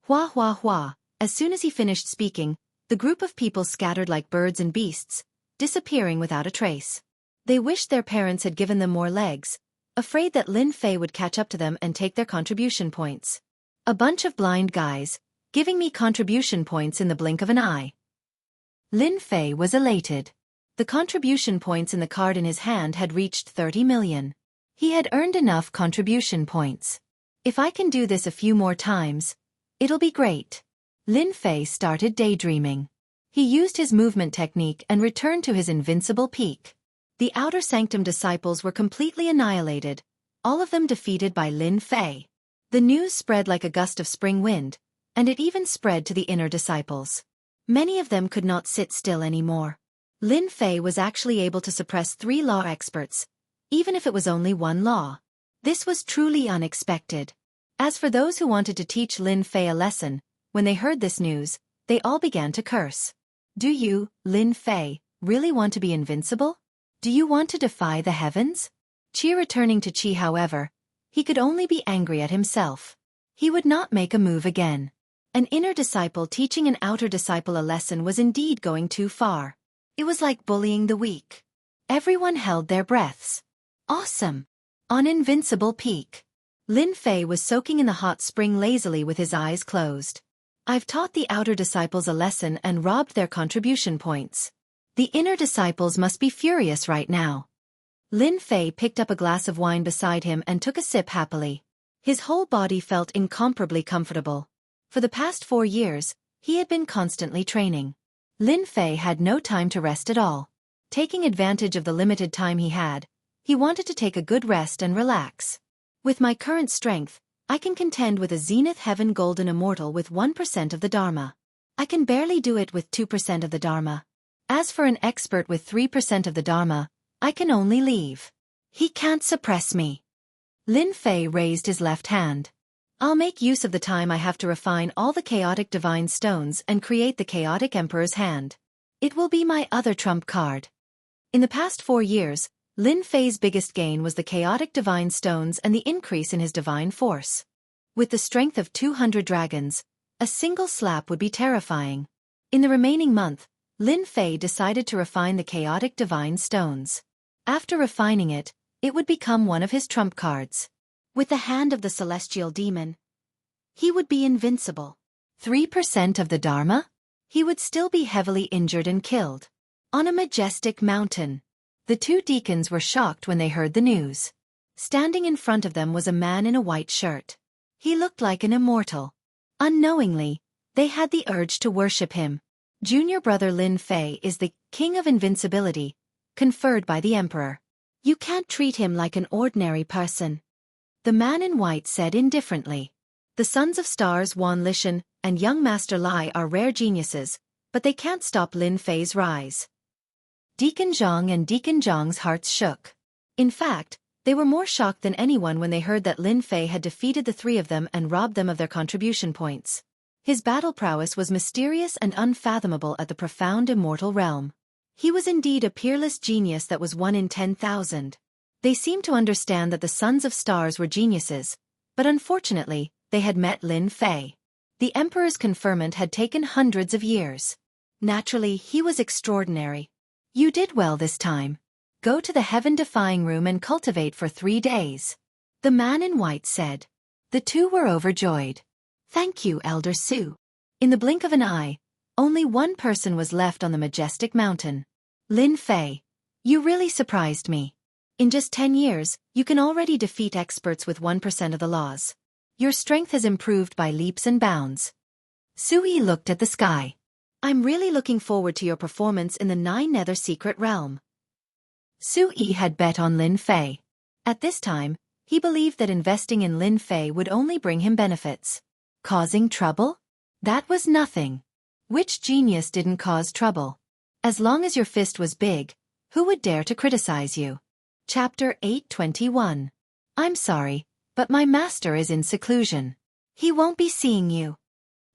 Hua hua hua. As soon as he finished speaking, the group of people scattered like birds and beasts, disappearing without a trace. They wished their parents had given them more legs, afraid that Lin Fei would catch up to them and take their contribution points. A bunch of blind guys, giving me contribution points in the blink of an eye. Lin Fei was elated. The contribution points in the card in his hand had reached 30 million. He had earned enough contribution points. If I can do this a few more times, it'll be great. Lin Fei started daydreaming. He used his movement technique and returned to his invincible peak. The Outer Sanctum disciples were completely annihilated, all of them defeated by Lin Fei. The news spread like a gust of spring wind, and it even spread to the inner disciples. Many of them could not sit still anymore. Lin Fei was actually able to suppress 3 law experts, even if it was only 1 law. This was truly unexpected. As for those who wanted to teach Lin Fei a lesson, when they heard this news, they all began to curse. Do you, Lin Fei, really want to be invincible? Do you want to defy the heavens? Qi returning to Qi, however, he could only be angry at himself. He would not make a move again. An inner disciple teaching an outer disciple a lesson was indeed going too far. It was like bullying the weak. Everyone held their breaths. Awesome! On Invincible Peak. Lin Fei was soaking in the hot spring lazily with his eyes closed. I've taught the outer disciples a lesson and robbed their contribution points. The inner disciples must be furious right now. Lin Fei picked up a glass of wine beside him and took a sip happily. His whole body felt incomparably comfortable. For the past 4 years, he had been constantly training. Lin Fei had no time to rest at all. Taking advantage of the limited time he had, he wanted to take a good rest and relax. With my current strength, I can contend with a Zenith Heaven Golden Immortal with 1% of the Dharma. I can barely do it with 2% of the Dharma. As for an expert with 3% of the Dharma, I can only leave. He can't suppress me. Lin Fei raised his left hand. I'll make use of the time I have to refine all the chaotic divine stones and create the chaotic emperor's hand. It will be my other trump card. In the past 4 years, Lin Fei's biggest gain was the chaotic divine stones and the increase in his divine force. With the strength of 200 dragons, a single slap would be terrifying. In the remaining month, Lin Fei decided to refine the chaotic divine stones. After refining it, it would become one of his trump cards. With the hand of the celestial demon, he would be invincible. 3% of the Dharma? He would still be heavily injured and killed. On a majestic mountain. The 2 deacons were shocked when they heard the news. Standing in front of them was a man in a white shirt. He looked like an immortal. Unknowingly, they had the urge to worship him. Junior brother Lin Fei is the king of invincibility, conferred by the emperor. You can't treat him like an ordinary person. The man in white said indifferently. The sons of stars Wan Lishan and young Master Lai are rare geniuses, but they can't stop Lin Fei's rise. Deacon Zhang and Deacon Zhang's hearts shook. In fact, they were more shocked than anyone when they heard that Lin Fei had defeated the 3 of them and robbed them of their contribution points. His battle prowess was mysterious and unfathomable at the profound immortal realm. He was indeed a peerless genius that was 1 in 10,000. They seemed to understand that the sons of stars were geniuses, but unfortunately, they had met Lin Fei. The emperor's conferment had taken hundreds of years. Naturally, he was extraordinary. You did well this time. Go to the heaven-defying room and cultivate for 3 days. The man in white said. The 2 were overjoyed. Thank you, Elder Su. In the blink of an eye, only 1 person was left on the majestic mountain. Lin Fei, you really surprised me. In just 10 years, you can already defeat experts with 1% of the laws. Your strength has improved by leaps and bounds. Sui looked at the sky. I'm really looking forward to your performance in the 9 Nether Secret Realm. Sui had bet on Lin Fei. At this time, He believed that investing in Lin Fei would only bring him benefits. Causing trouble? That was nothing. Which genius didn't cause trouble? As long as your fist was big, who would dare to criticize you? Chapter 821. I'm sorry, but my master is in seclusion. He won't be seeing you.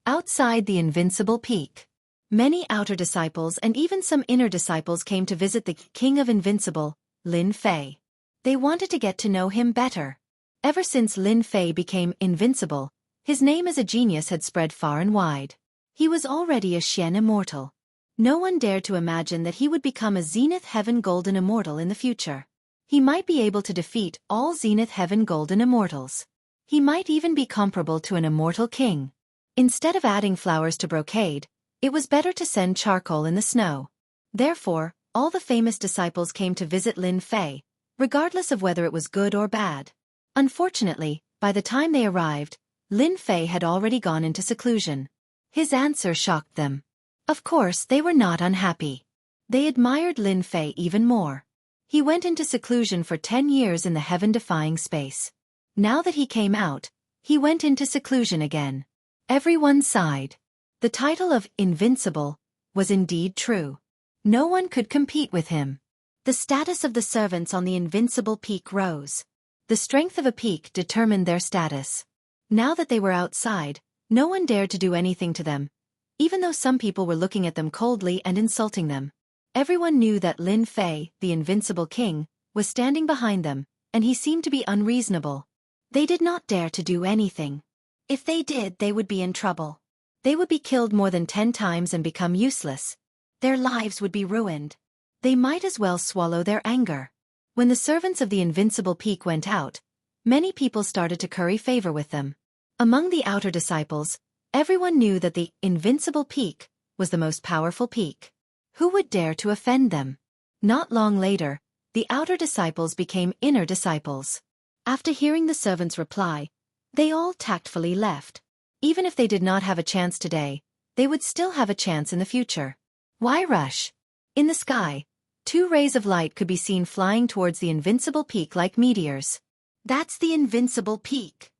Outside the invincible peak. Many outer disciples and even some inner disciples came to visit the king of invincible, Lin Fei. They wanted to get to know him better. Ever since Lin Fei became invincible, his name as a genius had spread far and wide. He was already a Xian immortal. No one dared to imagine that he would become a Zenith Heaven Golden Immortal in the future. He might be able to defeat all Zenith Heaven Golden Immortals. He might even be comparable to an immortal king. Instead of adding flowers to brocade, it was better to send charcoal in the snow. Therefore, all the famous disciples came to visit Lin Fei, regardless of whether it was good or bad. Unfortunately, by the time they arrived, Lin Fei had already gone into seclusion. His answer shocked them. Of course, they were not unhappy. They admired Lin Fei even more. He went into seclusion for 10 years in the heaven-defying space. Now that he came out, he went into seclusion again. Everyone sighed. The title of Invincible was indeed true. No one could compete with him. The status of the servants on the invincible peak rose. The strength of a peak determined their status. Now that they were outside, no one dared to do anything to them, even though some people were looking at them coldly and insulting them. Everyone knew that Lin Fei, the invincible king, was standing behind them, and he seemed to be unreasonable. They did not dare to do anything. If they did, they would be in trouble. They would be killed more than 10 times and become useless. Their lives would be ruined. They might as well swallow their anger. When the servants of the invincible peak went out, many people started to curry favor with them. Among the outer disciples, everyone knew that the invincible peak was the most powerful peak. Who would dare to offend them? Not long later, the outer disciples became inner disciples. After hearing the servants' reply, they all tactfully left. Even if they did not have a chance today, they would still have a chance in the future. Why rush? In the sky, 2 rays of light could be seen flying towards the invincible peak like meteors. That's the invincible peak.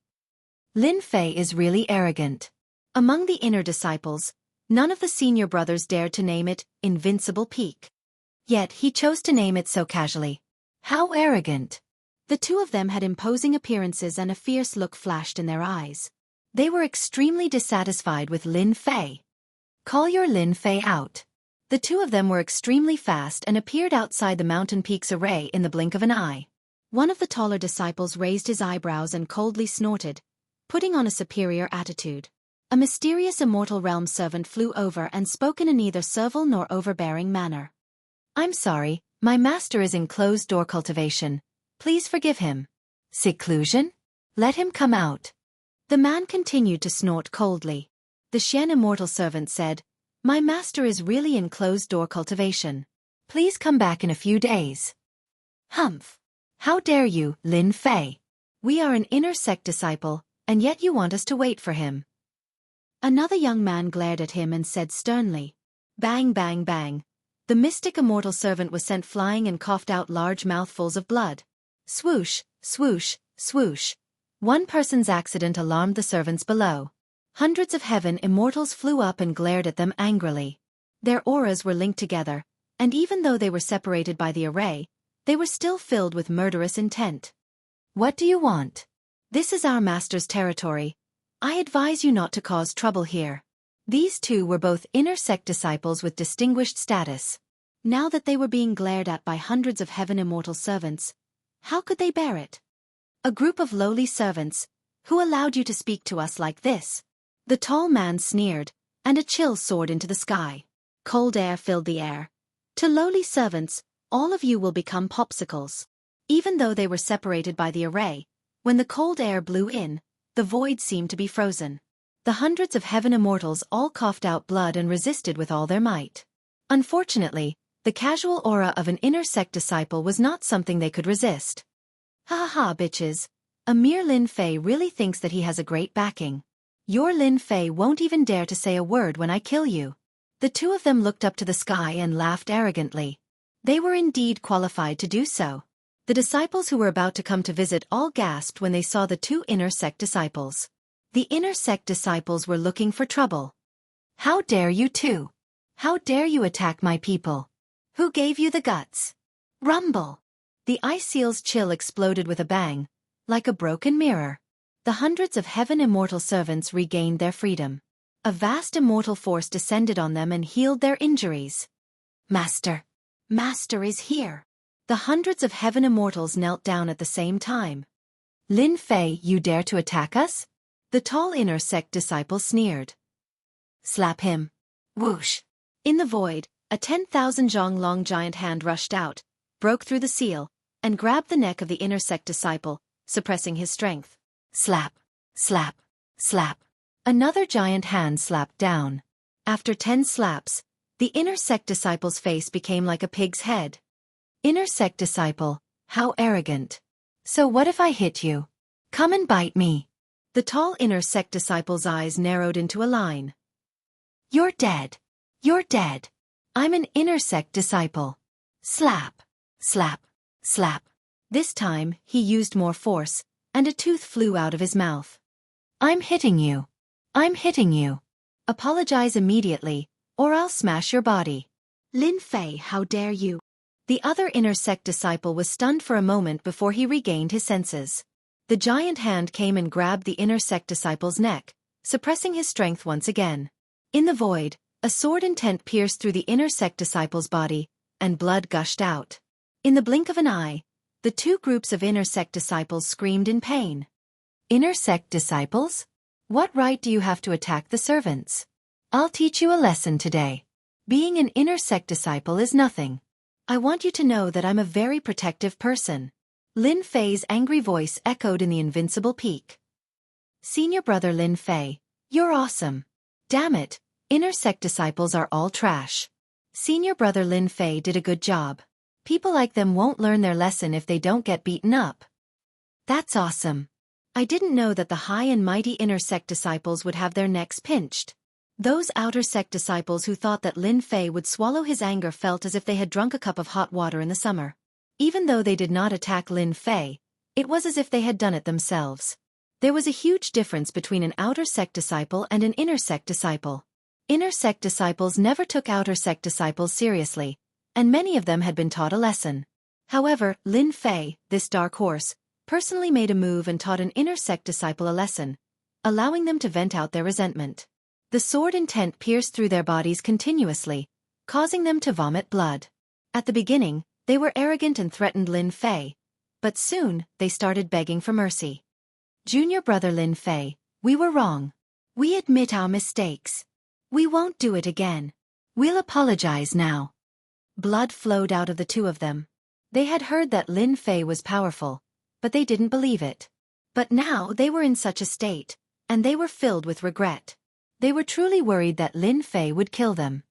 Lin Fei is really arrogant. Among the inner disciples, none of the senior brothers dared to name it Invincible Peak. Yet he chose to name it so casually. How arrogant! The 2 of them had imposing appearances and a fierce look flashed in their eyes. They were extremely dissatisfied with Lin Fei. Call your Lin Fei out. The 2 of them were extremely fast and appeared outside the mountain peak's array in the blink of an eye. One of the taller disciples raised his eyebrows and coldly snorted, putting on a superior attitude. A mysterious immortal realm servant flew over and spoke in a neither servile nor overbearing manner. I'm sorry, my master is in closed-door cultivation. Please forgive him. Seclusion? Let him come out. The man continued to snort coldly. The Xian immortal servant said, My master is really in closed-door cultivation. Please come back in a few days. Humph! How dare you, Lin Fei? We are an inner sect disciple, and yet you want us to wait for him. Another young man glared at him and said sternly. Bang, bang, bang. The mystic immortal servant was sent flying and coughed out large mouthfuls of blood. Swoosh, swoosh, swoosh. One person's accident alarmed the servants below. Hundreds of heaven immortals flew up and glared at them angrily. Their auras were linked together, and even though they were separated by the array, they were still filled with murderous intent. What do you want? This is our master's territory. I advise you not to cause trouble here. These 2 were both inner sect disciples with distinguished status. Now that they were being glared at by hundreds of heaven immortal servants, how could they bear it? A group of lowly servants, who allowed you to speak to us like this? The tall man sneered, and a chill soared into the sky. Cold air filled the air. To lowly servants, all of you will become popsicles. Even though they were separated by the array, when the cold air blew in, the void seemed to be frozen. The hundreds of heaven immortals all coughed out blood and resisted with all their might. Unfortunately, the casual aura of an inner sect disciple was not something they could resist. Ha ha ha, bitches. A mere Lin Fei really thinks that he has a great backing. Your Lin Fei won't even dare to say a word when I kill you. The 2 of them looked up to the sky and laughed arrogantly. They were indeed qualified to do so. The disciples who were about to come to visit all gasped when they saw the two inner sect disciples. The inner sect disciples were looking for trouble. "How dare you two? How dare you attack my people? Who gave you the guts?" Rumble! The ice seal's chill exploded with a bang, like a broken mirror. The hundreds of heaven immortal servants regained their freedom. A vast immortal force descended on them and healed their injuries. "Master! Master is here!" The hundreds of heaven immortals knelt down at the same time. "Lin Fei, you dare to attack us?" The tall inner sect disciple sneered. "Slap him." Whoosh! In the void, a 10,000 zhong long giant hand rushed out, broke through the seal, and grabbed the neck of the inner sect disciple, suppressing his strength. Slap! Slap! Slap! Another giant hand slapped down. After 10 slaps, the inner sect disciple's face became like a pig's head. Inner sect disciple, how arrogant. "So what if I hit you? Come and bite me." The tall inner sect disciple's eyes narrowed into a line. "You're dead. You're dead. I'm an inner sect disciple." Slap! Slap! Slap! This time, he used more force, and a tooth flew out of his mouth. "I'm hitting you. I'm hitting you. Apologize immediately, or I'll smash your body." "Lin Fei, how dare you?" The other inner sect disciple was stunned for a moment before he regained his senses. The giant hand came and grabbed the inner sect disciple's neck, suppressing his strength once again. In the void, a sword intent pierced through the inner sect disciple's body, and blood gushed out. In the blink of an eye, the two groups of inner sect disciples screamed in pain. "Inner sect disciples? What right do you have to attack the servants? I'll teach you a lesson today. Being an inner sect disciple is nothing. I want you to know that I'm a very protective person." Lin Fei's angry voice echoed in the invincible peak. "Senior brother Lin Fei, you're awesome. Damn it, inner sect disciples are all trash. Senior brother Lin Fei did a good job. People like them won't learn their lesson if they don't get beaten up." "That's awesome. I didn't know that the high and mighty inner sect disciples would have their necks pinched." Those outer sect disciples who thought that Lin Fei would swallow his anger felt as if they had drunk a cup of hot water in the summer. Even though they did not attack Lin Fei, it was as if they had done it themselves. There was a huge difference between an outer sect disciple and an inner sect disciple. Inner sect disciples never took outer sect disciples seriously, and many of them had been taught a lesson. However, Lin Fei, this dark horse, personally made a move and taught an inner sect disciple a lesson, allowing them to vent out their resentment. The sword intent pierced through their bodies continuously, causing them to vomit blood. At the beginning, they were arrogant and threatened Lin Fei, but soon, they started begging for mercy. "Junior brother Lin Fei, we were wrong. We admit our mistakes. We won't do it again. We'll apologize now." Blood flowed out of the two of them. They had heard that Lin Fei was powerful, but they didn't believe it. But now they were in such a state, and they were filled with regret. They were truly worried that Lin Fei would kill them.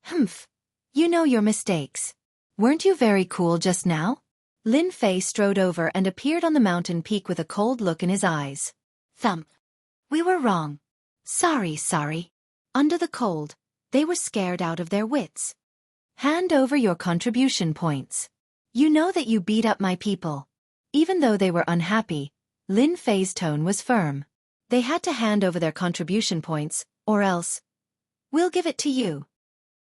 "Humph. You know your mistakes. Weren't you very cool just now?" Lin Fei strode over and appeared on the mountain peak with a cold look in his eyes. Thump. "We were wrong. Sorry. Under the cold, they were scared out of their wits. "Hand over your contribution points. You know that you beat up my people." Even though they were unhappy, Lin Fei's tone was firm. They had to hand over their contribution points, or else, "We'll give it to you."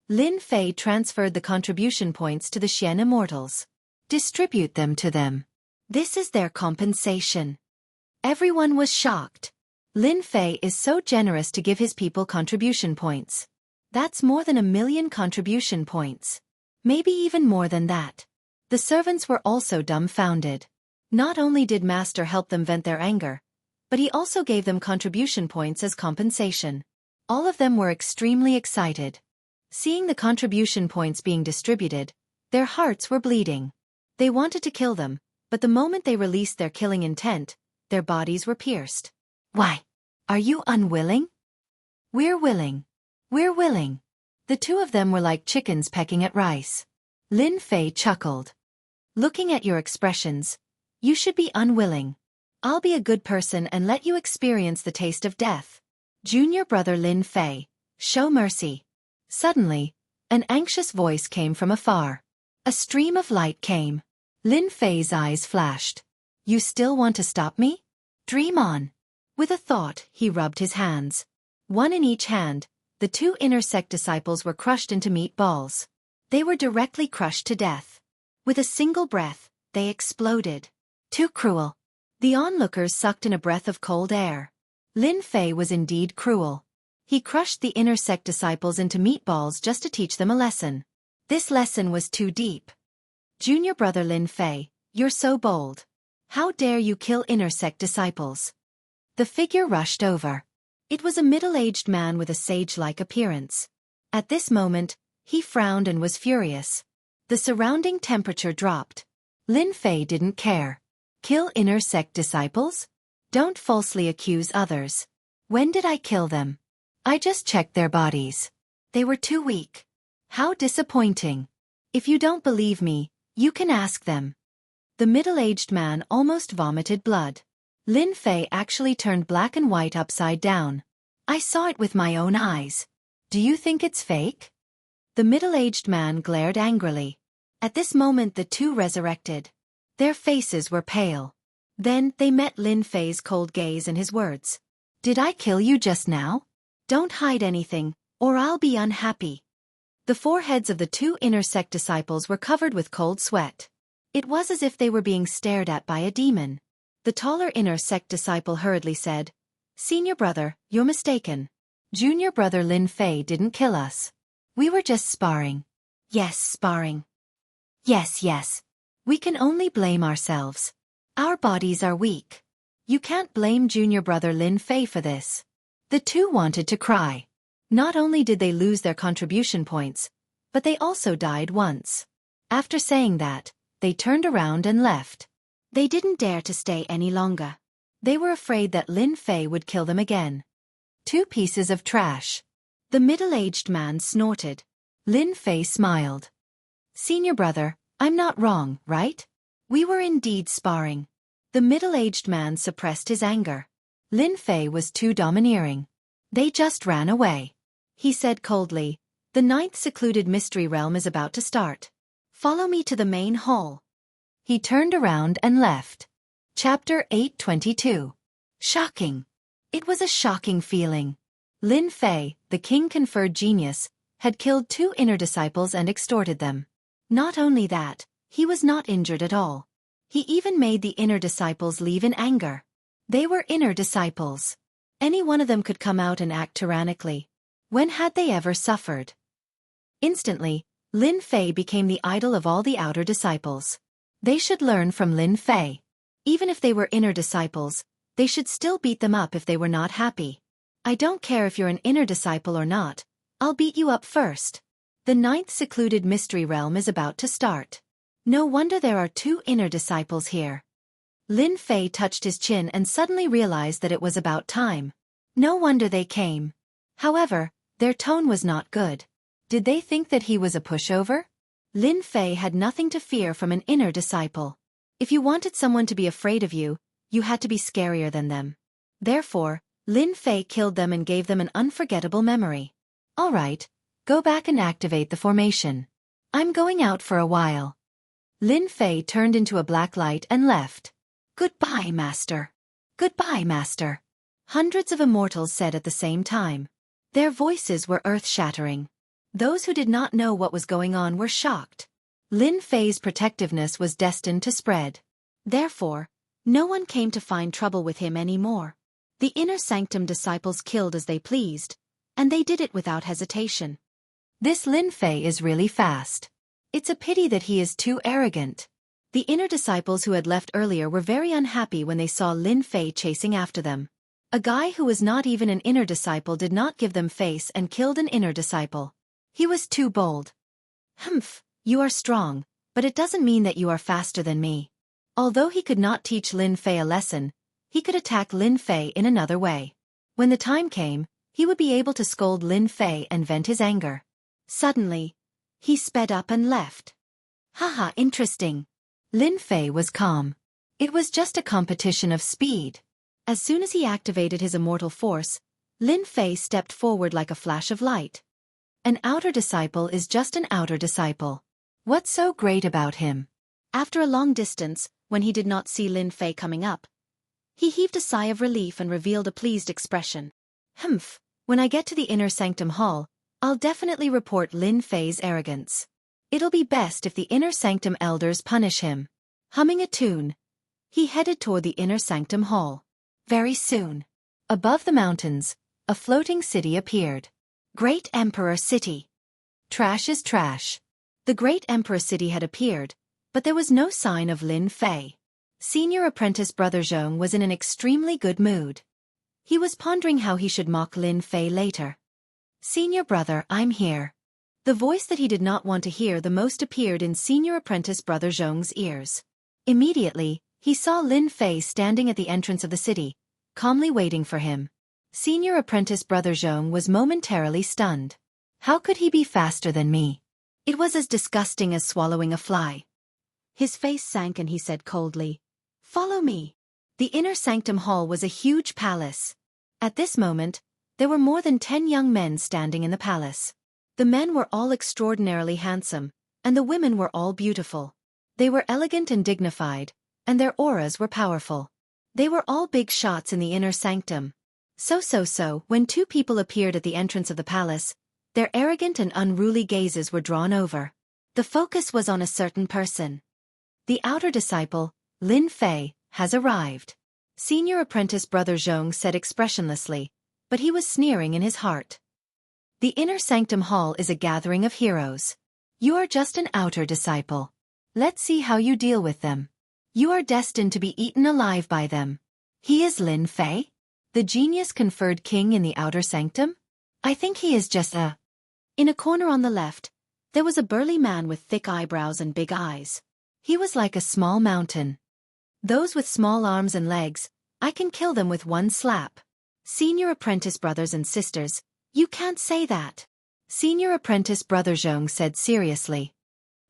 Lin Fei transferred the contribution points to the Xian Immortals. "Distribute them to them. This is their compensation." Everyone was shocked. Lin Fei is so generous to give his people contribution points. That's more than 1,000,000 contribution points. Maybe even more than that. The servants were also dumbfounded. Not only did Master help them vent their anger, but he also gave them contribution points as compensation. All of them were extremely excited. Seeing the contribution points being distributed, their hearts were bleeding. They wanted to kill them, but the moment they released their killing intent, their bodies were pierced. "Why? Are you unwilling?" "We're willing. We're willing." The two of them were like chickens pecking at rice. Lin Fei chuckled. "Looking at your expressions, you should be unwilling. I'll be a good person and let you experience the taste of death. Junior brother Lin Fei, show mercy." Suddenly, an anxious voice came from afar. A stream of light came. Lin Fei's eyes flashed. You still want to stop me? Dream on. With a thought, he rubbed his hands. One in each hand, the two inner sect disciples were crushed into meatballs. They were directly crushed to death. With a single breath, they exploded. Too cruel. The onlookers sucked in a breath of cold air. Lin Fei was indeed cruel. He crushed the inner sect disciples into meatballs just to teach them a lesson. This lesson was too deep. Junior brother Lin Fei, you're so bold. How dare you kill inner sect disciples? The figure rushed over. It was a middle-aged man with a sage-like appearance. At this moment, he frowned and was furious. The surrounding temperature dropped. Lin Fei didn't care. Kill inner sect disciples? Don't falsely accuse others. When did I kill them? I just checked their bodies. They were too weak. How disappointing. If you don't believe me, you can ask them. The middle-aged man almost vomited blood. Lin Fei actually turned black and white upside down. I saw it with my own eyes. Do you think it's fake? The middle-aged man glared angrily. At this moment the two resurrected. Their faces were pale. Then they met Lin Fei's cold gaze and his words. Did I kill you just now? Don't hide anything, or I'll be unhappy. The foreheads of the two inner sect disciples were covered with cold sweat. It was as if they were being stared at by a demon. The taller inner sect disciple hurriedly said, Senior brother, you're mistaken. Junior brother Lin Fei didn't kill us. We were just sparring. Yes, sparring. Yes. We can only blame ourselves. Our bodies are weak. You can't blame junior brother Lin Fei for this. The two wanted to cry. Not only did they lose their contribution points, but they also died once. After saying that, they turned around and left. They didn't dare to stay any longer. They were afraid that Lin Fei would kill them again. Two pieces of trash. The middle-aged man snorted. Lin Fei smiled. Senior brother, I'm not wrong, right? We were indeed sparring. The middle-aged man suppressed his anger. Lin Fei was too domineering. They just ran away. He said coldly, the 9th secluded mystery realm is about to start. Follow me to the main hall. He turned around and left. Chapter 822. Shocking. It was a shocking feeling. Lin Fei, the king-conferred genius, had killed two inner disciples and extorted them. Not only that, he was not injured at all. He even made the inner disciples leave in anger. They were inner disciples. Any one of them could come out and act tyrannically. When had they ever suffered? Instantly, Lin Fei became the idol of all the outer disciples. They should learn from Lin Fei. Even if they were inner disciples, they should still beat them up if they were not happy. I don't care if you're an inner disciple or not, I'll beat you up first. The 9th secluded mystery realm is about to start. No wonder there are two inner disciples here. Lin Fei touched his chin and suddenly realized that it was about time. No wonder they came. However, their tone was not good. Did they think that he was a pushover? Lin Fei had nothing to fear from an inner disciple. If you wanted someone to be afraid of you, you had to be scarier than them. Therefore, Lin Fei killed them and gave them an unforgettable memory. All right, go back and activate the formation. I'm going out for a while. Lin Fei turned into a black light and left. Goodbye, Master. Goodbye, Master. Hundreds of immortals said at the same time. Their voices were earth-shattering. Those who did not know what was going on were shocked. Lin Fei's protectiveness was destined to spread. Therefore, no one came to find trouble with him anymore. The inner sanctum disciples killed as they pleased, and they did it without hesitation. This Lin Fei is really fast. It's a pity that he is too arrogant. The inner disciples who had left earlier were very unhappy when they saw Lin Fei chasing after them. A guy who was not even an inner disciple did not give them face and killed an inner disciple. He was too bold. Humph, you are strong, but it doesn't mean that you are faster than me. Although he could not teach Lin Fei a lesson, he could attack Lin Fei in another way. When the time came, he would be able to scold Lin Fei and vent his anger. Suddenly, he sped up and left. Haha, interesting. Lin Fei was calm. It was just a competition of speed. As soon as he activated his immortal force, Lin Fei stepped forward like a flash of light. An outer disciple is just an outer disciple. What's so great about him? After a long distance, when he did not see Lin Fei coming up, he heaved a sigh of relief and revealed a pleased expression. Humph, when I get to the inner sanctum hall, I'll definitely report Lin Fei's arrogance. It'll be best if the inner sanctum elders punish him. Humming a tune, he headed toward the inner sanctum hall. Very soon, above the mountains, a floating city appeared. Great Emperor City. Trash is trash. The Great Emperor City had appeared, but there was no sign of Lin Fei. Senior apprentice Brother Zhong was in an extremely good mood. He was pondering how he should mock Lin Fei later. Senior brother, I'm here. The voice that he did not want to hear the most appeared in Senior apprentice Brother Zhong's ears. Immediately, he saw Lin Fei standing at the entrance of the city, calmly waiting for him. Senior apprentice Brother Zhong was momentarily stunned. How could he be faster than me? It was as disgusting as swallowing a fly. His face sank and he said coldly, "Follow me." The inner sanctum hall was a huge palace. At this moment, there were more than 10 young men standing in the palace. The men were all extraordinarily handsome, and the women were all beautiful. They were elegant and dignified, and their auras were powerful. They were all big shots in the inner sanctum. So, when 2 people appeared at the entrance of the palace, their arrogant and unruly gazes were drawn over. The focus was on a certain person. The outer disciple, Lin Fei, has arrived. Senior apprentice Brother Zhong said expressionlessly, but he was sneering in his heart. The inner sanctum hall is a gathering of heroes. You are just an outer disciple. Let's see how you deal with them. You are destined to be eaten alive by them. He is Lin Fei? The genius-conferred king in the outer sanctum? I think he is just a... In a corner on the left, there was a burly man with thick eyebrows and big eyes. He was like a small mountain. Those with small arms and legs, I can kill them with one slap. Senior apprentice brothers and sisters, you can't say that. Senior apprentice Brother Zhong said seriously.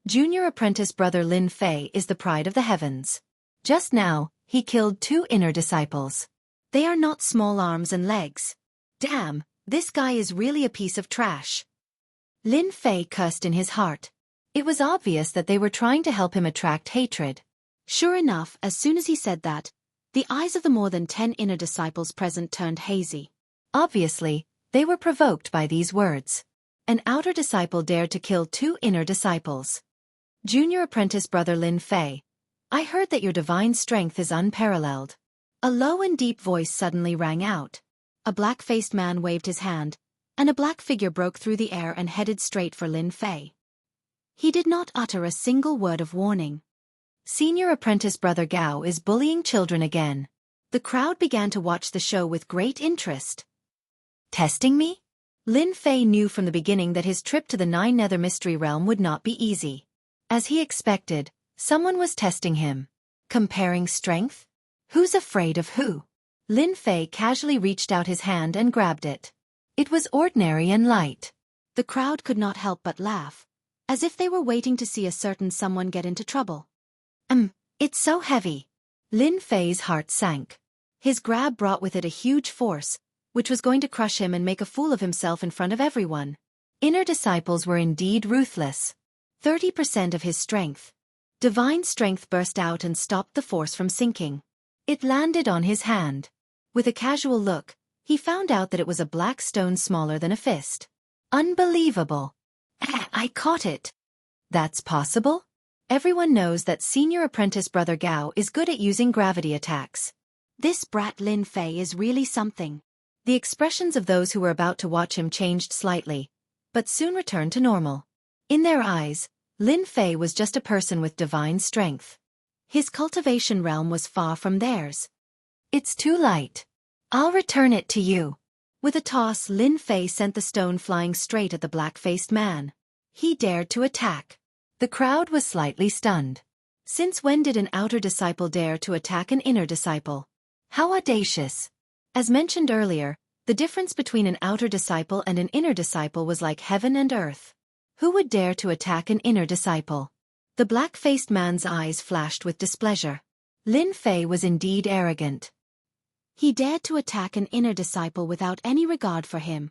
Junior apprentice Brother Lin Fei is the pride of the heavens. Just now, he killed 2 inner disciples. They are not small arms and legs. Damn, this guy is really a piece of trash. Lin Fei cursed in his heart. It was obvious that they were trying to help him attract hatred. Sure enough, as soon as he said that, the eyes of the more than 10 inner disciples present turned hazy. Obviously, they were provoked by these words. An outer disciple dared to kill 2 inner disciples. Junior apprentice Brother Lin Fei, I heard that your divine strength is unparalleled. A low and deep voice suddenly rang out. A black-faced man waved his hand, and a black figure broke through the air and headed straight for Lin Fei. He did not utter a single word of warning. Senior apprentice Brother Gao is bullying children again. The crowd began to watch the show with great interest. Testing me? Lin Fei knew from the beginning that his trip to the 9 Nether Mystery Realm would not be easy. As he expected, someone was testing him. Comparing strength? Who's afraid of who? Lin Fei casually reached out his hand and grabbed it. It was ordinary and light. The crowd could not help but laugh, as if they were waiting to see a certain someone get into trouble. It's so heavy. Lin Fei's heart sank. His grab brought with it a huge force, which was going to crush him and make a fool of himself in front of everyone. Inner disciples were indeed ruthless. 30% of his strength. Divine strength burst out and stopped the force from sinking. It landed on his hand. With a casual look, he found out that it was a black stone smaller than a fist. Unbelievable. I caught it. That's possible? Everyone knows that Senior Apprentice Brother Gao is good at using gravity attacks. This brat Lin Fei is really something. The expressions of those who were about to watch him changed slightly, but soon returned to normal. In their eyes, Lin Fei was just a person with divine strength. His cultivation realm was far from theirs. It's too light. I'll return it to you. With a toss, Lin Fei sent the stone flying straight at the black-faced man. He dared to attack. The crowd was slightly stunned. Since when did an outer disciple dare to attack an inner disciple? How audacious! As mentioned earlier, the difference between an outer disciple and an inner disciple was like heaven and earth. Who would dare to attack an inner disciple? The black-faced man's eyes flashed with displeasure. Lin Fei was indeed arrogant. He dared to attack an inner disciple without any regard for him.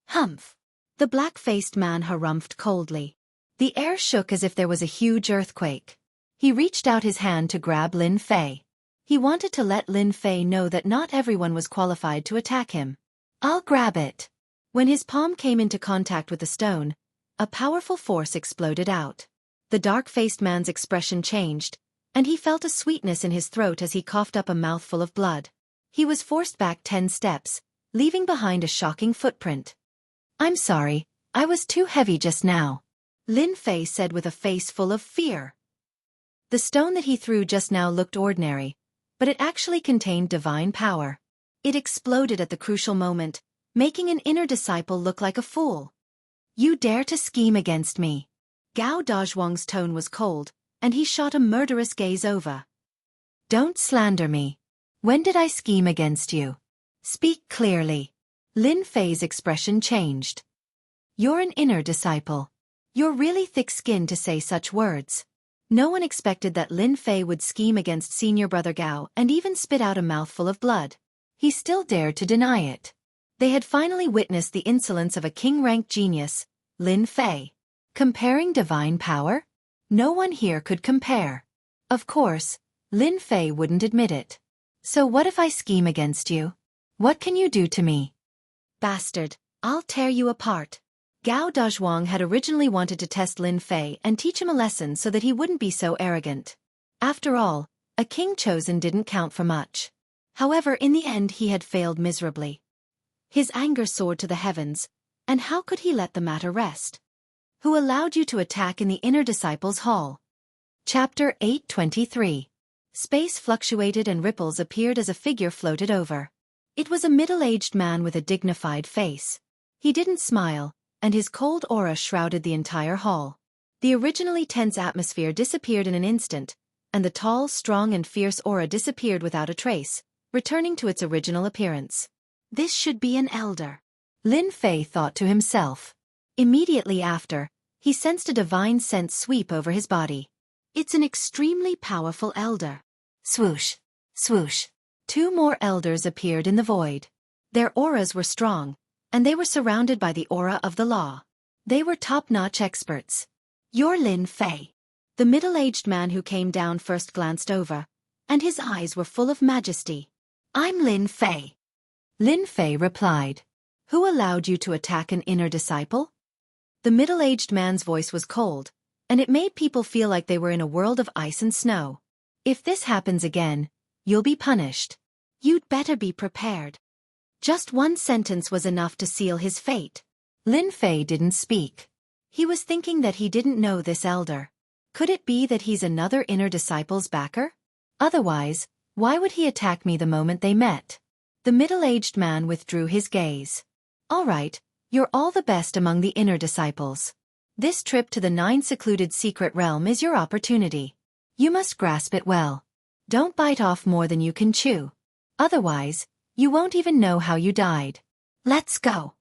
Humph! The black-faced man harumphed coldly. The air shook as if there was a huge earthquake. He reached out his hand to grab Lin Fei. He wanted to let Lin Fei know that not everyone was qualified to attack him. I'll grab it. When his palm came into contact with the stone, a powerful force exploded out. The dark-faced man's expression changed, and he felt a sweetness in his throat as he coughed up a mouthful of blood. He was forced back 10 steps, leaving behind a shocking footprint. I'm sorry, I was too heavy just now, Lin Fei said with a face full of fear. The stone that he threw just now looked ordinary, but it actually contained divine power. It exploded at the crucial moment, making an inner disciple look like a fool. You dare to scheme against me? Gao Dazhuang's tone was cold, and he shot a murderous gaze over. Don't slander me. When did I scheme against you? Speak clearly. Lin Fei's expression changed. You're an inner disciple. You're really thick-skinned to say such words. No one expected that Lin Fei would scheme against senior brother Gao and even spit out a mouthful of blood. He still dared to deny it. They had finally witnessed the insolence of a king-ranked genius, Lin Fei. Comparing divine power? No one here could compare. Of course, Lin Fei wouldn't admit it. So what if I scheme against you? What can you do to me? Bastard, I'll tear you apart. Gao Dazhuang had originally wanted to test Lin Fei and teach him a lesson so that he wouldn't be so arrogant. After all, a king chosen didn't count for much. However, in the end he had failed miserably. His anger soared to the heavens, and how could he let the matter rest? Who allowed you to attack in the inner disciples' hall? Chapter 823. Space fluctuated and ripples appeared as a figure floated over. It was a middle-aged man with a dignified face. He didn't smile, and his cold aura shrouded the entire hall. The originally tense atmosphere disappeared in an instant, and the tall, strong and fierce aura disappeared without a trace, returning to its original appearance. This should be an elder, Lin Fei thought to himself. Immediately after, he sensed a divine sense sweep over his body. It's an extremely powerful elder. Swoosh, swoosh. 2 more elders appeared in the void. Their auras were strong, and they were surrounded by the aura of the law. They were top-notch experts. You're Lin Fei. The middle-aged man who came down first glanced over, and his eyes were full of majesty. I'm Lin Fei. Lin Fei replied. Who allowed you to attack an inner disciple? The middle-aged man's voice was cold, and it made people feel like they were in a world of ice and snow. If this happens again, you'll be punished. You'd better be prepared. Just one sentence was enough to seal his fate. Lin Fei didn't speak. He was thinking that he didn't know this elder. Could it be that he's another inner disciple's backer? Otherwise, why would he attack me the moment they met? The middle-aged man withdrew his gaze. All right, you're all the best among the inner disciples. This trip to the 9 secluded secret realm is your opportunity. You must grasp it well. Don't bite off more than you can chew. Otherwise, you won't even know how you died. Let's go.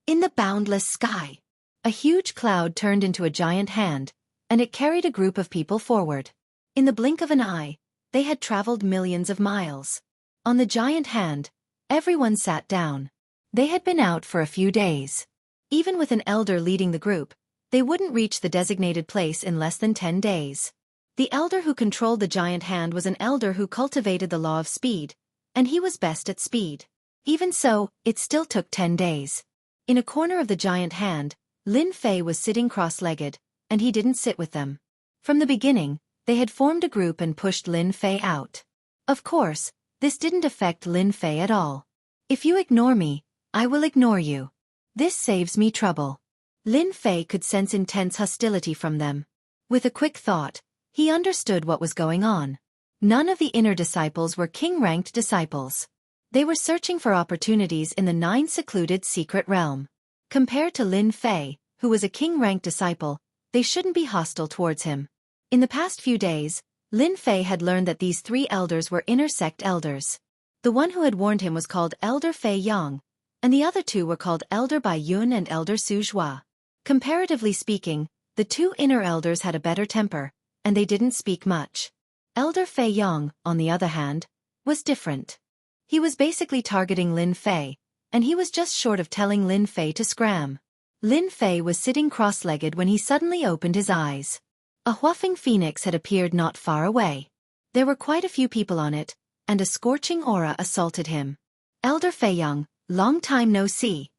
In the boundless sky, a huge cloud turned into a giant hand, and it carried a group of people forward. In the blink of an eye, they had traveled millions of miles. On the giant hand, everyone sat down. They had been out for a few days. Even with an elder leading the group, they wouldn't reach the designated place in less than 10 days. The elder who controlled the giant hand was an elder who cultivated the law of speed, and he was best at speed. Even so, it still took 10 days. In a corner of the giant hand, Lin Fei was sitting cross-legged, and he didn't sit with them. From the beginning, they had formed a group and pushed Lin Fei out. Of course, this didn't affect Lin Fei at all. If you ignore me, I will ignore you. This saves me trouble. Lin Fei could sense intense hostility from them. With a quick thought, he understood what was going on. None of the inner disciples were king-ranked disciples. They were searching for opportunities in the 9 secluded secret realm. Compared to Lin Fei, who was a king-ranked disciple, they shouldn't be hostile towards him. In the past few days, Lin Fei had learned that these 3 elders were inner sect elders. The one who had warned him was called Elder Fei Yang, and the other 2 were called Elder Bai Yun and Elder Su Zhua. Comparatively speaking, the 2 inner elders had a better temper, and they didn't speak much. Elder Fei Yang, on the other hand, was different. He was basically targeting Lin Fei, and he was just short of telling Lin Fei to scram. Lin Fei was sitting cross-legged when he suddenly opened his eyes. A whuffing phoenix had appeared not far away. There were quite a few people on it, and a scorching aura assaulted him. Elder Feiyang, long time no see.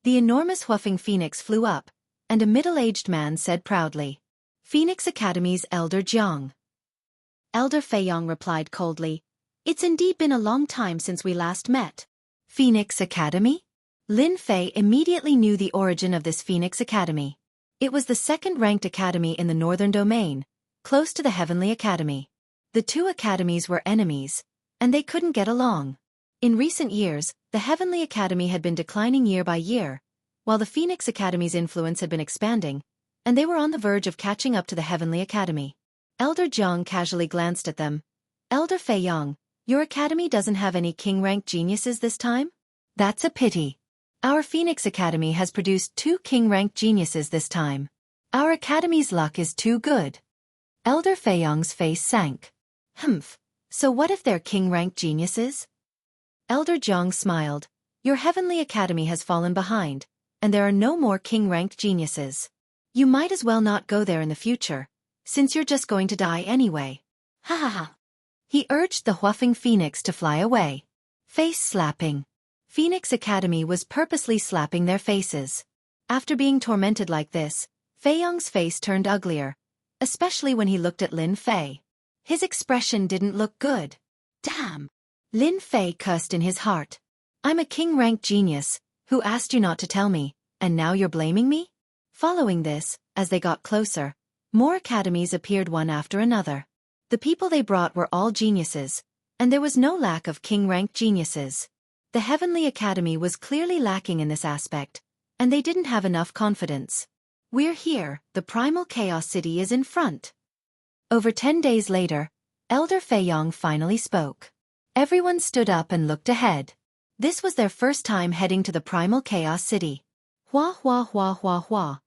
The enormous whuffing phoenix flew up, and a middle-aged man said proudly, Phoenix Academy's Elder Jiang. Elder Feiyang replied coldly, It's indeed been a long time since we last met. Phoenix Academy? Lin Fei immediately knew the origin of this Phoenix Academy. It was the second-ranked academy in the Northern Domain, close to the Heavenly Academy. The two academies were enemies, and they couldn't get along. In recent years, the Heavenly Academy had been declining year by year, while the Phoenix Academy's influence had been expanding, and they were on the verge of catching up to the Heavenly Academy. Elder Jiang casually glanced at them. Elder Feiyang, your academy doesn't have any king-ranked geniuses this time? That's a pity. Our Phoenix Academy has produced 2 king-ranked geniuses this time. Our academy's luck is too good. Elder Feiyang's face sank. Humph, so what if they're king-ranked geniuses? Elder Jiang smiled. Your Heavenly Academy has fallen behind, and there are no more king-ranked geniuses. You might as well not go there in the future, since you're just going to die anyway. Ha ha ha. He urged the whuffing phoenix to fly away. Face slapping. Phoenix Academy was purposely slapping their faces. After being tormented like this, Feiyang's face turned uglier, especially when he looked at Lin Fei. His expression didn't look good. Damn! Lin Fei cursed in his heart. I'm a king-ranked genius, who asked you not to tell me, and now you're blaming me? Following this, as they got closer, more academies appeared one after another. The people they brought were all geniuses, and there was no lack of king-ranked geniuses. The Heavenly Academy was clearly lacking in this aspect, and they didn't have enough confidence. We're here, the Primal Chaos City is in front. Over 10 days later, Elder Feiyang finally spoke. Everyone stood up and looked ahead. This was their first time heading to the Primal Chaos City. Hua hua hua hua hua.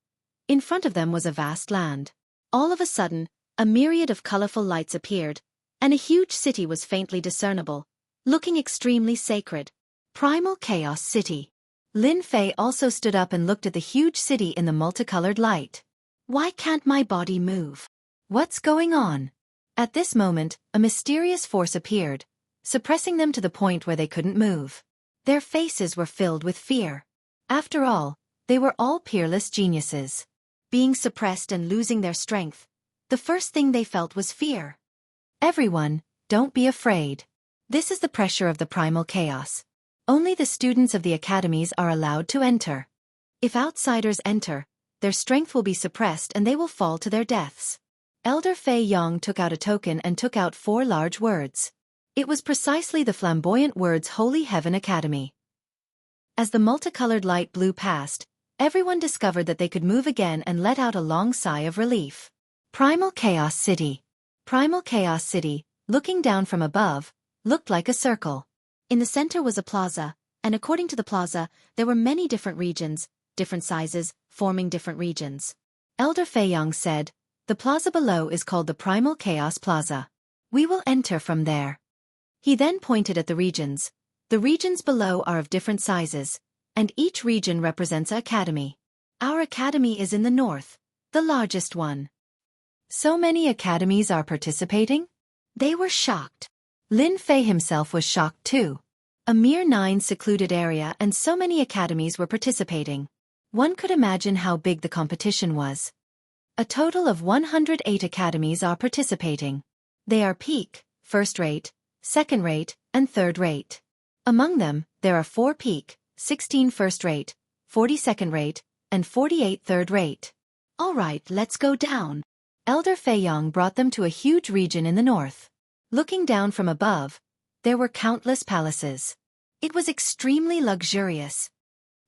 In front of them was a vast land. All of a sudden, a myriad of colorful lights appeared, and a huge city was faintly discernible, looking extremely sacred. Primal Chaos City. Lin Fei also stood up and looked at the huge city in the multicolored light. Why can't my body move? What's going on? At this moment, a mysterious force appeared, suppressing them to the point where they couldn't move. Their faces were filled with fear. After all, they were all peerless geniuses. Being suppressed and losing their strength, the first thing they felt was fear. Everyone, don't be afraid. This is the pressure of the primal chaos. Only the students of the academies are allowed to enter. If outsiders enter, their strength will be suppressed and they will fall to their deaths. Elder Feiyang took out a token and took out 4 large words. It was precisely the flamboyant words Holy Heaven Academy. As the multicolored light blew past, everyone discovered that they could move again and let out a long sigh of relief. Primal Chaos City. Primal Chaos City, looking down from above, looked like a circle. In the center was a plaza, and according to the plaza, there were many different regions, different sizes, forming different regions. Elder Feiyang said, the plaza below is called the Primal Chaos Plaza. We will enter from there. He then pointed at the regions. The regions below are of different sizes, and each region represents an academy. Our academy is in the north, the largest one. So many academies are participating? They were shocked. Lin Fei himself was shocked too. A mere 9 secluded area and so many academies were participating. One could imagine how big the competition was. A total of 108 academies are participating. They are peak, first rate, second rate, and third rate. Among them, there are 4 peak, 16 first rate, 40 second rate, and 48 third rate. All right, let's go down. Elder Feiyang brought them to a huge region in the north. Looking down from above, there were countless palaces. It was extremely luxurious.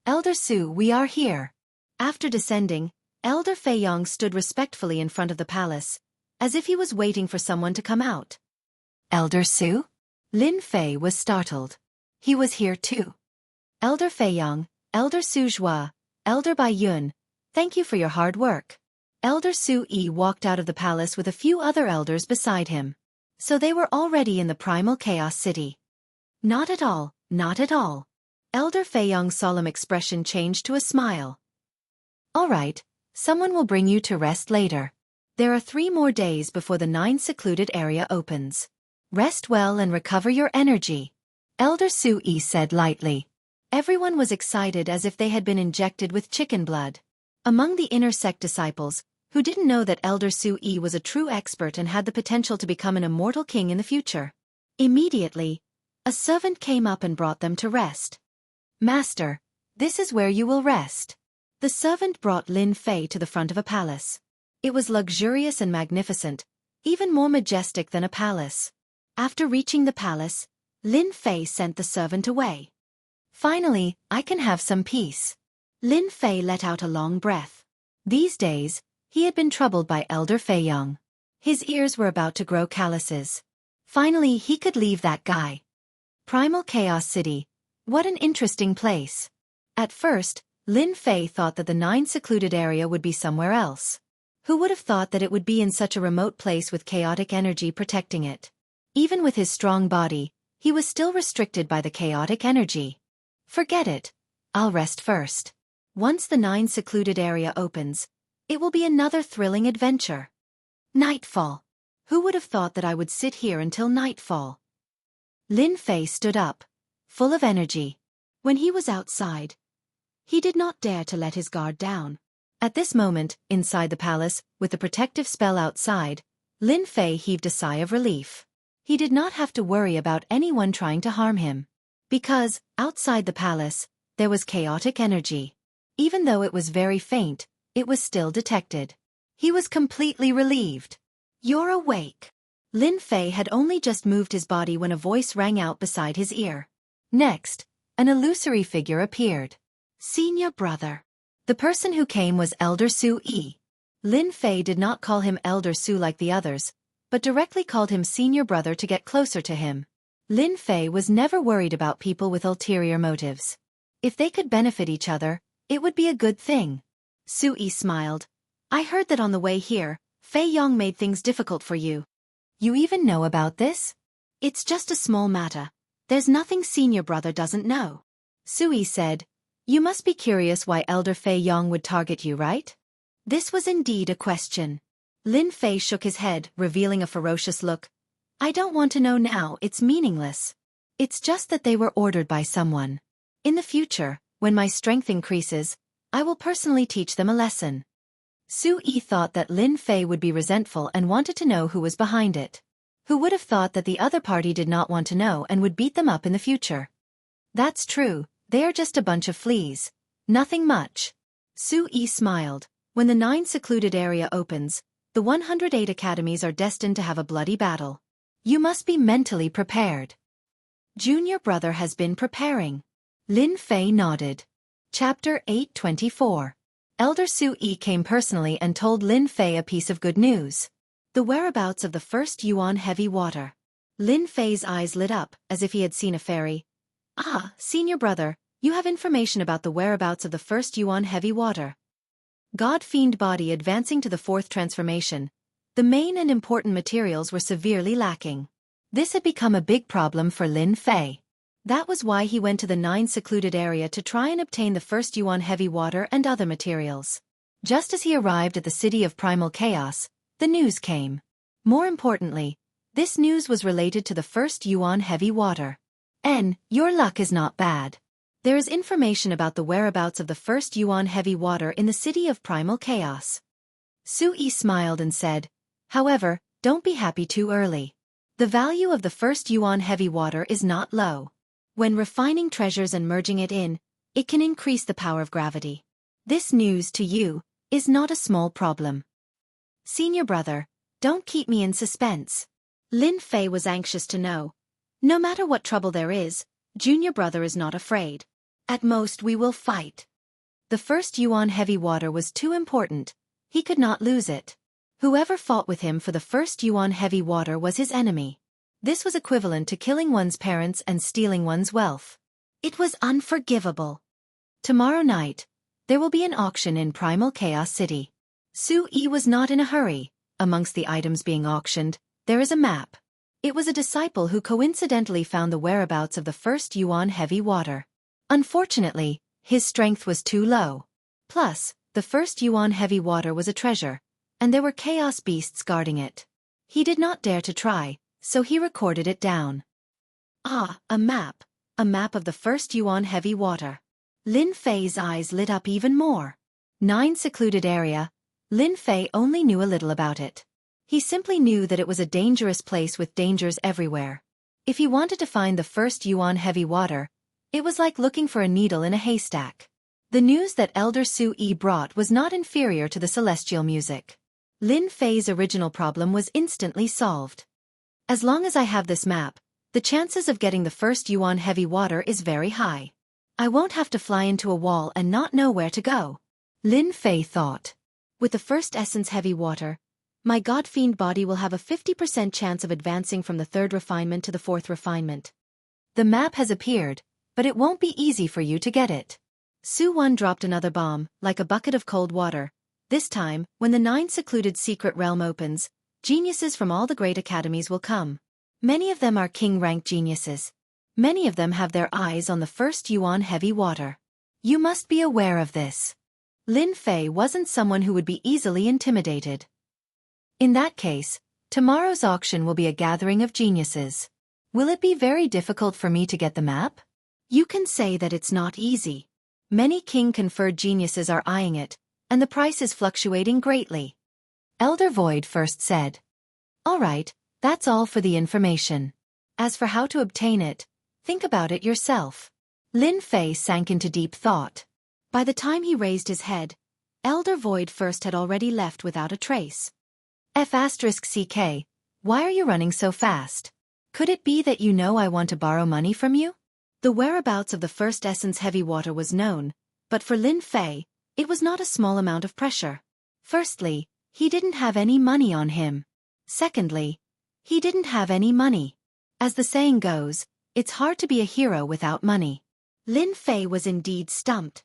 Elder Su, we are here. After descending, Elder Feiyang stood respectfully in front of the palace, as if he was waiting for someone to come out. Elder Su? Lin Fei was startled. He was here too. Elder Feiyang, Elder Su Zhua, Elder Bai Yun, thank you for your hard work. Elder Su Yi walked out of the palace with a few other elders beside him. So they were already in the Primal Chaos City. Not at all, not at all. Elder Feiyang's solemn expression changed to a smile. All right, someone will bring you to rest later. There are 3 more days before the 9 secluded area opens. Rest well and recover your energy, Elder Sui said lightly. Everyone was excited as if they had been injected with chicken blood. Among the inner sect disciples, who didn't know that Elder Sui was a true expert and had the potential to become an immortal king in the future. Immediately, a servant came up and brought them to rest. Master, this is where you will rest. The servant brought Lin Fei to the front of a palace. It was luxurious and magnificent, even more majestic than a palace. After reaching the palace, Lin Fei sent the servant away. Finally, I can have some peace. Lin Fei let out a long breath. These days, he had been troubled by Elder Fei Yong. His ears were about to grow calluses. Finally, he could leave that guy. Primal Chaos City. What an interesting place. At first, Lin Fei thought that the 9 secluded area would be somewhere else. Who would have thought that it would be in such a remote place with chaotic energy protecting it? Even with his strong body, he was still restricted by the chaotic energy. Forget it. I'll rest first. Once the 9 secluded area opens, it will be another thrilling adventure. Nightfall. Who would have thought that I would sit here until nightfall? Lin Fei stood up, full of energy. When he was outside, he did not dare to let his guard down. At this moment, inside the palace, with the protective spell outside, Lin Fei heaved a sigh of relief. He did not have to worry about anyone trying to harm him. Because, outside the palace, there was chaotic energy. Even though it was very faint, it was still detected. He was completely relieved. You're awake. Lin Fei had only just moved his body when a voice rang out beside his ear. Next, an illusory figure appeared. Senior brother. The person who came was Elder Sui. Lin Fei did not call him Elder Su like the others, but directly called him senior brother to get closer to him. Lin Fei was never worried about people with ulterior motives. If they could benefit each other, it would be a good thing. Sui smiled. I heard that on the way here, Fei Yong made things difficult for you. You even know about this? It's just a small matter. There's nothing senior brother doesn't know. Sui said, You must be curious why Elder Fei Yong would target you, right? This was indeed a question. Lin Fei shook his head, revealing a ferocious look. I don't want to know now, it's meaningless. It's just that they were ordered by someone. In the future, when my strength increases, I will personally teach them a lesson. Sui thought that Lin Fei would be resentful and wanted to know who was behind it. Who would have thought that the other party did not want to know and would beat them up in the future? That's true, they are just a bunch of fleas. Nothing much. Sui smiled. When the 9 secluded area opens, the 108 academies are destined to have a bloody battle. You must be mentally prepared. Junior brother has been preparing. Lin Fei nodded. Chapter 824. Elder Sui came personally and told Lin Fei a piece of good news. The whereabouts of the first Yuan heavy water. Lin Fei's eyes lit up, as if he had seen a fairy. Ah, senior brother, you have information about the whereabouts of the first Yuan heavy water. God-fiend body advancing to the 4th transformation. The main and important materials were severely lacking. This had become a big problem for Lin Fei. That was why he went to the 9 secluded area to try and obtain the first Yuan heavy water and other materials. Just as he arrived at the city of Primal Chaos, the news came. More importantly, this news was related to the first Yuan heavy water. Your luck is not bad. There is information about the whereabouts of the first Yuan heavy water in the city of Primal Chaos. Sui smiled and said, However, don't be happy too early. The value of the first Yuan heavy water is not low. When refining treasures and merging it in, it can increase the power of gravity. This news to you is not a small problem. Senior brother, don't keep me in suspense. Lin Fei was anxious to know. No matter what trouble there is, junior brother is not afraid. At most we will fight. The first Yuan heavy water was too important. He could not lose it. Whoever fought with him for the first Yuan heavy water was his enemy. This was equivalent to killing one's parents and stealing one's wealth. It was unforgivable. Tomorrow night, there will be an auction in Primal Chaos City. Sui was not in a hurry. Amongst the items being auctioned, there is a map. It was a disciple who coincidentally found the whereabouts of the first Yuan heavy water. Unfortunately, his strength was too low. Plus, the first Yuan heavy water was a treasure. and there were chaos beasts guarding it. He did not dare to try, so he recorded it down. Ah, a map of the first Yuan heavy water. Lin Fei's eyes lit up even more. 9 secluded area. Lin Fei only knew a little about it. He simply knew that it was a dangerous place with dangers everywhere. If he wanted to find the first Yuan heavy water, it was like looking for a needle in a haystack. The news that Elder Su Yi brought was not inferior to the celestial music. Lin Fei's original problem was instantly solved. As long as I have this map, the chances of getting the first Yuan heavy water is very high. I won't have to fly into a wall and not know where to go. Lin Fei thought. With the first essence heavy water, my God-fiend body will have a 50% chance of advancing from the 3rd refinement to the 4th refinement. The map has appeared, but it won't be easy for you to get it. Su Wan dropped another bomb, like a bucket of cold water. This time, when the 9 secluded secret realm opens, geniuses from all the great academies will come. Many of them are king-ranked geniuses. Many of them have their eyes on the first Yuan heavy water. You must be aware of this. Lin Fei wasn't someone who would be easily intimidated. In that case, tomorrow's auction will be a gathering of geniuses. Will it be very difficult for me to get the map? You can say that it's not easy. Many king-conferred geniuses are eyeing it, and the price is fluctuating greatly. Elder Void first said. All right, that's all for the information. As for how to obtain it, think about it yourself. Lin Fei sank into deep thought. By the time he raised his head, Elder Void first had already left without a trace. F***CK, why are you running so fast? Could it be that you know I want to borrow money from you? The whereabouts of the first essence heavy water was known, but for Lin Fei, it was not a small amount of pressure. Firstly, he didn't have any money on him. Secondly, he didn't have any money. As the saying goes, it's hard to be a hero without money. Lin Fei was indeed stumped.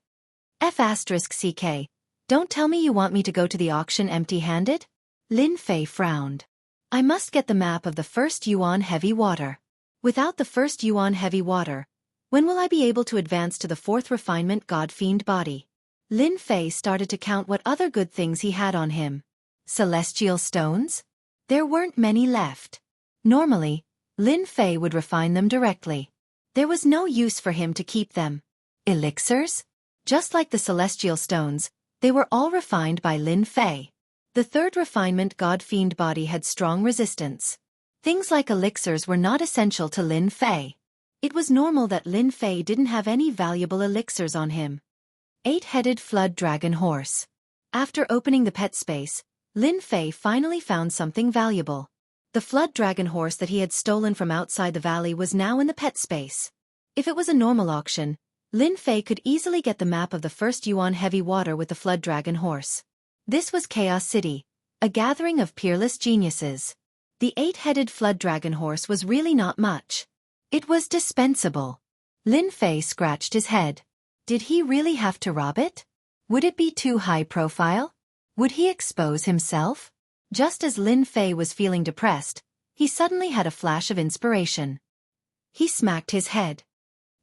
F***CK, don't tell me you want me to go to the auction empty-handed? Lin Fei frowned. I must get the map of the first Yuan heavy water. Without the first Yuan heavy water, when will I be able to advance to the 4th refinement God-fiend body? Lin Fei started to count what other good things he had on him. Celestial stones? There weren't many left. Normally, Lin Fei would refine them directly. There was no use for him to keep them. Elixirs? Just like the celestial stones, they were all refined by Lin Fei. The 3rd refinement God-fiend body had strong resistance. Things like elixirs were not essential to Lin Fei. It was normal that Lin Fei didn't have any valuable elixirs on him. 8-headed flood dragon horse. After opening the pet space, Lin Fei finally found something valuable. The flood dragon horse that he had stolen from outside the valley was now in the pet space. If it was a normal auction, Lin Fei could easily get the map of the first Yuan heavy water with the flood dragon horse. This was Chaos City, a gathering of peerless geniuses. The 8-headed flood dragon horse was really not much. It was dispensable. Lin Fei scratched his head. Did he really have to rob it? Would it be too high profile? Would he expose himself? Just as Lin Fei was feeling depressed, he suddenly had a flash of inspiration. He smacked his head.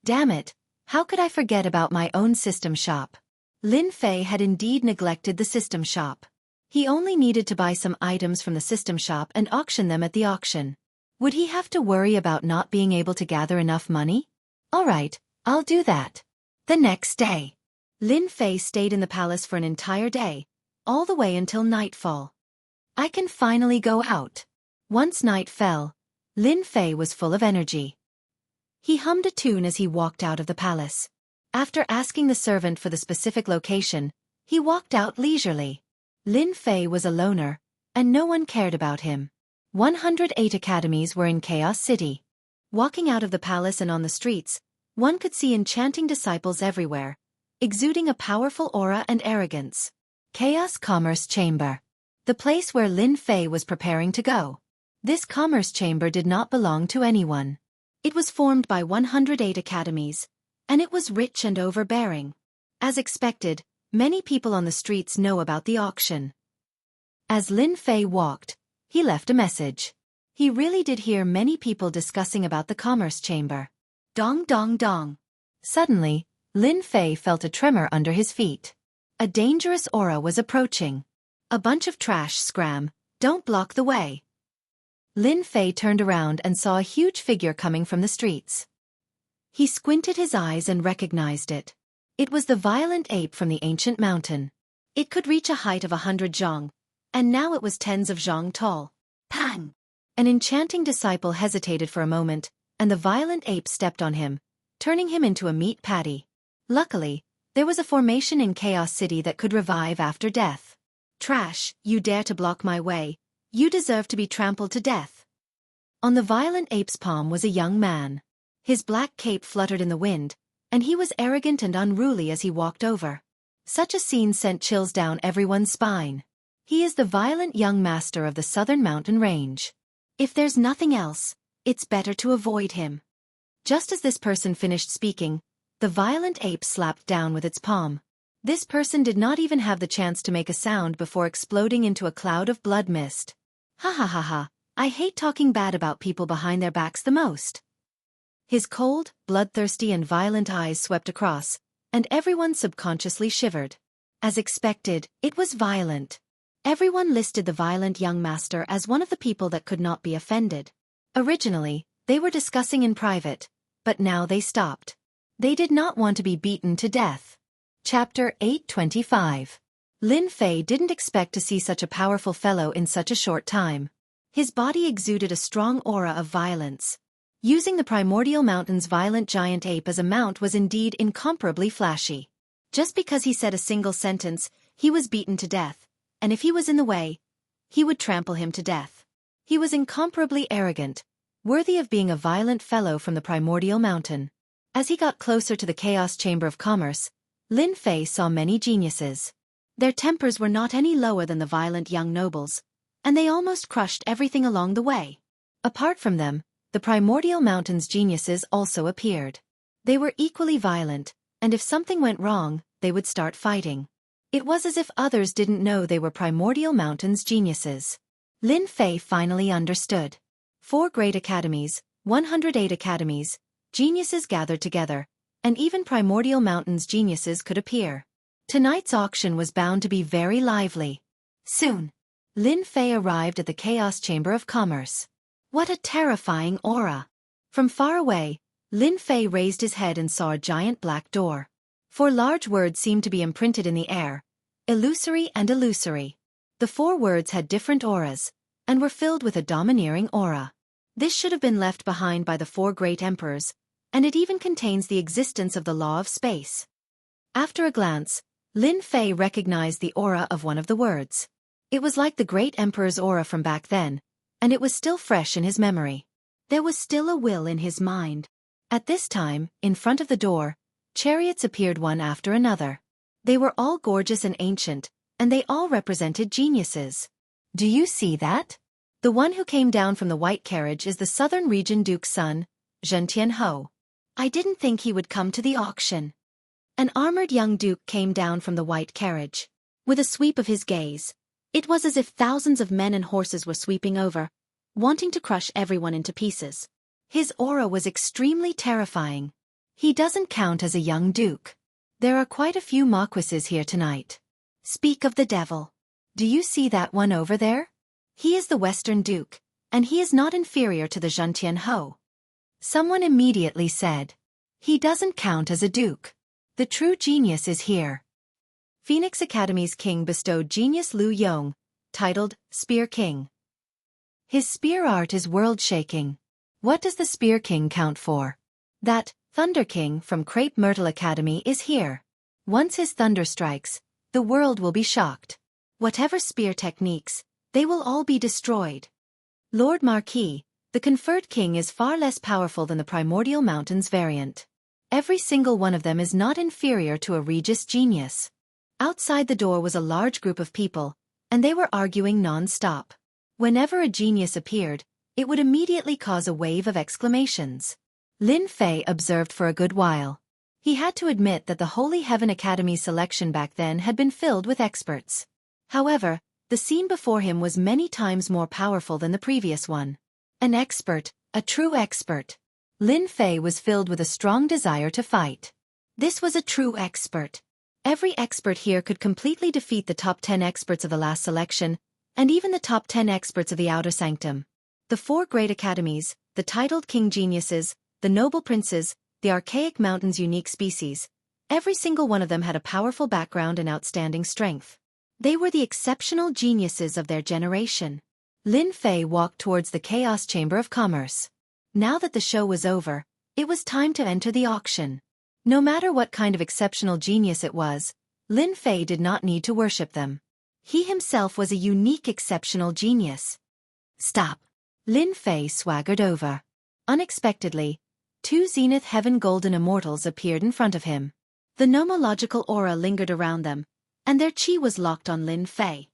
Damn it, how could I forget about my own system shop? Lin Fei had indeed neglected the system shop. He only needed to buy some items from the system shop and auction them at the auction. Would he have to worry about not being able to gather enough money? All right, I'll do that. The next day, Lin Fei stayed in the palace for an entire day, all the way until nightfall. I can finally go out. Once night fell, Lin Fei was full of energy. He hummed a tune as he walked out of the palace. After asking the servant for the specific location, he walked out leisurely. Lin Fei was a loner, and no one cared about him. 108 academies were in Chaos City. Walking out of the palace and on the streets, one could see enchanting disciples everywhere, exuding a powerful aura and arrogance. Chaos Commerce Chamber. The place where Lin Fei was preparing to go. This commerce chamber did not belong to anyone. It was formed by 108 academies, and it was rich and overbearing. As expected, many people on the streets know about the auction. As Lin Fei walked, he left a message. He really did hear many people discussing about the commerce chamber. Dong dong dong. Suddenly, Lin Fei felt a tremor under his feet. A dangerous aura was approaching. A bunch of trash, scram. Don't block the way. Lin Fei turned around and saw a huge figure coming from the streets. He squinted his eyes and recognized it. It was the violent ape from the ancient mountain. It could reach a height of 100 zhang, and now it was tens of zhang tall. Pang! An enchanting disciple hesitated for a moment, and the violent ape stepped on him, turning him into a meat patty. Luckily, there was a formation in Chaos City that could revive after death. Trash, you dare to block my way. You deserve to be trampled to death. On the violent ape's palm was a young man. His black cape fluttered in the wind, and he was arrogant and unruly as he walked over. Such a scene sent chills down everyone's spine. He is the violent young master of the southern mountain range. If there's nothing else, it's better to avoid him. Just as this person finished speaking, the violent ape slapped down with its palm. This person did not even have the chance to make a sound before exploding into a cloud of blood mist. Ha ha ha ha, I hate talking bad about people behind their backs the most. His cold, bloodthirsty and violent eyes swept across, and everyone subconsciously shivered. As expected, it was violent. Everyone listed the violent young master as one of the people that could not be offended. Originally, they were discussing in private, but now they stopped. They did not want to be beaten to death. Chapter 825. Lin Fei didn't expect to see such a powerful fellow in such a short time. His body exuded a strong aura of violence. Using the primordial mountain's violent giant ape as a mount was indeed incomparably flashy. Just because he said a single sentence, he was beaten to death, and if he was in the way, he would trample him to death. He was incomparably arrogant, worthy of being a violent fellow from the primordial mountain. As he got closer to the Chaos Chamber of Commerce, Lin Fei saw many geniuses. Their tempers were not any lower than the violent young nobles, and they almost crushed everything along the way. Apart from them, the primordial mountain's geniuses also appeared. They were equally violent, and if something went wrong, they would start fighting. It was as if others didn't know they were primordial mountain's geniuses. Lin Fei finally understood. 4 great academies, 108 academies, geniuses gathered together, and even primordial mountain's geniuses could appear. Tonight's auction was bound to be very lively. Soon, Lin Fei arrived at the Chaos Chamber of Commerce. What a terrifying aura! From far away, Lin Fei raised his head and saw a giant black door. 4 large words seemed to be imprinted in the air: illusory and illusory. The 4 words had different auras, and were filled with a domineering aura. This should have been left behind by the 4 great emperors, and it even contains the existence of the law of space. After a glance, Lin Fei recognized the aura of one of the words. It was like the great emperor's aura from back then, and it was still fresh in his memory. There was still a will in his mind. At this time, in front of the door, chariots appeared one after another. They were all gorgeous and ancient, and they all represented geniuses. Do you see that? The one who came down from the white carriage is the southern region duke's son, Zhen Tianhou. I didn't think he would come to the auction. An armored young duke came down from the white carriage. With a sweep of his gaze, it was as if thousands of men and horses were sweeping over, wanting to crush everyone into pieces. His aura was extremely terrifying. He doesn't count as a young duke. There are quite a few marquises here tonight. Speak of the devil. Do you see that one over there? He is the Western Duke, and he is not inferior to the Zhen Tianhou. Someone immediately said, he doesn't count as a duke. The true genius is here. Phoenix Academy's king bestowed genius Liu Yong, titled Spear King. His spear art is world-shaking. What does the Spear King count for? That Thunder King from Crepe Myrtle Academy is here. Once his thunder strikes, the world will be shocked. Whatever spear techniques, they will all be destroyed. Lord Marquis, the conferred king, is far less powerful than the Primordial Mountains variant. Every single one of them is not inferior to a Regis genius. Outside the door was a large group of people, and they were arguing non-stop. Whenever a genius appeared, it would immediately cause a wave of exclamations. Lin Fei observed for a good while. He had to admit that the Holy Heaven Academy's selection back then had been filled with experts. However, the scene before him was many times more powerful than the previous one. An expert, a true expert. Lin Fei was filled with a strong desire to fight. This was a true expert. Every expert here could completely defeat the top 10 experts of the last selection, and even the top 10 experts of the Outer Sanctum. The 4 great academies, the titled king geniuses, the noble princes, the archaic mountain's unique species, every single one of them had a powerful background and outstanding strength. They were the exceptional geniuses of their generation. Lin Fei walked towards the Chaos Chamber of Commerce. Now that the show was over, it was time to enter the auction. No matter what kind of exceptional genius it was, Lin Fei did not need to worship them. He himself was a unique exceptional genius. Stop. Lin Fei swaggered over. Unexpectedly, 2 Zenith Heaven Golden Immortals appeared in front of him. The nomological aura lingered around them, and their chi was locked on Lin Fei.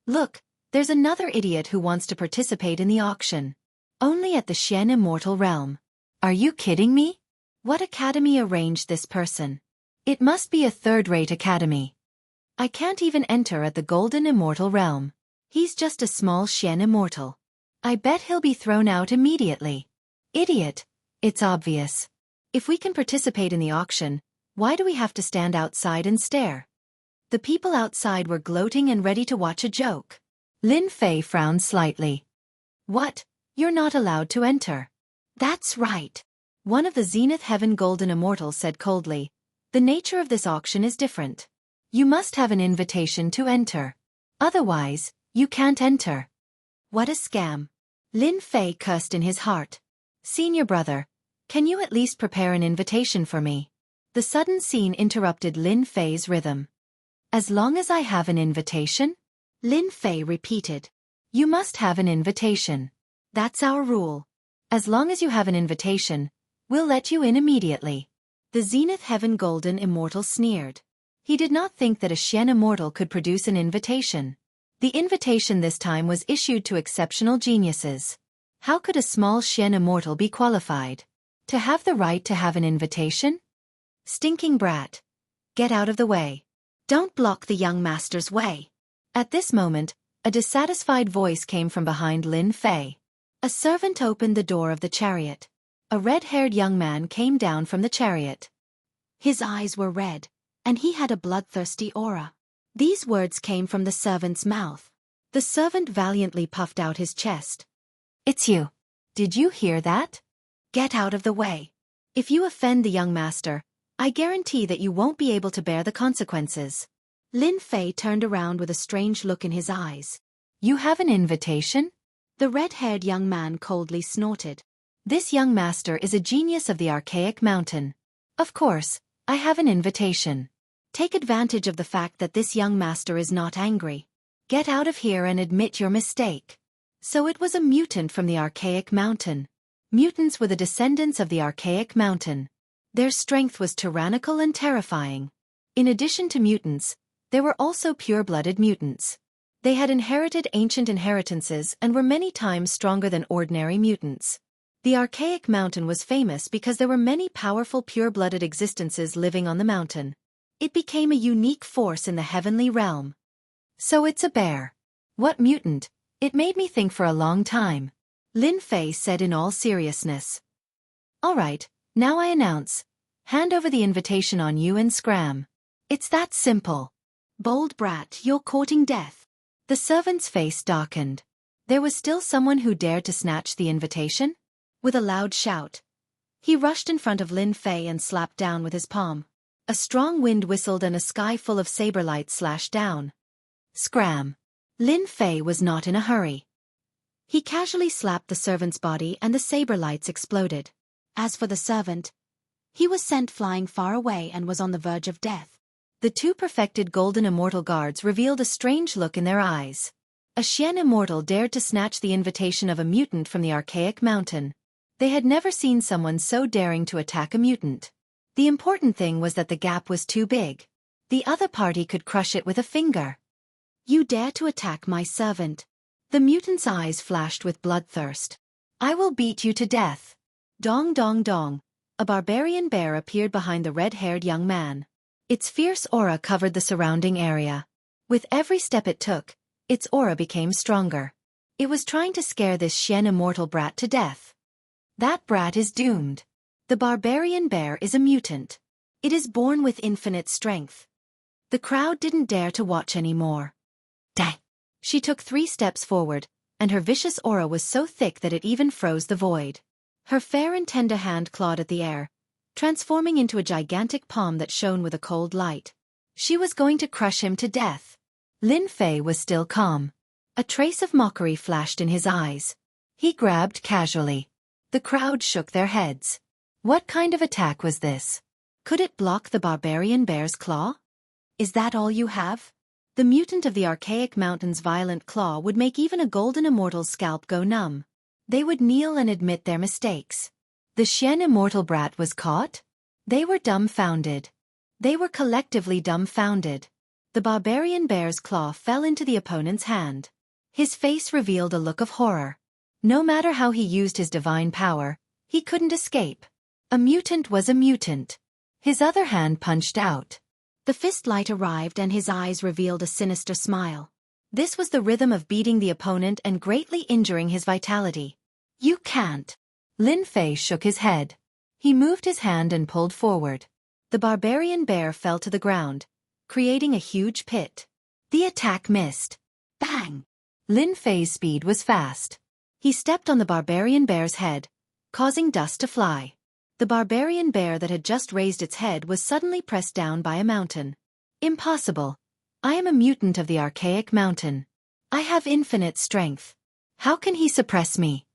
Look, there's another idiot who wants to participate in the auction. Only at the Xian Immortal Realm. Are you kidding me? What academy arranged this person? It must be a third-rate academy. I can't even enter at the Golden Immortal Realm. He's just a small Xian Immortal. I bet he'll be thrown out immediately. Idiot. It's obvious. If we can participate in the auction, why do we have to stand outside and stare? The people outside were gloating and ready to watch a joke. Lin Fei frowned slightly. What? You're not allowed to enter. That's right. One of the Zenith Heaven Golden Immortals said coldly. The nature of this auction is different. You must have an invitation to enter. Otherwise, you can't enter. What a scam. Lin Fei cursed in his heart. Senior brother, can you at least prepare an invitation for me? The sudden scene interrupted Lin Fei's rhythm. As long as I have an invitation? Lin Fei repeated. You must have an invitation. That's our rule. As long as you have an invitation, we'll let you in immediately. The Zenith Heaven Golden Immortal sneered. He did not think that a Xian Immortal could produce an invitation. The invitation this time was issued to exceptional geniuses. How could a small Xian Immortal be qualified? To have the right to have an invitation? Stinking brat. Get out of the way. Don't block the young master's way. At this moment, a dissatisfied voice came from behind Lin Fei. A servant opened the door of the chariot. A red-haired young man came down from the chariot. His eyes were red, and he had a bloodthirsty aura. These words came from the servant's mouth. The servant valiantly puffed out his chest. It's you. Did you hear that? Get out of the way. If you offend the young master, I guarantee that you won't be able to bear the consequences. Lin Fei turned around with a strange look in his eyes. You have an invitation? The red-haired young man coldly snorted. This young master is a genius of the archaic mountain. Of course, I have an invitation. Take advantage of the fact that this young master is not angry. Get out of here and admit your mistake. So it was a mutant from the archaic mountain. Mutants were the descendants of the archaic mountain. Their strength was tyrannical and terrifying. In addition to mutants, there were also pure-blooded mutants. They had inherited ancient inheritances and were many times stronger than ordinary mutants. The archaic mountain was famous because there were many powerful pure-blooded existences living on the mountain. It became a unique force in the heavenly realm. So it's a bear. What mutant? It made me think for a long time. Lin Fei said in all seriousness. All right, now I announce. Hand over the invitation on you and scram. It's that simple. Bold brat, you're courting death. The servant's face darkened. There was still someone who dared to snatch the invitation? With a loud shout, he rushed in front of Lin Fei and slapped down with his palm. A strong wind whistled and a sky full of saber lights slashed down. Scram. Lin Fei was not in a hurry. He casually slapped the servant's body and the saber lights exploded. As for the servant, he was sent flying far away and was on the verge of death. The 2 perfected golden immortal guards revealed a strange look in their eyes. A Xian immortal dared to snatch the invitation of a mutant from the archaic mountain. They had never seen someone so daring to attack a mutant. The important thing was that the gap was too big. The other party could crush it with a finger. You dare to attack my servant? The mutant's eyes flashed with bloodthirst. I will beat you to death. Dong dong dong. A barbarian bear appeared behind the red-haired young man. Its fierce aura covered the surrounding area. With every step it took, its aura became stronger. It was trying to scare this Xian immortal brat to death. That brat is doomed. The barbarian bear is a mutant. It is born with infinite strength. The crowd didn't dare to watch anymore. Dang! She took 3 steps forward, and her vicious aura was so thick that it even froze the void. Her fair and tender hand clawed at the air, transforming into a gigantic palm that shone with a cold light. She was going to crush him to death. Lin Fei was still calm. A trace of mockery flashed in his eyes. He grabbed casually. The crowd shook their heads. What kind of attack was this? Could it block the barbarian bear's claw? Is that all you have? The mutant of the archaic mountain's violent claw would make even a golden immortal's scalp go numb. They would kneel and admit their mistakes. The Xian immortal brat was caught? They were dumbfounded. They were collectively dumbfounded. The barbarian bear's claw fell into the opponent's hand. His face revealed a look of horror. No matter how he used his divine power, he couldn't escape. A mutant was a mutant. His other hand punched out. The fist light arrived and his eyes revealed a sinister smile. This was the rhythm of beating the opponent and greatly injuring his vitality. You can't. Lin Fei shook his head. He moved his hand and pulled forward. The barbarian bear fell to the ground, creating a huge pit. The attack missed. Bang! Lin Fei's speed was fast. He stepped on the barbarian bear's head, causing dust to fly. The barbarian bear that had just raised its head was suddenly pressed down by a mountain. Impossible. I am a mutant of the archaic mountain. I have infinite strength. How can he suppress me?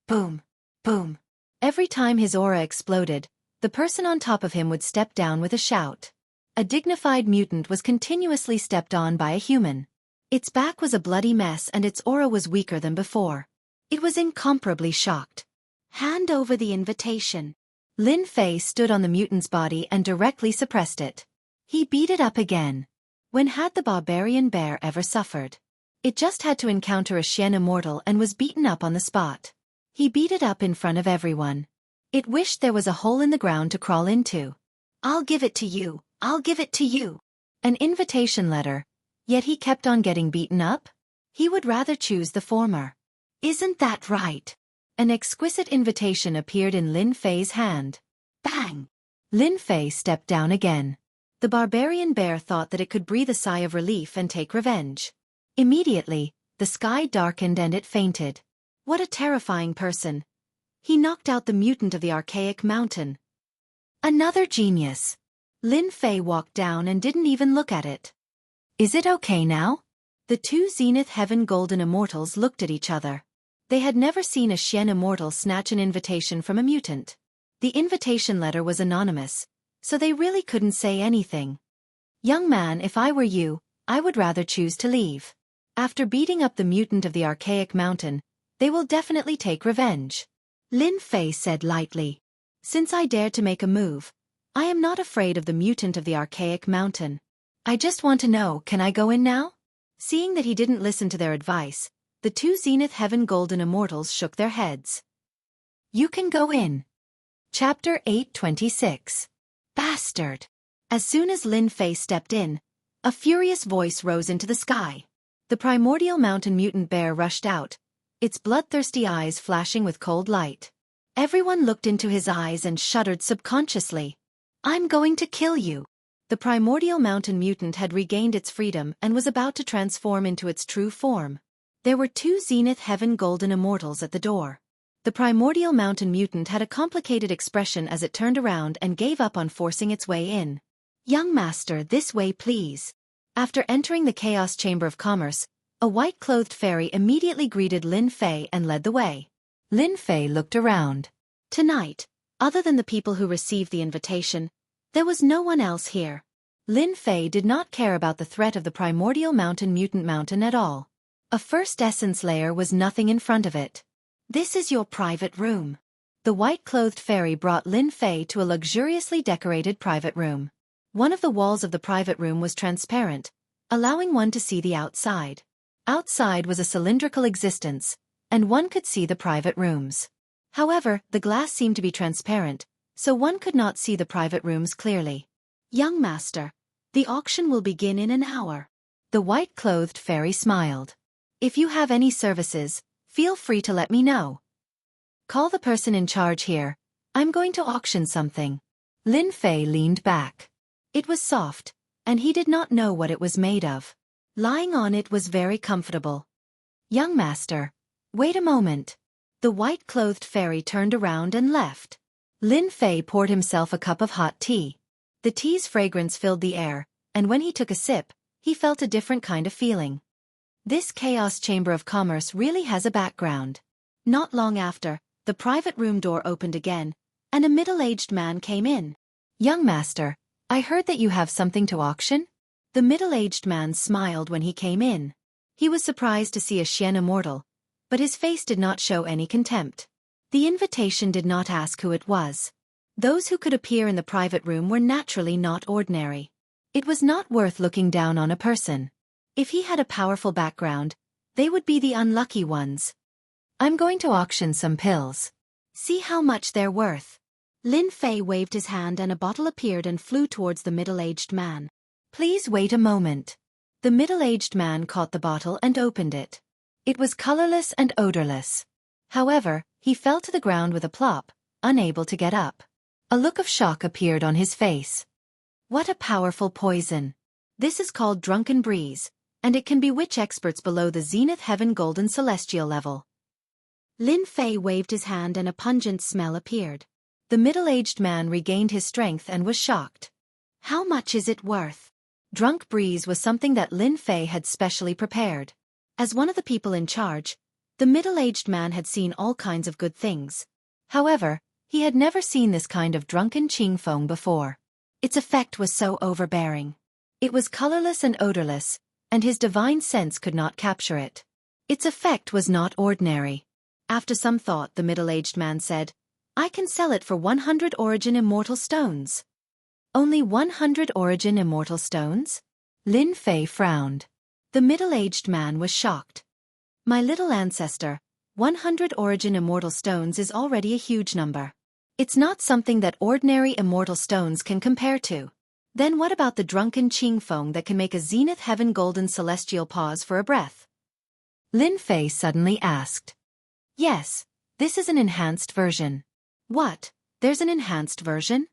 Boom. Boom. Every time his aura exploded, the person on top of him would step down with a shout. A dignified mutant was continuously stepped on by a human. Its back was a bloody mess and its aura was weaker than before. It was incomparably shocked. Hand over the invitation. Lin Fei stood on the mutant's body and directly suppressed it. He beat it up again. When had the barbarian bear ever suffered? It just had to encounter a Xian immortal and was beaten up on the spot. He beat it up in front of everyone. It wished there was a hole in the ground to crawl into. I'll give it to you. I'll give it to you. An invitation letter. Yet he kept on getting beaten up? He would rather choose the former. Isn't that right? An exquisite invitation appeared in Lin Fei's hand. Bang! Lin Fei stepped down again. The barbarian bear thought that it could breathe a sigh of relief and take revenge. Immediately, the sky darkened and it fainted. What a terrifying person. He knocked out the mutant of the archaic mountain. Another genius. Lin Fei walked down and didn't even look at it. Is it okay now? The 2 Zenith Heaven Golden Immortals looked at each other. They had never seen a Xian immortal snatch an invitation from a mutant. The invitation letter was anonymous, so they really couldn't say anything. Young man, if I were you, I would rather choose to leave. After beating up the mutant of the archaic mountain, they will definitely take revenge. Lin Fei said lightly. Since I dared to make a move, I am not afraid of the mutant of the archaic mountain. I just want to know, can I go in now? Seeing that he didn't listen to their advice, the 2 Zenith Heaven Golden Immortals shook their heads. You can go in. Chapter 826. Bastard. As soon as Lin Fei stepped in, a furious voice rose into the sky. The primordial mountain mutant bear rushed out, its bloodthirsty eyes flashing with cold light. Everyone looked into his eyes and shuddered subconsciously. I'm going to kill you. The primordial mountain mutant had regained its freedom and was about to transform into its true form. There were 2 Zenith Heaven Golden Immortals at the door. The primordial mountain mutant had a complicated expression as it turned around and gave up on forcing its way in. Young master, this way please. After entering the Chaos Chamber of Commerce, a white-clothed fairy immediately greeted Lin Fei and led the way. Lin Fei looked around. Tonight, other than the people who received the invitation, there was no one else here. Lin Fei did not care about the threat of the primordial mountain mutant mountain at all. A first essence layer was nothing in front of it. This is your private room. The white-clothed fairy brought Lin Fei to a luxuriously decorated private room. One of the walls of the private room was transparent, allowing one to see the outside. Outside was a cylindrical existence, and one could see the private rooms. However, the glass seemed to be transparent, so one could not see the private rooms clearly. Young master, the auction will begin in an hour. The white-clothed fairy smiled. If you have any services, feel free to let me know. Call the person in charge here. I'm going to auction something. Lin Fei leaned back. It was soft, and he did not know what it was made of. Lying on it was very comfortable. Young master, wait a moment. The white-clothed fairy turned around and left. Lin Fei poured himself a cup of hot tea. The tea's fragrance filled the air, and when he took a sip, he felt a different kind of feeling. This chaos chamber of commerce really has a background. Not long after, the private room door opened again, and a middle-aged man came in. Young master, I heard that you have something to auction? The middle-aged man smiled when he came in. He was surprised to see a Xian immortal, but his face did not show any contempt. The invitation did not ask who it was. Those who could appear in the private room were naturally not ordinary. It was not worth looking down on a person. If he had a powerful background, they would be the unlucky ones. I'm going to auction some pills. See how much they're worth. Lin Fei waved his hand and a bottle appeared and flew towards the middle-aged man. Please wait a moment. The middle-aged man caught the bottle and opened it. It was colorless and odorless. However, he fell to the ground with a plop, unable to get up. A look of shock appeared on his face. What a powerful poison. This is called Drunken Breeze, and it can bewitch experts below the Zenith Heaven Golden Celestial level. Lin Fei waved his hand and a pungent smell appeared. The middle-aged man regained his strength and was shocked. How much is it worth? Drunk Breeze was something that Lin Fei had specially prepared. As one of the people in charge, the middle-aged man had seen all kinds of good things. However, he had never seen this kind of drunken qing feng before. Its effect was so overbearing. It was colorless and odorless, and his divine sense could not capture it. Its effect was not ordinary. After some thought, the middle-aged man said, I can sell it for 100 origin immortal stones. Only 100 origin immortal stones? Lin Fei frowned. The middle-aged man was shocked. My little ancestor, 100 origin immortal stones is already a huge number. It's not something that ordinary immortal stones can compare to. Then what about the drunken qing feng that can make a Zenith Heaven Golden Celestial pause for a breath? Lin Fei suddenly asked. Yes, this is an enhanced version. What? There's an enhanced version?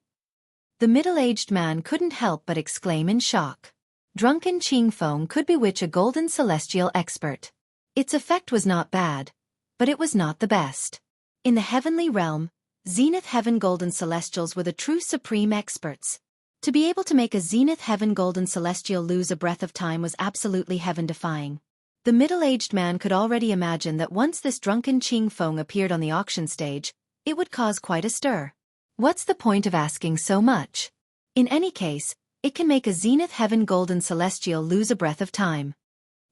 The middle-aged man couldn't help but exclaim in shock. Drunken qing feng could bewitch a golden celestial expert. Its effect was not bad, but it was not the best. In the heavenly realm, Zenith Heaven Golden Celestials were the true supreme experts. To be able to make a Zenith Heaven Golden Celestial lose a breath of time was absolutely heaven-defying. The middle-aged man could already imagine that once this drunken qing feng appeared on the auction stage, it would cause quite a stir. What's the point of asking so much? In any case, it can make a Zenith Heaven Golden Celestial lose a breath of time.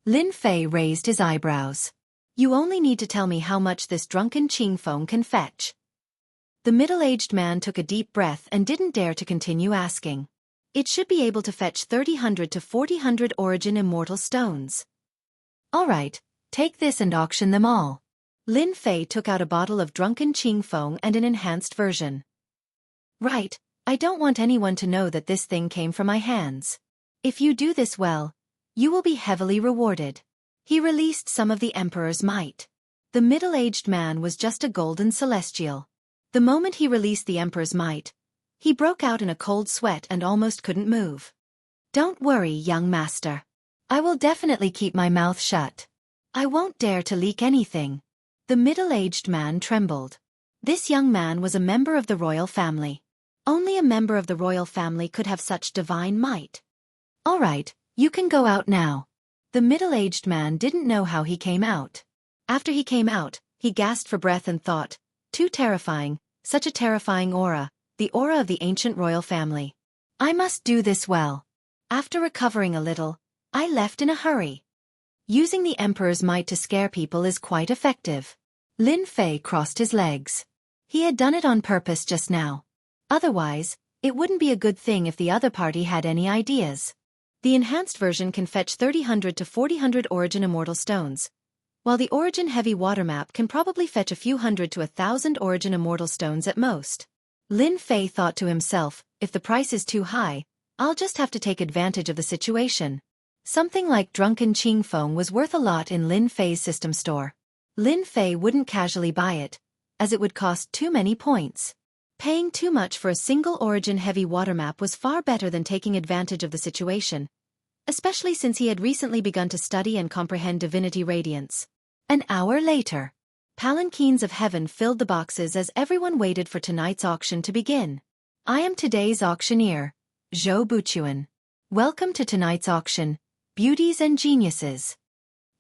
Lin Fei raised his eyebrows. You only need to tell me how much this drunken qing feng can fetch. The middle-aged man took a deep breath and didn't dare to continue asking. It should be able to fetch 3000 to 4000 origin immortal stones. All right, take this and auction them all. Lin Fei took out a bottle of drunken qing feng and an enhanced version. Right, I don't want anyone to know that this thing came from my hands. If you do this well, you will be heavily rewarded. He released some of the Emperor's might. The middle-aged man was just a golden celestial. The moment he released the Emperor's might, he broke out in a cold sweat and almost couldn't move. Don't worry, young master. I will definitely keep my mouth shut. I won't dare to leak anything. The middle-aged man trembled. This young man was a member of the royal family. Only a member of the royal family could have such divine might. All right, you can go out now. The middle-aged man didn't know how he came out. After he came out, he gasped for breath and thought, too terrifying, such a terrifying aura, the aura of the ancient royal family. I must do this well. After recovering a little, I left in a hurry. Using the Emperor's might to scare people is quite effective. Lin Fei crossed his legs. He had done it on purpose just now. Otherwise, it wouldn't be a good thing if the other party had any ideas. The enhanced version can fetch 3000 to 4000 origin immortal stones, while the origin heavy water map can probably fetch a few hundred to 1000 origin immortal stones at most. Lin Fei thought to himself, if the price is too high, I'll just have to take advantage of the situation. Something like drunken qing feng was worth a lot in Lin Fei's system store. Lin Fei wouldn't casually buy it, as it would cost too many points. Paying too much for a single origin-heavy water map was far better than taking advantage of the situation, especially since he had recently begun to study and comprehend Divinity Radiance. An hour later, palanquins of heaven filled the boxes as everyone waited for tonight's auction to begin. I am today's auctioneer, Zhou Buchuan. Welcome to tonight's auction, beauties and geniuses.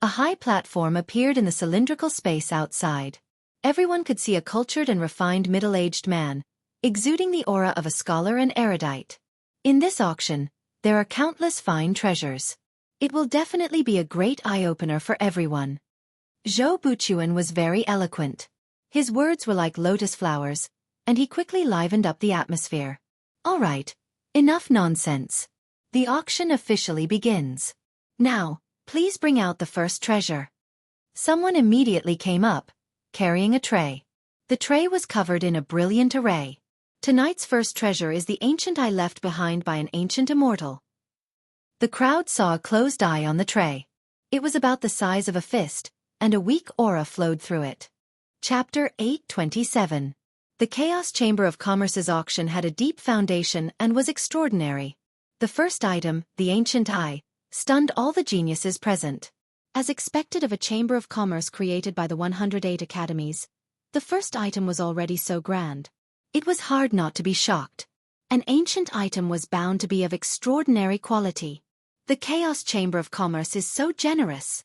A high platform appeared in the cylindrical space outside. Everyone could see a cultured and refined middle-aged man, exuding the aura of a scholar and erudite. In this auction, there are countless fine treasures. It will definitely be a great eye-opener for everyone. Zhou Buchuan was very eloquent. His words were like lotus flowers, and he quickly livened up the atmosphere. All right, enough nonsense. The auction officially begins. Now, please bring out the first treasure. Someone immediately came up, carrying a tray. The tray was covered in a brilliant array. Tonight's first treasure is the ancient eye left behind by an ancient immortal. The crowd saw a closed eye on the tray. It was about the size of a fist, and a weak aura flowed through it. Chapter 827. The Chaos Chamber of Commerce's auction had a deep foundation and was extraordinary. The first item, the ancient eye, stunned all the geniuses present. As expected of a chamber of commerce created by the 108 academies, the first item was already so grand. It was hard not to be shocked. An ancient item was bound to be of extraordinary quality. The Chaos Chamber of Commerce is so generous.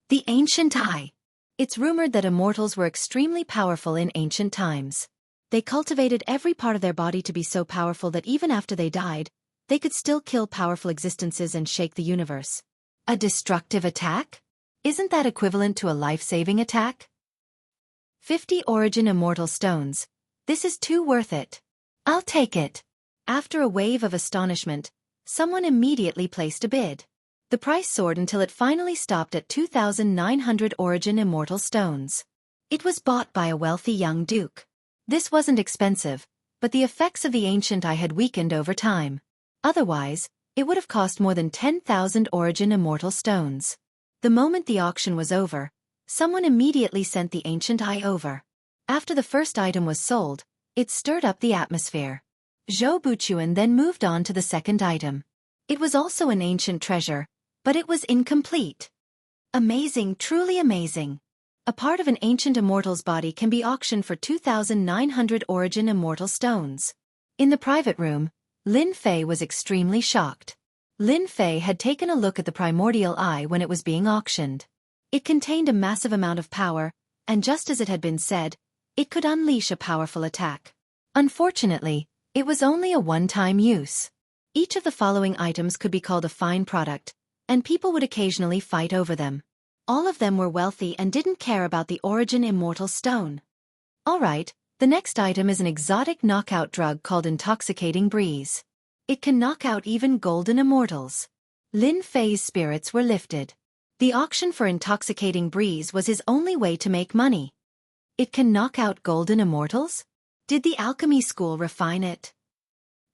The ancient eye. It's rumored that immortals were extremely powerful in ancient times. They cultivated every part of their body to be so powerful that even after they died, they could still kill powerful existences and shake the universe. A destructive attack? Isn't that equivalent to a life-saving attack? 50 Origin Immortal Stones. This is too worth it. I'll take it. After a wave of astonishment, someone immediately placed a bid. The price soared until it finally stopped at 2,900 Origin Immortal Stones. It was bought by a wealthy young duke. This wasn't expensive, but the effects of the ancient eye had weakened over time. Otherwise, it would have cost more than 10,000 Origin Immortal Stones. The moment the auction was over, someone immediately sent the ancient eye over. After the first item was sold, it stirred up the atmosphere. Zhou Buchuan then moved on to the second item. It was also an ancient treasure, but it was incomplete. Amazing, truly amazing. A part of an ancient immortal's body can be auctioned for 2,900 Origin Immortal Stones. In the private room, Lin Fei was extremely shocked. Lin Fei had taken a look at the primordial eye when it was being auctioned. It contained a massive amount of power, and just as it had been said, it could unleash a powerful attack. Unfortunately, it was only a one-time use. Each of the following items could be called a fine product, and people would occasionally fight over them. All of them were wealthy and didn't care about the Origin Immortal Stone. Alright, the next item is an exotic knockout drug called Intoxicating Breeze. It can knock out even golden immortals. Lin Fei's spirits were lifted. The auction for Intoxicating Breeze was his only way to make money. It can knock out golden immortals? Did the alchemy school refine it?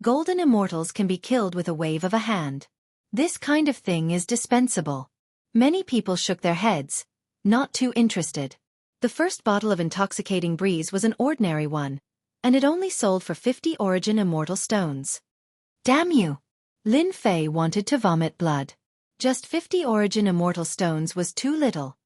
Golden immortals can be killed with a wave of a hand. This kind of thing is dispensable. Many people shook their heads, not too interested. The first bottle of Intoxicating Breeze was an ordinary one, and it only sold for 50 Origin Immortal Stones. Damn you! Lin Fei wanted to vomit blood. Just 50 Origin Immortal Stones was too little.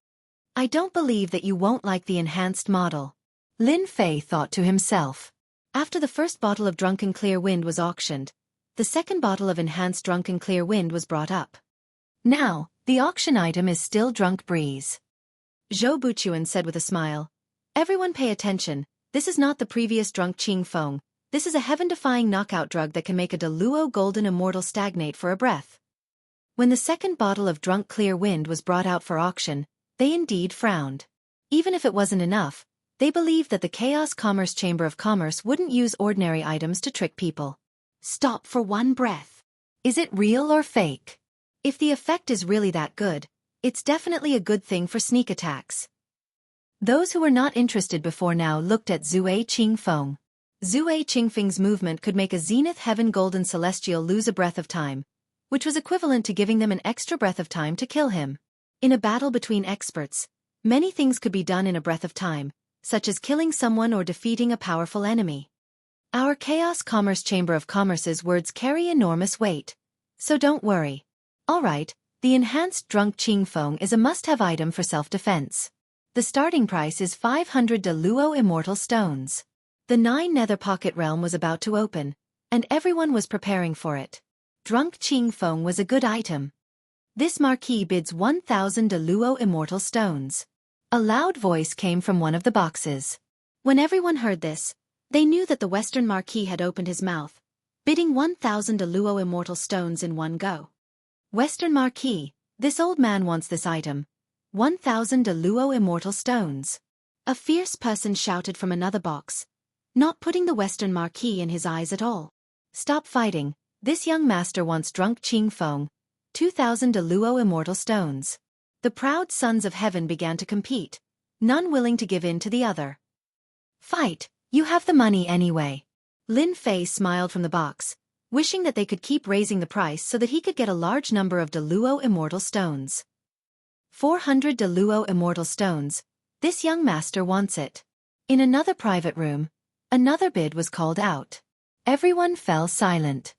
I don't believe that you won't like the enhanced model. Lin Fei thought to himself. After the first bottle of Drunken Clear Wind was auctioned, the second bottle of Enhanced Drunken Clear Wind was brought up. Now, the auction item is still Drunk Breeze. Zhou Buchuan said with a smile. Everyone pay attention, this is not the previous Drunk Qing Feng, this is a heaven-defying knockout drug that can make a Deluo Golden Immortal stagnate for a breath. When the second bottle of Drunk Clear Wind was brought out for auction, they indeed frowned. Even if it wasn't enough, they believed that the Chaos Commerce Chamber of Commerce wouldn't use ordinary items to trick people. Stop for one breath. Is it real or fake? If the effect is really that good, it's definitely a good thing for sneak attacks. Those who were not interested before now looked at Zue Qingfeng. Zue Qingfeng's movement could make a Zenith Heaven Golden Celestial lose a breath of time, which was equivalent to giving them an extra breath of time to kill him. In a battle between experts, many things could be done in a breath of time, such as killing someone or defeating a powerful enemy. Our Chaos Commerce Chamber of Commerce's words carry enormous weight. So don't worry. Alright, the enhanced Drunk Ching Fong is a must-have item for self-defense. The starting price is 500 Deluo Immortal Stones. The 9 Nether Pocket Realm was about to open, and everyone was preparing for it. Drunk Ching Fong was a good item. This marquee bids 1,000 Deluo Immortal Stones. A loud voice came from one of the boxes. When everyone heard this, they knew that the Western Marquis had opened his mouth, bidding 1,000 Deluo Immortal Stones in one go. Western Marquis, this old man wants this item. 1,000 Deluo Immortal Stones. A fierce person shouted from another box, not putting the Western Marquis in his eyes at all. Stop fighting, this young master wants Drunk Ching Fong, 2,000 Deluo Immortal Stones. The proud sons of heaven began to compete, none willing to give in to the other. Fight, you have the money anyway. Lin Fei smiled from the box, wishing that they could keep raising the price so that he could get a large number of Deluo Immortal Stones. 400 Deluo Immortal Stones, this young master wants it. In another private room, another bid was called out. Everyone fell silent.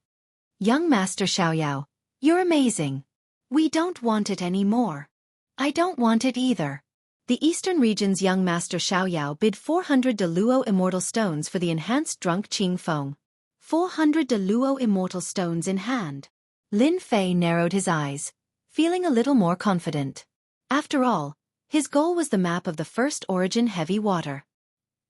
Young Master Xiaoyao, you're amazing. We don't want it anymore. I don't want it either. The Eastern region's young Master Xiaoyao bid 400 Deluo Immortal Stones for the enhanced Drunk Ching Fong. 400 Deluo Immortal Stones in hand. Lin Fei narrowed his eyes, feeling a little more confident. After all, his goal was the map of the first origin heavy water.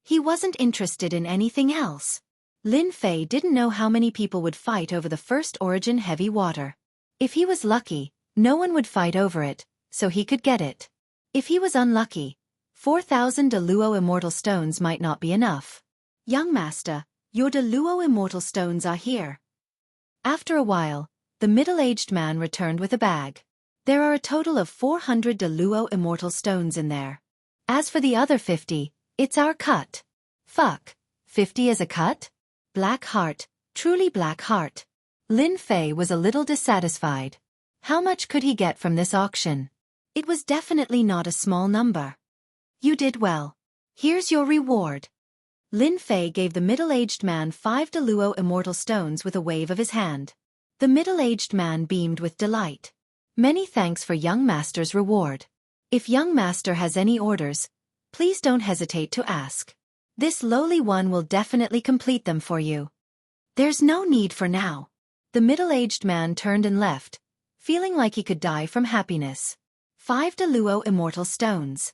He wasn't interested in anything else. Lin Fei didn't know how many people would fight over the first origin heavy water. If he was lucky, no one would fight over it, so he could get it. If he was unlucky, 4,000 Deluo Immortal Stones might not be enough. Young Master, your Deluo Immortal Stones are here. After a while, the middle-aged man returned with a bag. There are a total of 400 Deluo Immortal Stones in there. As for the other 50, it's our cut. Fuck, 50 is a cut? Black heart, truly black heart. Lin Fei was a little dissatisfied. How much could he get from this auction? It was definitely not a small number. You did well. Here's your reward. Lin Fei gave the middle-aged man 5 Deluo Immortal Stones with a wave of his hand. The middle-aged man beamed with delight. Many thanks for young master's reward. If young master has any orders, please don't hesitate to ask. This lowly one will definitely complete them for you. There's no need for now. The middle-aged man turned and left, feeling like he could die from happiness. 5 Deluo Immortal Stones.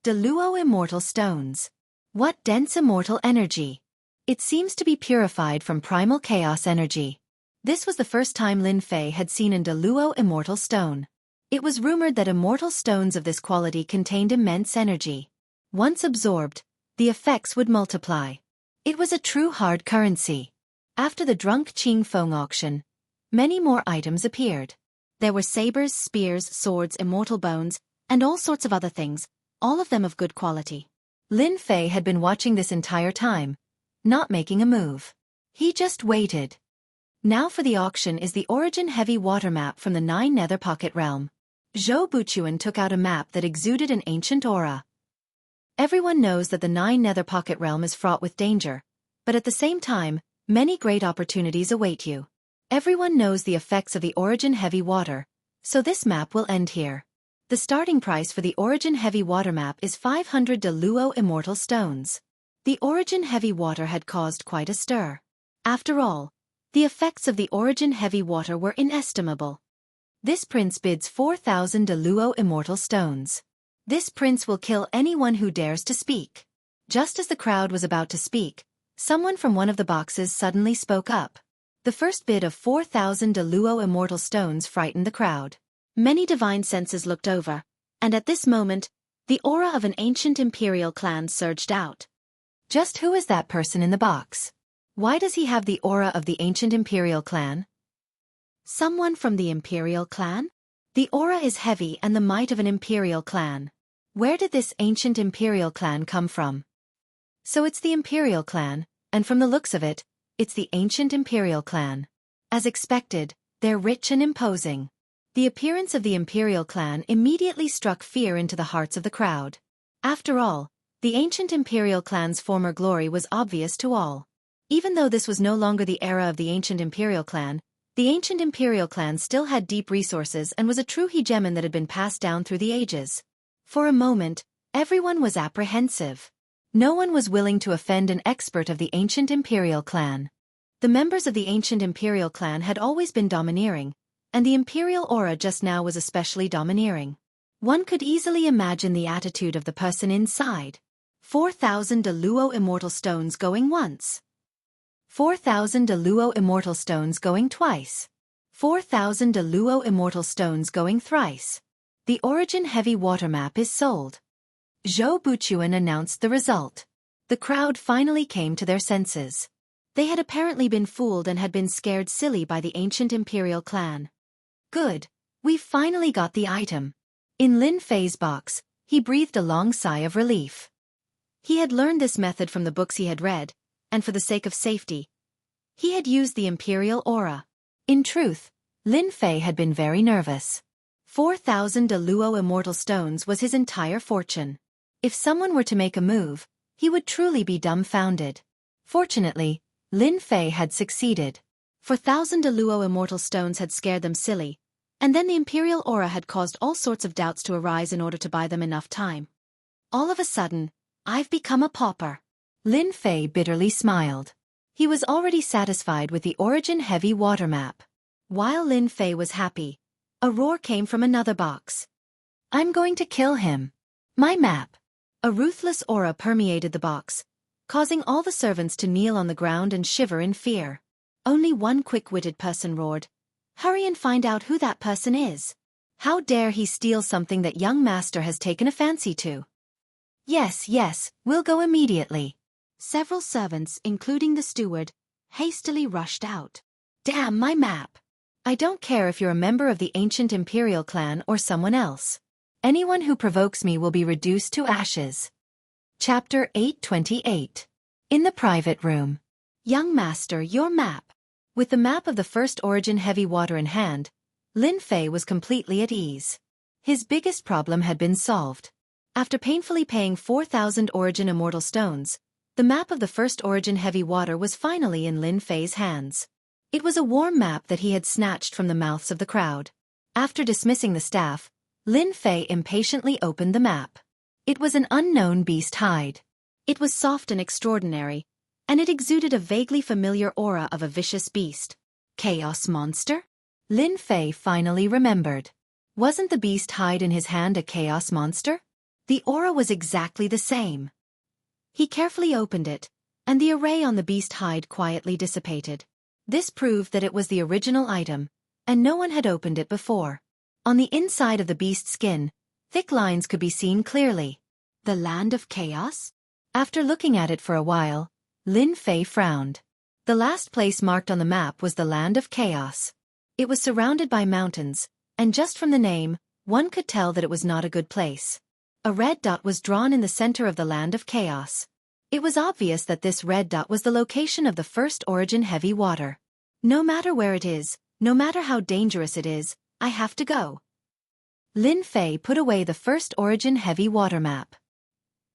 Deluo Immortal Stones. What dense immortal energy. It seems to be purified from primal chaos energy. This was the first time Lin Fei had seen an Deluo Immortal Stone. It was rumored that immortal stones of this quality contained immense energy. Once absorbed, the effects would multiply. It was a true hard currency. After the Drunk Ching Fong auction, many more items appeared. There were sabers, spears, swords, immortal bones, and all sorts of other things, all of them of good quality. Lin Fei had been watching this entire time, not making a move. He just waited. Now for the auction is the Origin Heavy Water Map from the 9 Nether Pocket Realm. Zhou Buchuan took out a map that exuded an ancient aura. Everyone knows that the 9 Nether Pocket Realm is fraught with danger, but at the same time, many great opportunities await you. Everyone knows the effects of the Origin Heavy Water, so this map will end here. The starting price for the Origin Heavy Water map is 500 Deluo Immortal Stones. The Origin Heavy Water had caused quite a stir. After all, the effects of the Origin Heavy Water were inestimable. This prince bids 4,000 Deluo Immortal Stones. This prince will kill anyone who dares to speak. Just as the crowd was about to speak, someone from one of the boxes suddenly spoke up. The first bid of 4,000 Deluo Immortal Stones frightened the crowd. Many divine senses looked over, and at this moment, the aura of an ancient imperial clan surged out. Just who is that person in the box? Why does he have the aura of the ancient imperial clan? Someone from the imperial clan? The aura is heavy and the might of an imperial clan. Where did this ancient imperial clan come from? So it's the imperial clan, and from the looks of it, it's the ancient imperial clan. As expected, they're rich and imposing. The appearance of the imperial clan immediately struck fear into the hearts of the crowd. After all, the ancient imperial clan's former glory was obvious to all. Even though this was no longer the era of the ancient Imperial clan, the ancient Imperial clan still had deep resources and was a true hegemon that had been passed down through the ages. For a moment, everyone was apprehensive. No one was willing to offend an expert of the ancient Imperial clan. The members of the ancient Imperial clan had always been domineering, and the Imperial aura just now was especially domineering. One could easily imagine the attitude of the person inside. 4,000 Deluo immortal stones going once. 4,000 Deluo immortal stones going twice. 4,000 Deluo immortal stones going thrice. The Origin Heavy Water Map is sold. Zhou Buchuan announced the result. The crowd finally came to their senses. They had apparently been fooled and had been scared silly by the ancient Imperial clan. Good, we've finally got the item. In Lin Fei's box, he breathed a long sigh of relief. He had learned this method from the books he had read, and for the sake of safety, he had used the Imperial aura. In truth, Lin Fei had been very nervous. 4,000 Deluo immortal stones was his entire fortune. If someone were to make a move, he would truly be dumbfounded. Fortunately, Lin Fei had succeeded. 4,000 Deluo immortal stones had scared them silly, and then the Imperial aura had caused all sorts of doubts to arise in order to buy them enough time. All of a sudden, I've become a pauper. Lin Fei bitterly smiled. He was already satisfied with the Origin Heavy Water Map. While Lin Fei was happy, a roar came from another box. I'm going to kill him. My map. A ruthless aura permeated the box, causing all the servants to kneel on the ground and shiver in fear. Only one quick-witted person roared, "Hurry and find out who that person is. How dare he steal something that young master has taken a fancy to?" Yes, we'll go immediately. Several servants, including the steward, hastily rushed out. Damn my map. I don't care if you're a member of the ancient Imperial clan or someone else. Anyone who provokes me will be reduced to ashes. Chapter 828. In the private room. Young master, your map. With the map of the first Origin Heavy Water in hand, Lin Fei was completely at ease. His biggest problem had been solved. After painfully paying 4,000 Origin Immortal Stones, the map of the first Origin Heavy Water was finally in Lin Fei's hands. It was a warm map that he had snatched from the mouths of the crowd. After dismissing the staff, Lin Fei impatiently opened the map. It was an unknown beast hide. It was soft and extraordinary, and it exuded a vaguely familiar aura of a vicious beast. Chaos monster? Lin Fei finally remembered. Wasn't the beast hide in his hand a chaos monster? The aura was exactly the same. He carefully opened it, and the array on the beast hide quietly dissipated. This proved that it was the original item, and no one had opened it before. On the inside of the beast's skin, thick lines could be seen clearly. The Land of Chaos? After looking at it for a while, Lin Fei frowned. The last place marked on the map was the Land of Chaos. It was surrounded by mountains, and just from the name, one could tell that it was not a good place. A red dot was drawn in the center of the Land of Chaos. It was obvious that this red dot was the location of the first Origin Heavy Water. No matter where it is, no matter how dangerous it is, I have to go. Lin Fei put away the first Origin Heavy Water map.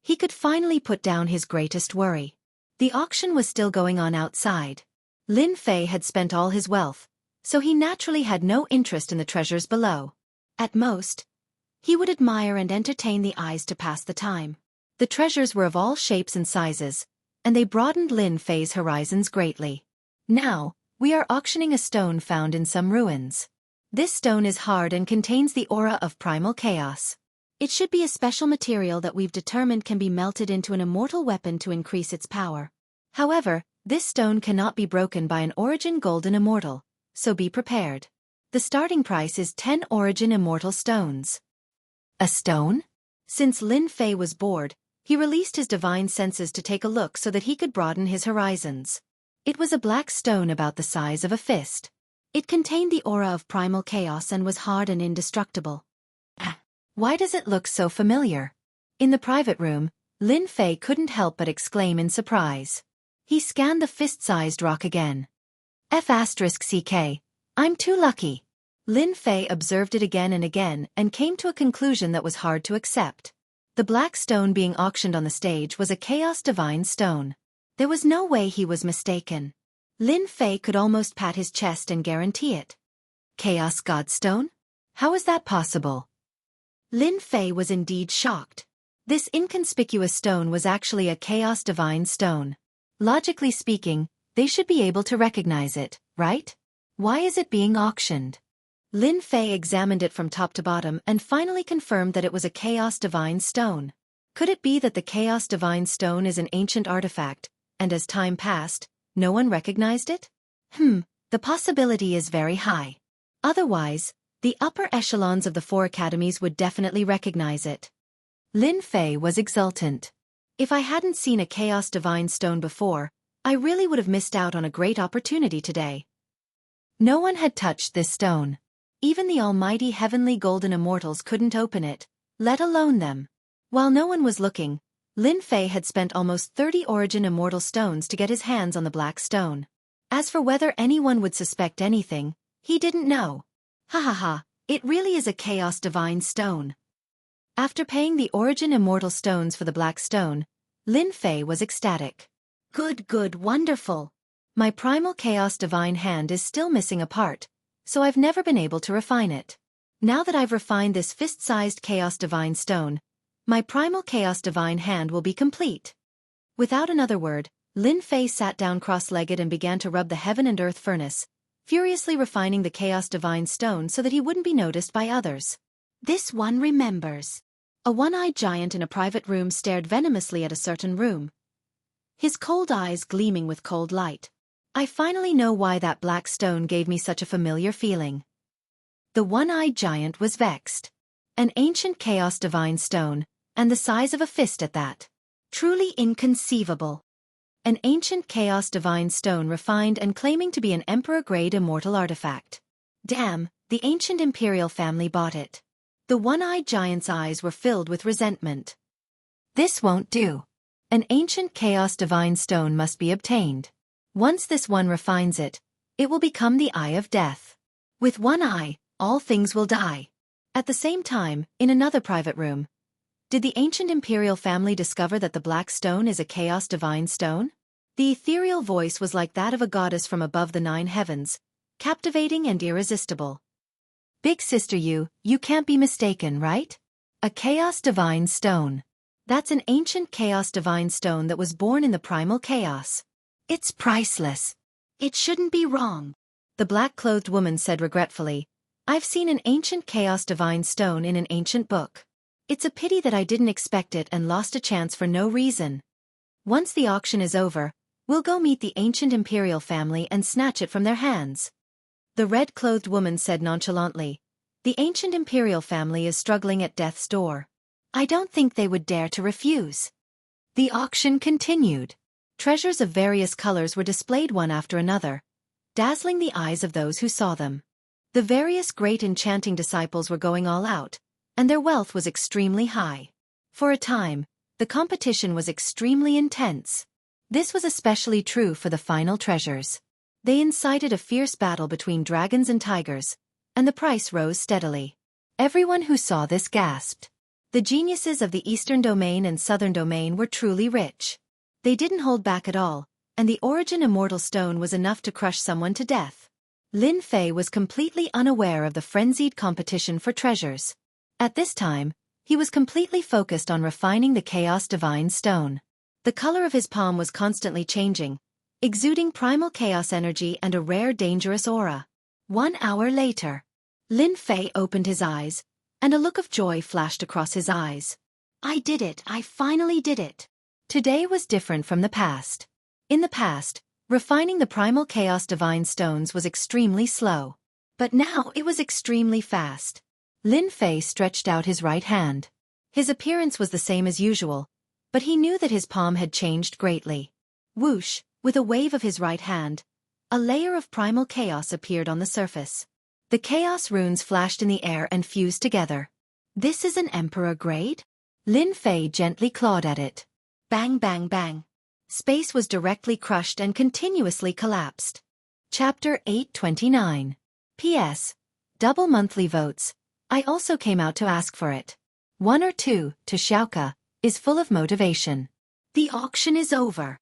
He could finally put down his greatest worry. The auction was still going on outside. Lin Fei had spent all his wealth, so he naturally had no interest in the treasures below. At most, he would admire and entertain the eyes to pass the time. The treasures were of all shapes and sizes, and they broadened Lin Fei's horizons greatly. Now, we are auctioning a stone found in some ruins. This stone is hard and contains the aura of primal chaos. It should be a special material that we've determined can be melted into an immortal weapon to increase its power. However, this stone cannot be broken by an Origin Golden Immortal, so be prepared. The starting price is 10 Origin Immortal Stones. A stone? Since Lin Fei was bored, he released his divine senses to take a look so that he could broaden his horizons. It was a black stone about the size of a fist. It contained the aura of primal chaos and was hard and indestructible. Why does it look so familiar? In the private room, Lin Fei couldn't help but exclaim in surprise. He scanned the fist-sized rock again. F***CK, I'm too lucky. Lin Fei observed it again and came to a conclusion that was hard to accept. The black stone being auctioned on the stage was a Chaos Divine Stone. There was no way he was mistaken. Lin Fei could almost pat his chest and guarantee it. Chaos Godstone? How is that possible? Lin Fei was indeed shocked. This inconspicuous stone was actually a Chaos Divine Stone. Logically speaking, they should be able to recognize it, right? Why is it being auctioned? Lin Fei examined it from top to bottom and finally confirmed that it was a Chaos Divine Stone. Could it be that the Chaos Divine Stone is an ancient artifact, and as time passed, no one recognized it? The possibility is very high. Otherwise, the upper echelons of the 4 academies would definitely recognize it. Lin Fei was exultant. If I hadn't seen a Chaos Divine Stone before, I really would have missed out on a great opportunity today. No one had touched this stone. Even the almighty heavenly golden immortals couldn't open it, let alone them. While no one was looking, Lin Fei had spent almost 30 origin immortal stones to get his hands on the black stone. As for whether anyone would suspect anything, he didn't know. It really is a Chaos Divine Stone. After paying the origin immortal stones for the black stone, Lin Fei was ecstatic. Good, wonderful. My primal Chaos Divine hand is still missing a part, so I've never been able to refine it. Now that I've refined this fist-sized Chaos Divine Stone, my primal Chaos Divine hand will be complete. Without another word, Lin Fei sat down cross-legged and began to rub the heaven and earth furnace, furiously refining the Chaos Divine Stone so that he wouldn't be noticed by others. This one remembers. A one-eyed giant in a private room stared venomously at a certain room, his cold eyes gleaming with cold light. I finally know why that black stone gave me such a familiar feeling. The one-eyed giant was vexed. An ancient Chaos Divine Stone, and the size of a fist at that. Truly inconceivable. An ancient Chaos Divine Stone refined and claiming to be an Emperor-grade immortal artifact. Damn, the ancient Imperial family bought it. The one-eyed giant's eyes were filled with resentment. This won't do. An ancient Chaos Divine Stone must be obtained. Once this one refines it, it will become the Eye of Death. With one eye, all things will die. At the same time, in another private room, did the ancient Imperial family discover that the black stone is a Chaos Divine Stone? The ethereal voice was like that of a goddess from above the 9 heavens, captivating and irresistible. Big sister, you can't be mistaken, right? A Chaos Divine Stone. That's an ancient Chaos Divine Stone that was born in the primal chaos. It's priceless. It shouldn't be wrong. The black-clothed woman said regretfully, I've seen an ancient Chaos Divine Stone in an ancient book. It's a pity that I didn't expect it and lost a chance for no reason. Once the auction is over, we'll go meet the ancient Imperial family and snatch it from their hands. The red-clothed woman said nonchalantly, the ancient Imperial family is struggling at death's door. I don't think they would dare to refuse. The auction continued. Treasures of various colors were displayed one after another, dazzling the eyes of those who saw them. The various great enchanting disciples were going all out, and their wealth was extremely high. For a time, the competition was extremely intense. This was especially true for the final treasures. They incited a fierce battle between dragons and tigers, and the price rose steadily. Everyone who saw this gasped. The geniuses of the Eastern Domain and Southern Domain were truly rich. They didn't hold back at all, and the origin immortal stone was enough to crush someone to death. Lin Fei was completely unaware of the frenzied competition for treasures. At this time, he was completely focused on refining the Chaos Divine Stone. The color of his palm was constantly changing, exuding primal chaos energy and a rare dangerous aura. 1 hour later, Lin Fei opened his eyes, and a look of joy flashed across his eyes. I did it, I finally did it. Today was different from the past. In the past, refining the primal Chaos Divine Stones was extremely slow. But now it was extremely fast. Lin Fei stretched out his right hand. His appearance was the same as usual, but he knew that his palm had changed greatly. Whoosh, with a wave of his right hand, a layer of primal chaos appeared on the surface. The chaos runes flashed in the air and fused together. This is an Emperor grade? Lin Fei gently clawed at it. Bang bang bang. Space was directly crushed and continuously collapsed. Chapter 829. P.S. Double monthly votes. I also came out to ask for it. 1 or 2, to Xiaoka, is full of motivation. The auction is over.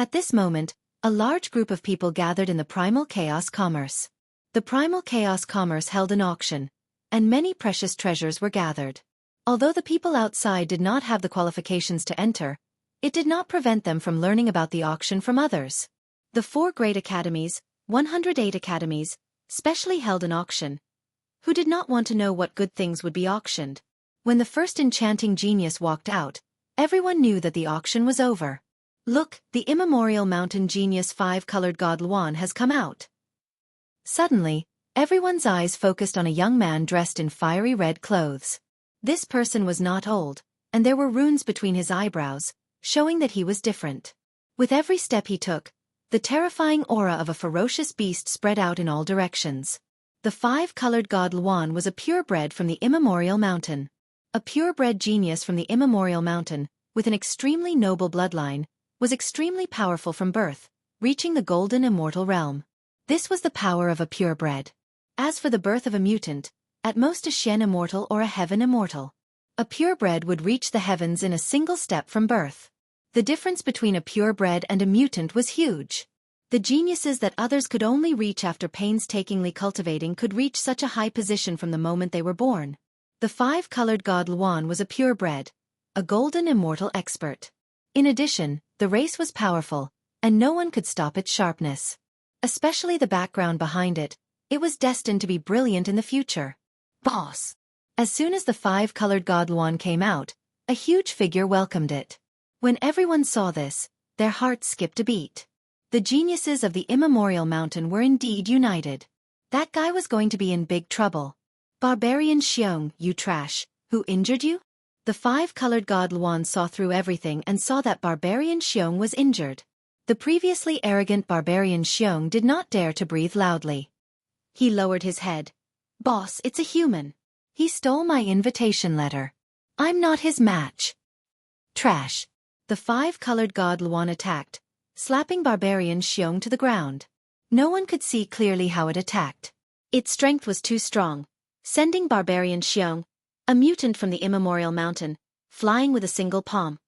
At this moment, a large group of people gathered in the Primal Chaos Commerce. The Primal Chaos Commerce held an auction, and many precious treasures were gathered. Although the people outside did not have the qualifications to enter, it did not prevent them from learning about the auction from others. The 4 great academies, 108 academies, specially held an auction. Who did not want to know what good things would be auctioned? When the first enchanting genius walked out, everyone knew that the auction was over. Look, the immemorial mountain genius 5-colored god Luan has come out. Suddenly, everyone's eyes focused on a young man dressed in fiery red clothes. This person was not old, and there were runes between his eyebrows, showing that he was different. With every step he took, the terrifying aura of a ferocious beast spread out in all directions. The 5-colored god Luan was a purebred from the immemorial mountain. A purebred genius from the immemorial mountain, with an extremely noble bloodline, was extremely powerful from birth, reaching the golden immortal realm. This was the power of a purebred. As for the birth of a mutant, at most a Shen immortal or a heaven immortal. A purebred would reach the heavens in a single step from birth. The difference between a purebred and a mutant was huge. The geniuses that others could only reach after painstakingly cultivating could reach such a high position from the moment they were born. The 5-colored god Luan was a purebred, a golden immortal expert. In addition, the race was powerful, and no one could stop its sharpness. Especially the background behind it, it was destined to be brilliant in the future. Boss! As soon as the 5-colored god Luan came out, a huge figure welcomed it. When everyone saw this, their hearts skipped a beat. The geniuses of the immemorial mountain were indeed united. That guy was going to be in big trouble. Barbarian Xiong, you trash, who injured you? The 5-colored god Luan saw through everything and saw that Barbarian Xiong was injured. The previously arrogant Barbarian Xiong did not dare to breathe loudly. He lowered his head. Boss, it's a human. He stole my invitation letter. I'm not his match. Trash. The 5-colored god Luan attacked, slapping Barbarian Xiong to the ground. No one could see clearly how it attacked. Its strength was too strong, sending Barbarian Xiong, a mutant from the immemorial mountain, flying with a single palm.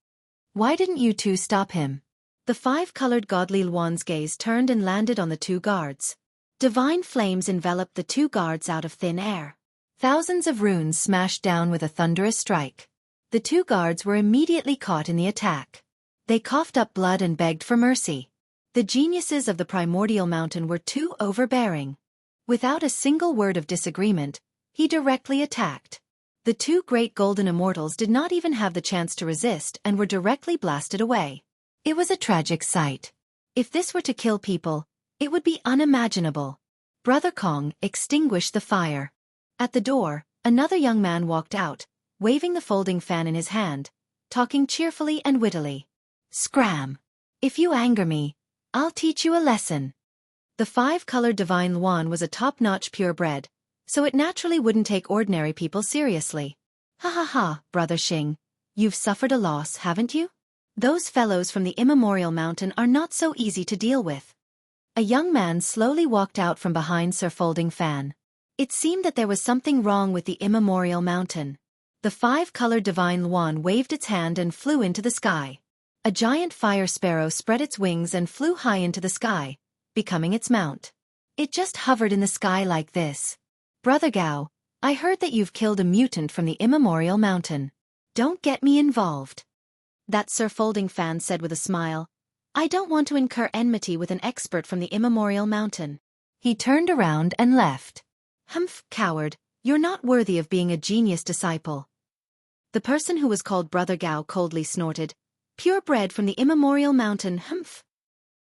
Why didn't you two stop him? The 5-colored godly Luan's gaze turned and landed on the 2 guards. Divine flames enveloped the 2 guards out of thin air. Thousands of runes smashed down with a thunderous strike. The 2 guards were immediately caught in the attack. They coughed up blood and begged for mercy. The geniuses of the primordial mountain were too overbearing. Without a single word of disagreement, he directly attacked. The 2 great golden immortals did not even have the chance to resist and were directly blasted away. It was a tragic sight. If this were to kill people, it would be unimaginable. Brother Kong extinguished the fire. At the door, another young man walked out, waving the folding fan in his hand, talking cheerfully and wittily. Scram! If you anger me, I'll teach you a lesson. The 5-colored divine Luan was a top-notch purebred, so it naturally wouldn't take ordinary people seriously. Ha ha ha, Brother Xing, you've suffered a loss, haven't you? Those fellows from the immemorial mountain are not so easy to deal with. A young man slowly walked out from behind Sir Folding Fan. It seemed that there was something wrong with the immemorial mountain. The 5-colored divine Luan waved its hand and flew into the sky. A giant fire sparrow spread its wings and flew high into the sky, becoming its mount. It just hovered in the sky like this. Brother Gao, I heard that you've killed a mutant from the immemorial mountain. Don't get me involved. That Sir Folding Fan said with a smile. I don't want to incur enmity with an expert from the immemorial mountain. He turned around and left. Humph, coward, you're not worthy of being a genius disciple. The person who was called Brother Gao coldly snorted. Purebred from the immemorial mountain, humph.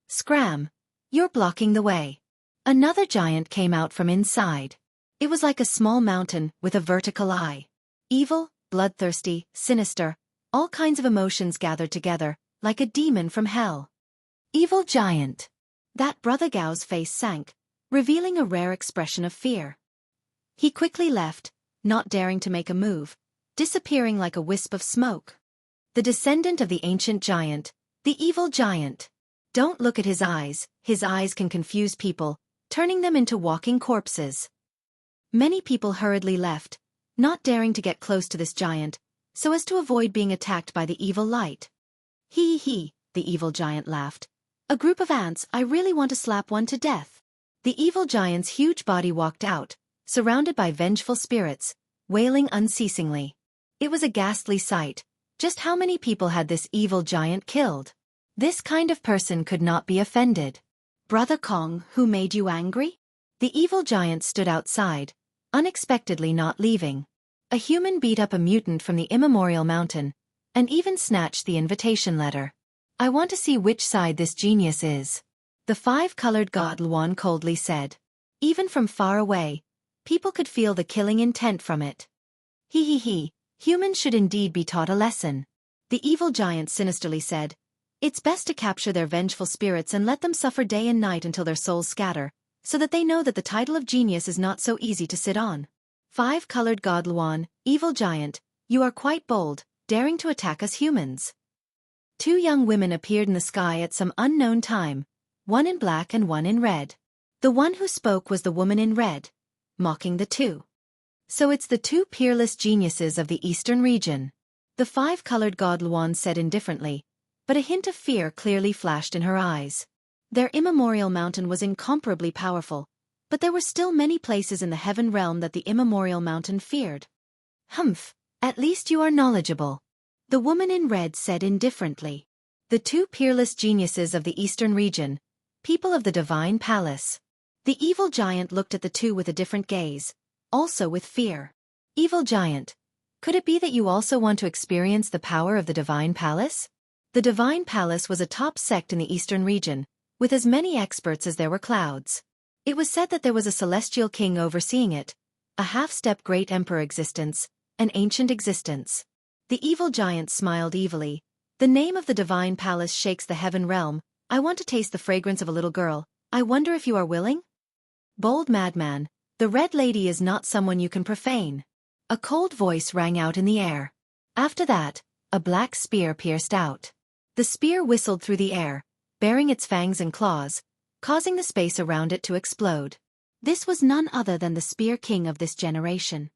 Scram, you're blocking the way. Another giant came out from inside. It was like a small mountain with a vertical eye. Evil, bloodthirsty, sinister, all kinds of emotions gathered together, like a demon from hell. Evil giant. That Brother Gao's face sank, revealing a rare expression of fear. He quickly left, not daring to make a move, disappearing like a wisp of smoke. The descendant of the ancient giant, the evil giant. Don't look at his eyes can confuse people, turning them into walking corpses. Many people hurriedly left, not daring to get close to this giant, so as to avoid being attacked by the evil light. He, the evil giant laughed. A group of ants, I really want to slap one to death. The evil giant's huge body walked out, surrounded by vengeful spirits, wailing unceasingly. It was a ghastly sight. Just how many people had this evil giant killed? This kind of person could not be offended. Brother Kong, who made you angry? The evil giant stood outside, unexpectedly not leaving. A human beat up a mutant from the immemorial mountain, and even snatched the invitation letter. I want to see which side this genius is. The five-colored god Luan coldly said. Even from far away, people could feel the killing intent from it. He, humans should indeed be taught a lesson. The evil giant sinisterly said. It's best to capture their vengeful spirits and let them suffer day and night until their souls scatter, so that they know that the title of genius is not so easy to sit on. Five-colored god Luan, evil giant, you are quite bold, daring to attack us humans. Two young women appeared in the sky at some unknown time, one in black and one in red. The one who spoke was the woman in red, mocking the two. So it's the two peerless geniuses of the eastern region. The five-colored god Luan said indifferently, but a hint of fear clearly flashed in her eyes. Their immemorial mountain was incomparably powerful, but there were still many places in the heaven realm that the immemorial mountain feared. Humph, at least you are knowledgeable. The woman in red said indifferently. The two peerless geniuses of the eastern region, people of the divine palace. The evil giant looked at the two with a different gaze, also with fear. Evil giant, could it be that you also want to experience the power of the divine palace? The divine palace was a top sect in the eastern region, with as many experts as there were clouds. It was said that there was a celestial king overseeing it, a half-step great emperor existence, an ancient existence. The evil giant smiled evilly. The name of the divine palace shakes the heaven realm. I want to taste the fragrance of a little girl. I wonder if you are willing? Bold madman, the red lady is not someone you can profane. A cold voice rang out in the air. After that, a black spear pierced out. The spear whistled through the air, bearing its fangs and claws, causing the space around it to explode. This was none other than the Spear King of this generation.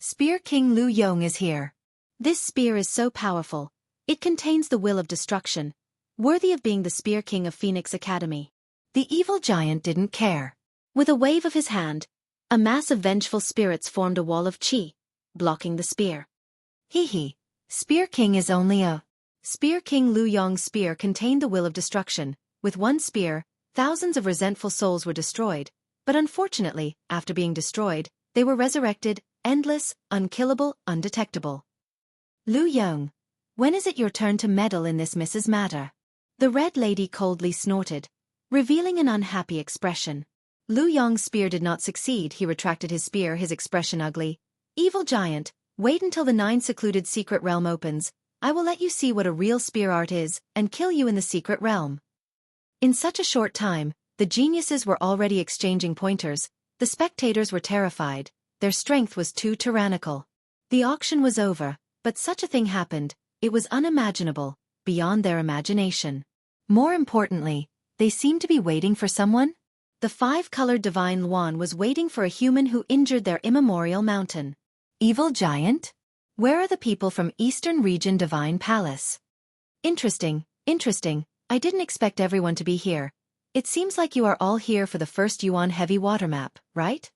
Spear King Lu Yong is here. This spear is so powerful, it contains the will of destruction, worthy of being the Spear King of Phoenix Academy. The evil giant didn't care. With a wave of his hand, a mass of vengeful spirits formed a wall of chi, blocking the spear. Spear King is only a... Spear King Lu Yong's spear contained the will of destruction. With one spear, thousands of resentful souls were destroyed, but unfortunately, after being destroyed, they were resurrected, endless, unkillable, undetectable. Lu Yong, when is it your turn to meddle in this Mrs. Matter? The red lady coldly snorted, revealing an unhappy expression. Lu Yong's spear did not succeed. He retracted his spear, his expression ugly. Evil giant, wait until the 9 secluded secret realm opens. I will let you see what a real spear art is, and kill you in the secret realm. In such a short time, the geniuses were already exchanging pointers. The spectators were terrified. Their strength was too tyrannical. The auction was over, but such a thing happened. It was unimaginable, beyond their imagination. More importantly, they seemed to be waiting for someone. The five-colored divine Luan was waiting for a human who injured their immemorial mountain. Evil giant? Where are the people from Eastern Region Divine Palace? Interesting. I didn't expect everyone to be here. It seems like you are all here for the first Yuan heavy water map, right?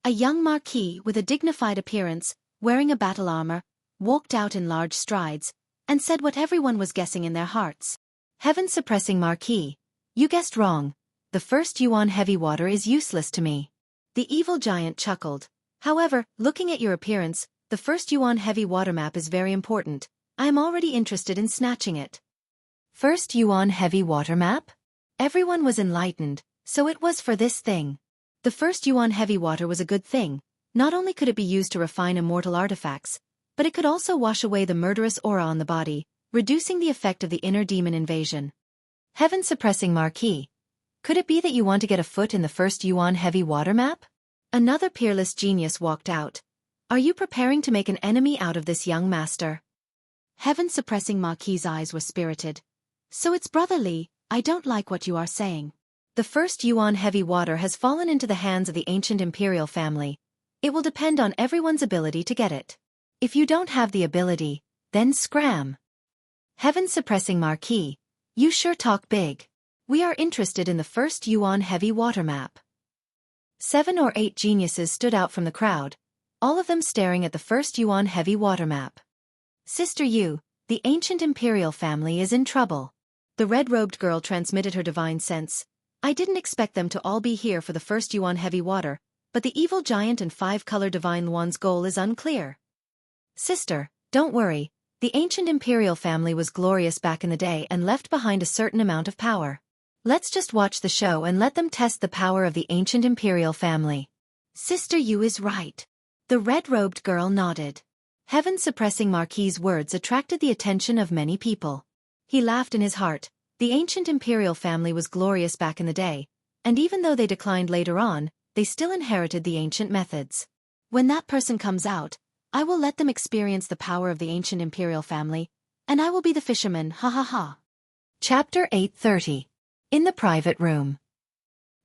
A young marquis with a dignified appearance, wearing a battle armor, walked out in large strides, and said what everyone was guessing in their hearts. Heaven-suppressing marquis, you guessed wrong. The first Yuan heavy water is useless to me. The evil giant chuckled. However, looking at your appearance, the first Yuan heavy water map is very important. I am already interested in snatching it. First Yuan heavy water map? Everyone was enlightened, so it was for this thing. The first Yuan heavy water was a good thing. Not only could it be used to refine immortal artifacts, but it could also wash away the murderous aura on the body, reducing the effect of the inner demon invasion. Heaven-suppressing marquis. Could it be that you want to get a foot in the first Yuan heavy water map? Another peerless genius walked out. Are you preparing to make an enemy out of this young master? Heaven-suppressing marquis's eyes were spirited. So it's Brother Li, I don't like what you are saying. The first Yuan heavy water has fallen into the hands of the ancient imperial family. It will depend on everyone's ability to get it. If you don't have the ability, then scram. Heaven-suppressing marquis, you sure talk big. We are interested in the first Yuan heavy water map. 7 or 8 geniuses stood out from the crowd, all of them staring at the first Yuan heavy water map. Sister Yu, the ancient imperial family is in trouble. The red-robed girl transmitted her divine sense. I didn't expect them to all be here for the first Yuan heavy water, but the evil giant and 5-color divine Luan's goal is unclear. Sister, don't worry, the ancient imperial family was glorious back in the day and left behind a certain amount of power. Let's just watch the show and let them test the power of the ancient imperial family. Sister Yu is right. The red-robed girl nodded. Heaven-suppressing Marquis's words attracted the attention of many people. He laughed in his heart. The ancient imperial family was glorious back in the day, and even though they declined later on, they still inherited the ancient methods. When that person comes out, I will let them experience the power of the ancient imperial family, and I will be the fisherman, ha ha ha. Chapter 830. In the private room.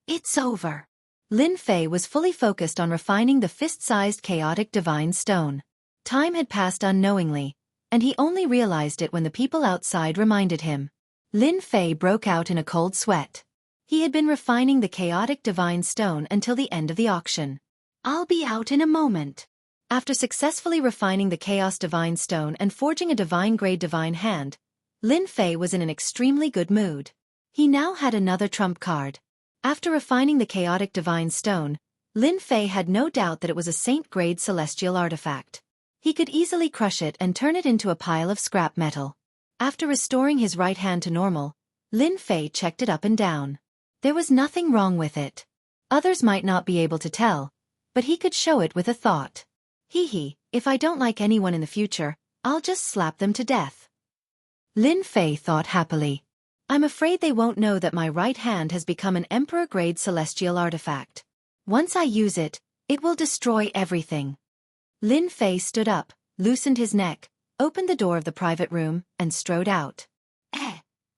It's over. Lin Fei was fully focused on refining the fist-sized chaotic divine stone. Time had passed unknowingly, and he only realized it when the people outside reminded him. Lin Fei broke out in a cold sweat. He had been refining the chaotic divine stone until the end of the auction. I'll be out in a moment. After successfully refining the chaos divine stone and forging a divine-grade divine hand, Lin Fei was in an extremely good mood. He now had another trump card. After refining the chaotic divine stone, Lin Fei had no doubt that it was a saint-grade celestial artifact. He could easily crush it and turn it into a pile of scrap metal. After restoring his right hand to normal, Lin Fei checked it up and down. There was nothing wrong with it. Others might not be able to tell, but he could show it with a thought. Hee, if I don't like anyone in the future, I'll just slap them to death. Lin Fei thought happily. I'm afraid they won't know that my right hand has become an emperor-grade celestial artifact. Once I use it, it will destroy everything. Lin Fei stood up, loosened his neck, opened the door of the private room, and strode out.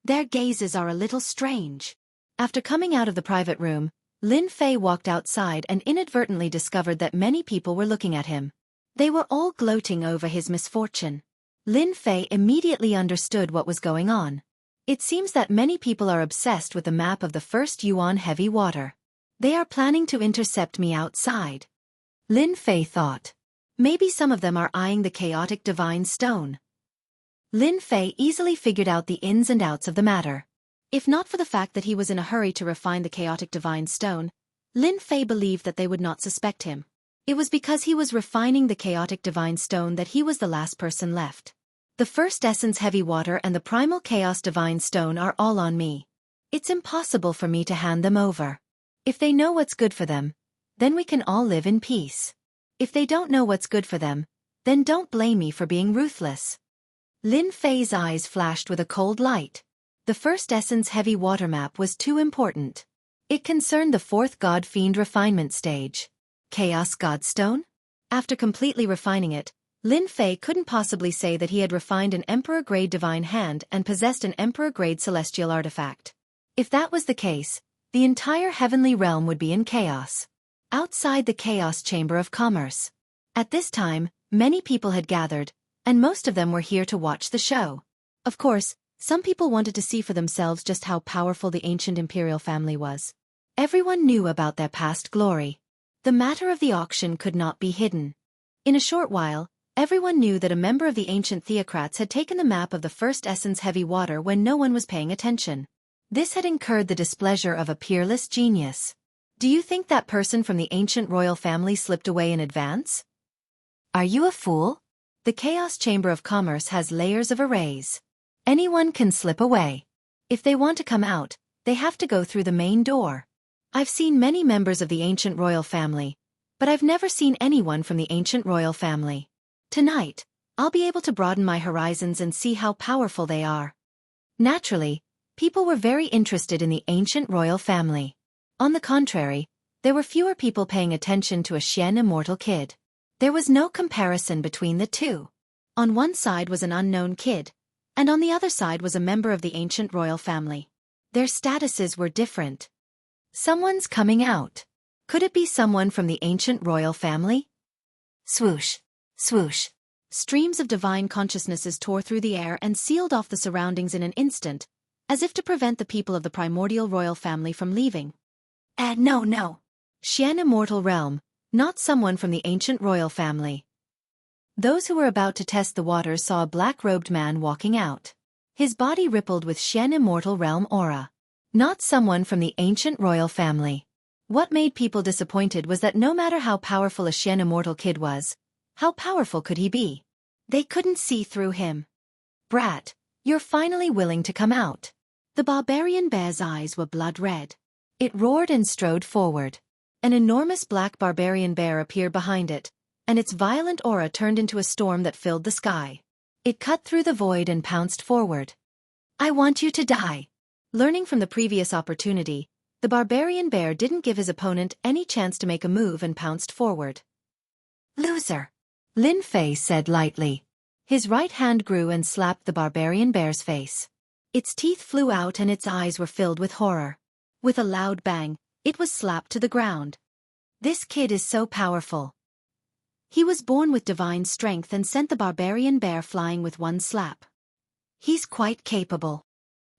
Their gazes are a little strange. After coming out of the private room, Lin Fei walked outside and inadvertently discovered that many people were looking at him. They were all gloating over his misfortune. Lin Fei immediately understood what was going on. It seems that many people are obsessed with the map of the first Yuan heavy water. They are planning to intercept me outside. Lin Fei thought. Maybe some of them are eyeing the chaotic divine stone. Lin Fei easily figured out the ins and outs of the matter. If not for the fact that he was in a hurry to refine the chaotic divine stone, Lin Fei believed that they would not suspect him. It was because he was refining the chaotic divine stone that he was the last person left. The first essence heavy water and the primal chaos divine stone are all on me. It's impossible for me to hand them over. If they know what's good for them, then we can all live in peace. If they don't know what's good for them, then don't blame me for being ruthless. Lin Fei's eyes flashed with a cold light. The first essence heavy water map was too important. It concerned the 4th God Fiend refinement stage. Chaos Godstone? After completely refining it, Lin Fei couldn't possibly say that he had refined an Emperor-grade divine hand and possessed an Emperor-grade celestial artifact. If that was the case, the entire heavenly realm would be in chaos. Outside the Chaos Chamber of Commerce. At this time, many people had gathered, and most of them were here to watch the show. Of course, some people wanted to see for themselves just how powerful the ancient imperial family was. Everyone knew about their past glory. The matter of the auction could not be hidden. In a short while, everyone knew that a member of the ancient theocrats had taken the map of the first essence heavy water when no one was paying attention. This had incurred the displeasure of a peerless genius. Do you think that person from the ancient royal family slipped away in advance? Are you a fool? The Chaos Chamber of Commerce has layers of arrays. Anyone can slip away. If they want to come out, they have to go through the main door. I've seen many members of the ancient royal family, but I've never seen anyone from the ancient royal family. Tonight, I'll be able to broaden my horizons and see how powerful they are. Naturally, people were very interested in the ancient royal family. On the contrary, there were fewer people paying attention to a Xian immortal kid. There was no comparison between the two. On one side was an unknown kid, and on the other side was a member of the ancient royal family. Their statuses were different. Someone's coming out. Could it be someone from the ancient royal family? Swoosh, swoosh. Streams of divine consciousnesses tore through the air and sealed off the surroundings in an instant, as if to prevent the people of the primordial royal family from leaving. No. Xian immortal realm, not someone from the ancient royal family. Those who were about to test the waters saw a black-robed man walking out. His body rippled with Xian immortal realm aura. Not someone from the ancient royal family. What made people disappointed was that no matter how powerful a Xian immortal kid was, how powerful could he be? They couldn't see through him. Brat, you're finally willing to come out. The barbarian bear's eyes were blood red. It roared and strode forward. An enormous black barbarian bear appeared behind it, and its violent aura turned into a storm that filled the sky. It cut through the void and pounced forward. I want you to die. Learning from the previous opportunity, the barbarian bear didn't give his opponent any chance to make a move and pounced forward. Loser, Lin Fei said lightly. His right hand grew and slapped the barbarian bear's face. Its teeth flew out and its eyes were filled with horror. With a loud bang, it was slapped to the ground. This kid is so powerful. He was born with divine strength and sent the barbarian bear flying with one slap. He's quite capable.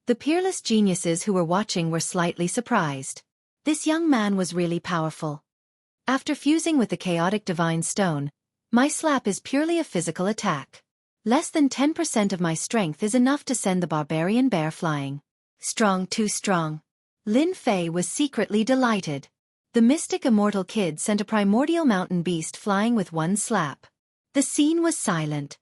The peerless geniuses who were watching were slightly surprised. This young man was really powerful. After fusing with the chaotic divine stone, my slap is purely a physical attack. Less than 10% of my strength is enough to send the barbarian bear flying. Strong, too strong. Lin Fei was secretly delighted. The mystic immortal kid sent a primordial mountain beast flying with one slap. The scene was silent.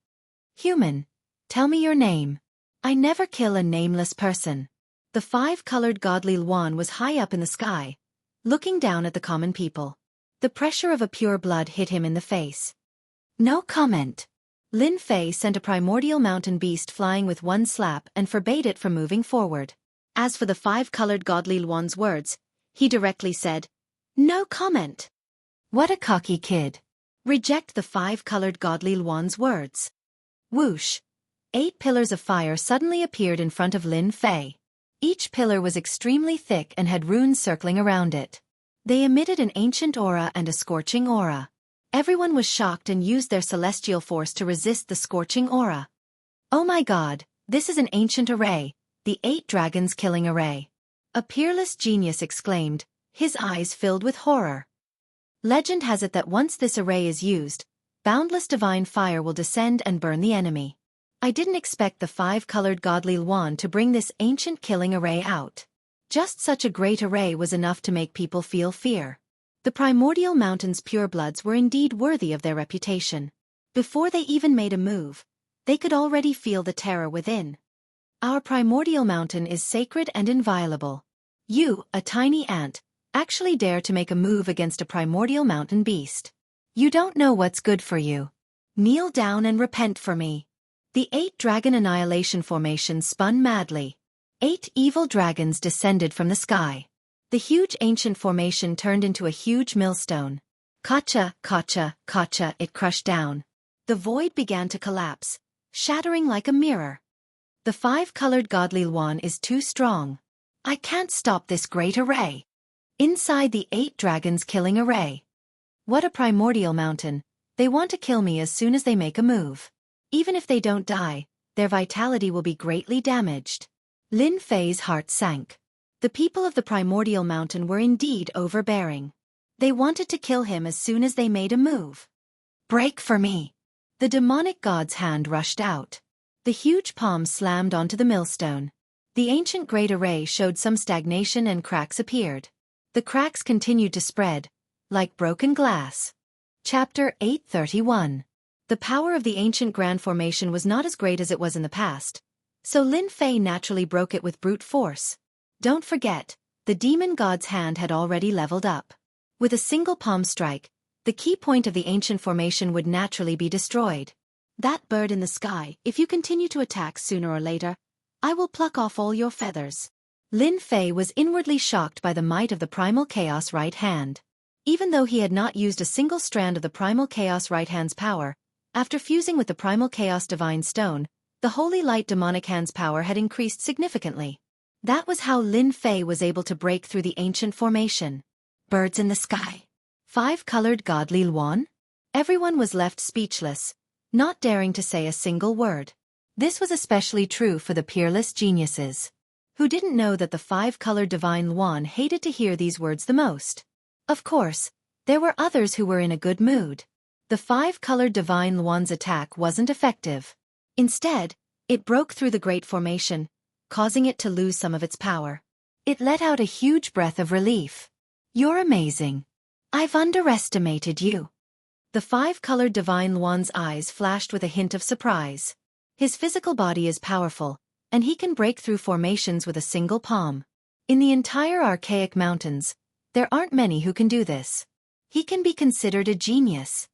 Human, tell me your name. I never kill a nameless person. The five-colored godly Luan was high up in the sky, looking down at the common people. The pressure of a pure blood hit him in the face. No comment. Lin Fei sent a primordial mountain beast flying with one slap and forbade it from moving forward. As for the five-colored godly Luan's words, he directly said, no comment. What a cocky kid. Reject the five-colored godly Luan's words. Whoosh. 8 pillars of fire suddenly appeared in front of Lin Fei. Each pillar was extremely thick and had runes circling around it. They emitted an ancient aura and a scorching aura. Everyone was shocked and used their celestial force to resist the scorching aura. Oh my god, this is an ancient array, the 8 dragons killing array. A peerless genius exclaimed, his eyes filled with horror. Legend has it that once this array is used, boundless divine fire will descend and burn the enemy. I didn't expect the five-colored godly Luan to bring this ancient killing array out. Just such a great array was enough to make people feel fear. The primordial mountain's purebloods were indeed worthy of their reputation. Before they even made a move, they could already feel the terror within. Our primordial mountain is sacred and inviolable. You, a tiny ant, actually dare to make a move against a primordial mountain beast. You don't know what's good for you. Kneel down and repent for me. The 8 dragon annihilation formation spun madly. 8 evil dragons descended from the sky. The huge ancient formation turned into a huge millstone. Kacha, kacha, kacha, it crushed down. The void began to collapse, shattering like a mirror. The five-colored godly Luan is too strong. I can't stop this great array. Inside the 8 dragons killing array. What a primordial mountain. They want to kill me as soon as they make a move. Even if they don't die, their vitality will be greatly damaged. Lin Fei's heart sank. The people of the primordial mountain were indeed overbearing. They wanted to kill him as soon as they made a move. Break for me. The demonic god's hand rushed out. The huge palm slammed onto the millstone. The ancient great array showed some stagnation and cracks appeared. The cracks continued to spread, like broken glass. Chapter 831. The power of the ancient grand formation was not as great as it was in the past, so Lin Fei naturally broke it with brute force. Don't forget, the demon god's hand had already leveled up. With a single palm strike, the key point of the ancient formation would naturally be destroyed. That bird in the sky, if you continue to attack sooner or later, I will pluck off all your feathers. Lin Fei was inwardly shocked by the might of the primal chaos right hand. Even though he had not used a single strand of the primal chaos right hand's power, after fusing with the primal chaos divine stone, the holy light demonic hand's power had increased significantly. That was how Lin Fei was able to break through the ancient formation. Birds in the sky. 5-colored godly Luan? Everyone was left speechless, not daring to say a single word. This was especially true for the peerless geniuses. Who didn't know that the five-colored divine Luan hated to hear these words the most? Of course, there were others who were in a good mood. The five-colored divine Luan's attack wasn't effective. Instead, it broke through the Great Formation, causing it to lose some of its power. It let out a huge breath of relief. You're amazing. I've underestimated you. The five-colored divine Luan's eyes flashed with a hint of surprise. His physical body is powerful, and he can break through formations with a single palm. In the entire archaic mountains, there aren't many who can do this. He can be considered a genius.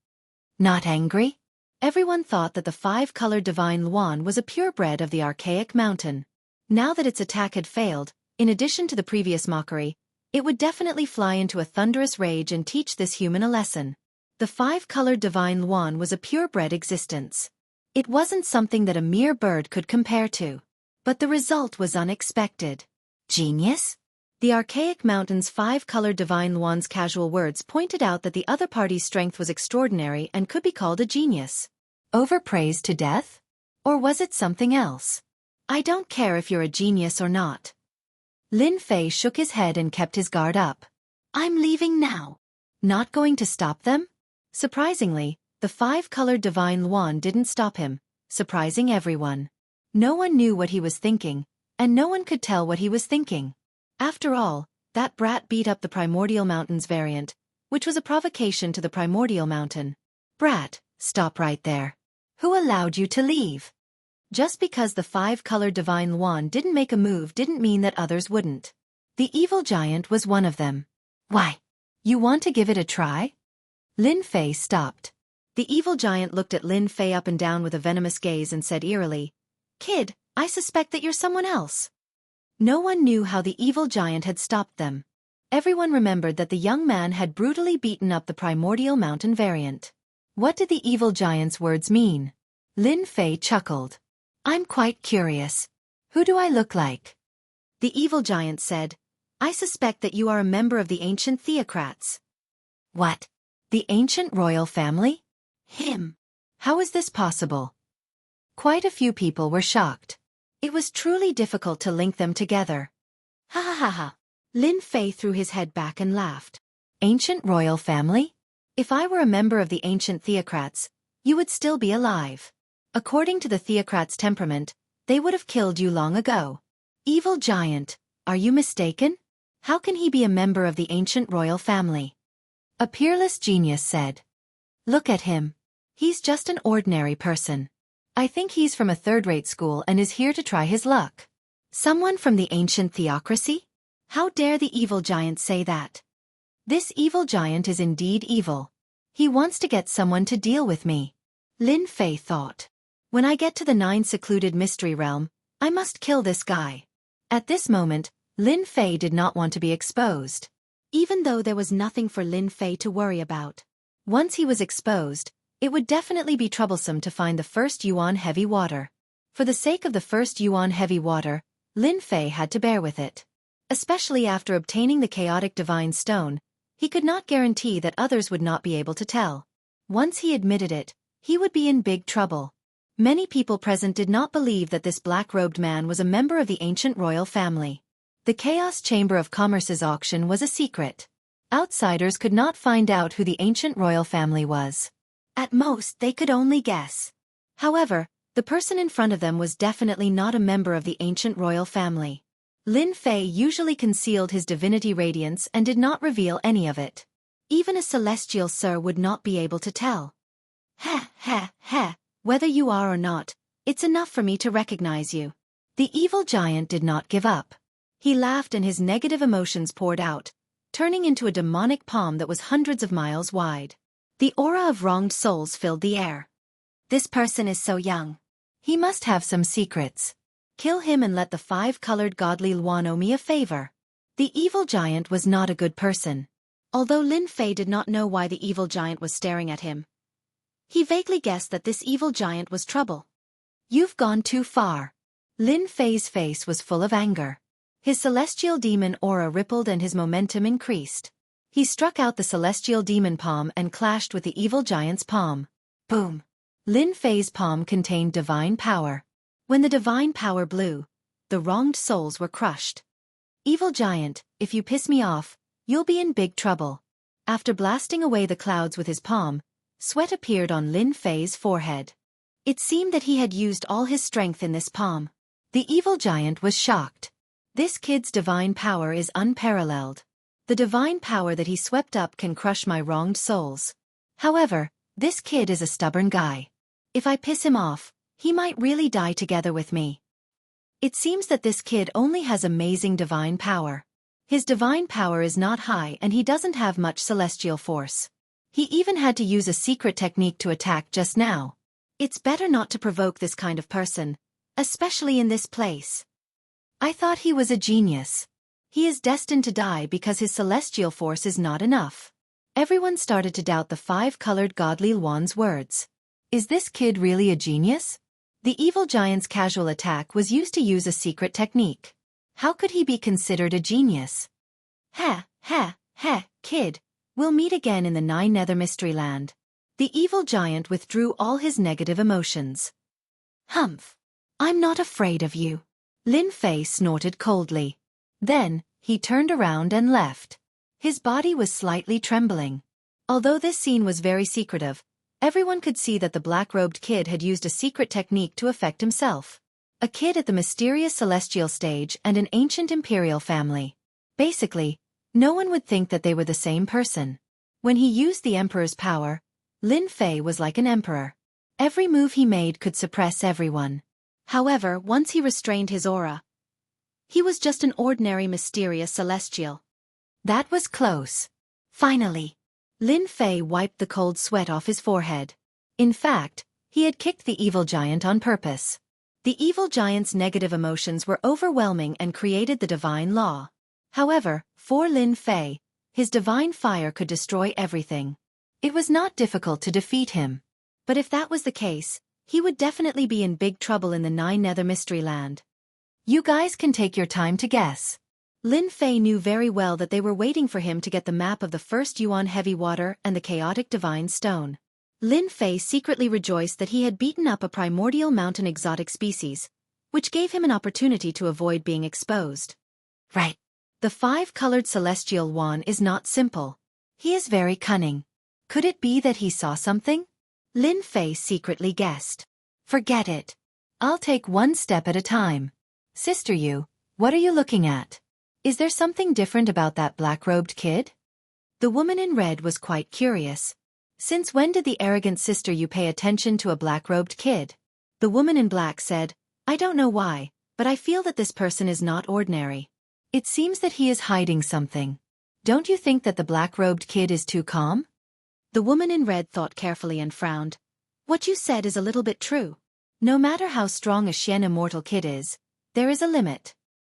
Not angry? Everyone thought that the five-colored divine Luan was a purebred of the archaic mountain. Now that its attack had failed, in addition to the previous mockery, it would definitely fly into a thunderous rage and teach this human a lesson. The five-colored divine Luan was a purebred existence. It wasn't something that a mere bird could compare to. But the result was unexpected. Genius? The archaic mountain's five-colored divine Luan's casual words pointed out that the other party's strength was extraordinary and could be called a genius. Overpraised to death? Or was it something else? I don't care if you're a genius or not. Lin Fei shook his head and kept his guard up. I'm leaving now. Not going to stop them? Surprisingly, the five-colored divine Luan didn't stop him, surprising everyone. No one knew what he was thinking, and no one could tell what he was thinking. After all, that brat beat up the Primordial Mountain's variant, which was a provocation to the Primordial Mountain. Brat, stop right there. Who allowed you to leave? Just because the five-colored divine Luan didn't make a move didn't mean that others wouldn't. The evil giant was one of them. Why? You want to give it a try? Lin Fei stopped. The evil giant looked at Lin Fei up and down with a venomous gaze and said eerily, Kid, I suspect that you're someone else. No one knew how the evil giant had stopped them. Everyone remembered that the young man had brutally beaten up the Primordial Mountain variant. What did the evil giant's words mean? Lin Fei chuckled. I'm quite curious. Who do I look like? The evil giant said, I suspect that you are a member of the ancient theocrats. What? The ancient royal family? Him. How is this possible? Quite a few people were shocked. It was truly difficult to link them together. Ha ha ha ha. Lin Fei threw his head back and laughed. Ancient royal family? If I were a member of the ancient theocrats, you would still be alive. According to the theocrats' temperament, they would have killed you long ago. Evil giant, are you mistaken? How can he be a member of the ancient royal family? A peerless genius said. Look at him. He's just an ordinary person. I think he's from a third-rate school and is here to try his luck. Someone from the ancient theocracy? How dare the evil giant say that? This evil giant is indeed evil. He wants to get someone to deal with me. Lin Fei thought. When I get to the 9 secluded mystery realm, I must kill this guy. At this moment, Lin Fei did not want to be exposed. Even though there was nothing for Lin Fei to worry about. Once he was exposed, it would definitely be troublesome to find the first Yuan heavy water. For the sake of the first Yuan heavy water, Lin Fei had to bear with it. Especially after obtaining the chaotic divine stone, he could not guarantee that others would not be able to tell. Once he admitted it, he would be in big trouble. Many people present did not believe that this black-robed man was a member of the ancient royal family. The Chaos Chamber of Commerce's auction was a secret. Outsiders could not find out who the ancient royal family was. At most, they could only guess. However, the person in front of them was definitely not a member of the ancient royal family. Lin Fei usually concealed his divinity radiance and did not reveal any of it. Even a celestial sir would not be able to tell. Ha ha ha, whether you are or not, it's enough for me to recognize you. The evil giant did not give up. He laughed and his negative emotions poured out, turning into a demonic palm that was hundreds of miles wide. The aura of wronged souls filled the air. This person is so young. He must have some secrets. Kill him and let the five-colored godly Luan owe me a favor. The evil giant was not a good person. Although Lin Fei did not know why the evil giant was staring at him, he vaguely guessed that this evil giant was trouble. You've gone too far. Lin Fei's face was full of anger. His celestial demon aura rippled and his momentum increased. He struck out the celestial demon palm and clashed with the evil giant's palm. Boom! Lin Fei's palm contained divine power. When the divine power blew, the wronged souls were crushed. Evil giant, if you piss me off, you'll be in big trouble. After blasting away the clouds with his palm, sweat appeared on Lin Fei's forehead. It seemed that he had used all his strength in this palm. The evil giant was shocked. This kid's divine power is unparalleled. The divine power that he swept up can crush my wronged souls. However, this kid is a stubborn guy. If I piss him off, he might really die together with me. It seems that this kid only has amazing divine power. His divine power is not high and he doesn't have much celestial force. He even had to use a secret technique to attack just now. It's better not to provoke this kind of person, especially in this place. I thought he was a genius. He is destined to die because his celestial force is not enough. Everyone started to doubt the five-colored godly Luan's words. Is this kid really a genius? The evil giant's casual attack was used to use a secret technique. How could he be considered a genius? Kid, we'll meet again in the Nine Nether Mystery Land. The evil giant withdrew all his negative emotions. Humph! I'm not afraid of you. Lin Fei snorted coldly. Then, he turned around and left. His body was slightly trembling. Although this scene was very secretive, everyone could see that the black-robed kid had used a secret technique to affect himself. A kid at the mysterious celestial stage and an ancient imperial family. Basically, no one would think that they were the same person. When he used the emperor's power, Lin Fei was like an emperor. Every move he made could suppress everyone. However, once he restrained his aura, he was just an ordinary mysterious celestial. That was close. Finally, Lin Fei wiped the cold sweat off his forehead. In fact, he had kicked the evil giant on purpose. The evil giant's negative emotions were overwhelming and created the divine law. However, for Lin Fei, his divine fire could destroy everything. It was not difficult to defeat him. But if that was the case, he would definitely be in big trouble in the Nine Nether Mystery Land. You guys can take your time to guess. Lin Fei knew very well that they were waiting for him to get the map of the first Yuan Heavy Water and the chaotic divine stone. Lin Fei secretly rejoiced that he had beaten up a primordial mountain exotic species, which gave him an opportunity to avoid being exposed. Right. The five-colored celestial Yuan is not simple. He is very cunning. Could it be that he saw something? Lin Fei secretly guessed. Forget it. I'll take one step at a time. Sister Yu, what are you looking at? Is there something different about that black-robed kid? The woman in red was quite curious. Since when did the arrogant Sister Yu pay attention to a black-robed kid? The woman in black said, I don't know why, but I feel that this person is not ordinary. It seems that he is hiding something. Don't you think that the black-robed kid is too calm? The woman in red thought carefully and frowned. What you said is a little bit true. No matter how strong a Shen immortal kid is, there is a limit.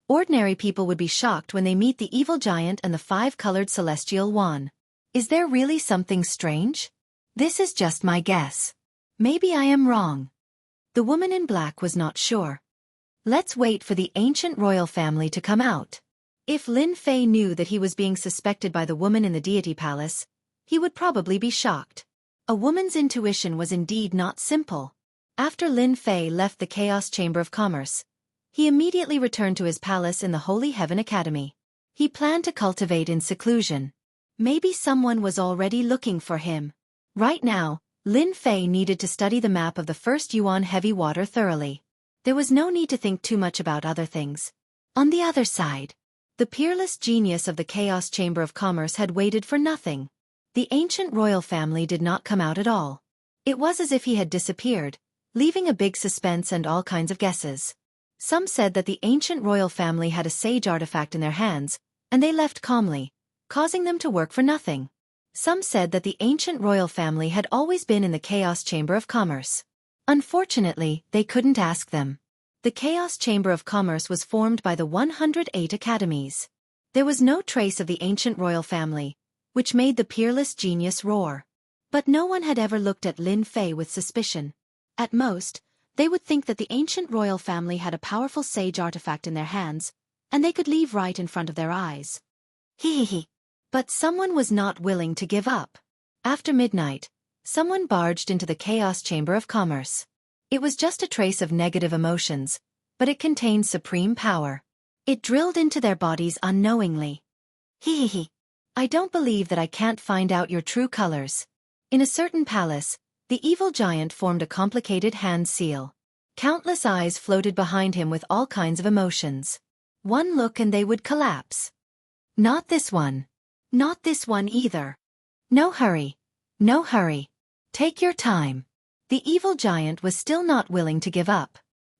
Ordinary people would be shocked when they meet the evil giant and the five-colored celestial Yuan. Is there really something strange? This is just my guess. Maybe I am wrong. The woman in black was not sure. Let's wait for the ancient royal family to come out. If Lin Fei knew that he was being suspected by the woman in the deity palace, he would probably be shocked. A woman's intuition was indeed not simple. After Lin Fei left the Chaos Chamber of Commerce, he immediately returned to his palace in the Holy Heaven Academy. He planned to cultivate in seclusion. Maybe someone was already looking for him. Right now, Lin Fei needed to study the map of the first Yuan Heavy Water thoroughly. There was no need to think too much about other things. On the other side, the peerless genius of the Chaos Chamber of Commerce had waited for nothing. The ancient royal family did not come out at all. It was as if he had disappeared, leaving a big suspense and all kinds of guesses. Some said that the ancient royal family had a sage artifact in their hands, and they left calmly, causing them to work for nothing. Some said that the ancient royal family had always been in the Chaos Chamber of Commerce. Unfortunately, they couldn't ask them. The Chaos Chamber of Commerce was formed by the 108 academies. There was no trace of the ancient royal family, which made the peerless genius roar. But no one had ever looked at Lin Fei with suspicion. At most, they would think that the ancient royal family had a powerful sage artifact in their hands, and they could leave right in front of their eyes. Hee. But someone was not willing to give up. After midnight, someone barged into the Chaos Chamber of Commerce. It was just a trace of negative emotions, but it contained supreme power. It drilled into their bodies unknowingly. Hee. I don't believe that I can't find out your true colors. In a certain palace, the evil giant formed a complicated hand seal. Countless eyes floated behind him with all kinds of emotions. One look and they would collapse. Not this one. Not this one either. No hurry. No hurry. Take your time. The evil giant was still not willing to give up.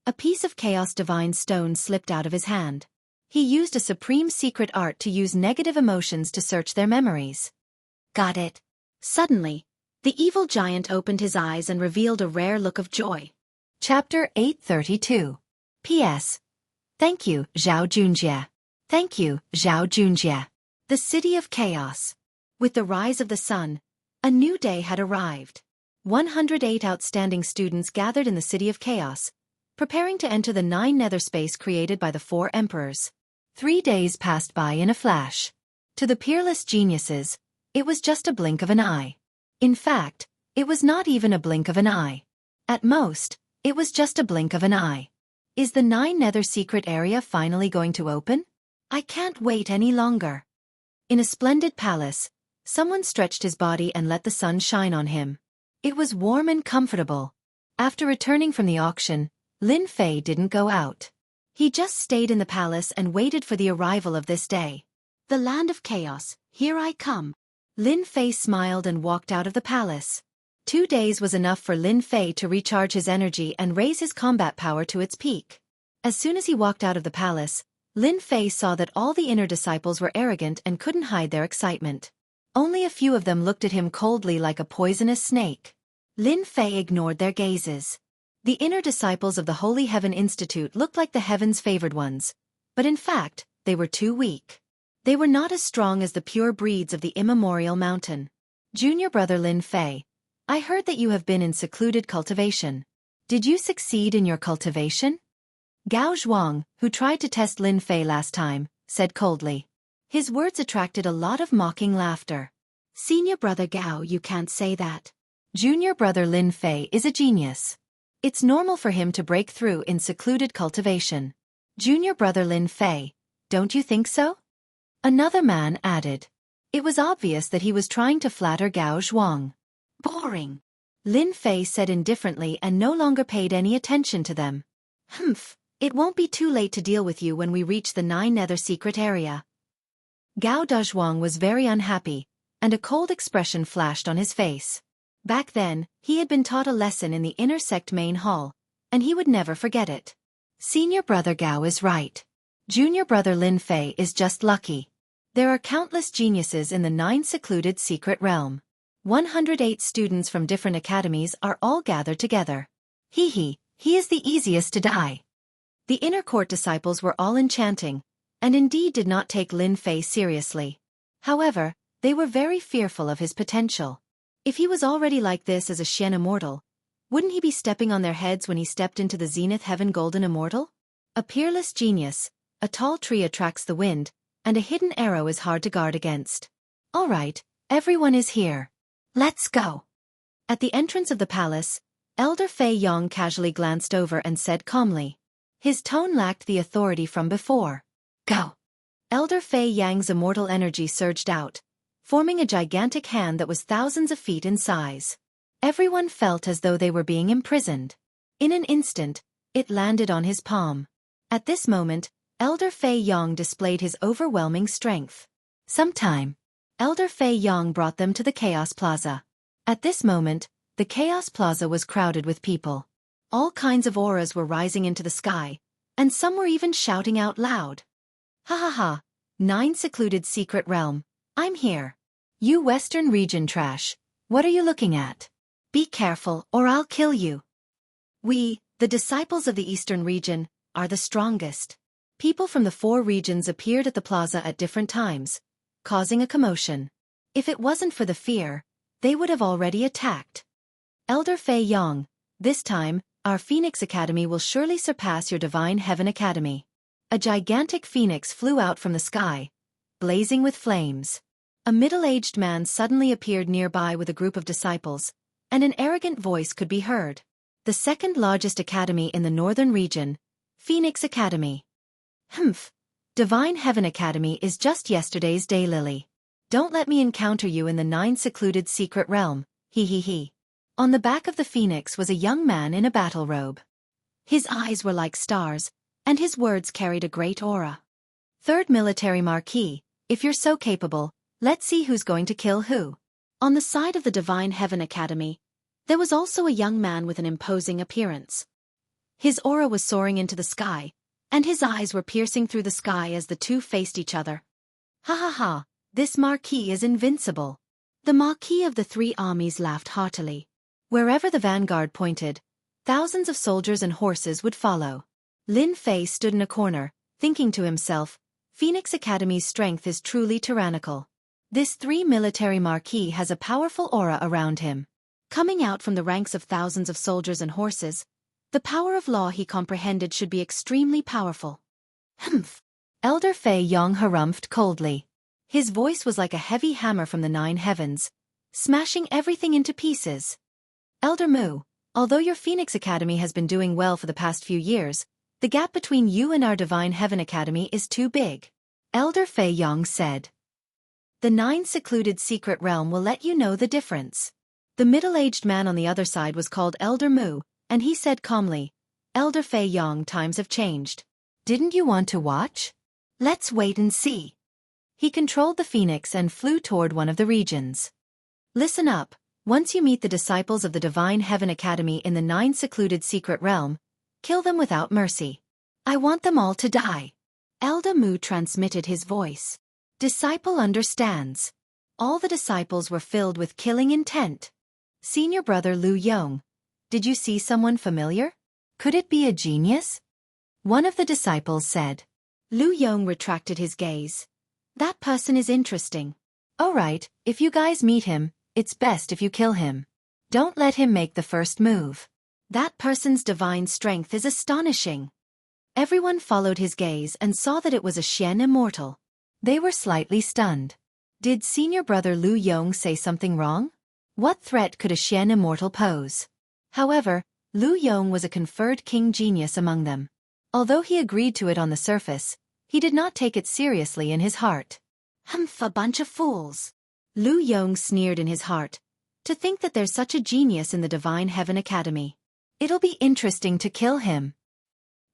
A piece of chaos divine stone slipped out of his hand. He used a supreme secret art to use negative emotions to search their memories. Got it. Suddenly, the evil giant opened his eyes and revealed a rare look of joy. Chapter 832. P.S. Thank you, Zhao Junjie. Thank you, Zhao Junjie. The City of Chaos. With the rise of the sun, a new day had arrived. 108 outstanding students gathered in the City of Chaos, preparing to enter the 9 nether space created by the 4 emperors. 3 days passed by in a flash. To the peerless geniuses, it was just a blink of an eye. In fact, it was not even a blink of an eye. At most, it was just a blink of an eye. Is the 9 nether secret area finally going to open? I can't wait any longer. In a splendid palace, someone stretched his body and let the sun shine on him. It was warm and comfortable. After returning from the auction, Lin Fei didn't go out. He just stayed in the palace and waited for the arrival of this day. The land of chaos, here I come. Lin Fei smiled and walked out of the palace. 2 days was enough for Lin Fei to recharge his energy and raise his combat power to its peak. As soon as he walked out of the palace, Lin Fei saw that all the inner disciples were arrogant and couldn't hide their excitement. Only a few of them looked at him coldly like a poisonous snake. Lin Fei ignored their gazes. The inner disciples of the Holy Heaven Institute looked like the heaven's favored ones, but in fact, they were too weak. They were not as strong as the pure breeds of the immemorial mountain. Junior brother Lin Fei, I heard that you have been in secluded cultivation. Did you succeed in your cultivation? Gao Zhuang, who tried to test Lin Fei last time, said coldly. His words attracted a lot of mocking laughter. Senior brother Gao, you can't say that. Junior brother Lin Fei is a genius. It's normal for him to break through in secluded cultivation. Junior brother Lin Fei, don't you think so? Another man added. It was obvious that he was trying to flatter Gao Zhuang. Boring. Lin Fei said indifferently and no longer paid any attention to them. Humph, it won't be too late to deal with you when we reach the 9 nether secret area. Gao Dazhuang was very unhappy, and a cold expression flashed on his face. Back then, he had been taught a lesson in the inner sect main hall, and he would never forget it. Senior brother Gao is right. Junior brother Lin Fei is just lucky. There are countless geniuses in the 9 secluded secret realm. 108 students from different academies are all gathered together. He is the easiest to die. The inner court disciples were all enchanting, and indeed did not take Lin Fei seriously. However, they were very fearful of his potential. If he was already like this as a Xian immortal, wouldn't he be stepping on their heads when he stepped into the Zenith Heaven Golden Immortal? A peerless genius, a tall tree attracts the wind, and a hidden arrow is hard to guard against. All right, everyone is here. Let's go. At the entrance of the palace, Elder Fei Yong casually glanced over and said calmly. His tone lacked the authority from before. Go. Elder Fei Yang's immortal energy surged out, forming a gigantic hand that was thousands of feet in size. Everyone felt as though they were being imprisoned. In an instant, it landed on his palm. At this moment, Elder Fei Yong displayed his overwhelming strength. Sometime, Elder Fei Yong brought them to the Chaos Plaza. At this moment, the Chaos Plaza was crowded with people. All kinds of auras were rising into the sky, and some were even shouting out loud. Ha ha ha, 9 secluded secret realm, I'm here. You Western region trash, what are you looking at? Be careful or I'll kill you. We, the disciples of the Eastern region, are the strongest. People from the 4 regions appeared at the plaza at different times, causing a commotion. If it wasn't for the fear, they would have already attacked. Elder Fei Yong, this time, our Phoenix Academy will surely surpass your Divine Heaven Academy. A gigantic phoenix flew out from the sky, blazing with flames. A middle-aged man suddenly appeared nearby with a group of disciples, and an arrogant voice could be heard. The second largest academy in the northern region, Phoenix Academy. Humph. Divine Heaven Academy is just yesterday's daylily. Don't let me encounter you in the 9 secluded secret realm, he he he. On the back of the phoenix was a young man in a battle robe. His eyes were like stars, and his words carried a great aura. Third Military Marquis, if you're so capable, let's see who's going to kill who. On the side of the Divine Heaven Academy, there was also a young man with an imposing appearance. His aura was soaring into the sky, and his eyes were piercing through the sky as the two faced each other. Ha ha ha, this Marquis is invincible. The Marquis of the 3 armies laughed heartily. Wherever the vanguard pointed, thousands of soldiers and horses would follow. Lin Fei stood in a corner, thinking to himself, Phoenix Academy's strength is truly tyrannical. This 3 military Marquis has a powerful aura around him. Coming out from the ranks of thousands of soldiers and horses, the power of law he comprehended should be extremely powerful. Humph! Elder Fei Yong harumphed coldly. His voice was like a heavy hammer from the 9 heavens, smashing everything into pieces. Elder Mu, although your Phoenix Academy has been doing well for the past few years, the gap between you and our Divine Heaven Academy is too big. Elder Fei Yong said. The 9 secluded secret realm will let you know the difference. The middle-aged man on the other side was called Elder Mu, and he said calmly, Elder Fei Yong, times have changed. Didn't you want to watch? Let's wait and see. He controlled the phoenix and flew toward one of the regions. Listen up, once you meet the disciples of the Divine Heaven Academy in the 9 secluded secret realm, kill them without mercy. I want them all to die. Elder Mu transmitted his voice. Disciple understands. All the disciples were filled with killing intent. Senior brother Lu Yong, did you see someone familiar? Could it be a genius? One of the disciples said. Lu Yong retracted his gaze. That person is interesting. All right, if you guys meet him, it's best if you kill him. Don't let him make the first move. That person's divine strength is astonishing. Everyone followed his gaze and saw that it was a Xian immortal. They were slightly stunned. Did senior brother Lu Yong say something wrong? What threat could a Xian immortal pose? However, Lu Yong was a conferred king genius among them. Although he agreed to it on the surface, he did not take it seriously in his heart. Humph, a bunch of fools. Lu Yong sneered in his heart. To think that there's such a genius in the Divine Heaven Academy. It'll be interesting to kill him.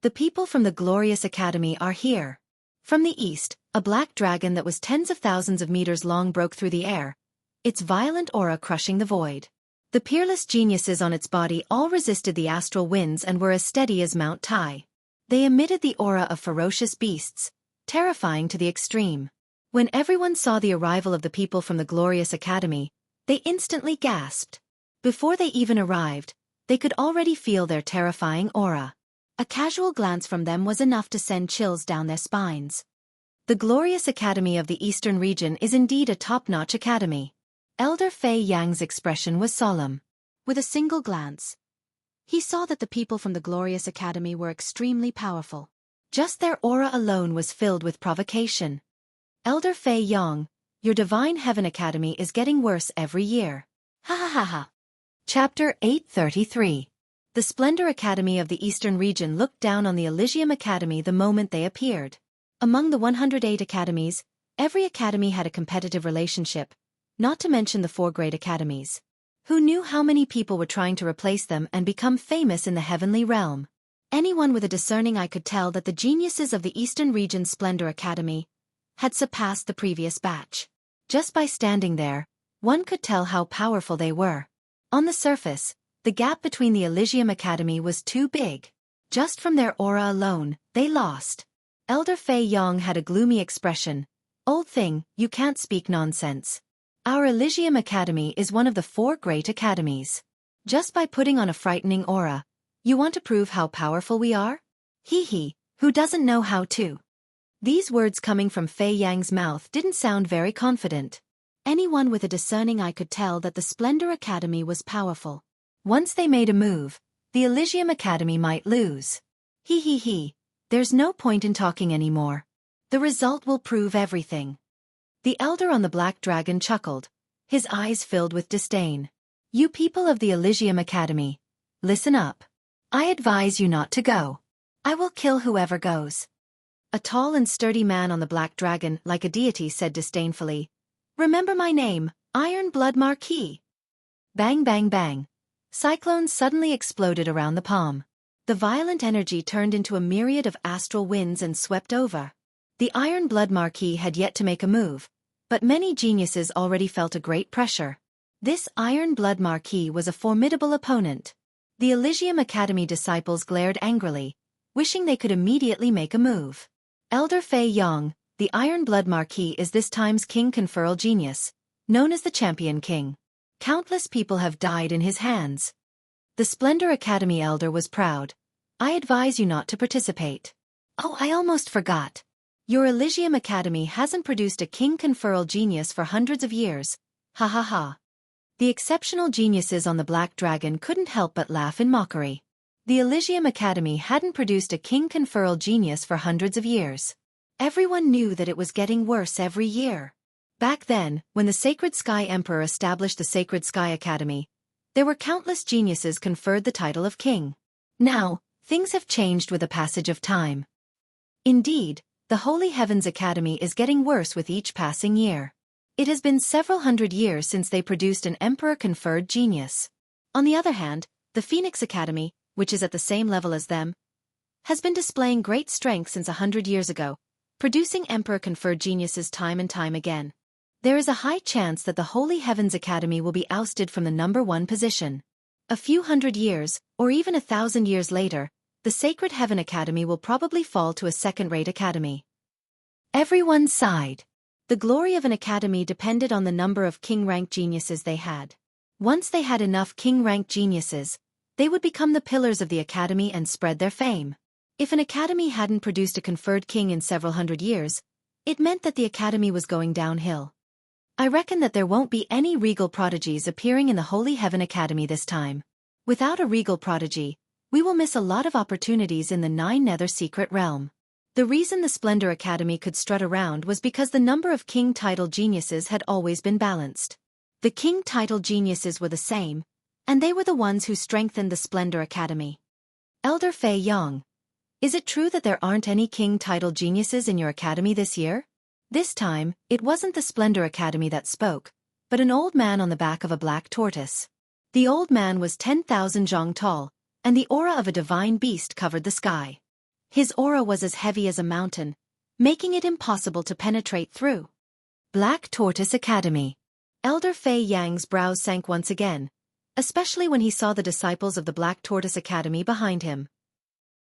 The people from the glorious academy are here. From the east, a black dragon that was tens of thousands of meters long broke through the air, its violent aura crushing the void. The peerless geniuses on its body all resisted the astral winds and were as steady as Mount Tai. They emitted the aura of ferocious beasts, terrifying to the extreme. When everyone saw the arrival of the people from the glorious academy, they instantly gasped. Before they even arrived, they could already feel their terrifying aura. A casual glance from them was enough to send chills down their spines. The glorious academy of the eastern region is indeed a top-notch academy. Elder Fei Yang's expression was solemn. With a single glance, he saw that the people from the glorious academy were extremely powerful. Just their aura alone was filled with provocation. Elder Fei Yang, your Divine Heaven Academy is getting worse every year. Ha ha ha ha. Chapter 833. The Splendor Academy of the Eastern Region looked down on the Elysium Academy the moment they appeared. Among the 108 academies, every academy had a competitive relationship, not to mention the 4 great academies. Who knew how many people were trying to replace them and become famous in the heavenly realm? Anyone with a discerning eye could tell that the geniuses of the Eastern Region Splendor Academy had surpassed the previous batch. Just by standing there, one could tell how powerful they were. On the surface, the gap between the Elysium Academy was too big. Just from their aura alone, they lost. Elder Fei Yong had a gloomy expression. Old thing, you can't speak nonsense. Our Elysium Academy is one of the 4 great academies. Just by putting on a frightening aura, you want to prove how powerful we are? Hee hee, who doesn't know how to? These words coming from Fei Yang's mouth didn't sound very confident. Anyone with a discerning eye could tell that the Splendor Academy was powerful. Once they made a move, the Elysium Academy might lose. Hee hee hee, there's no point in talking anymore. The result will prove everything. The elder on the black dragon chuckled, his eyes filled with disdain. You people of the Elysium Academy, listen up. I advise you not to go. I will kill whoever goes. A tall and sturdy man on the black dragon, like a deity, said disdainfully, Remember my name, Iron Blood Marquis. Bang bang bang. Cyclones suddenly exploded around the palm. The violent energy turned into a myriad of astral winds and swept over. The Iron Blood Marquis had yet to make a move, but many geniuses already felt a great pressure. This Iron Blood Marquis was a formidable opponent. The Elysium Academy disciples glared angrily, wishing they could immediately make a move. Elder Fei Yong, the Iron Blood Marquis, is this time's king conferral genius, known as the Champion King. Countless people have died in his hands. The Splendor Academy elder was proud. I advise you not to participate. Oh, I almost forgot. Your Elysium Academy hasn't produced a king conferral genius for hundreds of years. Ha ha ha. The exceptional geniuses on the Black Dragon couldn't help but laugh in mockery. The Elysium Academy hadn't produced a king conferral genius for hundreds of years. Everyone knew that it was getting worse every year. Back then, when the Sacred Sky Emperor established the Sacred Sky Academy, there were countless geniuses conferred the title of king. Now, things have changed with the passage of time. Indeed, the Holy Heavens Academy is getting worse with each passing year. It has been several hundred years since they produced an emperor-conferred genius. On the other hand, the Phoenix Academy, which is at the same level as them, has been displaying great strength since 100 years ago, producing emperor-conferred geniuses time and time again. There is a high chance that the Holy Heavens Academy will be ousted from the #1 position. A few hundred years, or even 1,000 years later, the Sacred Heaven Academy will probably fall to a second-rate academy. Everyone sighed. The glory of an academy depended on the number of king-rank geniuses they had. Once they had enough king-rank geniuses, they would become the pillars of the academy and spread their fame. If an academy hadn't produced a conferred king in several hundred years, it meant that the academy was going downhill. I reckon that there won't be any regal prodigies appearing in the Holy Heaven Academy this time. Without a regal prodigy, we will miss a lot of opportunities in the 9 Nether secret realm. The reason the Splendor Academy could strut around was because the number of king title geniuses had always been balanced. The king title geniuses were the same, and they were the ones who strengthened the Splendor Academy. Elder Fei Yong, is it true that there aren't any king title geniuses in your academy this year? This time, it wasn't the Splendor Academy that spoke, but an old man on the back of a black tortoise. The old man was 10,000 zhong tall, and the aura of a divine beast covered the sky. His aura was as heavy as a mountain, making it impossible to penetrate through. Black Tortoise Academy. Elder Fei Yang's brows sank once again, especially when he saw the disciples of the Black Tortoise Academy behind him.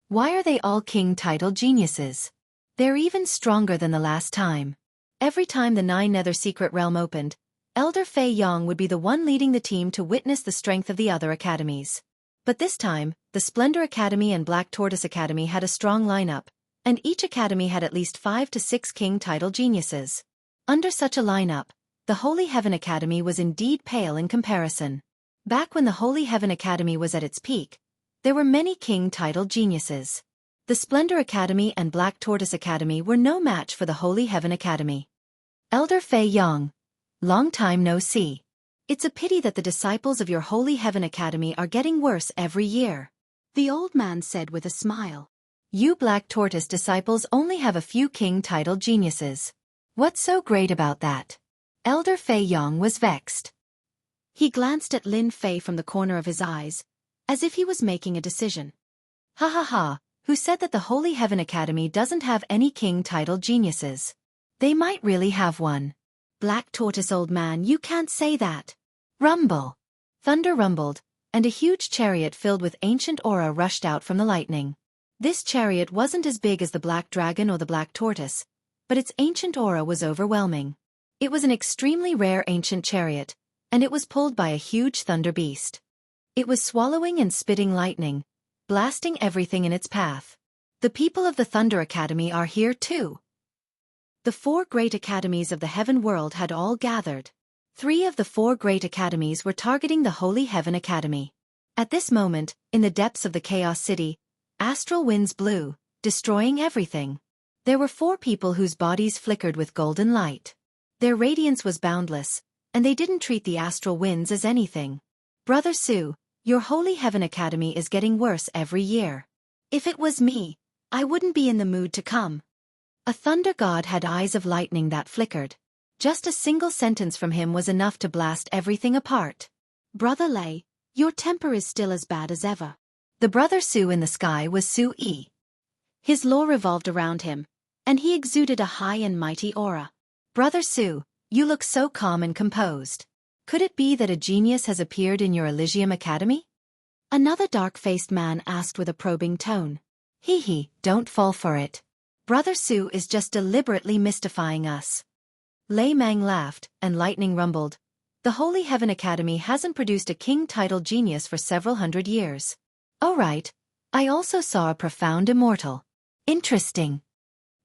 Why are they all king title geniuses? They're even stronger than the last time. Every time the 9 Nether secret realm opened, Elder Fei Yong would be the one leading the team to witness the strength of the other academies. But this time, the Splendor Academy and Black Tortoise Academy had a strong lineup, and each academy had at least 5 to 6 king title geniuses. Under such a lineup, the Holy Heaven Academy was indeed pale in comparison. Back when the Holy Heaven Academy was at its peak, there were many king title geniuses. The Splendor Academy and Black Tortoise Academy were no match for the Holy Heaven Academy. Elder Fei Yong, long time no see. It's a pity that the disciples of your Holy Heaven Academy are getting worse every year. The old man said with a smile. You Black Tortoise disciples only have a few king title geniuses. What's so great about that? Elder Fei Yong was vexed. He glanced at Lin Fei from the corner of his eyes, as if he was making a decision. Ha ha ha. Who said that the Holy Heaven Academy doesn't have any king title geniuses? They might really have one. Black Tortoise old man, you can't say that. Rumble. Thunder rumbled, and a huge chariot filled with ancient aura rushed out from the lightning. This chariot wasn't as big as the Black Dragon or the Black Tortoise, but its ancient aura was overwhelming. It was an extremely rare ancient chariot, and it was pulled by a huge thunder beast. It was swallowing and spitting lightning, blasting everything in its path. The people of the Thunder Academy are here too. The 4 great academies of the heaven world had all gathered. 3 of the 4 great academies were targeting the Holy Heaven Academy. At this moment, in the depths of the Chaos City, astral winds blew, destroying everything. There were 4 people whose bodies flickered with golden light. Their radiance was boundless, and they didn't treat the astral winds as anything. Brother Su, your Holy Heaven Academy is getting worse every year. If it was me, I wouldn't be in the mood to come. A thunder god had eyes of lightning that flickered. Just a single sentence from him was enough to blast everything apart. Brother Lei, your temper is still as bad as ever. The brother Su in the sky was Su-yi. His lore revolved around him, and he exuded a high and mighty aura. Brother Su, you look so calm and composed. Could it be that a genius has appeared in your Elysium Academy? Another dark-faced man asked with a probing tone. Hee, don't fall for it. Brother Su is just deliberately mystifying us. Lei Mang laughed, and lightning rumbled. The Holy Heaven Academy hasn't produced a king-titled genius for several hundred years. Oh right, I also saw a profound immortal. Interesting.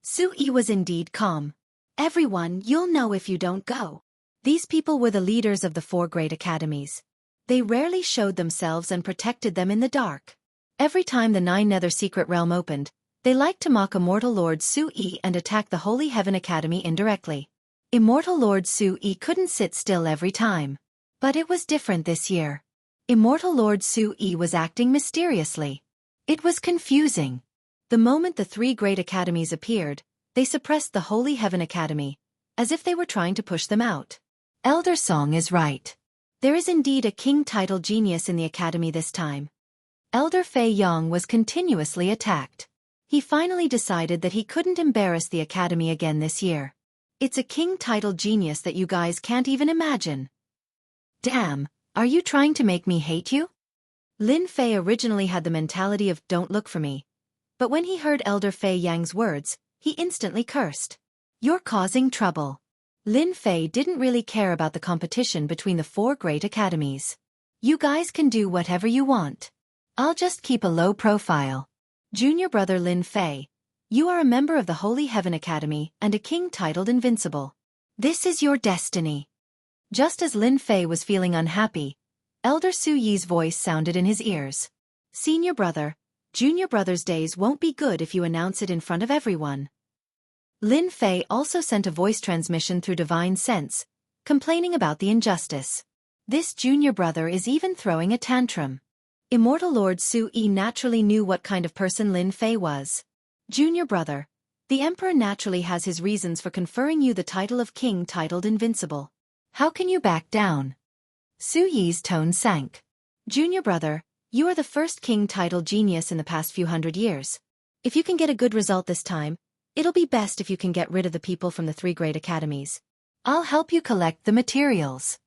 Su-yi was indeed calm. Everyone, you'll know if you don't go. These people were the leaders of the 4 great academies. They rarely showed themselves and protected them in the dark. Every time the 9 Nether Secret Realm opened, they liked to mock Immortal Lord Su-yi and attack the Holy Heaven Academy indirectly. Immortal Lord Su-yi couldn't sit still every time. But it was different this year. Immortal Lord Su-yi was acting mysteriously. It was confusing. The moment the 3 great academies appeared, they suppressed the Holy Heaven Academy, as if they were trying to push them out. Elder Song is right. There is indeed a king-titled genius in the academy this time. Elder Fei Yong was continuously attacked. He finally decided that he couldn't embarrass the academy again this year. It's a king-titled genius that you guys can't even imagine. Damn, are you trying to make me hate you? Lin Fei originally had the mentality of don't look for me. But when he heard Elder Fei Yang's words, he instantly cursed. You're causing trouble. Lin Fei didn't really care about the competition between the 4 great academies. You guys can do whatever you want. I'll just keep a low profile. Junior brother Lin Fei, you are a member of the Holy Heaven Academy and a king titled Invincible. This is your destiny. Just as Lin Fei was feeling unhappy, Elder Su-yi's voice sounded in his ears. Senior brother, Junior brother's days won't be good if you announce it in front of everyone. Lin Fei also sent a voice transmission through Divine Sense, complaining about the injustice. This junior brother is even throwing a tantrum. Immortal Lord Su-yi naturally knew what kind of person Lin Fei was. Junior brother, the Emperor naturally has his reasons for conferring you the title of king titled Invincible. How can you back down? Su-yi's tone sank. Junior brother, you are the first king-titled genius in the past few hundred years. If you can get a good result this time, it'll be best if you can get rid of the people from the 3 great academies. I'll help you collect the materials.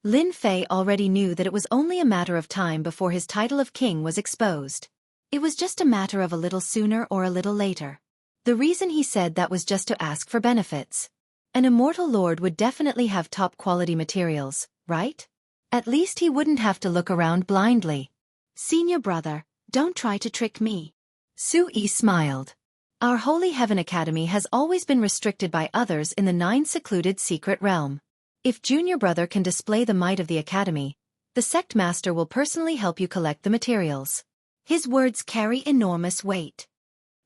Lin Fei already knew that it was only a matter of time before his title of king was exposed. It was just a matter of a little sooner or a little later. The reason he said that was just to ask for benefits. An immortal lord would definitely have top-quality materials, right? At least he wouldn't have to look around blindly. Senior brother, don't try to trick me. Su-yi smiled. Our Holy Heaven Academy has always been restricted by others in the 9 secluded secret realm. If junior brother can display the might of the academy, the sect master will personally help you collect the materials. His words carry enormous weight.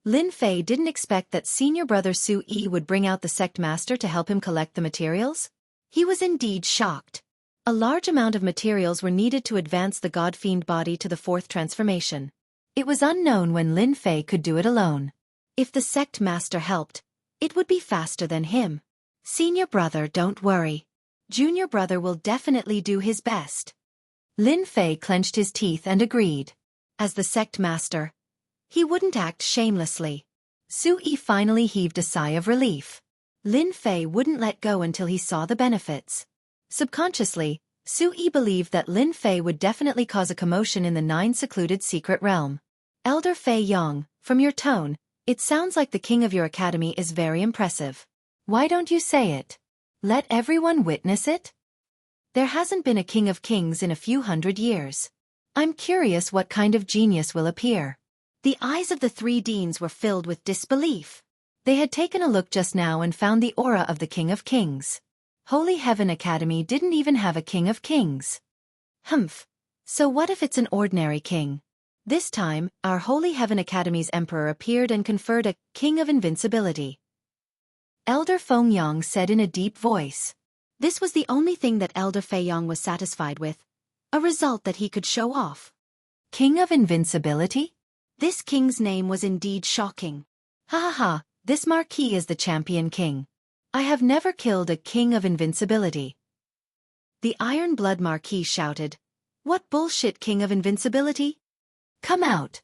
Lin Fei didn't expect that senior brother Su-yi would bring out the sect master to help him collect the materials. He was indeed shocked. A large amount of materials were needed to advance the god-fiend body to the 4th transformation. It was unknown when Lin Fei could do it alone. If the sect master helped, it would be faster than him. Senior brother, don't worry. Junior brother will definitely do his best. Lin Fei clenched his teeth and agreed. As the sect master, he wouldn't act shamelessly. Su-yi finally heaved a sigh of relief. Lin Fei wouldn't let go until he saw the benefits. Subconsciously, Su-yi believed that Lin Fei would definitely cause a commotion in the 9 secluded secret realm. Elder Fei Yong, from your tone, it sounds like the king of your academy is very impressive. Why don't you say it? Let everyone witness it? There hasn't been a king of kings in a few hundred years. I'm curious what kind of genius will appear. The eyes of the 3 deans were filled with disbelief. They had taken a look just now and found the aura of the King of Kings. Holy Heaven Academy didn't even have a King of Kings. Humph. So what if it's an ordinary king? This time, our Holy Heaven Academy's emperor appeared and conferred a King of Invincibility. Elder Feng Yang said in a deep voice. This was the only thing that Elder Fei Yang was satisfied with. A result that he could show off. King of Invincibility? This king's name was indeed shocking. Ha ha ha, this Marquis is the champion king. I have never killed a king of invincibility. The Iron Blood Marquis shouted. What bullshit king of invincibility? Come out.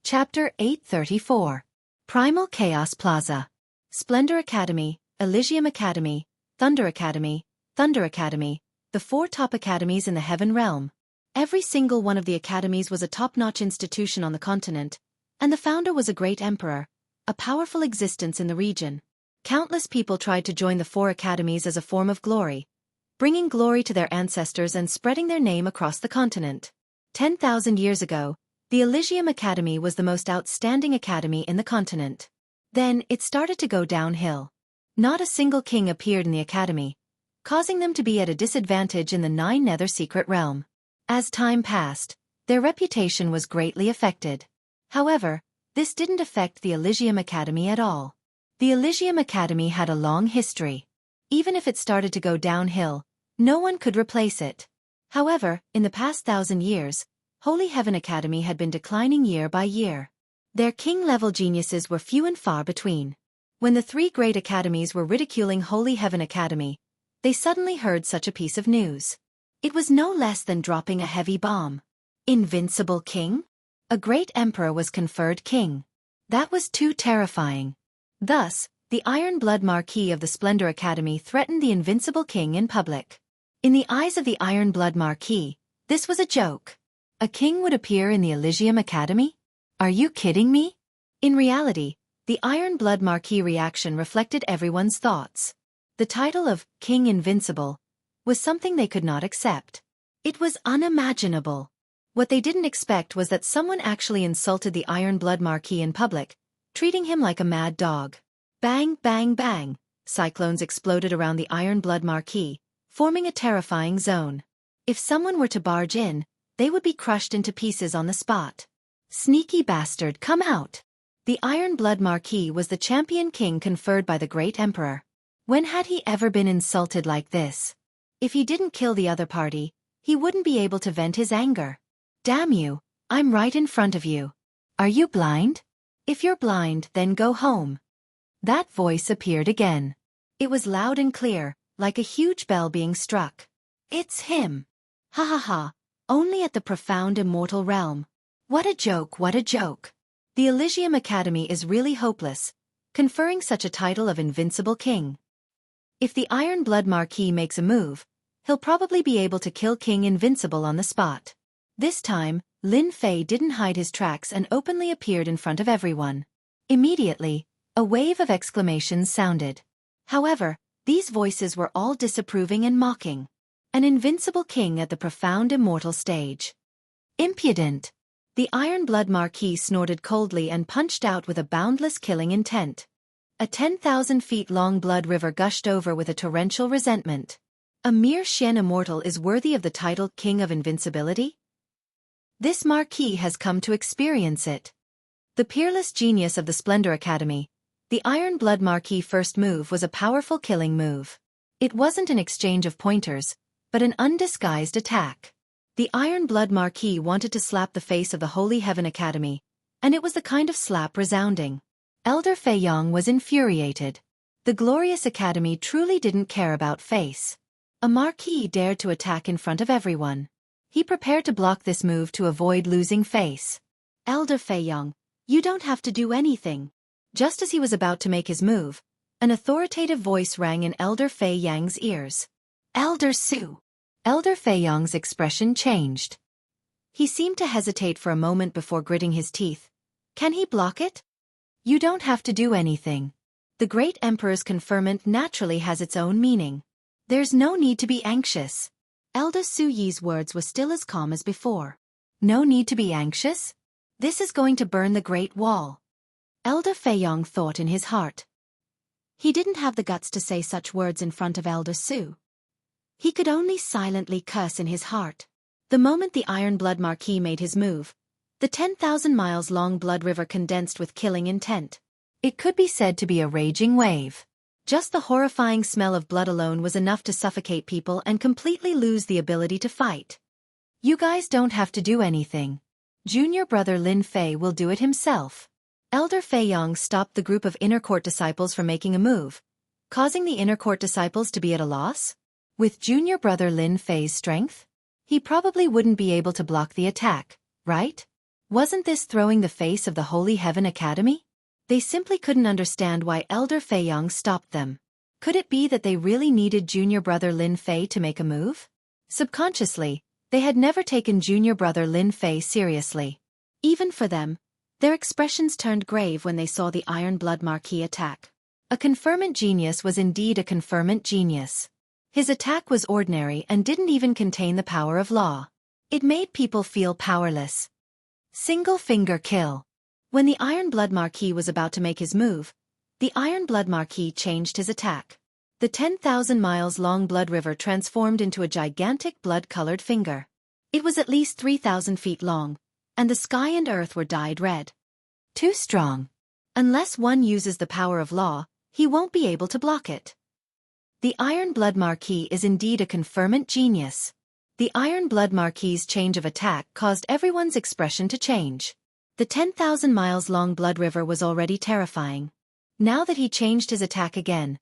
Chapter 834. Primal Chaos Plaza. Splendor Academy, Elysium Academy, Thunder Academy, the 4 top academies in the Heaven Realm. Every single one of the academies was a top-notch institution on the continent, and the founder was a great emperor, a powerful existence in the region. Countless people tried to join the 4 academies as a form of glory, bringing glory to their ancestors and spreading their name across the continent. 10,000 years ago, the Elysium Academy was the most outstanding academy in the continent. Then, it started to go downhill. Not a single king appeared in the academy, causing them to be at a disadvantage in the 9 Nether Secret Realm. As time passed, their reputation was greatly affected. However, this didn't affect the Elysium Academy at all. The Elysium Academy had a long history. Even if it started to go downhill, no one could replace it. However, in the past 1,000 years, Holy Heaven Academy had been declining year by year. Their king-level geniuses were few and far between. When the 3 great academies were ridiculing Holy Heaven Academy, they suddenly heard such a piece of news. It was no less than dropping a heavy bomb. Invincible king? A great emperor was conferred king. That was too terrifying. Thus, the Iron Blood Marquis of the Splendor Academy threatened the invincible king in public. In the eyes of the Iron Blood Marquis, this was a joke. A king would appear in the Elysium Academy? Are you kidding me? In reality, the Iron Blood Marquis reaction reflected everyone's thoughts. The title of King Invincible was something they could not accept. It was unimaginable. What they didn't expect was that someone actually insulted the Iron Blood Marquis in public, treating him like a mad dog. Bang, bang, bang, cyclones exploded around the Iron Blood Marquis, forming a terrifying zone. If someone were to barge in, they would be crushed into pieces on the spot. Sneaky bastard, come out! The Iron Blood Marquis was the champion king conferred by the great emperor. When had he ever been insulted like this? If he didn't kill the other party, he wouldn't be able to vent his anger. Damn you, I'm right in front of you. Are you blind? If you're blind, then go home. That voice appeared again. It was loud and clear, like a huge bell being struck. It's him. Ha ha ha, only at the profound immortal realm. What a joke, what a joke. The Elysium Academy is really hopeless, conferring such a title of invincible king. If the Iron Blood Marquis makes a move, he'll probably be able to kill King Invincible on the spot. This time, Lin Fei didn't hide his tracks and openly appeared in front of everyone. Immediately, a wave of exclamations sounded. However, these voices were all disapproving and mocking. An invincible king at the profound immortal stage. Impudent! The Iron Blood Marquis snorted coldly and punched out with a boundless killing intent. A 10,000 feet long blood river gushed over with a torrential resentment. A mere Xian immortal is worthy of the title King of Invincibility? This Marquis has come to experience it. The peerless genius of the Splendor Academy, the Iron Blood Marquis' first move was a powerful killing move. It wasn't an exchange of pointers, but an undisguised attack. The Iron Blood Marquis wanted to slap the face of the Holy Heaven Academy, and it was the kind of slap resounding. Elder Fei Yong was infuriated. The glorious academy truly didn't care about face. A Marquis dared to attack in front of everyone. He prepared to block this move to avoid losing face. Elder Fei Yong, you don't have to do anything. Just as he was about to make his move, an authoritative voice rang in Elder Fei Yang's ears. Elder Su. Elder Fei Yong's expression changed. He seemed to hesitate for a moment before gritting his teeth. Can he block it? You don't have to do anything. The great emperor's conferment naturally has its own meaning. There's no need to be anxious. Elder Su Yi's words were still as calm as before. No need to be anxious? This is going to burn the Great Wall. Elder Fei Yong thought in his heart. He didn't have the guts to say such words in front of Elder Su. He could only silently curse in his heart. The moment the Iron Blood Marquis made his move, the 10,000 miles long blood river condensed with killing intent. It could be said to be a raging wave. Just the horrifying smell of blood alone was enough to suffocate people and completely lose the ability to fight. You guys don't have to do anything. Junior brother Lin Fei will do it himself. Elder Fei Yong stopped the group of inner court disciples from making a move, causing the inner court disciples to be at a loss. With junior brother Lin Fei's strength, he probably wouldn't be able to block the attack, right? Wasn't this throwing the face of the Holy Heaven Academy? They simply couldn't understand why Elder Fei Yong stopped them. Could it be that they really needed junior brother Lin Fei to make a move? Subconsciously, they had never taken junior brother Lin Fei seriously. Even for them, their expressions turned grave when they saw the Iron Blood Marquis attack. A conferment genius was indeed a conferment genius. His attack was ordinary and didn't even contain the power of law. It made people feel powerless. Single finger kill. When the Iron Blood Marquis was about to make his move, the Iron Blood Marquis changed his attack. The 10,000 miles long blood river transformed into a gigantic blood-colored finger. It was at least 3,000 feet long, and the sky and earth were dyed red. Too strong. Unless one uses the power of law, he won't be able to block it. The Iron Blood Marquis is indeed a conferment genius. The Iron Blood Marquis's change of attack caused everyone's expression to change. The 10,000 miles long blood river was already terrifying. Now that he changed his attack again,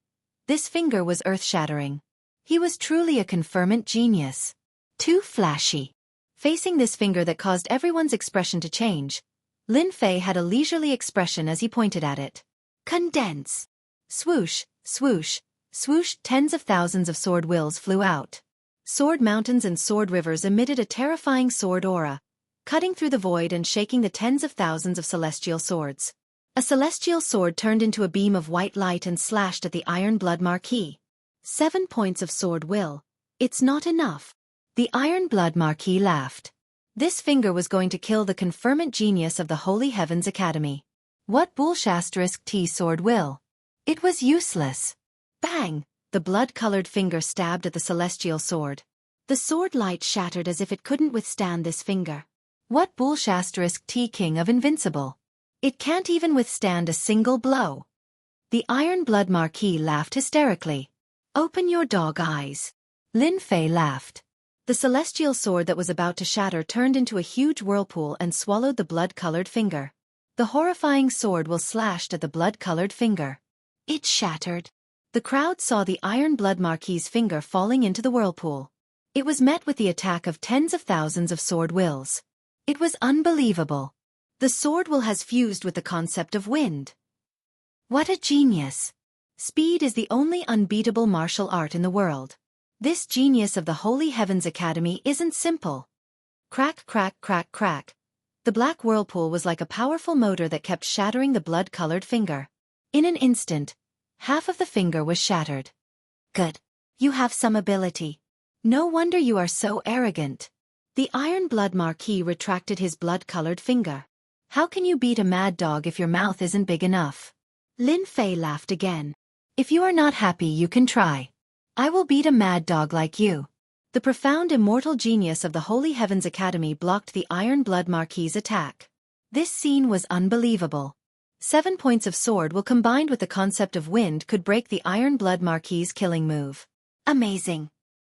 this finger was earth-shattering. He was truly a conferment genius. Too flashy. Facing this finger that caused everyone's expression to change, Lin Fei had a leisurely expression as he pointed at it. Condense. Swoosh, swoosh, swoosh, tens of thousands of sword wills flew out. Sword mountains and sword rivers emitted a terrifying sword aura, cutting through the void and shaking the tens of thousands of celestial swords. A celestial sword turned into a beam of white light and slashed at the Iron Blood Marquis. 7 points of sword will. It's not enough. The Iron Blood Marquis laughed. This finger was going to kill the conferment genius of the Holy Heavens Academy. What bullshit T sword will? It was useless. Bang! The blood-colored finger stabbed at the celestial sword. The sword light shattered as if it couldn't withstand this finger. What bullshit T king of invincible? It can't even withstand a single blow. The Iron Blood Marquis laughed hysterically. Open your dog eyes. Lin Fei laughed. The celestial sword that was about to shatter turned into a huge whirlpool and swallowed the blood-colored finger. The horrifying sword will slashed at the blood-colored finger. It shattered. The crowd saw the Iron Blood Marquis's finger falling into the whirlpool. It was met with the attack of tens of thousands of sword wills. It was unbelievable. The sword will has fused with the concept of wind. What a genius! Speed is the only unbeatable martial art in the world. This genius of the Holy Heavens Academy isn't simple. Crack, crack, crack, crack. The black whirlpool was like a powerful motor that kept shattering the blood-colored finger. In an instant, half of the finger was shattered. Good. You have some ability. No wonder you are so arrogant. The Iron Blood Marquis retracted his blood-colored finger. How can you beat a mad dog if your mouth isn't big enough? Lin Fei laughed again. If you are not happy, you can try. I will beat a mad dog like you. The profound immortal genius of the Holy Heavens Academy blocked the Iron Blood Marquis's attack. This scene was unbelievable. 7 points of sword will combined with the concept of wind could break the Iron Blood Marquis's killing move. Amazing.